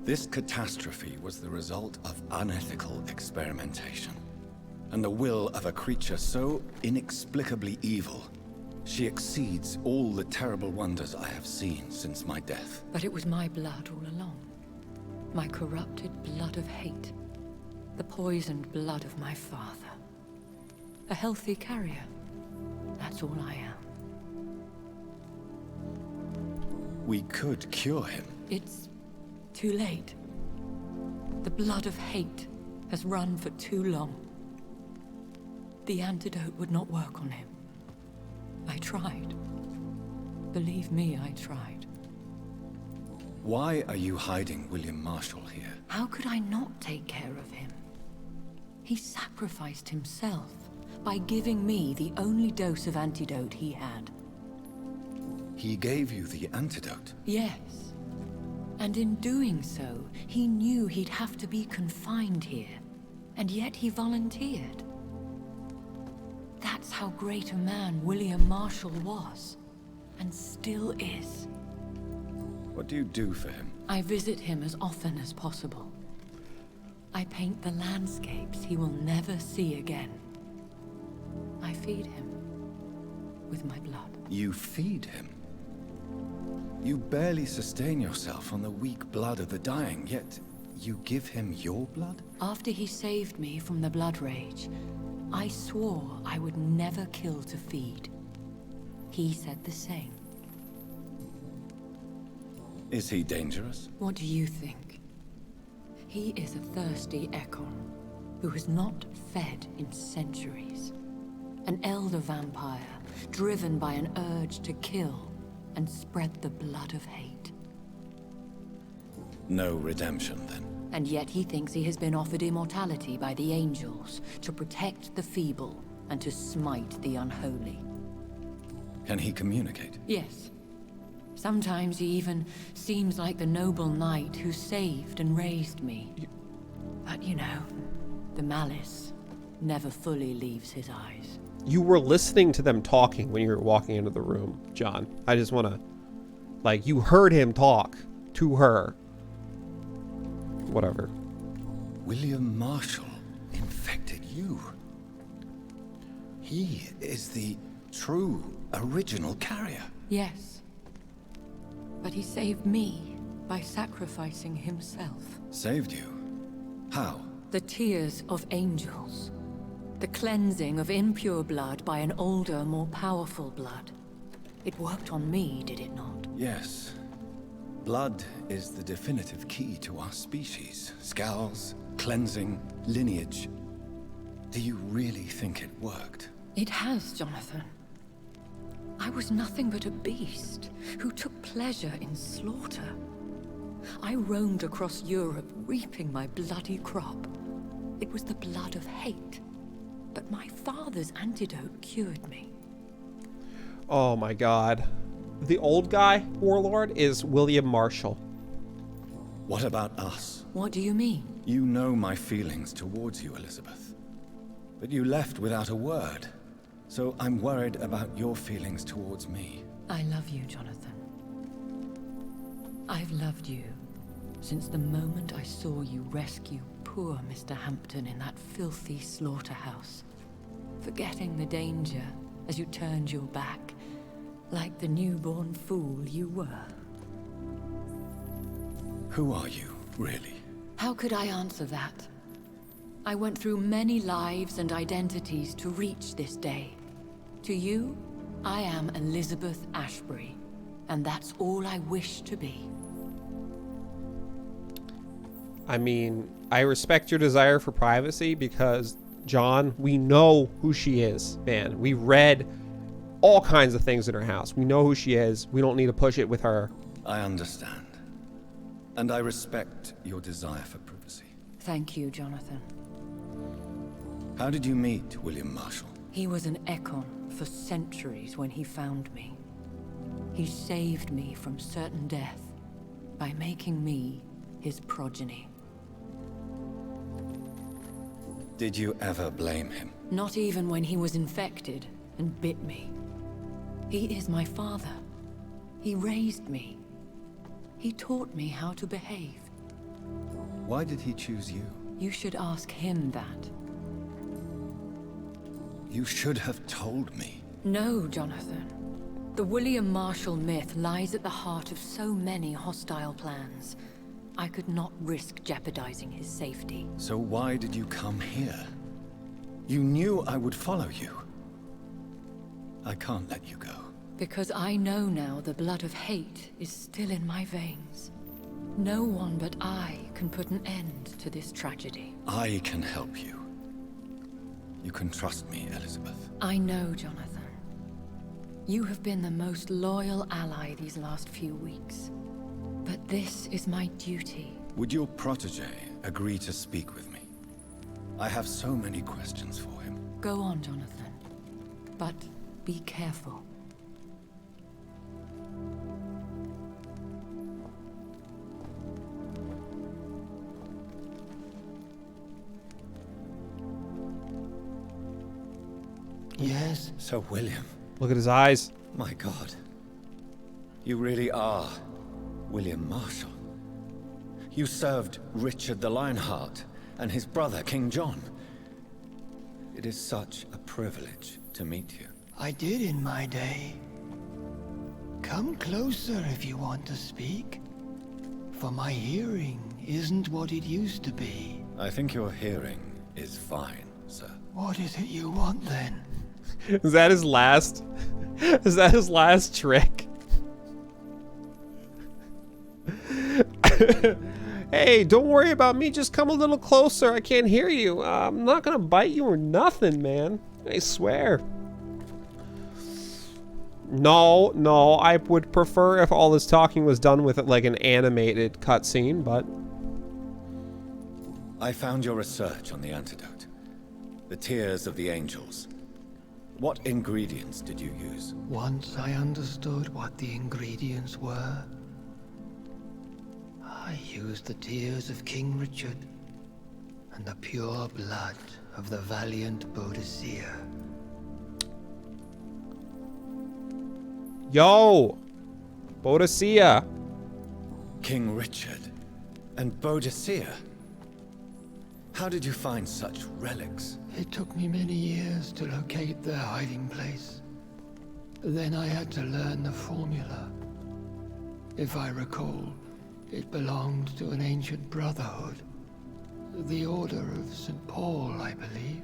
This catastrophe was the result of unethical experimentation. And the will of a creature so inexplicably evil, she exceeds all the terrible wonders I have seen since my death. But it was my blood all along. My corrupted blood of hate. The poisoned blood of my father. A healthy carrier. That's all I am. We could cure him. It's too late. The blood of hate has run for too long. The antidote would not work on him. I tried. Believe me, I tried. Why are you hiding William Marshall here? How could I not take care of him? He sacrificed himself by giving me the only dose of antidote he had. He gave you the antidote. Yes. And in doing so, he knew he'd have to be confined here. And yet he volunteered. That's how great a man William Marshall was. And still is. What do you do for him? I visit him as often as possible. I paint the landscapes he will never see again. I feed him with my blood. You feed him? You barely sustain yourself on the weak blood of the dying, yet you give him your blood? After he saved me from the blood rage, I swore I would never kill to feed. He said the same. Is he dangerous? What do you think? He is a thirsty Ekon, who has not fed in centuries. An elder vampire, driven by an urge to kill and spread the blood of hate. No redemption, then? And yet he thinks he has been offered immortality by the angels to protect the feeble and to smite the unholy. Can he communicate? Yes. Sometimes he even seems like the noble knight who saved and raised me. But you know, the malice never fully leaves his eyes. You were listening to them talking when you were walking into the room, John. I just want to... Like, you heard him talk to her. Whatever. William Marshall infected you. He is the true, original carrier. Yes. But he saved me by sacrificing himself. Saved you? How? The tears of angels. The cleansing of impure blood by an older, more powerful blood. It worked on me, did it not? Yes. Blood is the definitive key to our species. Skals, cleansing, lineage. Do you really think it worked? It has, Jonathan. I was nothing but a beast who took pleasure in slaughter. I roamed across Europe, reaping my bloody crop. It was the blood of hate. But my father's antidote cured me. Oh my god. The old guy, warlord, is William Marshall. What about us? What do you mean? You know my feelings towards you, Elizabeth. But you left without a word. So I'm worried about your feelings towards me. I love you, Jonathan. I've loved you since the moment I saw you rescue poor Mr. Hampton in that filthy slaughterhouse, forgetting the danger as you turned your back, like the newborn fool you were. Who are you, really? How could I answer that? I went through many lives and identities to reach this day. To you, I am Elizabeth Ashbury, and that's all I wish to be. I mean, I respect your desire for privacy because, John, we know who she is, man. We read all kinds of things in her house. We know who she is. We don't need to push it with her. I understand. And I respect your desire for privacy. Thank you, Jonathan. How did you meet William Marshall? He was an Ekon for centuries when he found me. He saved me from certain death by making me his progeny. Did you ever blame him? Not even when he was infected and bit me. He is my father. He raised me. He taught me how to behave. Why did he choose you? You should ask him that. You should have told me. No, Jonathan. The William Marshall myth lies at the heart of so many hostile plans. I could not risk jeopardizing his safety. So why did you come here? You knew I would follow you. I can't let you go. Because I know now the blood of hate is still in my veins. No one but I can put an end to this tragedy. I can help you. You can trust me, Elizabeth. I know, Jonathan. You have been the most loyal ally these last few weeks. But this is my duty. Would your protege agree to speak with me? I have so many questions for him. Go on, Jonathan. But be careful. Sir William. Look at his eyes. My God. You really are William Marshall. You served Richard the Lionheart and his brother, King John. It is such a privilege to meet you. I did in my day. Come closer if you want to speak. For my hearing isn't what it used to be. I think your hearing is fine, sir. What is it you want then? Is that his last? Is that his last trick? Hey, don't worry about me. Just come a little closer. I can't hear you. I'm not gonna bite you or nothing, man. I swear. No, I would prefer if all this talking was done with like an animated cutscene, but... I found your research on the antidote. The tears of the angels. What ingredients did you use? Once I understood what the ingredients were, I used the tears of King Richard and the pure blood of the valiant Boadicea. Yo! Boadicea! King Richard and Boadicea? How did you find such relics? It took me many years to locate their hiding place. Then I had to learn the formula. If I recall, it belonged to an ancient brotherhood. The Order of St. Paul, I believe.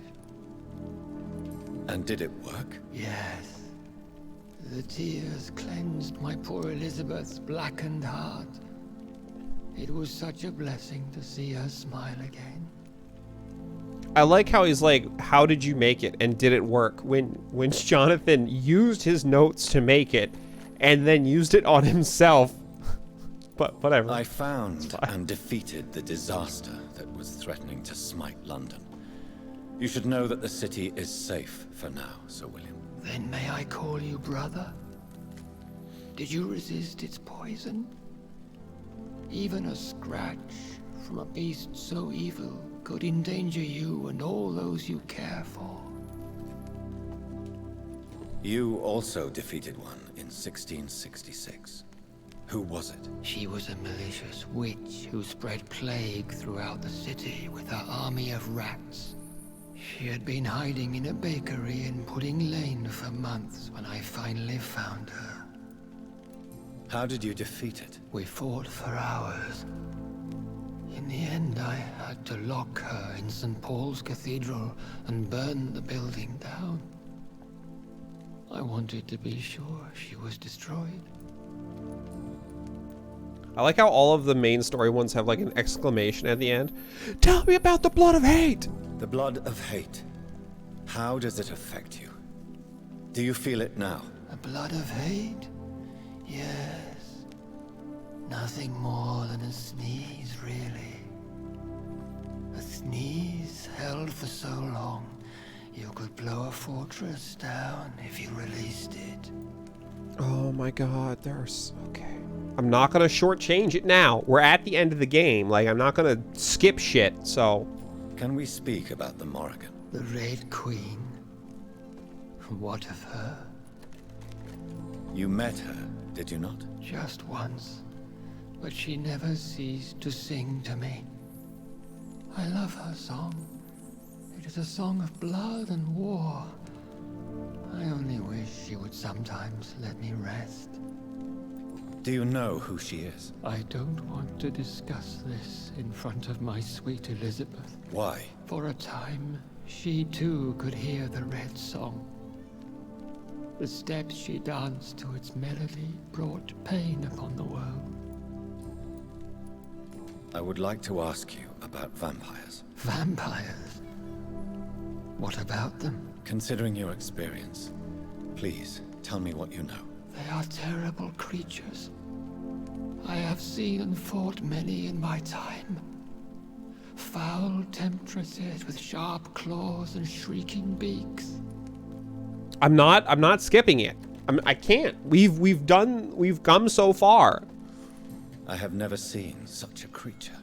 And did it work? Yes. The tears cleansed my poor Elizabeth's blackened heart. It was such a blessing to see her smile again. I like how he's like, how did you make it and did it work? When Jonathan used his notes to make it and then used it on himself. But whatever. I found and defeated the disaster that was threatening to smite London. You should know that the city is safe for now, Sir William. Then may I call you brother? Did you resist its poison? Even a scratch from a beast so evil could endanger you and all those you care for. You also defeated one in 1666. Who was it? She was a malicious witch who spread plague throughout the city with her army of rats. She had been hiding in a bakery in Pudding Lane for months when I finally found her. How did you defeat it? We fought for hours. In the end, I had to lock her in St. Paul's Cathedral and burn the building down. I wanted to be sure she was destroyed. I like how all of the main story ones have like an exclamation at the end. Tell me about the blood of hate! The blood of hate. How does it affect you? Do you feel it now? The blood of hate? Yes. Nothing more than a sneeze, really. A sneeze held for so long, you could blow a fortress down if you released it. Oh my god, there's... okay. I'm not gonna shortchange it now. We're at the end of the game. Like, I'm not gonna skip shit, so... Can we speak about the Morrigan? The Red Queen? What of her? You met her, did you not? Just once. But she never ceased to sing to me. I love her song. It is a song of blood and war. I only wish she would sometimes let me rest. Do you know who she is? I don't want to discuss this in front of my sweet Elizabeth. Why? For a time, she too could hear the Red Song. The steps she danced to its melody brought pain upon the world. I would like to ask you about vampires. Vampires? What about them? Considering your experience, please tell me what you know. They are terrible creatures. I have seen and fought many in my time. Foul temptresses with sharp claws and shrieking beaks. I'm not skipping it. I can't. We've come so far. I have never seen such a creature.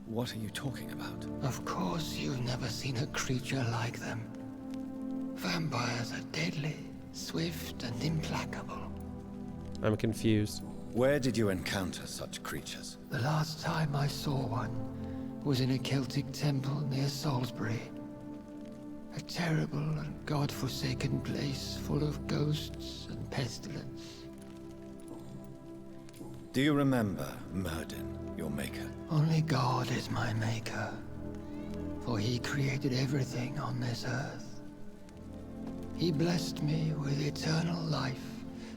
What are you talking about? Of course you've never seen a creature like them. Vampires are deadly, swift, and implacable. I'm confused. Where did you encounter such creatures? The last time I saw one was in a Celtic temple near Salisbury. A terrible and god-forsaken place full of ghosts and pestilence. Do you remember Merdin, your maker? Only God is my maker, for he created everything on this earth. He blessed me with eternal life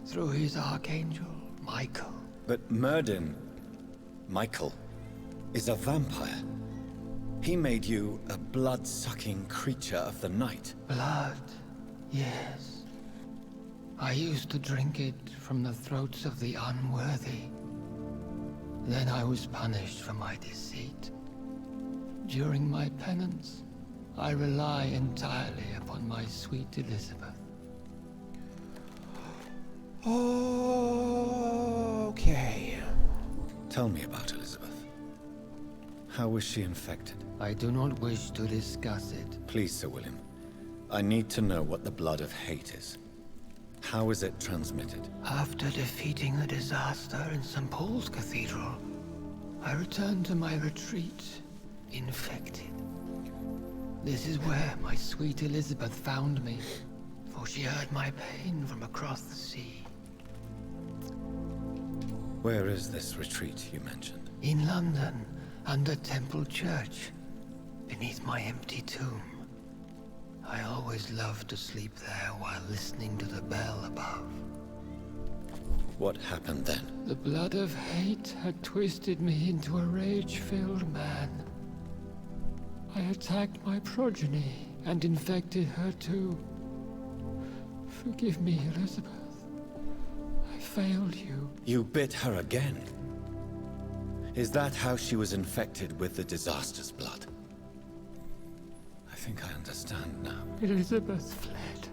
through his archangel, Michael. But Merdin, Michael, is a vampire. He made you a blood-sucking creature of the night. Blood, yes. I used to drink it from the throats of the unworthy. Then I was punished for my deceit. During my penance, I rely entirely upon my sweet Elizabeth. Okay. Tell me about Elizabeth. How was she infected? I do not wish to discuss it. Please, Sir William. I need to know what the blood of hate is. How is it transmitted? After defeating the disaster in St. Paul's Cathedral, I returned to my retreat, infected. This is where my sweet Elizabeth found me, for she heard my pain from across the sea. Where is this retreat you mentioned? In London, under Temple Church, beneath my empty tomb. I always loved to sleep there while listening to the bell above. What happened then? The blood of hate had twisted me into a rage-filled man. I attacked my progeny and infected her too. Forgive me, Elizabeth. I failed you. You bit her again? Is that how she was infected with the disaster's blood? I think I understand now. Elizabeth fled,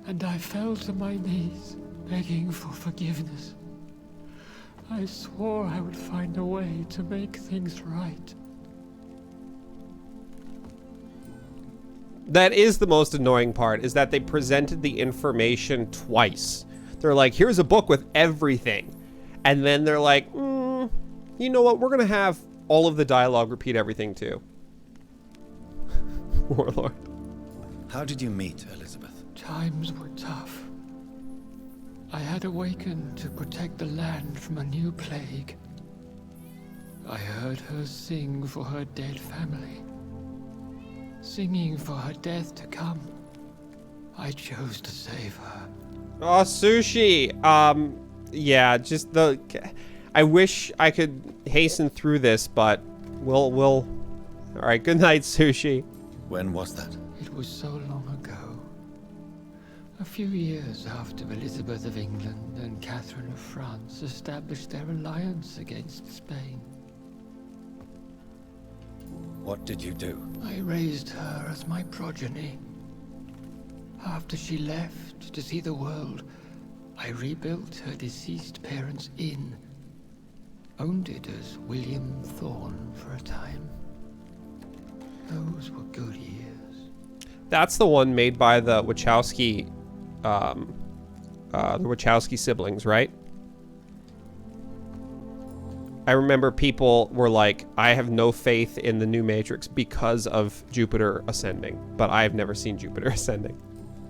and I fell to my knees, begging for forgiveness. I swore I would find a way to make things right. That is the most annoying part, is that they presented the information twice. They're like, here's a book with everything. And then they're like, you know what? We're going to have all of the dialogue repeat everything too. Warlord. How did you meet Elizabeth? Times were tough. I had awakened to protect the land from a new plague. I heard her sing for her dead family. Singing for her death to come. I chose to save her. Oh, Sushi. Yeah, just the... I wish I could hasten through this, but we'll... All right, good night, Sushi. When was that? It was so long ago. A few years after Elizabeth of England and Catherine of France established their alliance against Spain. What did you do? I raised her as my progeny. After she left to see the world, I rebuilt her deceased parents' inn. Owned it as William Thorne for a time. Those were good years. That's the one made by the Wachowski, the Wachowski siblings, right? I remember people were like, I have no faith in the new Matrix because of Jupiter Ascending, but I've never seen Jupiter Ascending.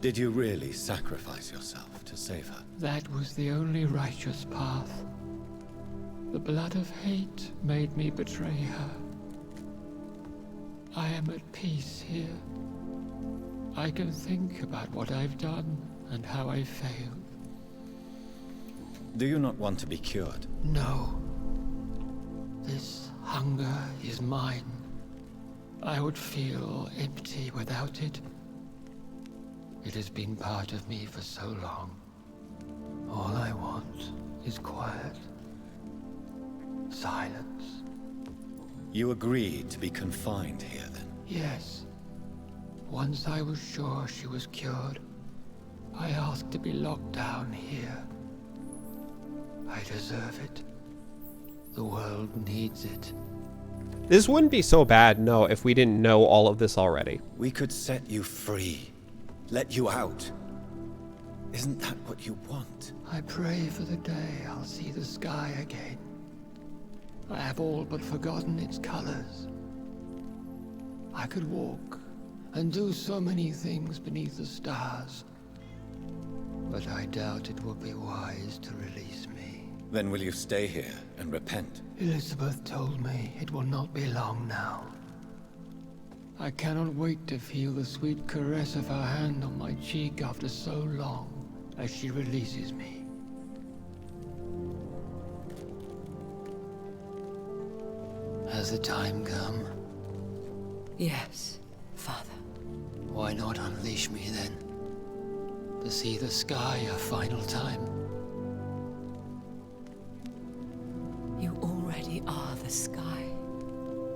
Did you really sacrifice yourself to save her? That was the only righteous path. The blood of hate made me betray her. I am at peace here. I can think about what I've done and how I failed. Do you not want to be cured? No. This hunger is mine. I would feel empty without it. It has been part of me for so long. All I want is quiet. Silence. You agreed to be confined here, then? Yes. Once I was sure she was cured, I asked to be locked down here. I deserve it. The world needs it. This wouldn't be so bad, no, if we didn't know all of this already. We could set you free. let you out. Isn't that what you want? I pray for the day I'll see the sky again. I have all but forgotten its colors. I could walk and do so many things beneath the stars. But I doubt it will be wise to release me. Then will you stay here and repent? Elizabeth told me it will not be long now. I cannot wait to feel the sweet caress of her hand on my cheek after so long, as she releases me. Has the time come? Yes, Father. Why not unleash me then? To see the sky a final time? You already are the sky,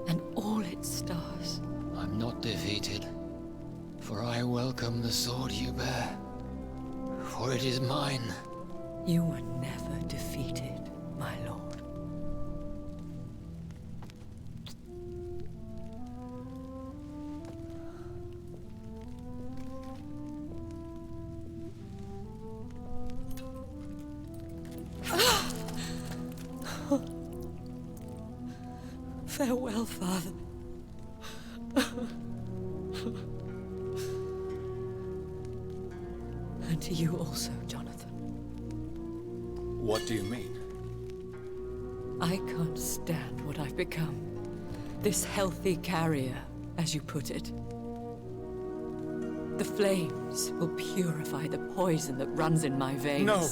and all its stars. I'm not defeated, for I welcome the sword you bear, for it is mine. You were never defeated, my lord. Farewell, Father. And to you also, Jonathan. What do you mean? I can't stand what I've become. This healthy carrier, as you put it. The flames will purify the poison that runs in my veins. No!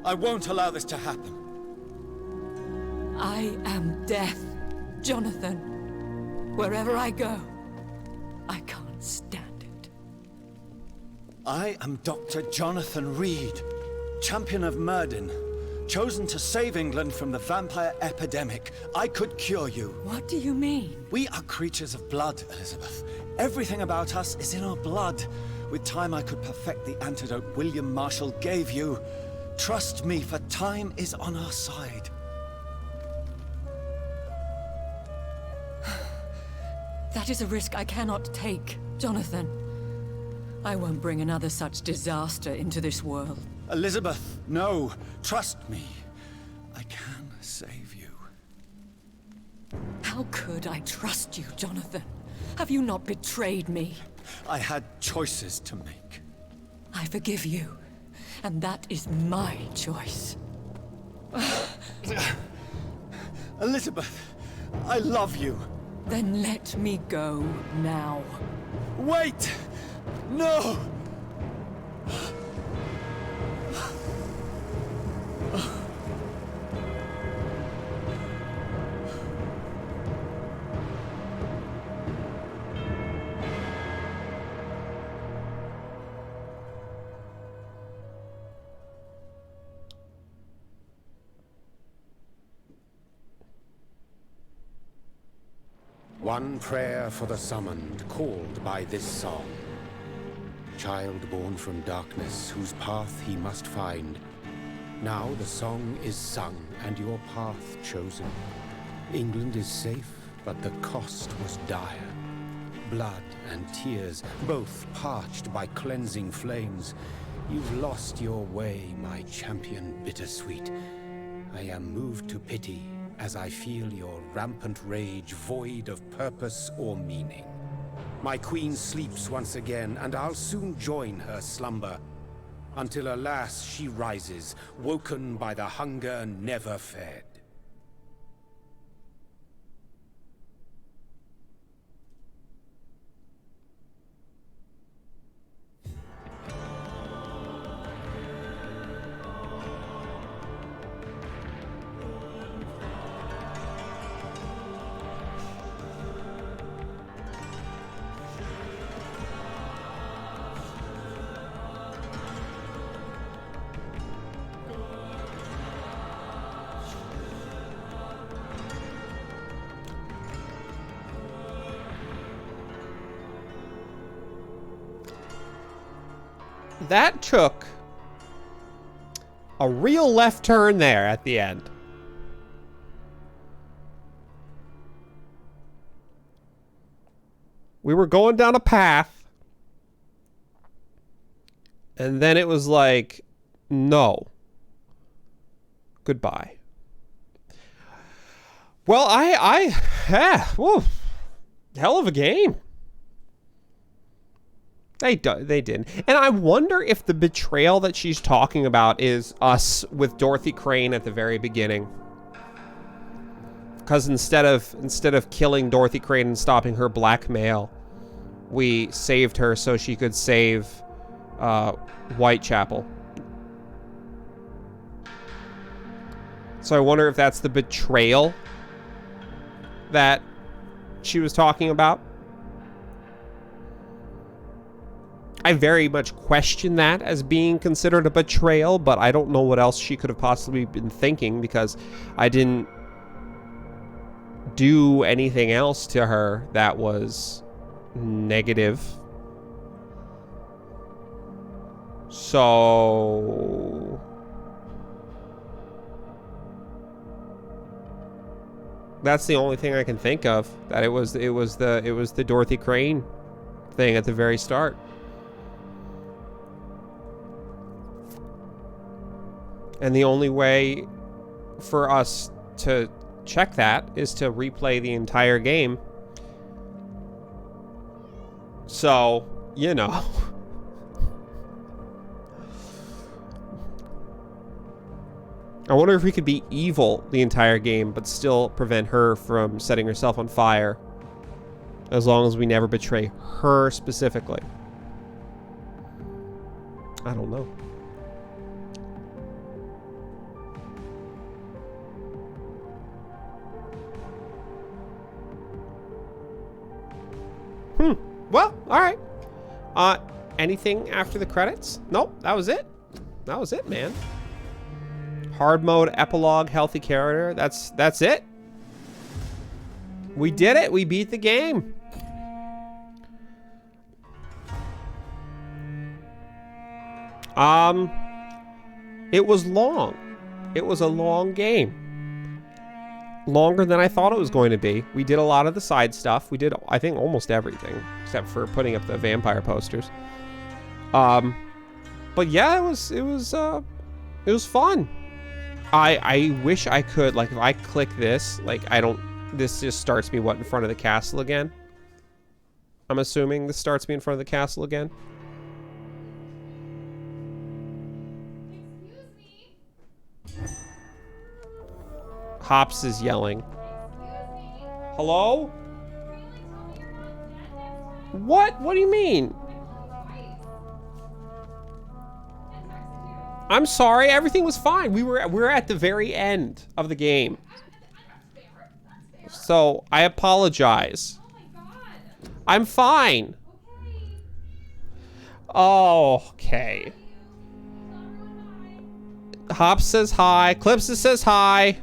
I won't allow this to happen. I am death, Jonathan. Wherever I go, I can't stand it. I am Dr. Jonathan Reed, champion of Myrddin, chosen to save England from the vampire epidemic. I could cure you. What do you mean? We are creatures of blood, Elizabeth. Everything about us is in our blood. With time, I could perfect the antidote William Marshall gave you. Trust me, for time is on our side. That is a risk I cannot take, Jonathan. I won't bring another such disaster into this world. Elizabeth, no. Trust me. I can save you. How could I trust you, Jonathan? Have you not betrayed me? I had choices to make. I forgive you, and that is my choice. Elizabeth, I love you. Then let me go now. Wait! No! One prayer for the summoned, called by this song. Child born from darkness, whose path he must find. Now the song is sung, and your path chosen. England is safe, but the cost was dire. Blood and tears, both parched by cleansing flames. You've lost your way, my champion bittersweet. I am moved to pity, as I feel your rampant rage void of purpose or meaning. My queen sleeps once again, and I'll soon join her slumber. Until alas, she rises, woken by the hunger never fed. That took a real left turn there at the end. We were going down a path And then it was like, no. Goodbye. Well, whoa, hell of a game. They did. And I wonder if the betrayal that she's talking about is us with Dorothy Crane at the very beginning. Because instead of killing Dorothy Crane and stopping her blackmail, we saved her so she could save Whitechapel. So I wonder if that's the betrayal that she was talking about. I very much question that as being considered a betrayal, but I don't know what else she could have possibly been thinking because I didn't do anything else to her that was negative. So that's the only thing I can think of, that it was the Dorothy Crane thing at the very start. And the only way for us to check that is to replay the entire game. So, you know. I wonder if we could be evil the entire game, but still prevent her from setting herself on fire. As long as we never betray her specifically. I don't know. Well, alright. Anything after the credits? Nope, that was it. That was it, man. Hard mode, epilogue, healthy character. That's it. We did it. We beat the game. It was long. It was a long game. Longer than I thought it was going to be. We did a lot of the side stuff. We did, I think, almost everything except for putting up the vampire posters. But yeah, it was fun. I wish I could, like, if I click this, like, this just starts me, what, in front of the castle again? I'm assuming this starts me in front of the castle again. Hops is yelling. Hello? What? What do you mean? I'm sorry, everything was fine. We're at the very end of the game. So, I apologize. I'm fine. Oh, okay. Hops says hi. Clipsa says hi.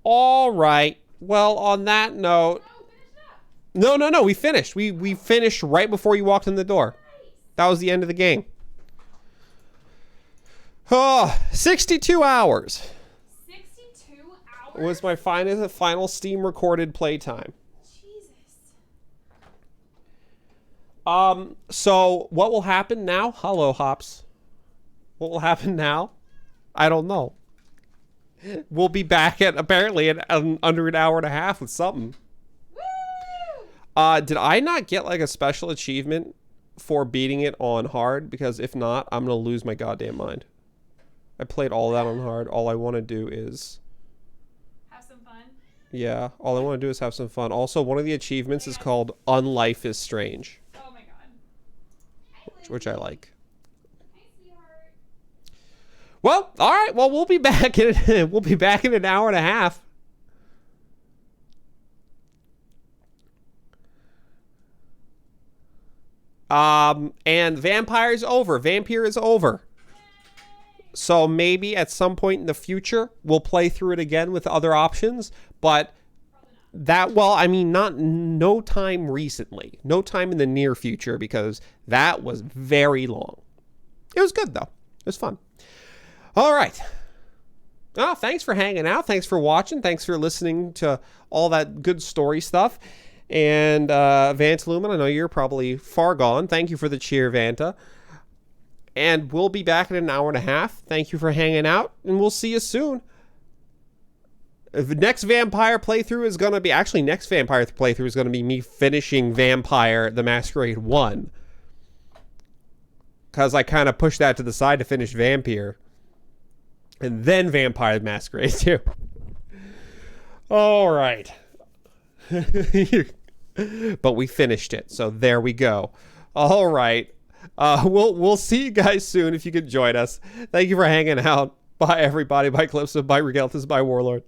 All right. Well, on that note, no, we finished. We finished right before you walked in the door. That was the end of the game. Oh, 62 hours. 62 hours? Was my final Steam recorded playtime. Jesus. So what will happen now? Hello, Hops. What will happen now? I don't know. We'll be back at apparently at under an hour and a half with something. Woo! Did I not get like a special achievement for beating it on hard? Because if not, I'm gonna lose my goddamn mind. I played all that on hard. All I want to do is have some fun. Yeah, all I want to do is have some fun. Also, one of the achievements is called Unlife is Strange. Oh my god. Which I like. Well, all right. Well, we'll be back in an hour and a half. And Vampyr is over. So maybe at some point in the future we'll play through it again with other options, but no time recently. No time in the near future, because that was very long. It was good though. It was fun. All right. Thanks for hanging out. Thanks for watching. Thanks for listening to all that good story stuff. And Vanta Lumen, I know you're probably far gone. Thank you for the cheer, Vanta. And we'll be back in an hour and a half. Thank you for hanging out, and we'll see you soon. The next Vampire playthrough is going to be... Actually, next Vampire playthrough is going to be me finishing Vampire the Masquerade 1. Because I kind of pushed that to the side to finish Vampyr. And then Vampire the Masquerade 2. All right. But we finished it, so there we go. All right. We'll see you guys soon if you can join us. Thank you for hanging out. Bye, everybody. Bye, Calypso. Bye, Regalthus. Bye, Warlord.